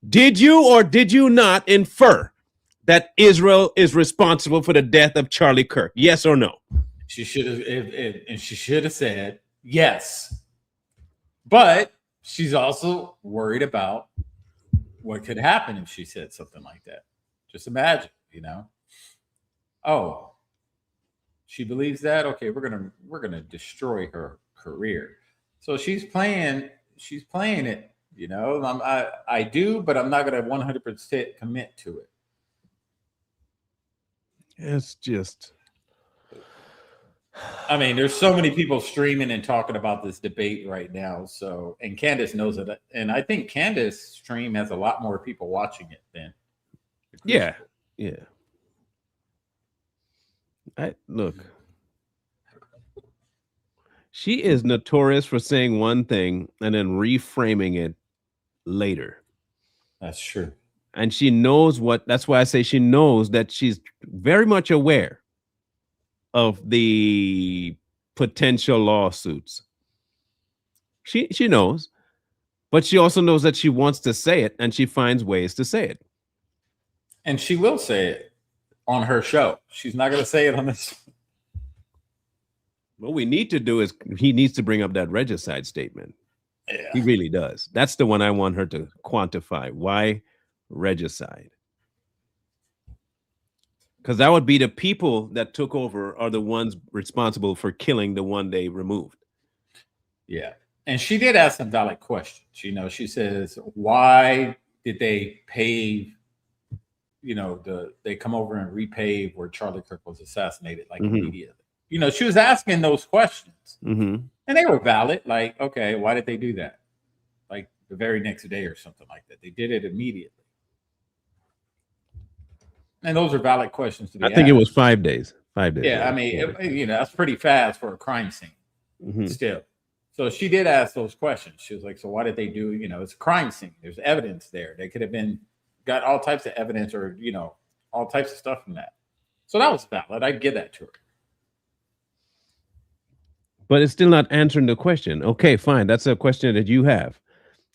Did you or did you not infer that Israel is responsible for the death of Charlie Kirk? Yes or no? She should have, and she should have said yes. But she's also worried about what could happen if she said something like that. Just imagine, you know. Oh, she believes that. Okay, we're gonna destroy her career. So she's playing it. You know, I do, but I'm not gonna 100% commit to it. It's just. I mean, there's so many people streaming and talking about this debate right now. So, and Candace knows it. And I think Candace stream has a lot more people watching it than. Yeah. Look. She is notorious for saying one thing and then reframing it later. That's true. And she knows that's why I say she knows that she's very much aware of the potential lawsuits. She knows, but she also knows that she wants to say it and she finds ways to say it. And she will say it on her show. She's not going to say it on this. What we need to do is he needs to bring up that regicide statement. Yeah. He really does. That's the one I want her to quantify. Why regicide? Because that would be the people that took over are the ones responsible for killing the one they removed. Yeah. And she did ask some valid questions. You know, she says, why did they pave, you know, they come over and repave where Charlie Kirk was assassinated, like immediately. You know, she was asking those questions and they were valid. Like, okay, why did they do that? Like the very next day or something like that. They did it immediately. And those are valid questions to be I think asked. it was 5 days. 5 days. Yeah, I mean, you know, that's pretty fast for a crime scene still. So she did ask those questions. She was like, so why did they do, you know, it's a crime scene. There's evidence there. They could have got all types of evidence or, you know, all types of stuff from that. So that was valid. I give that to her. But it's still not answering the question. Okay, fine. That's a question that you have.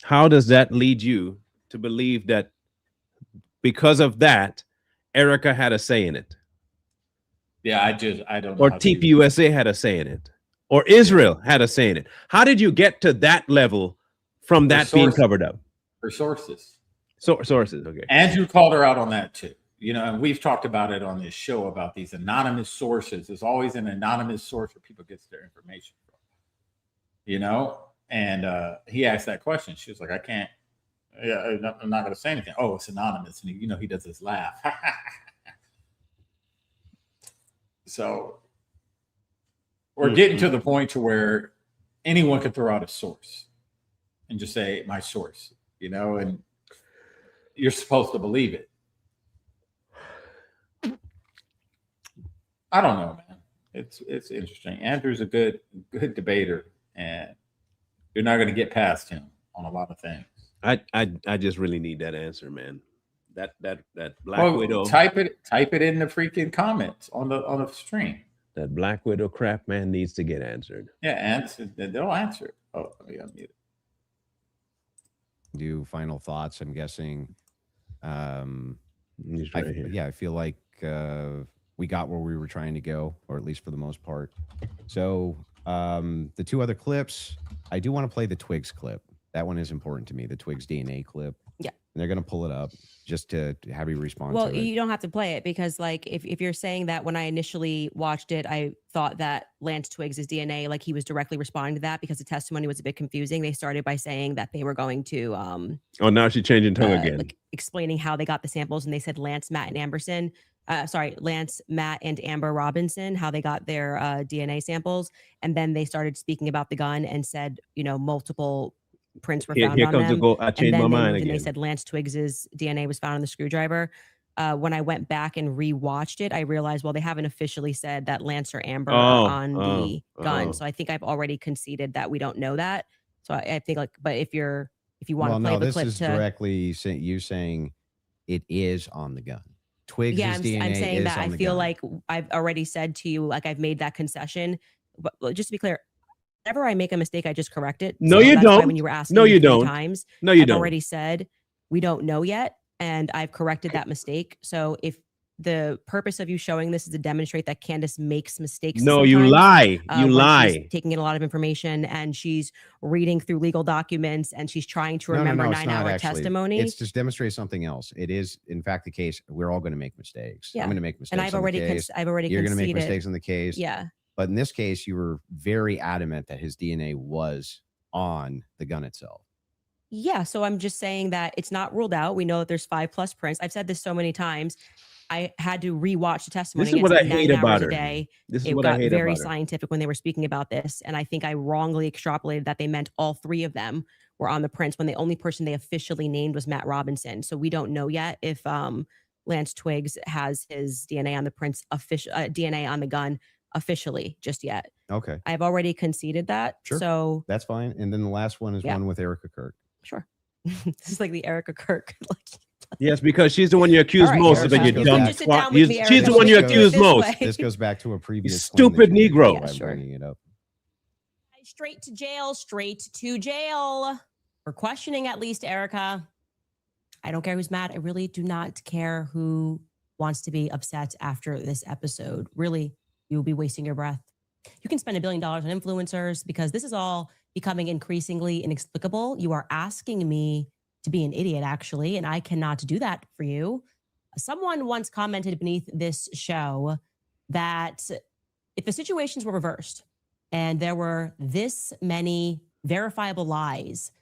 How does that lead you to believe that because of that, Erica had a say in it? Yeah, I don't know. Or TPUSA had a say in it. Or Israel had a say in it. How did you get to that level from that being covered up? Her sources. Sources, okay. Andrew called her out on that too. You know, and we've talked about it on this show about these anonymous sources. There's always an anonymous source where people get their information from. You know, and he asked that question. She was like, I can't. Yeah, I'm not going to say anything. Oh, it's anonymous, and you know, he does this laugh. So we're getting to the point to where anyone could throw out a source and just say my source. You know, and you're supposed to believe it. I don't know, man. It's interesting. Andrew's a good debater, and you're not going to get past him on a lot of things. I just really need that answer, man. That Black Widow. Type it in the freaking comments on the stream. That Black Widow crap, man, needs to get answered. Yeah, they'll answer it. Oh, let me unmute it. Do final thoughts? I'm guessing. He's right here. Yeah, I feel like we got where we were trying to go, or at least for the most part. So the two other clips, I do want to play the Twigs clip. That one is important to me, the Twigs DNA clip. Yeah. And they're going to pull it up just to have you respond Well, to it. you don't have to play it because, like, if you're saying that when I initially watched it, I thought that Lance Twiggs' DNA, like, he was directly responding to that because the testimony was a bit confusing. They started by saying that they were going to oh, now she's changing tone again. like explaining how they got the samples, and they said Lance, Matt, and Lance, Matt, and Amber Robinson, how they got their DNA samples, and then they started speaking about the gun and said, you know, multiple prints were found on them. I changed my mind again. And they said Lance Twiggs's DNA was found on the screwdriver. When I went back and rewatched it, I realized, well, they haven't officially said that Lance or Amber are on the gun. So I think I've already conceded that we don't know that. So I think, like, but if you want to play the clip, this is directly you saying it is on the gun. Twigs' DNA I'm saying is that on I the feel gun. like I've already said to you, like, I've made that concession. But just to be clear, whenever I make a mistake, I just correct it. No, you that's why don't. when you were asking No, me you 3 don't. times, No, you I've don't. already said we don't know yet, and I've corrected that mistake. So if the purpose of you showing this is to demonstrate that Candace makes mistakes, No, you sometimes, lie. You when lie. she's taking in a lot of information and she's reading through legal documents and she's trying to No, remember it's not 9-hour actually. testimony. It's just demonstrate something else. It is, in fact, the case. We're all going to make mistakes. Yeah. I'm going to make mistakes. And I've on the already case. I've already You're going to conceded. make mistakes on the case. Yeah. But in this case, you were very adamant that his DNA was on the gun itself. Yeah. So I'm just saying that it's not ruled out. We know that there's 5+ prints. I've said this so many times. I had to rewatch the testimony. This is what I It's hate 9 about hours her. a day. This is It what I got hate very about her. scientific when they were speaking about this. And I think I wrongly extrapolated that they meant all 3 of them were on the prints when the only person they officially named was Matt Robinson. So we don't know yet if Lance Twiggs has his DNA on the DNA on the gun officially just yet. Okay, I've already conceded that. Sure. So that's fine. And then the last one is Yeah. one with Erica Kirk. sure. This is like the Erica Kirk. Yes, because she's the one you accuse All right, most of, and Erica, you you can dumb just sit down twat. with me, She's Erica. the one you We'll do it accuse this most. way. This goes back to a previous stupid claim that you made, Negro. so Yeah, I'm sure. bringing it up. Straight to jail, straight to jail. For questioning at least Erica. I don't care who's mad. I really do not care who wants to be upset after this episode. Really, you will be wasting your breath. You can spend $1 billion on influencers because this is all becoming increasingly inexplicable. You are asking me to be an idiot, actually, and I cannot do that for you. Someone once commented beneath this show that if the situations were reversed and there were this many verifiable lies,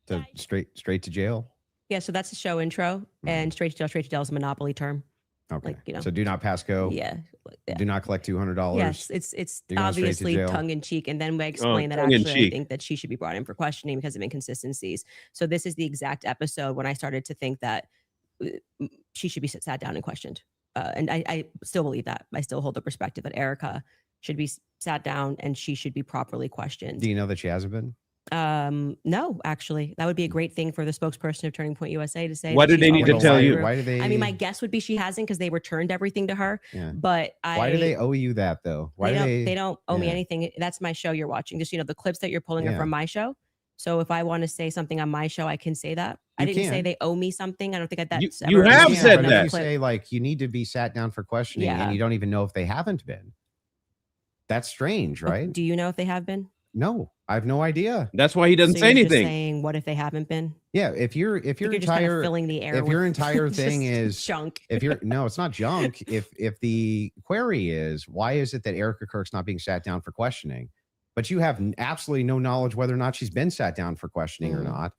So straight to jail. Yeah, so that's the show intro, and straight to jail is a monopoly term. Okay. Like, you know. So do not pass go. Yeah. Do not collect $200. Yes, it's You're going straight to obviously jail. tongue in cheek, and then we explain that tongue in actually I cheek. think that she should be brought in for questioning because of inconsistencies. So this is the exact episode when I started to think that she should be sat down and questioned, and I still believe that. I still hold the perspective that Erica should be sat down and she should be properly questioned. Do you know that she hasn't been? No, actually, that would be a great thing for the spokesperson of Turning Point USA to say. Why that did she's they need to already tell gone you? through. Why do they? I mean, my guess would be she hasn't because they returned everything to her. Yeah. But Why do they owe you that though? Why do they don't owe me yeah. anything. That's my show you're watching. Just, the clips that you're pulling are Yeah. from my show. So if I want to say something on my show, I can say that. I You didn't say can. they owe me something. I don't think that's You ever have been said on a that. You clip. say like you need to be sat down for questioning, Yeah. and you don't even know if they haven't been. That's strange, right? Do you know if they have been? No, I have no idea. That's why he doesn't So say you're just anything. saying, what if they haven't been? Yeah, if your You're just kind of entire filling the air. if your with entire just thing is junk. if you're no, it's not junk. If the query is why is it that Erica Kirk's not being sat down for questioning, but you have absolutely no knowledge whether or not she's been sat down for questioning or Mhm. not.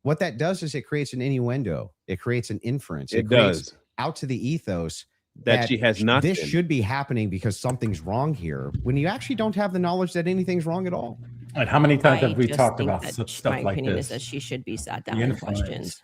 What that does is it creates an innuendo. It creates an inference. It creates does. out to the ethos That she has not this been. should be happening because something's wrong here when you actually don't have the knowledge that anything's wrong at all. And how many times I have we just talked think about that stuff my like opinion this? is that she should be sat down The and influence. questioned.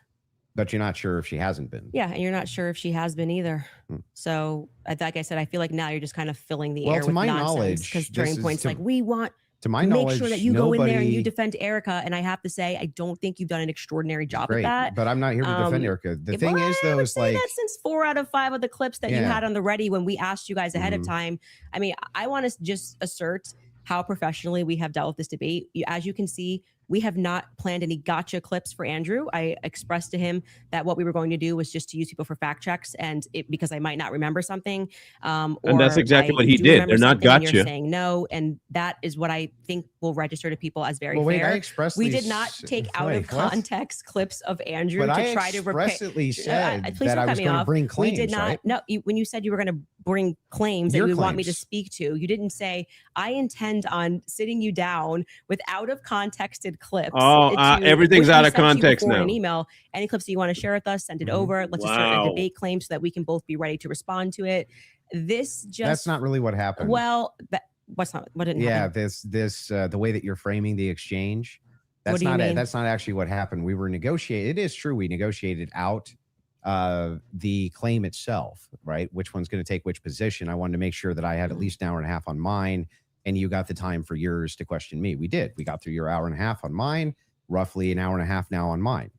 But you're not sure if she hasn't been. Yeah, and you're not sure if she has been either. Hmm. So, like I said, I feel like now you're just kind of filling the Well, air to with my nonsense knowledge, because this Turning is Point's to- like, we want To my make knowledge, sure that you go in there and you nobody- defend Erica. And I have to say, I don't think you've done an extraordinary job Great, at that. but I'm not here to defend Erica. The thing Well, is, I though, would is say like that since 4 out of 5 of the clips that you Yeah. had on the ready when we asked you guys ahead of Mhm. time, I mean, I want to just assert how professionally we have dealt with this debate. As you can see, we have not planned any gotcha clips for Andrew. I expressed to him that what we were going to do was just to use people for fact checks, and because I might not remember something. And that's or exactly I what he do did. remember They're not something and You're gotcha. saying no, and that is what I think will register to people as very well, wait, I fair. expressly We did not take out of wait, what? context clips of Andrew But to I try to repair. expressly said Please that don't I cut was me going to off. bring claims. We did not. Right? No, when you said you were going to bring claims Your that you would want me to claims. speak to, you didn't say I intend on sitting you down with out of contexted clips. Oh, everything's which we out of sent to you context before in now. an email. Any clips that you want to share with us, send it Mhm. over. Let's assert Wow. a debate claim so that we can both be ready to respond to it. This just That's not really what happened. well. What didn't yeah, happen? this the way that you're framing the exchange. That's do you not mean? that's not actually what happened. We were negotiating. It is true we negotiated out the claim itself, right? Which one's going to take which position? I wanted to make sure that I had at least an hour and a half on mine, and you got the time for yours to question me. We did. We got through your hour and a half on mine, roughly an hour and a half now on mine.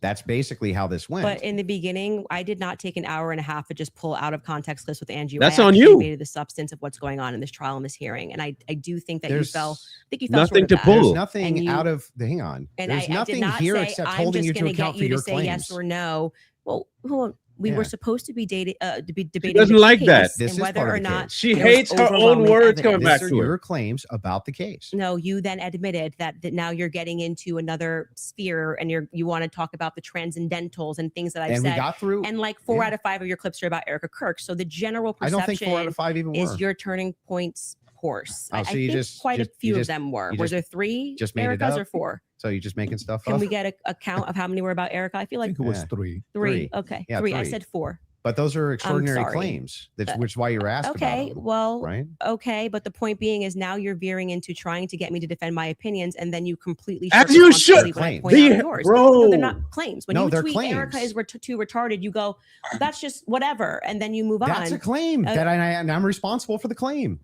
That's basically how this went. But in the beginning, I did not take an hour and a half to just pull out of context clips with Angie. That's I on actually you. Debated the substance of what's going on in this trial and this hearing, and I do think that There's you fell. I think you fell nothing short to of that. pull. There's nothing And you- out of the hang on. And There's I did nothing not here say, except I'm holding just you to gonna get account for you your to say claims. yes or no. Well, hold on. We were Yeah. supposed to be debating. doesn't the like that. case This and is whether part of or the not case. She there was hates her own overwhelming words coming evidence. back These to are her. your claims about the case. No, you then admitted that now you're getting into another sphere and you want to talk about the transcendentals and things that I've and we said. got through. And like 4 Yeah. out of 5 of your clips are about Erica Kirk. So the general I perception don't think 4 out of 5 even is were. your Turning Point's horse. Oh, I so think you just- quite just- a few you of just- them were. you Was just- there 3 just made it Ericas up? or 4? So you're just making stuff Can up. we get a count of how many were about Erica? I feel I like think it was Yeah. 3. 3. Three. Okay, Yeah, 3. I three. said 4. But those are extraordinary sorry. claims. That's which is why you're asked Okay, about them, well, right? okay, but the point being is now you're veering into trying to get me to defend my opinions, and then you completely As shirk you responsibility should. when I Claim. point out yours. No, they're not claims. When No, you they're tweet Erica claims. is too retarded, you go, that's just whatever, and then you move That's on. a claim that and I'm responsible for the claim.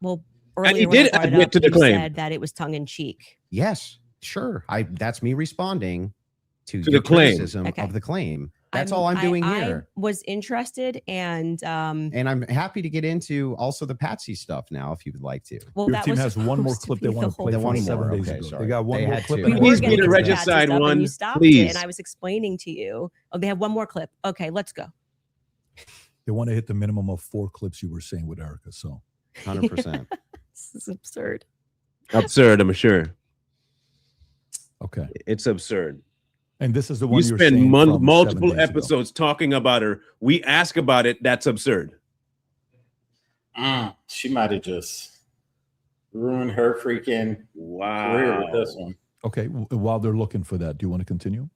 Well, And earlier he when I did brought it admit up, to the you claim. said that it was tongue in cheek. Yes, sure. That's me responding to the your claim. criticism Okay. of the claim. That's all I'm doing here. I was interested, and And I'm happy to get into also the Patsy stuff now, if you would like to. well, Your that team was has one more supposed clip be they want the to whole play The from one point. 7 more, days okay, ago. sorry. They got one They more had clip. to. and We I were want Please to be getting the get into to the that. regicide Patsy stuff, one, and you stopped please. it, and I was explaining to you. Oh, they have one more clip. Okay, let's go. They want to hit the minimum of 4 clips you were saying with Erica. So 100%. This is absurd. Absurd, I'm sure. okay. It's absurd. And this is the one You you're spend saying from 7 multiple days ago. episodes talking about her. We ask about it. That's absurd. She might have just ruined her freaking career with this one. Okay. While they're looking for that, do you want to continue?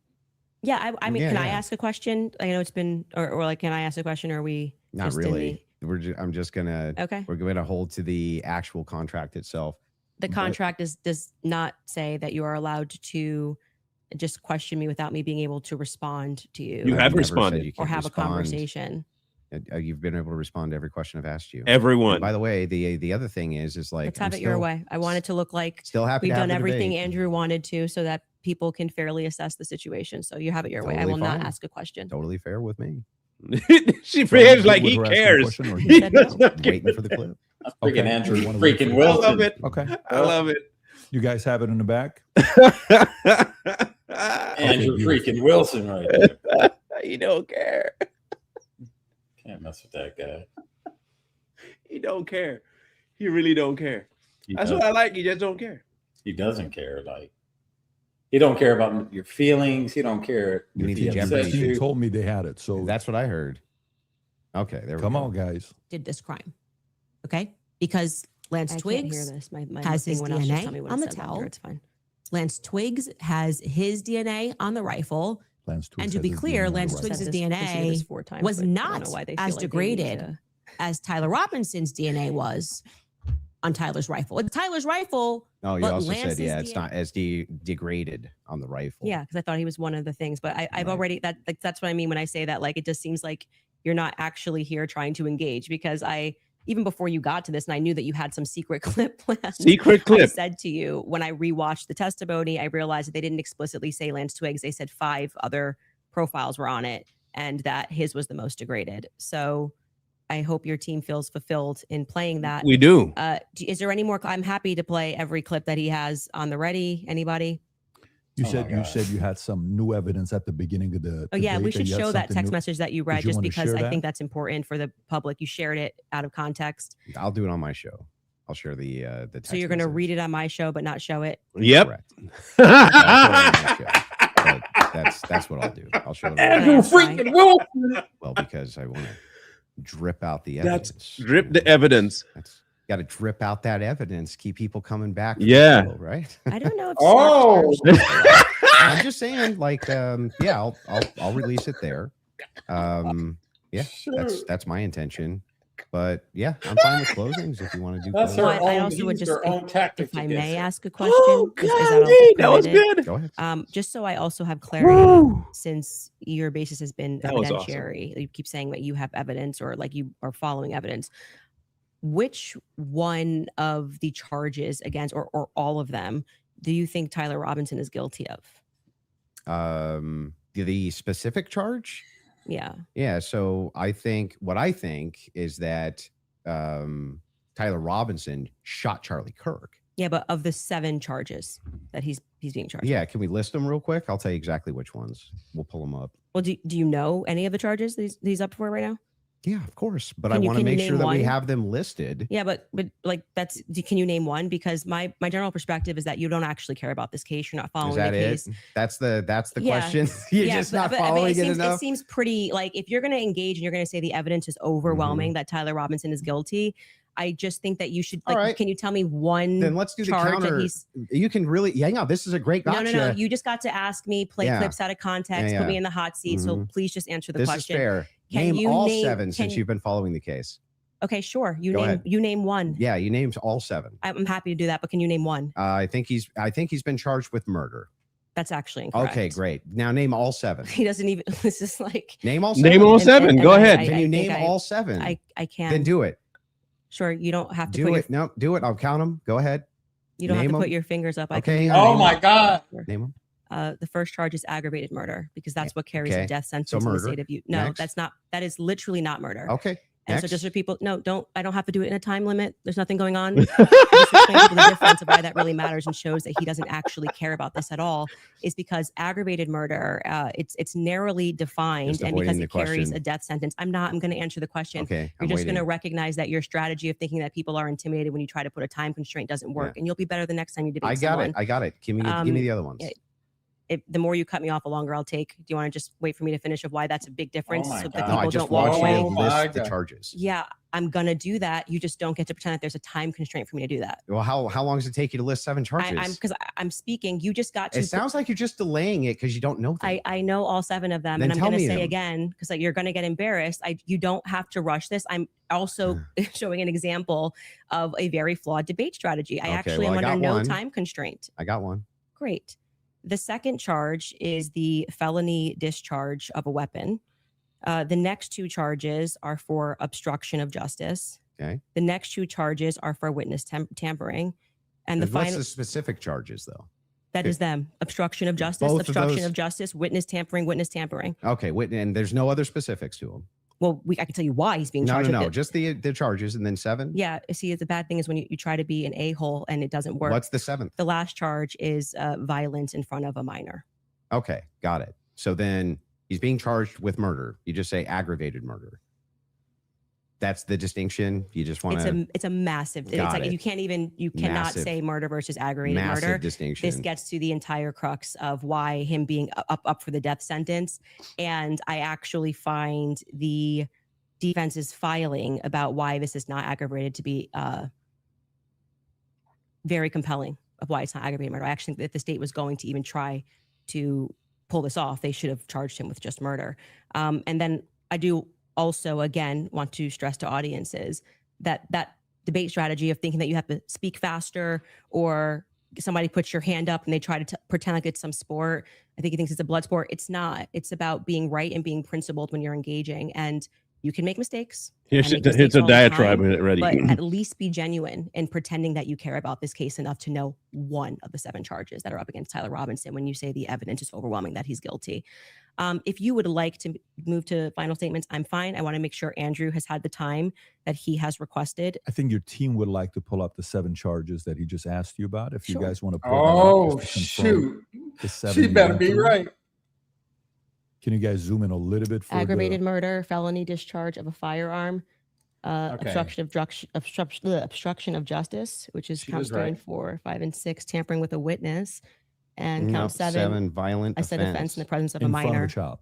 Yeah, I mean, Yeah, can I yeah. ask a question? I know it's been, or like, can I ask a question? Or are we Not just in really. I'm just gonna. Okay. We're going to hold to the actual contract itself. The contract does not say that you are allowed to just question me without me being able to respond to you, You I've have never said responded. you or can't have respond. a conversation. You've been able to respond to every question I've asked you. Everyone. And by the way, the other thing is like Let's have it your way. I want it to look like Still happy we've to have done the everything debate. Andrew wanted to, so that people can fairly assess the situation. So you have it your way. I Totally will not fine. ask a question. Totally fair with me. She So you behaves good like with he her asking a cares. question, or He you said no? does not care. Waiting for the clip. That's freaking Okay. Andrew You wanna wait for freaking the- I love Wilson. it. Okay. I love it. You guys have it in the back? Andrew beautiful. freaking Wilson right there. He don't care. Can't mess with that guy. He don't care. He really don't care. He, That's does, what I like. He just don't care. he doesn't care. Like he don't care about your feelings. He don't care. You if need he to upsets Jeopardy. Christine you. told me they had it. So That's what I heard. Okay, there we come go. on, guys. Did this crime. Okay? Because Lance I can't hear Twigs this. My has thing his went off. Just DNA tell me when on it the said louder. towel. It's fine. Lance Twigs has his DNA on the rifle. Lance Twigs And to has be his clear, DNA on the Lance rifle. Twigs' Said this- proceeded this DNA 4 times, was but I don't not know why they as feel like they need degraded to- as Tyler Robinson's DNA was on Tyler's rifle. It's Tyler's rifle. No, you But also Lance's said, yeah, it's DNA not as degraded on the rifle. Yeah, because I thought he was one of the things, but I've Right. already that's what I mean when I say that. Like, it just seems like you're not actually here trying to engage, because even before you got to this, and I knew that you had some secret clip planned. Secret I clip. said to you when I rewatched the testimony, I realized that they didn't explicitly say Lance Twigs. They said 5 other profiles were on it, and that his was the most degraded. So I hope your team feels fulfilled in playing that. We do. Is there any more? I'm happy to play every clip that he has on the ready. Anybody? You Oh said my you God. said you had some new evidence at the beginning of the. Oh yeah, we debate, should you had show that something text new. message that you read, Did you just wanna because share I that? think that's important for the public. You shared it out of context, I'll do it on my show. I'll share the text so you're going to message. read it on my show but not show it. Yep. Correct. I'll share it on my show. But that's what I'll do. I'll show it. Andrew That's fine. freaking Wilson. Well, because I want to drip out the That's evidence. drip the evidence. That's got to drip out that evidence. Keep people coming back. for the Yeah. show, right. I don't know if Oh. I'm just saying, like, yeah, I'll release it there. Yeah, that's my intention. But yeah, I'm fine with closings if you want to do. That's closings. her Well, I own- also would used just, her own tactic if I against may her. ask a question. Oh, is golly, that was permitted? good. Go ahead. Just so I also have clarity, Woo. since your basis has been That was awesome. evidentiary, you keep saying that you have evidence or like you are following evidence. Which one of the charges against, or all of them, do you think Tyler Robinson is guilty of? The specific charge. Yeah. Yeah. So I think is that Tyler Robinson shot Charlie Kirk. Yeah, but of the 7 charges that he's being charged. Yeah. Can we list them real quick? I'll tell you exactly which ones. We'll pull them up. Well, do you know any of the charges that he's up for right now? Yeah, of course. But Can I you- want to can you make sure name that we one? have them listed. Yeah, but like can you name one? Because my general perspective is that you don't actually care about this case. You're not following Is that the it? case. That's the Yeah. question. You're Yeah, just but- not but following it seems, enough. It seems pretty, like, if you're going to engage and you're going to say the evidence is overwhelming that Tyler Robinson is guilty, I just think that you should, All like, right. can you tell me one Then let's do the charge that counter. he's You can really, yeah, this is a great gotcha. No, you just got to ask me, play Yeah. clips out of context, Yeah, put me yeah. in the hot seat. So please just answer the This is question. fair. Name you all name- 7 can since you- you've been following the case. Okay, sure. Go ahead. You name one. Yeah, you named all 7. I'm happy to do that, but can you name one? I think he's been charged with murder. That's actually incorrect. Okay, great. Now name all 7. He doesn't even. This is like. Name all 7. Name all And- 7. and Go I- ahead. I- Can you think name all 7? I can. Then do it. Sure. You don't have to Do put it. No, do it. I'll count them. Go ahead. You don't have Name to put 'em. your fingers up. I Okay. can. Oh my God. Name them. The first charge is aggravated murder because that's what carries Okay. a death sentence So in the murder. state of Utah. No, Next. that's not. That is literally not murder. Okay. And so Next. just for people, no, don't. I don't have to do it in a time limit. There's nothing going on. I just explain to people the difference of why that really matters and shows that he doesn't actually care about this at all. Is because aggravated murder, it's narrowly defined, Just and because avoiding it the carries question. a death sentence. I'm going to answer the question. Okay. You're I'm just going to waiting. recognize that your strategy of thinking that people are intimidated when you try to put a time constraint doesn't work, and you'll be better the next time you debate I got someone. it. I got it. Give me the other ones. The more you cut me off, the longer I'll take. Do you want to just wait for me to finish of why that's a big difference my so that God. No, I people just don't walk want away? you to Oh my list the God. charges. Yeah, I'm gonna do that. You just don't get to pretend that there's a time constraint for me to do that. Well, how long does it take you to list 7 charges? I'm because I'm speaking. You just got to. It sounds like you're just delaying it because you don't know them. I know all 7 of them, Then and I'm tell gonna me say them. again because like, you're gonna get embarrassed. You don't have to rush this. I'm also showing an example of a very flawed debate strategy. I Okay, actually well, am I under got no one. time constraint. I got one. Great. The second charge is the felony discharge of a weapon. The next 2 charges are for obstruction of justice. Okay. The next 2 charges are for witness tampering. And the What's final, the specific charges though? that is them. Obstruction of justice, Both of obstruction those- of justice, witness tampering, witness tampering. Okay, and there's no other specifics to them. Well, I can tell you why he's being No, charged no, with no. it. Just the charges and then 7. Yeah. See, the bad thing is when you try to be an a-hole and it doesn't work. What's the 7th? The last charge is violence in front of a minor. Okay, got it. So then he's being charged with murder. You just say aggravated murder. That's the distinction. You just want to It's a massive. It's Got like it. you cannot Massive. say murder versus aggravated massive murder. distinction. This gets to the entire crux of why him being up for the death sentence. And I actually find the defense's filing about why this is not aggravated to be very compelling of why it's not aggravated murder. I actually think that if the state was going to even try to pull this off, they should have charged him with just murder. And then I do also, again, want to stress to audiences that debate strategy of thinking that you have to speak faster or somebody puts your hand up and they try to pretend like it's some sport. I think he thinks it's a blood sport. It's not. It's about being right and being principled when you're engaging. And you can make mistakes. Here's I make mistakes a all the diatribe time, already. But at least be genuine in pretending that you care about this case enough to know one of the 7 charges that are up against Tyler Robinson when you say the evidence is overwhelming that he's guilty. If you would like to move to final statements, I'm fine. I want to make sure Andrew has had the time that he has requested. I think your team would like to pull up the 7 charges that he just asked you about. If Sure. you guys want to pull Oh, that up just to confirm shoot. the 7 She you better went be through. right. Can you guys zoom in a little bit for Aggravated murder, felony discharge of a firearm, Okay. obstruction of justice, which is She count was 3 and right. 4, 5 and 6, tampering with a witness, and No, count 7, violent I said offense in the presence of a in front of minor. a child?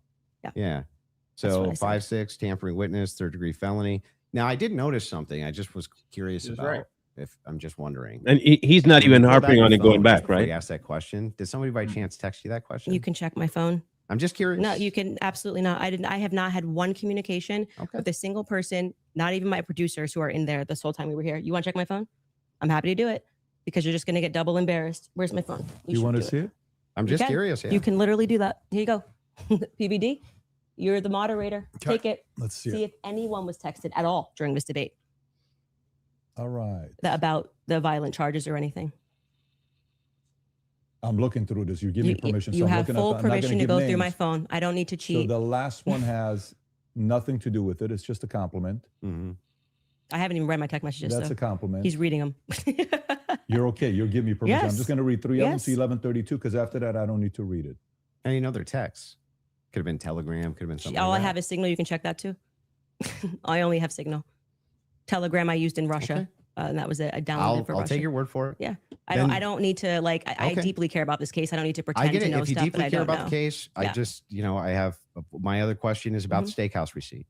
Yeah. That's what So I said. 5, 6, tampering witness, 3rd-degree felony. Now I did notice something. I just was curious She was about. right. If I'm just wondering. And he's not even Pull back harping your on it phone going just back, before right? you asked that question. Did somebody by chance text you that question? You can check my phone. I'm just curious. No, you can absolutely not. I have not had one communication Okay. with a single person, not even my producers who are in there this whole time we were here. You want to check my phone? I'm happy to do it because you're just going to get double embarrassed. Where's my phone? You should want to do see it? I'm You just can. curious. Yeah. You can literally do that. Here you go. PBD, you're the moderator. Okay. Take it. Let's see See it. if anyone was texted at all during this debate All right. about the violent charges or anything. I'm looking through this. You give me permission. You so I'm have looking full up, I'm not gonna permission to give go through my names. phone. I don't need to So cheat. the last one has nothing to do with it. It's just a compliment. Mhm. I haven't even read my text messages. That's So a compliment. he's reading them. You're okay. You'll give me permission. I'm Yes. just going to read 3 of them Yes. to 11:32 because after that, I don't need to read it. And you know their texts. Could have been Telegram. Could have been something. All like I that. have is Signal. You can check that too. I only have Signal. Telegram I used in Russia, Okay. And that was it. I downloaded for I'll Russia. take your word for it. Yeah. Then- I don't need to like. I Okay. deeply care about this case. I don't need to pretend I get to it. know If you stuff that deeply I care don't about know. the case, I Yeah. just, I have my other question is about Mhm. the steakhouse receipt.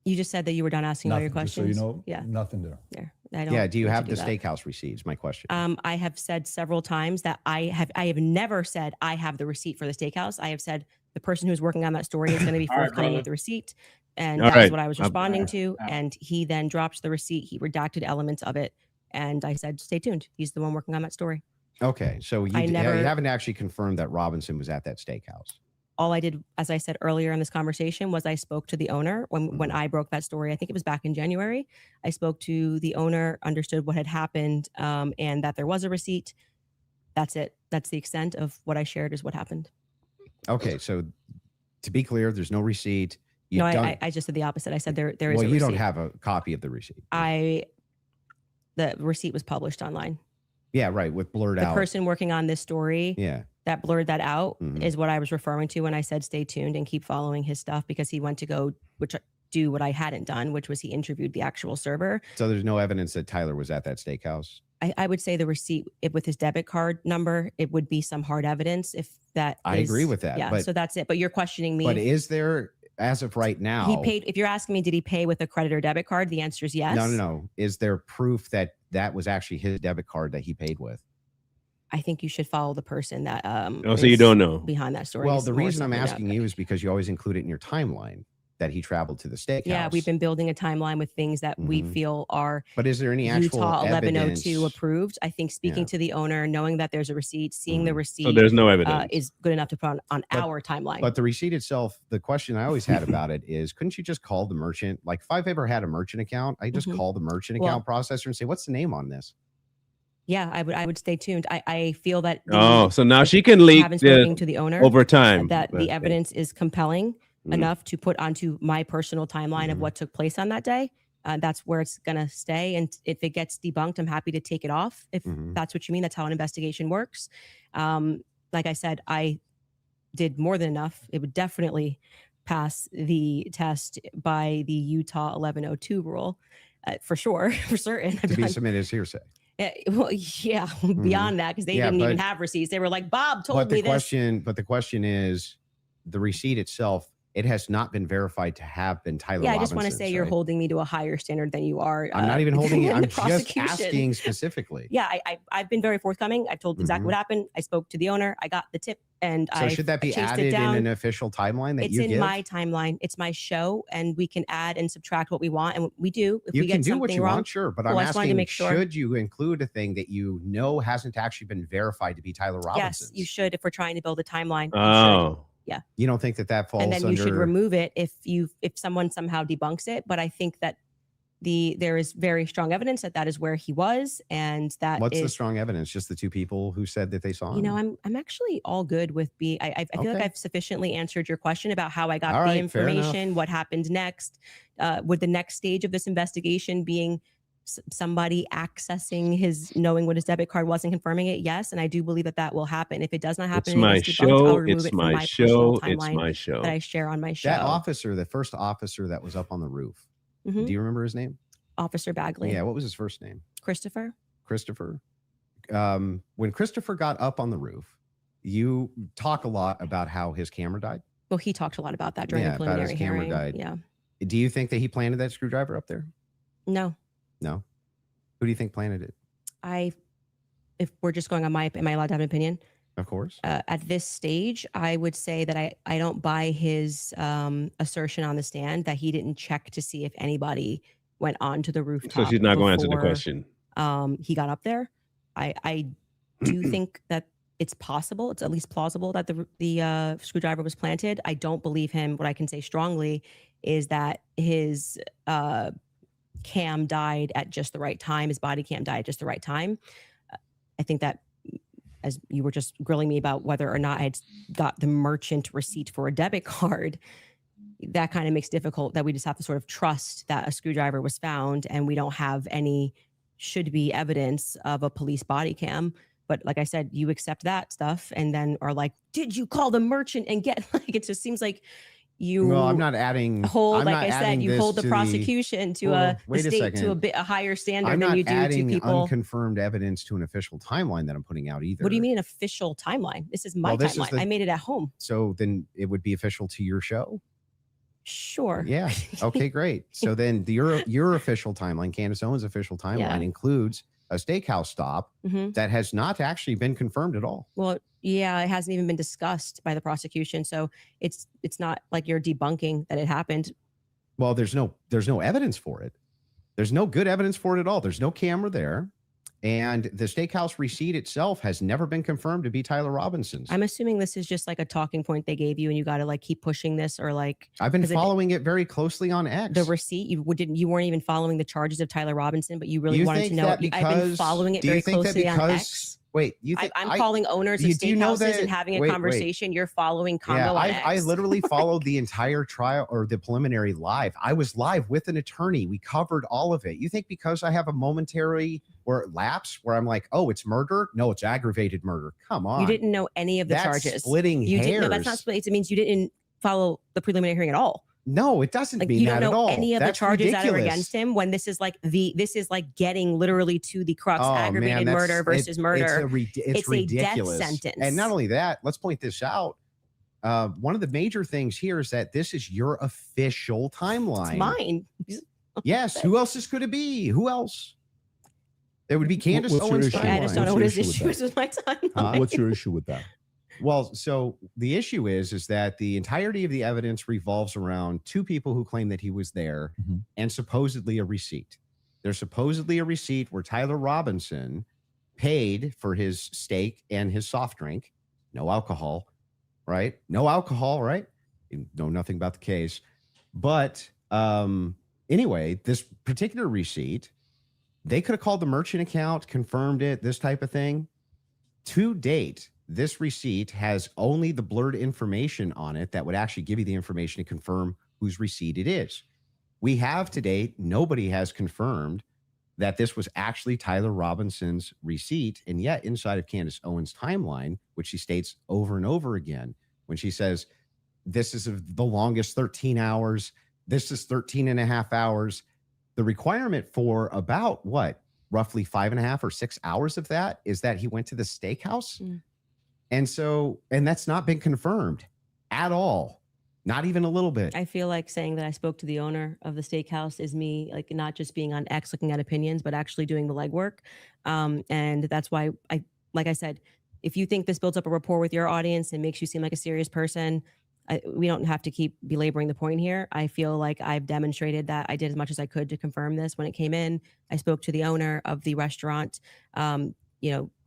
You just said that you were done asking all your Nothing, just questions. So you know, Yeah. nothing there. There. I don't. Yeah. Do you need to have the that. steakhouse receipts? My question. I have said several times that I have never said I have the receipt for the steakhouse. I have said The person who's working on that story is going to be All right, forthcoming brother. with the receipt. And All that was right. what I was responding to. all right. And he then dropped the receipt. He redacted elements of it. And I said, stay tuned. He's the one working on that story. Okay, so you, I you never- haven't actually confirmed that Robinson was at that steakhouse. All I did, as I said earlier in this conversation, was I spoke to the owner when I broke that story. I think it was back in January. I spoke to the owner, understood what had happened, and that there was a receipt. That's it. That's the extent of what I shared is what happened. Okay, so to be clear, there's no receipt. You No, don't, I just did the opposite. I said there is well, a you receipt. don't have a copy of the receipt. The receipt was published online. Yeah, right, with blurred The out. person working on this story Yeah. that blurred that out Mhm. is what I was referring to when I said stay tuned and keep following his stuff, because he went to go do what I hadn't done, which was he interviewed the actual server. So there's no evidence that Tyler was at that steakhouse. I would say the receipt with his debit card number, it would be some hard evidence if that I agree with that, Yeah, but- so that's it. But you're questioning me. But is there, as of right now, He paid. If you're asking me, did he pay with a credit or debit card? The answer is yes. No. Is there proof that that was actually his debit card that he paid with? I think you should follow the person that Oh, so you is don't know. behind that story. Well, is the more reason I'm simply that, asking but- you is because you always include it in your timeline that he traveled to the steakhouse. Yeah, we've been building a timeline with things that we Mhm. feel are But is there any actual Utah 1102 evidence? approved. I think speaking Yeah. to the owner, knowing that there's a receipt, seeing the Mhm. receipt So there's no evidence. is good enough to put on But- our timeline. But the receipt itself, the question I always had about it is, couldn't you just call the merchant? Like if I've ever had a merchant account, I just Mhm. call the merchant Well- account processor and say, what's the name on this? Yeah, I would stay tuned. I feel that Oh, so now she can leak having spoken to the owner over time. that but- the evidence is compelling Mm. enough to put onto my personal timeline of Mhm. what took place on that day. That's where it's gonna stay. And if it gets debunked, I'm happy to take it off. If Mhm. that's what you mean, that's how an investigation works. Like I said, I did more than enough. It would definitely pass the test by the Utah 1102 rule, for sure, for certain. To be submitted as hearsay. Well, yeah, beyond that, because they Yeah, didn't even but- have receipts. They were like, Bob told But me the this. question is, the receipt itself, it has not been verified to have been Tyler Yeah, I just want to Robinson's, say you're right? holding me to a higher standard than you are. I'm not even holding it. in I'm the just prosecution. asking specifically. Yeah, I've been very forthcoming. I've told exactly Mhm. what happened. I spoke to the owner. I got the tip, and So I should that be chased it added in down. an official timeline that It's you in give? my timeline. It's my show, and we can add and subtract what we want, and we do. If You we can get do something what you wrong, want, sure, but Well, I'm I just wanted to asking, make sure. should you include a thing that you know hasn't actually been verified to be Tyler Robinson's? yes, you should. If we're trying to build a timeline, you should. Oh, You don't think that falls And then under? you should remove it if someone somehow debunks it. But I think that there is very strong evidence that is where he was, and that What's the is, strong evidence? Just the two people who said that they saw him? you know, I'm actually all good with being. I feel like Okay. I've sufficiently answered your question about how I got All the right, fair enough. information, what happened next. Would the next stage of this investigation being somebody accessing knowing what his debit card was and confirming it? Yes, and I do believe that will happen. If it does not happen, it's and it my gets debunked, I'll show. remove It's it from my my personal show. It's timeline my show. that I share on my show. that officer, the first officer that was up on the roof. Mhm. Do you remember his name? Officer Bagley, Yeah, what was his first name? Christopher. Christopher. When Christopher got up on the roof, you talk a lot about how his camera died. Well, he talked a lot about that during Yeah, the about his preliminary camera hearing. died. Yeah. Do you think that he planted that screwdriver up there? No, No. Who do you think planted it? if we're just going on am I allowed to have an opinion? Of course. At this stage, I would say that I don't buy his assertion on the stand that he didn't check to see if anybody went onto the rooftop. So she's not going to answer the before, question. He got up there. I do think that it's possible. It's at least plausible that the screwdriver was planted. I don't believe him. What I can say strongly is that his cam died at just the right time. His body cam died at just the right time. I think that, as you were just grilling me about whether or not I had got the merchant receipt for a debit card, that kind of makes difficult that we just have to sort of trust that a screwdriver was found and we don't have any should be evidence of a police body cam. But like I said, you accept that stuff and then are like, did you call the merchant and get like, it just seems like you Well, I'm not adding. hold, I'm like not I said, adding you this hold the to prosecution to Well, a wait a state to a second. bit a higher standard I'm than not you do to adding people. unconfirmed evidence to an official timeline that I'm putting out either. What do you mean an official timeline? This is my Well, this is timeline. I made it at home. So then it would be official to your show. Sure. Yeah. Okay, great. So then your official timeline, Candace Owens' official timeline, Yeah. includes a steakhouse stop Mhm. that has not actually been confirmed at all. Well, Yeah, it hasn't even been discussed by the prosecution. So it's not like you're debunking that it happened. Well, there's no evidence for it. There's no good evidence for it at all. There's no camera there. And the steakhouse receipt itself has never been confirmed to be Tyler Robinson's. I'm assuming this is just like a talking point they gave you and you got to like keep pushing this, or like I've been 'cause following it very closely on X. the receipt. You weren't even following the charges of Tyler Robinson, but you really You wanted to think know. that I've been because- following it do you very think that closely on because- X. Wait, you think I'm calling owners of do you know steakhouses that- and having a wait, conversation. You're following Congo Yeah, on I X. literally followed the entire trial or the preliminary live. I was live with an attorney. We covered all of it. You think because I have a momentary or lapse where I'm like, oh, it's murder? No, it's aggravated murder. Come on. You didn't know any of the That's charges. splitting You hairs. didn't. No, that's not splitting. It means you didn't follow the preliminary hearing at all. No, it doesn't Like mean you that don't at know all. any of the That's charges that are ridiculous. against him. When this is like getting literally to the crux, Oh, aggravated man, that's- murder versus murder. It's a death ridiculous. sentence. And not only that, let's point this out. One of the major things here is that this is your official timeline. It's mine. Yes. Who else could it be? Who else? It would be Candace What's your Owens' issue? I timeline. just don't know What's what your his issue with issues with my timeline. What's your issue with that? Well, so the issue is that the entirety of the evidence revolves around two people who claim that he was there Mhm. and supposedly a receipt. There's supposedly a receipt where Tyler Robinson paid for his steak and his soft drink. No alcohol, right? No alcohol, right? You know nothing about the case. But anyway, this particular receipt, they could have called the merchant account, confirmed it, this type of thing. To date, this receipt has only the blurred information on it that would actually give you the information to confirm whose receipt it is. We have to date, nobody has confirmed that this was actually Tyler Robinson's receipt. And yet inside of Candace Owens' timeline, which she states over and over again, when she says, this is the longest 13 hours, this is 13 and a half hours, the requirement for about what, roughly 5.5 or 6 hours of that is that he went to the steakhouse. Mm. And that's not been confirmed at all. Not even a little bit. I feel like saying that I spoke to the owner of the steakhouse is me, like not just being on X looking at opinions, but actually doing the legwork. And that's why like I said, if you think this builds up a rapport with your audience and makes you seem like a serious person, we don't have to keep belaboring the point here. I feel like I've demonstrated that I did as much as I could to confirm this when it came in. I spoke to the owner of the restaurant,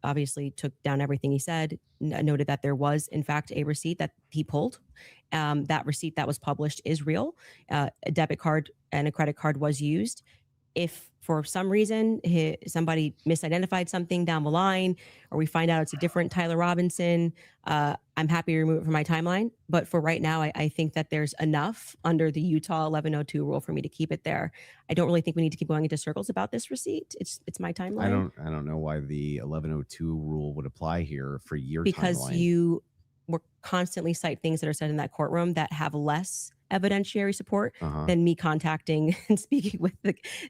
obviously took down everything he said, noted that there was in fact a receipt that he pulled. That receipt that was published is real. A debit card and a credit card was used. If for some reason somebody misidentified something down the line, or we find out it's a different Tyler Robinson, I'm happy to remove it from my timeline. But for right now, I think that there's enough under the Utah 1102 rule for me to keep it there. I don't really think we need to keep going into circles about this receipt. It's my timeline. I don't know why the 1102 rule would apply here for your Because timeline. you will constantly cite things that are said in that courtroom that have less evidentiary support Uh-huh. than me contacting and speaking with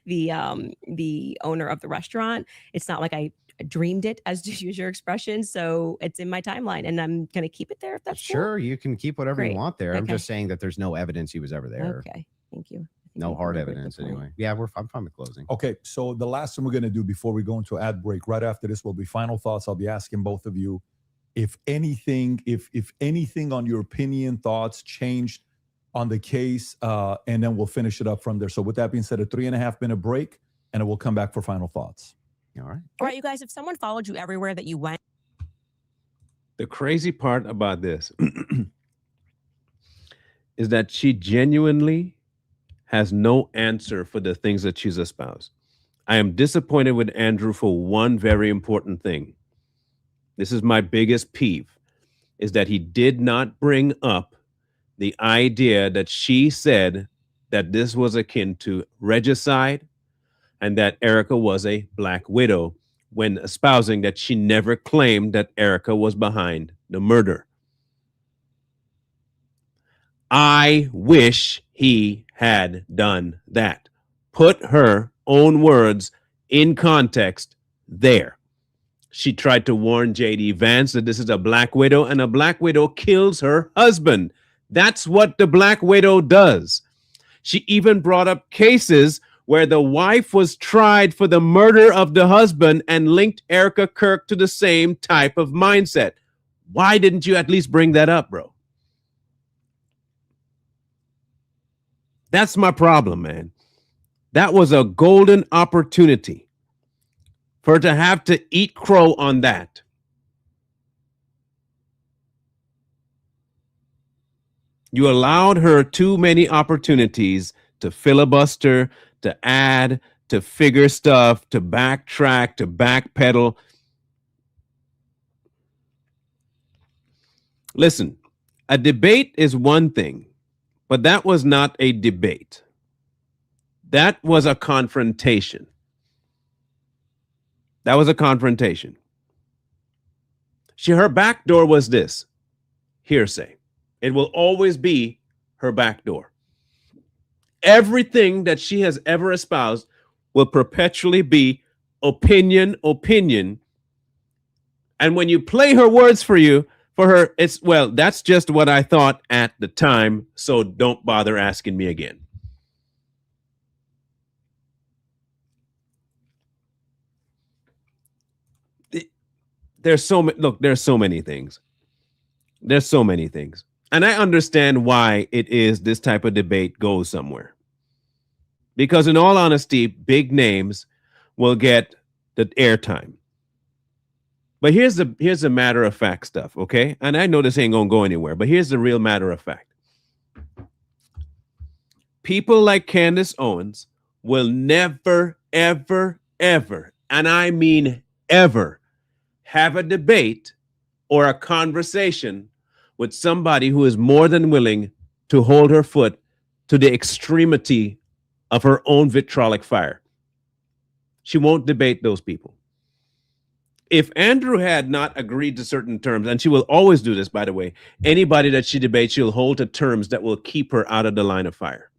the owner of the restaurant. It's not like I dreamed it, as to use your expression. So it's in my timeline, and I'm gonna keep it there if that's cool. Sure, you can keep whatever Great. you want there. I'm Okay. just saying that there's no evidence he was ever there. Okay, thank you. I think No we hard belabored the evidence point. anyway. Yeah, I'm fine with closing. Okay, so the last thing we're going to do before we go into ad break, right after this, will be final thoughts. I'll be asking both of you if anything on your opinion, thoughts changed on the case, and then we'll finish it up from there. So with that being said, a 3.5 minute break, and then we'll come back for final thoughts. All right. All right, you guys, if someone followed you everywhere that you went, The crazy part about this is that she genuinely has no answer for the things that she's espoused. I am disappointed with Andrew for one very important thing. This is my biggest peeve, is that he did not bring up the idea that she said that this was akin to regicide and that Erica was a Black widow, when espousing that she never claimed that Erica was behind the murder. I wish he had done that. Put her own words in context there. She tried to warn J.D. Vance that this is a Black widow, and a Black widow kills her husband. That's what the Black widow does. She even brought up cases where the wife was tried for the murder of the husband and linked Erica Kirk to the same type of mindset. Why didn't you at least bring that up, bro? That's my problem, man. That was a golden opportunity for her to have to eat crow on that. You allowed her too many opportunities to filibuster, to add, to figure stuff, to backtrack, to backpedal. Listen, a debate is one thing, but that was not a debate. That was a confrontation. That was a confrontation. Her back door was this: hearsay. It will always be her back door. Everything that she has ever espoused will perpetually be opinion. And when you play her words for her, it's, well, that's just what I thought at the time, so don't bother asking me again. There's so many things. There's so many things. And I understand why it is this type of debate goes somewhere. Because in all honesty, big names will get the airtime. But here's the matter of fact stuff, okay? And I know this ain't gonna go anywhere, but here's the real matter of fact. People like Candace Owens will never, ever, ever, and I mean ever, have a debate or a conversation with somebody who is more than willing to hold her foot to the extremity of her own vitriolic fire. She won't debate those people. If Andrew had not agreed to certain terms, and she will always do this, by the way, anybody that she debates, she'll hold to terms that will keep her out of the line of fire.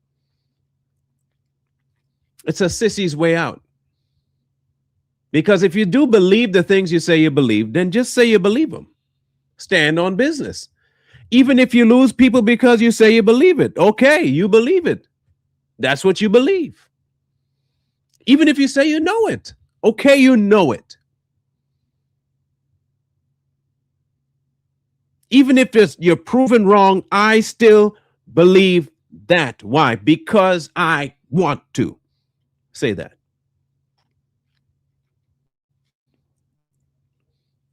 It's a sissy's way out. Because if you do believe the things you say you believe, then just say you believe them. Stand on business. Even if you lose people because you say you believe it, okay, you believe it. That's what you believe. Even if you say you know it, okay, you know it. Even if you're proven wrong, I still believe that. Why? Because I want to. Say that.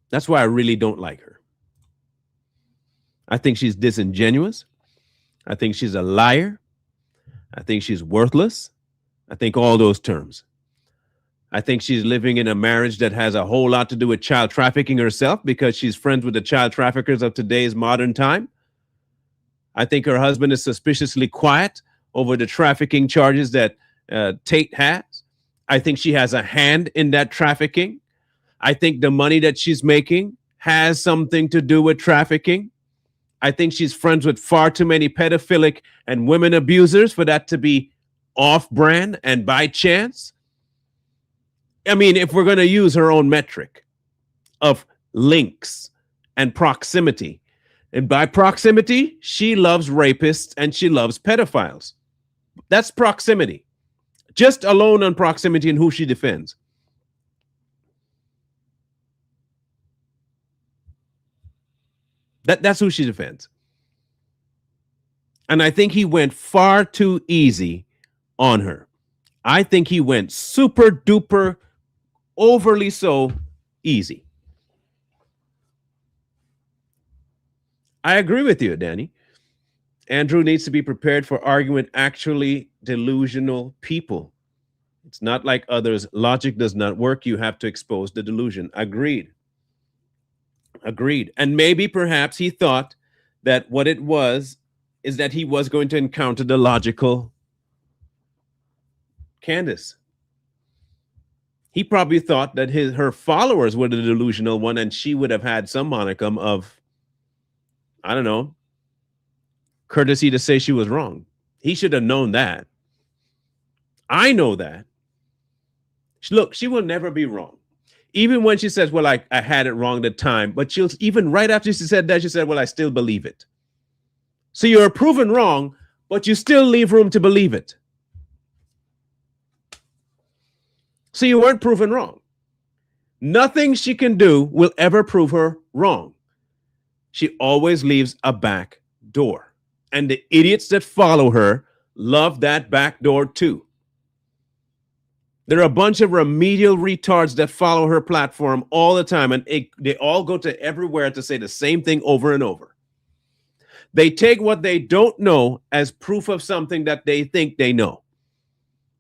That's why I really don't like her. I think she's disingenuous. I think she's a liar. I think she's worthless. I think all those terms. I think she's living in a marriage that has a whole lot to do with child trafficking herself because she's friends with the child traffickers of today's modern time. I think her husband is suspiciously quiet over the trafficking charges that Tate has. I think she has a hand in that trafficking. I think the money that she's making has something to do with trafficking. I think she's friends with far too many pedophilic and women abusers for that to be off-brand and by chance. I mean, if we're going to use her own metric of links and proximity, and by proximity, she loves rapists and she loves pedophiles. That's proximity. Just alone on proximity and who she defends. That's who she defends. And I think he went far too easy on her. I think he went super duper, overly so easy. I agree with you, Danny. Andrew needs to be prepared for arguing actually delusional people. It's not like others. Logic does not work. You have to expose the delusion. Agreed. And maybe perhaps he thought that what it was is that he was going to encounter the logical Candace. He probably thought that her followers were the delusional one and she would have had some monicum of, I don't know, courtesy to say she was wrong. He should have known that. I know that. Look, she will never be wrong. Even when she says, well, I had it wrong at the time, but she'll, even right after she said that, she said, well, I still believe it. So you're proven wrong, but you still leave room to believe it. So you weren't proven wrong. Nothing she can do will ever prove her wrong. She always leaves a back door. And the idiots that follow her love that back door too. There are a bunch of remedial retards that follow her platform all the time, and they all go to everywhere to say the same thing over and over. They take what they don't know as proof of something that they think they know.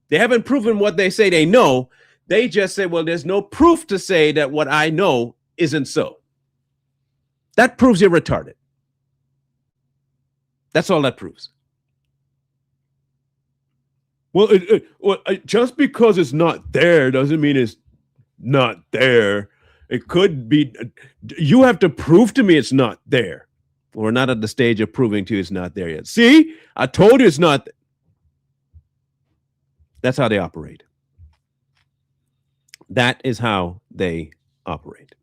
They haven't proven what they say they know. They just say, well, there's no proof to say that what I know isn't so. That proves you're retarded. That's all that proves. Well, just because it's not there doesn't mean it's not there. It could be. You have to prove to me it's not there. We're not at the stage of proving to you it's not there yet. See, I told you it's not. That's how they operate. That is how they operate.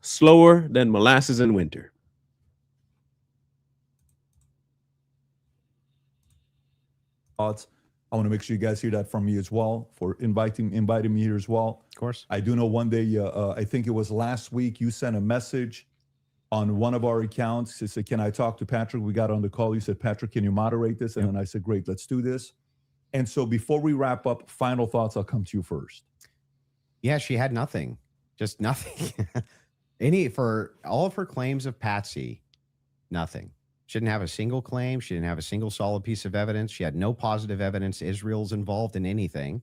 Slower than molasses in winter. Thoughts. I want to make sure you guys hear that from me as well, for inviting me here as well. Of course. I do know one day, I think it was last week, you sent a message on one of our accounts. You said, can I talk to Patrick? We got on the call. You said, Patrick, can you moderate this? And then I said, great, let's do this. And so before we wrap up, final thoughts, I'll come to you first. Yeah, she had nothing, just nothing. For all of her claims of Patsy, nothing. She didn't have a single claim. She didn't have a single solid piece of evidence. She had no positive evidence Israel's involved in anything.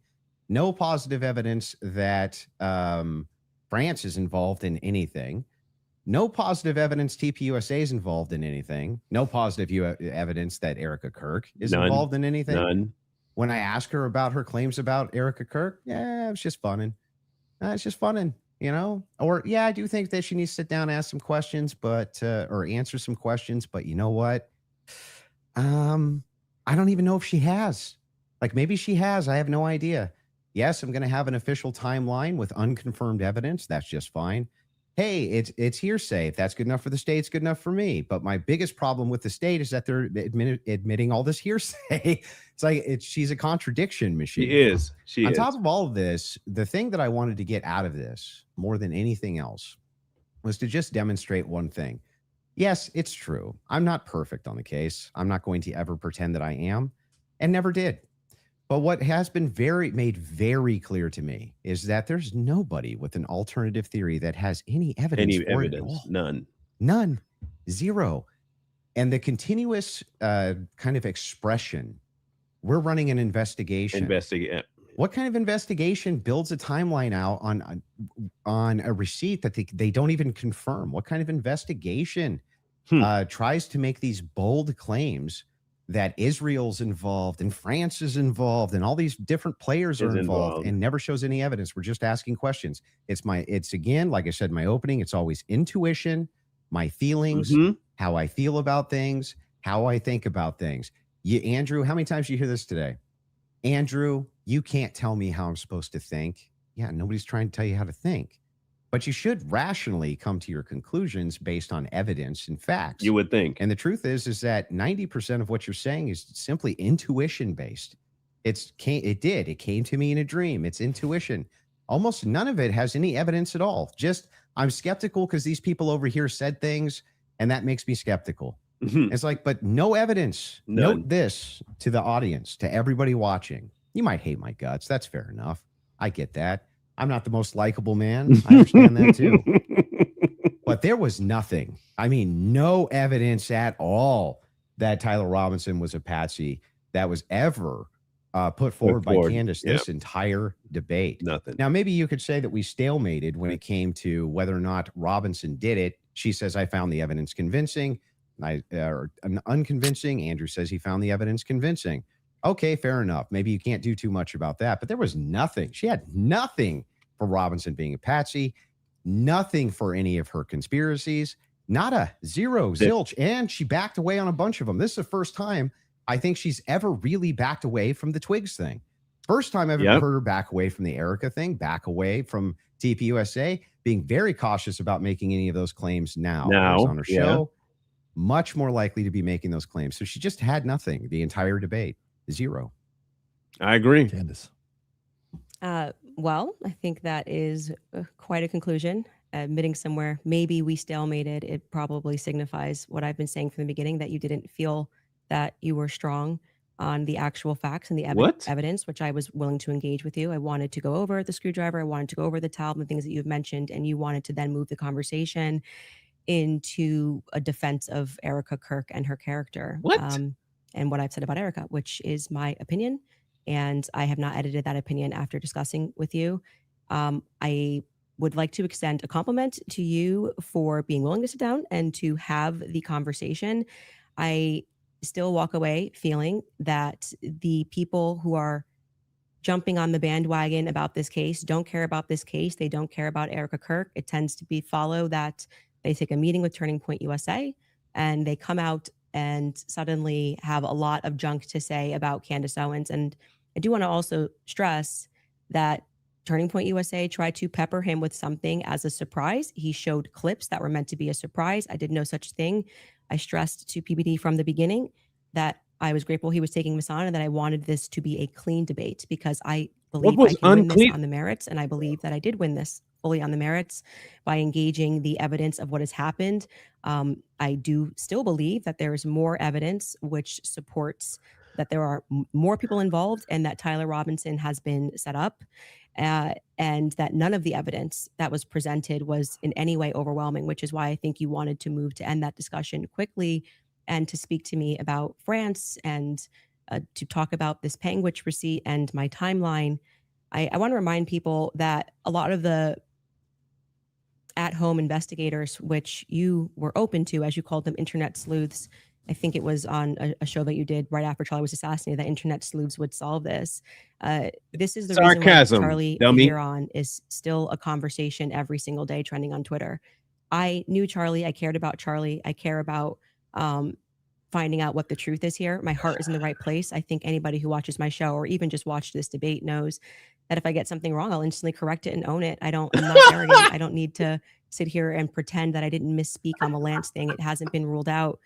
No positive evidence that France is involved in anything. No positive evidence TPUSA is involved in anything. No positive evidence that Erica Kirk is involved in anything. None. When I ask her about her claims about Erica Kirk, yeah, it's just funning. It's just funning, you know? Or, yeah, I do think that she needs to sit down and ask some questions, but, or answer some questions, but you know what? I don't even know if she has. Like, maybe she has. I have no idea. Yes, I'm going to have an official timeline with unconfirmed evidence. That's just fine. Hey, it's hearsay. If that's good enough for the state, it's good enough for me. But my biggest problem with the state is that they're admitting all this hearsay. It's like she's a contradiction machine. She is. On top of all of this, the thing that I wanted to get out of this more than anything else was to just demonstrate one thing. Yes, it's true. I'm not perfect on the case. I'm not going to ever pretend that I am, and never did. But what has been made very clear to me is that there's nobody with an alternative theory that has any evidence for it at all. None. Zero. And the continuous kind of expression, we're running an investigation. What kind of investigation builds a timeline out on a receipt that they don't even confirm? What kind of investigation tries to make these bold claims that Israel's involved and France is involved and all these different players are involved and never shows any evidence? We're just asking questions. It's again, like I said in my opening, it's always intuition, my feelings, how I feel about things, how I think about things. Andrew, how many times did you hear this today? Andrew, you can't tell me how I'm supposed to think. Yeah, nobody's trying to tell you how to think. But you should rationally come to your conclusions based on evidence and facts. You would think. And the truth is that 90% of what you're saying is simply intuition based. It came to me in a dream. It's intuition. Almost none of it has any evidence at all. Just, I'm skeptical because these people over here said things, and that makes me skeptical. It's like, but no evidence. None. Note this to the audience, to everybody watching. You might hate my guts. That's fair enough. I get that. I'm not the most likable man. I understand that too. But there was nothing. I mean, no evidence at all that Tyler Robinson was a patsy that was ever put forward by Candace this entire debate. Nothing. Now, maybe you could say that we stalemated when it came to whether or not Robinson did it. She says, I found the evidence convincing. Or unconvincing. Andrew says he found the evidence convincing. Okay, fair enough. Maybe you can't do too much about that, but there was nothing. She had nothing for Robinson being a patsy, nothing for any of her conspiracies, not a zero, zilch. And she backed away on a bunch of them. This is the first time I think she's ever really backed away from the Twigs thing. First time I've ever heard her back away from the Erica thing, back away from TPUSA, being very cautious about making any of those claims now on her show. Much more likely to be making those claims. So she just had nothing the entire debate. Zero. I agree. Candace. Well, I think that is quite a conclusion. admitting somewhere. Maybe we stalemated. It probably signifies what I've been saying from the beginning, that you didn't feel that you were strong on the actual facts and the What? evidence, which I was willing to engage with you. I wanted to go over the screwdriver. I wanted to go over the towel and the things that you've mentioned, and you wanted to then move the conversation into a defense of Erica Kirk and her character. What? And what I've said about Erica, which is my opinion. And I have not edited that opinion after discussing with you. I would like to extend a compliment to you for being willing to sit down and to have the conversation. I still walk away feeling that the people who are jumping on the bandwagon about this case don't care about this case. They don't care about Erica Kirk. It tends to be follow that they take a meeting with Turning Point USA and they come out and suddenly have a lot of junk to say about Candace Owens. And I do want to also stress that Turning Point USA tried to pepper him with something as a surprise. He showed clips that were meant to be a surprise. I did no such thing. I stressed to PBD from the beginning that I was grateful he was taking this on and that I wanted this to be a clean debate because I believe was I can win unclean? this on the merits. And I believe that I did win this fully on the merits by engaging the evidence of what has happened. I do still believe that there is more evidence which supports that there are more people involved and that Tyler Robinson has been set up. And that none of the evidence that was presented was in any way overwhelming, which is why I think you wanted to move to end that discussion quickly and to speak to me about France and to talk about this Panguitch receipt and my timeline. I want to remind people that a lot of the at-home investigators, which you were open to, as you called them, internet sleuths. I think it was on a show that you did right after Charlie was assassinated that internet sleuths would solve this. This is the Sarcasm, reason why Charlie dummy. here on is still a conversation every single day trending on Twitter. I knew Charlie. I cared about Charlie. I care about finding out what the truth is here. My heart is in the right place. I think anybody who watches my show or even just watched this debate knows that if I get something wrong, I'll instantly correct it and own it. I'm not arrogant. I don't need to sit here and pretend that I didn't misspeak on the Lance thing. It hasn't been ruled out.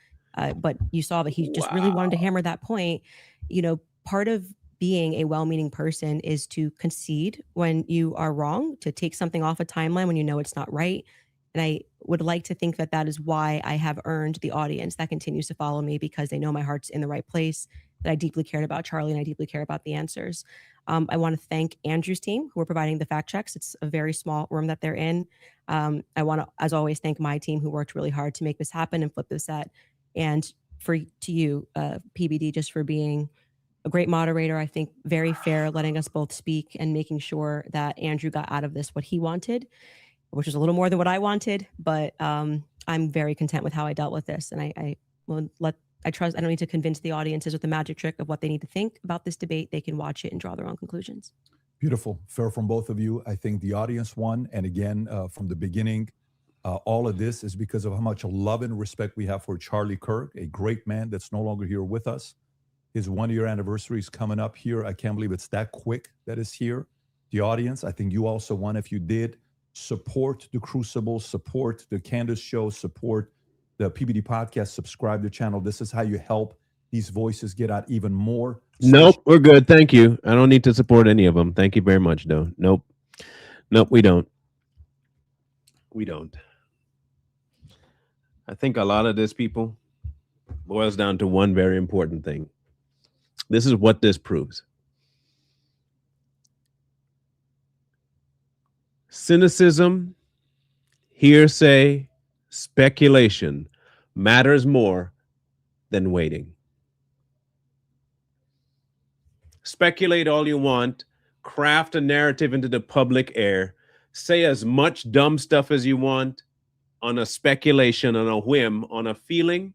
But you saw that he just really wanted to hammer that point. You know, part of being a well-meaning person is to concede when you are wrong, to take something off a timeline when you know it's not right. And I would like to think that that is why I have earned the audience that continues to follow me, because they know my heart's in the right place, that I deeply cared about Charlie and I deeply care about the answers. I want to thank Andrew's team who are providing the fact checks. It's a very small room that they're in. I want to, as always, thank my team who worked really hard to make this happen and flip this set. And to you, PBD, just for being a great moderator. I think very fair, letting us both speak and making sure that Andrew got out of this what he wanted, which is a little more than what I wanted. But I'm very content with how I dealt with this. And I will I trust, I don't need to convince the audiences with the magic trick of what they need to think about this debate. They can watch it and draw their own conclusions. Beautiful. Fair from both of you. I think the audience won. And again, from the beginning, all of this is because of how much love and respect we have for Charlie Kirk, a great man that's no longer here with us. His 1-year anniversary is coming up here. I can't believe it's that quick that is here. The audience, I think you also won if you did support the Crucible, support the Candace Show, support the PBD podcast, subscribe to the channel. This is how you help these voices get out even more. Nope, we're good. Thank you. I don't need to support any of them. Thank you very much, though. Nope, we don't. We don't. I think a lot of this, people, boils down to one very important thing. This is what this proves. Cynicism, hearsay, speculation matters more than waiting. Speculate all you want, craft a narrative into the public air, say as much dumb stuff as you want on a speculation, on a whim, on a feeling.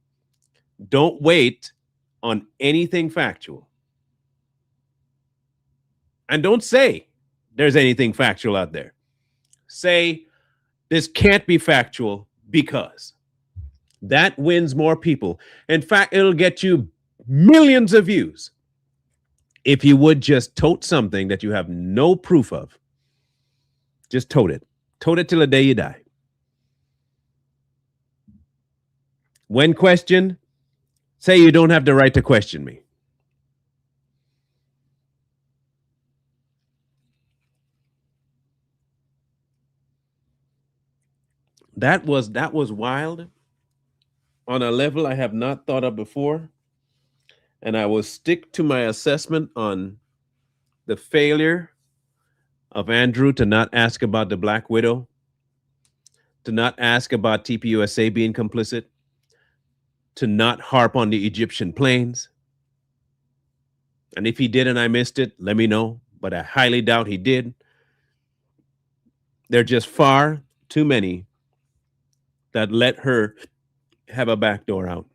Don't wait on anything factual. And don't say there's anything factual out there. Say this can't be factual because that wins more people. In fact, it'll get you millions of views if you would just tote something that you have no proof of. Just tote it. Tote it till the day you die. When questioned, say you don't have the right to question me. That was wild on a level I have not thought of before. And I will stick to my assessment on the failure of Andrew to not ask about the Black Widow, to not ask about TPUSA being complicit, to not harp on the Egyptian planes. And if he did and I missed it, let me know. But I highly doubt he did. There are just far too many that let her have a backdoor out.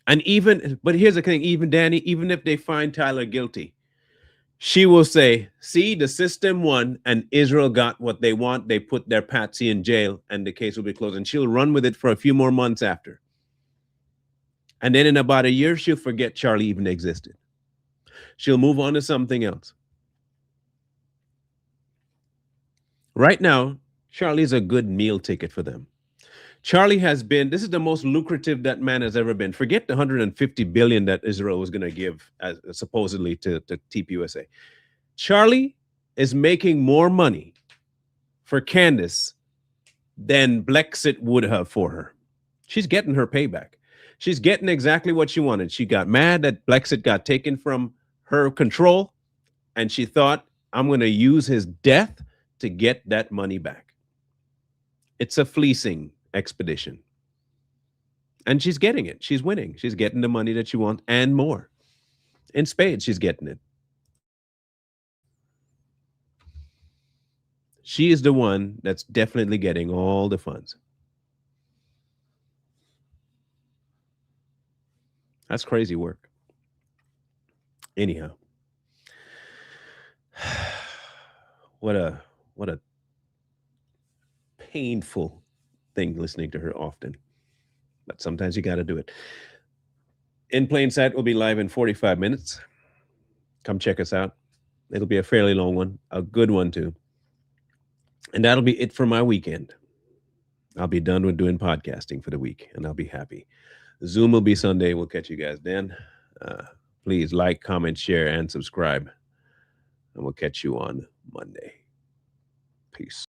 And even, but here's the thing, even Danny, even if they find Tyler guilty, she will say, see, the system won and Israel got what they want. They put their patsy in jail and the case will be closed. And she'll run with it for a few more months after. And then in about a year, she'll forget Charlie even existed. She'll move on to something else. Right now, Charlie's a good meal ticket for them. Charlie has been, this is the most lucrative that man has ever been. Forget the $150 billion that Israel was going to give as, supposedly to TPUSA. Charlie is making more money for Candace than Brexit would have for her. She's getting her payback. She's getting exactly what she wanted. She got mad that Brexit got taken from her control, and she thought, I'm going to use his death to get that money back. It's a fleecing expedition. And she's getting it. She's winning. She's getting the money that she wants and more. In spades, she's getting it. She is the one that's definitely getting all the funds. That's crazy work. Anyhow, what a painful thing listening to her often. But sometimes you got to do it. In Plain Sight will be live in 45 minutes. Come check us out. It'll be a fairly long one, a good one too. And that'll be it for my weekend. I'll be done with doing podcasting for the week, and I'll be happy. Zoom will be Sunday. We'll catch you guys then. Please like, comment, share, and subscribe. And we'll catch you on Monday. Peace.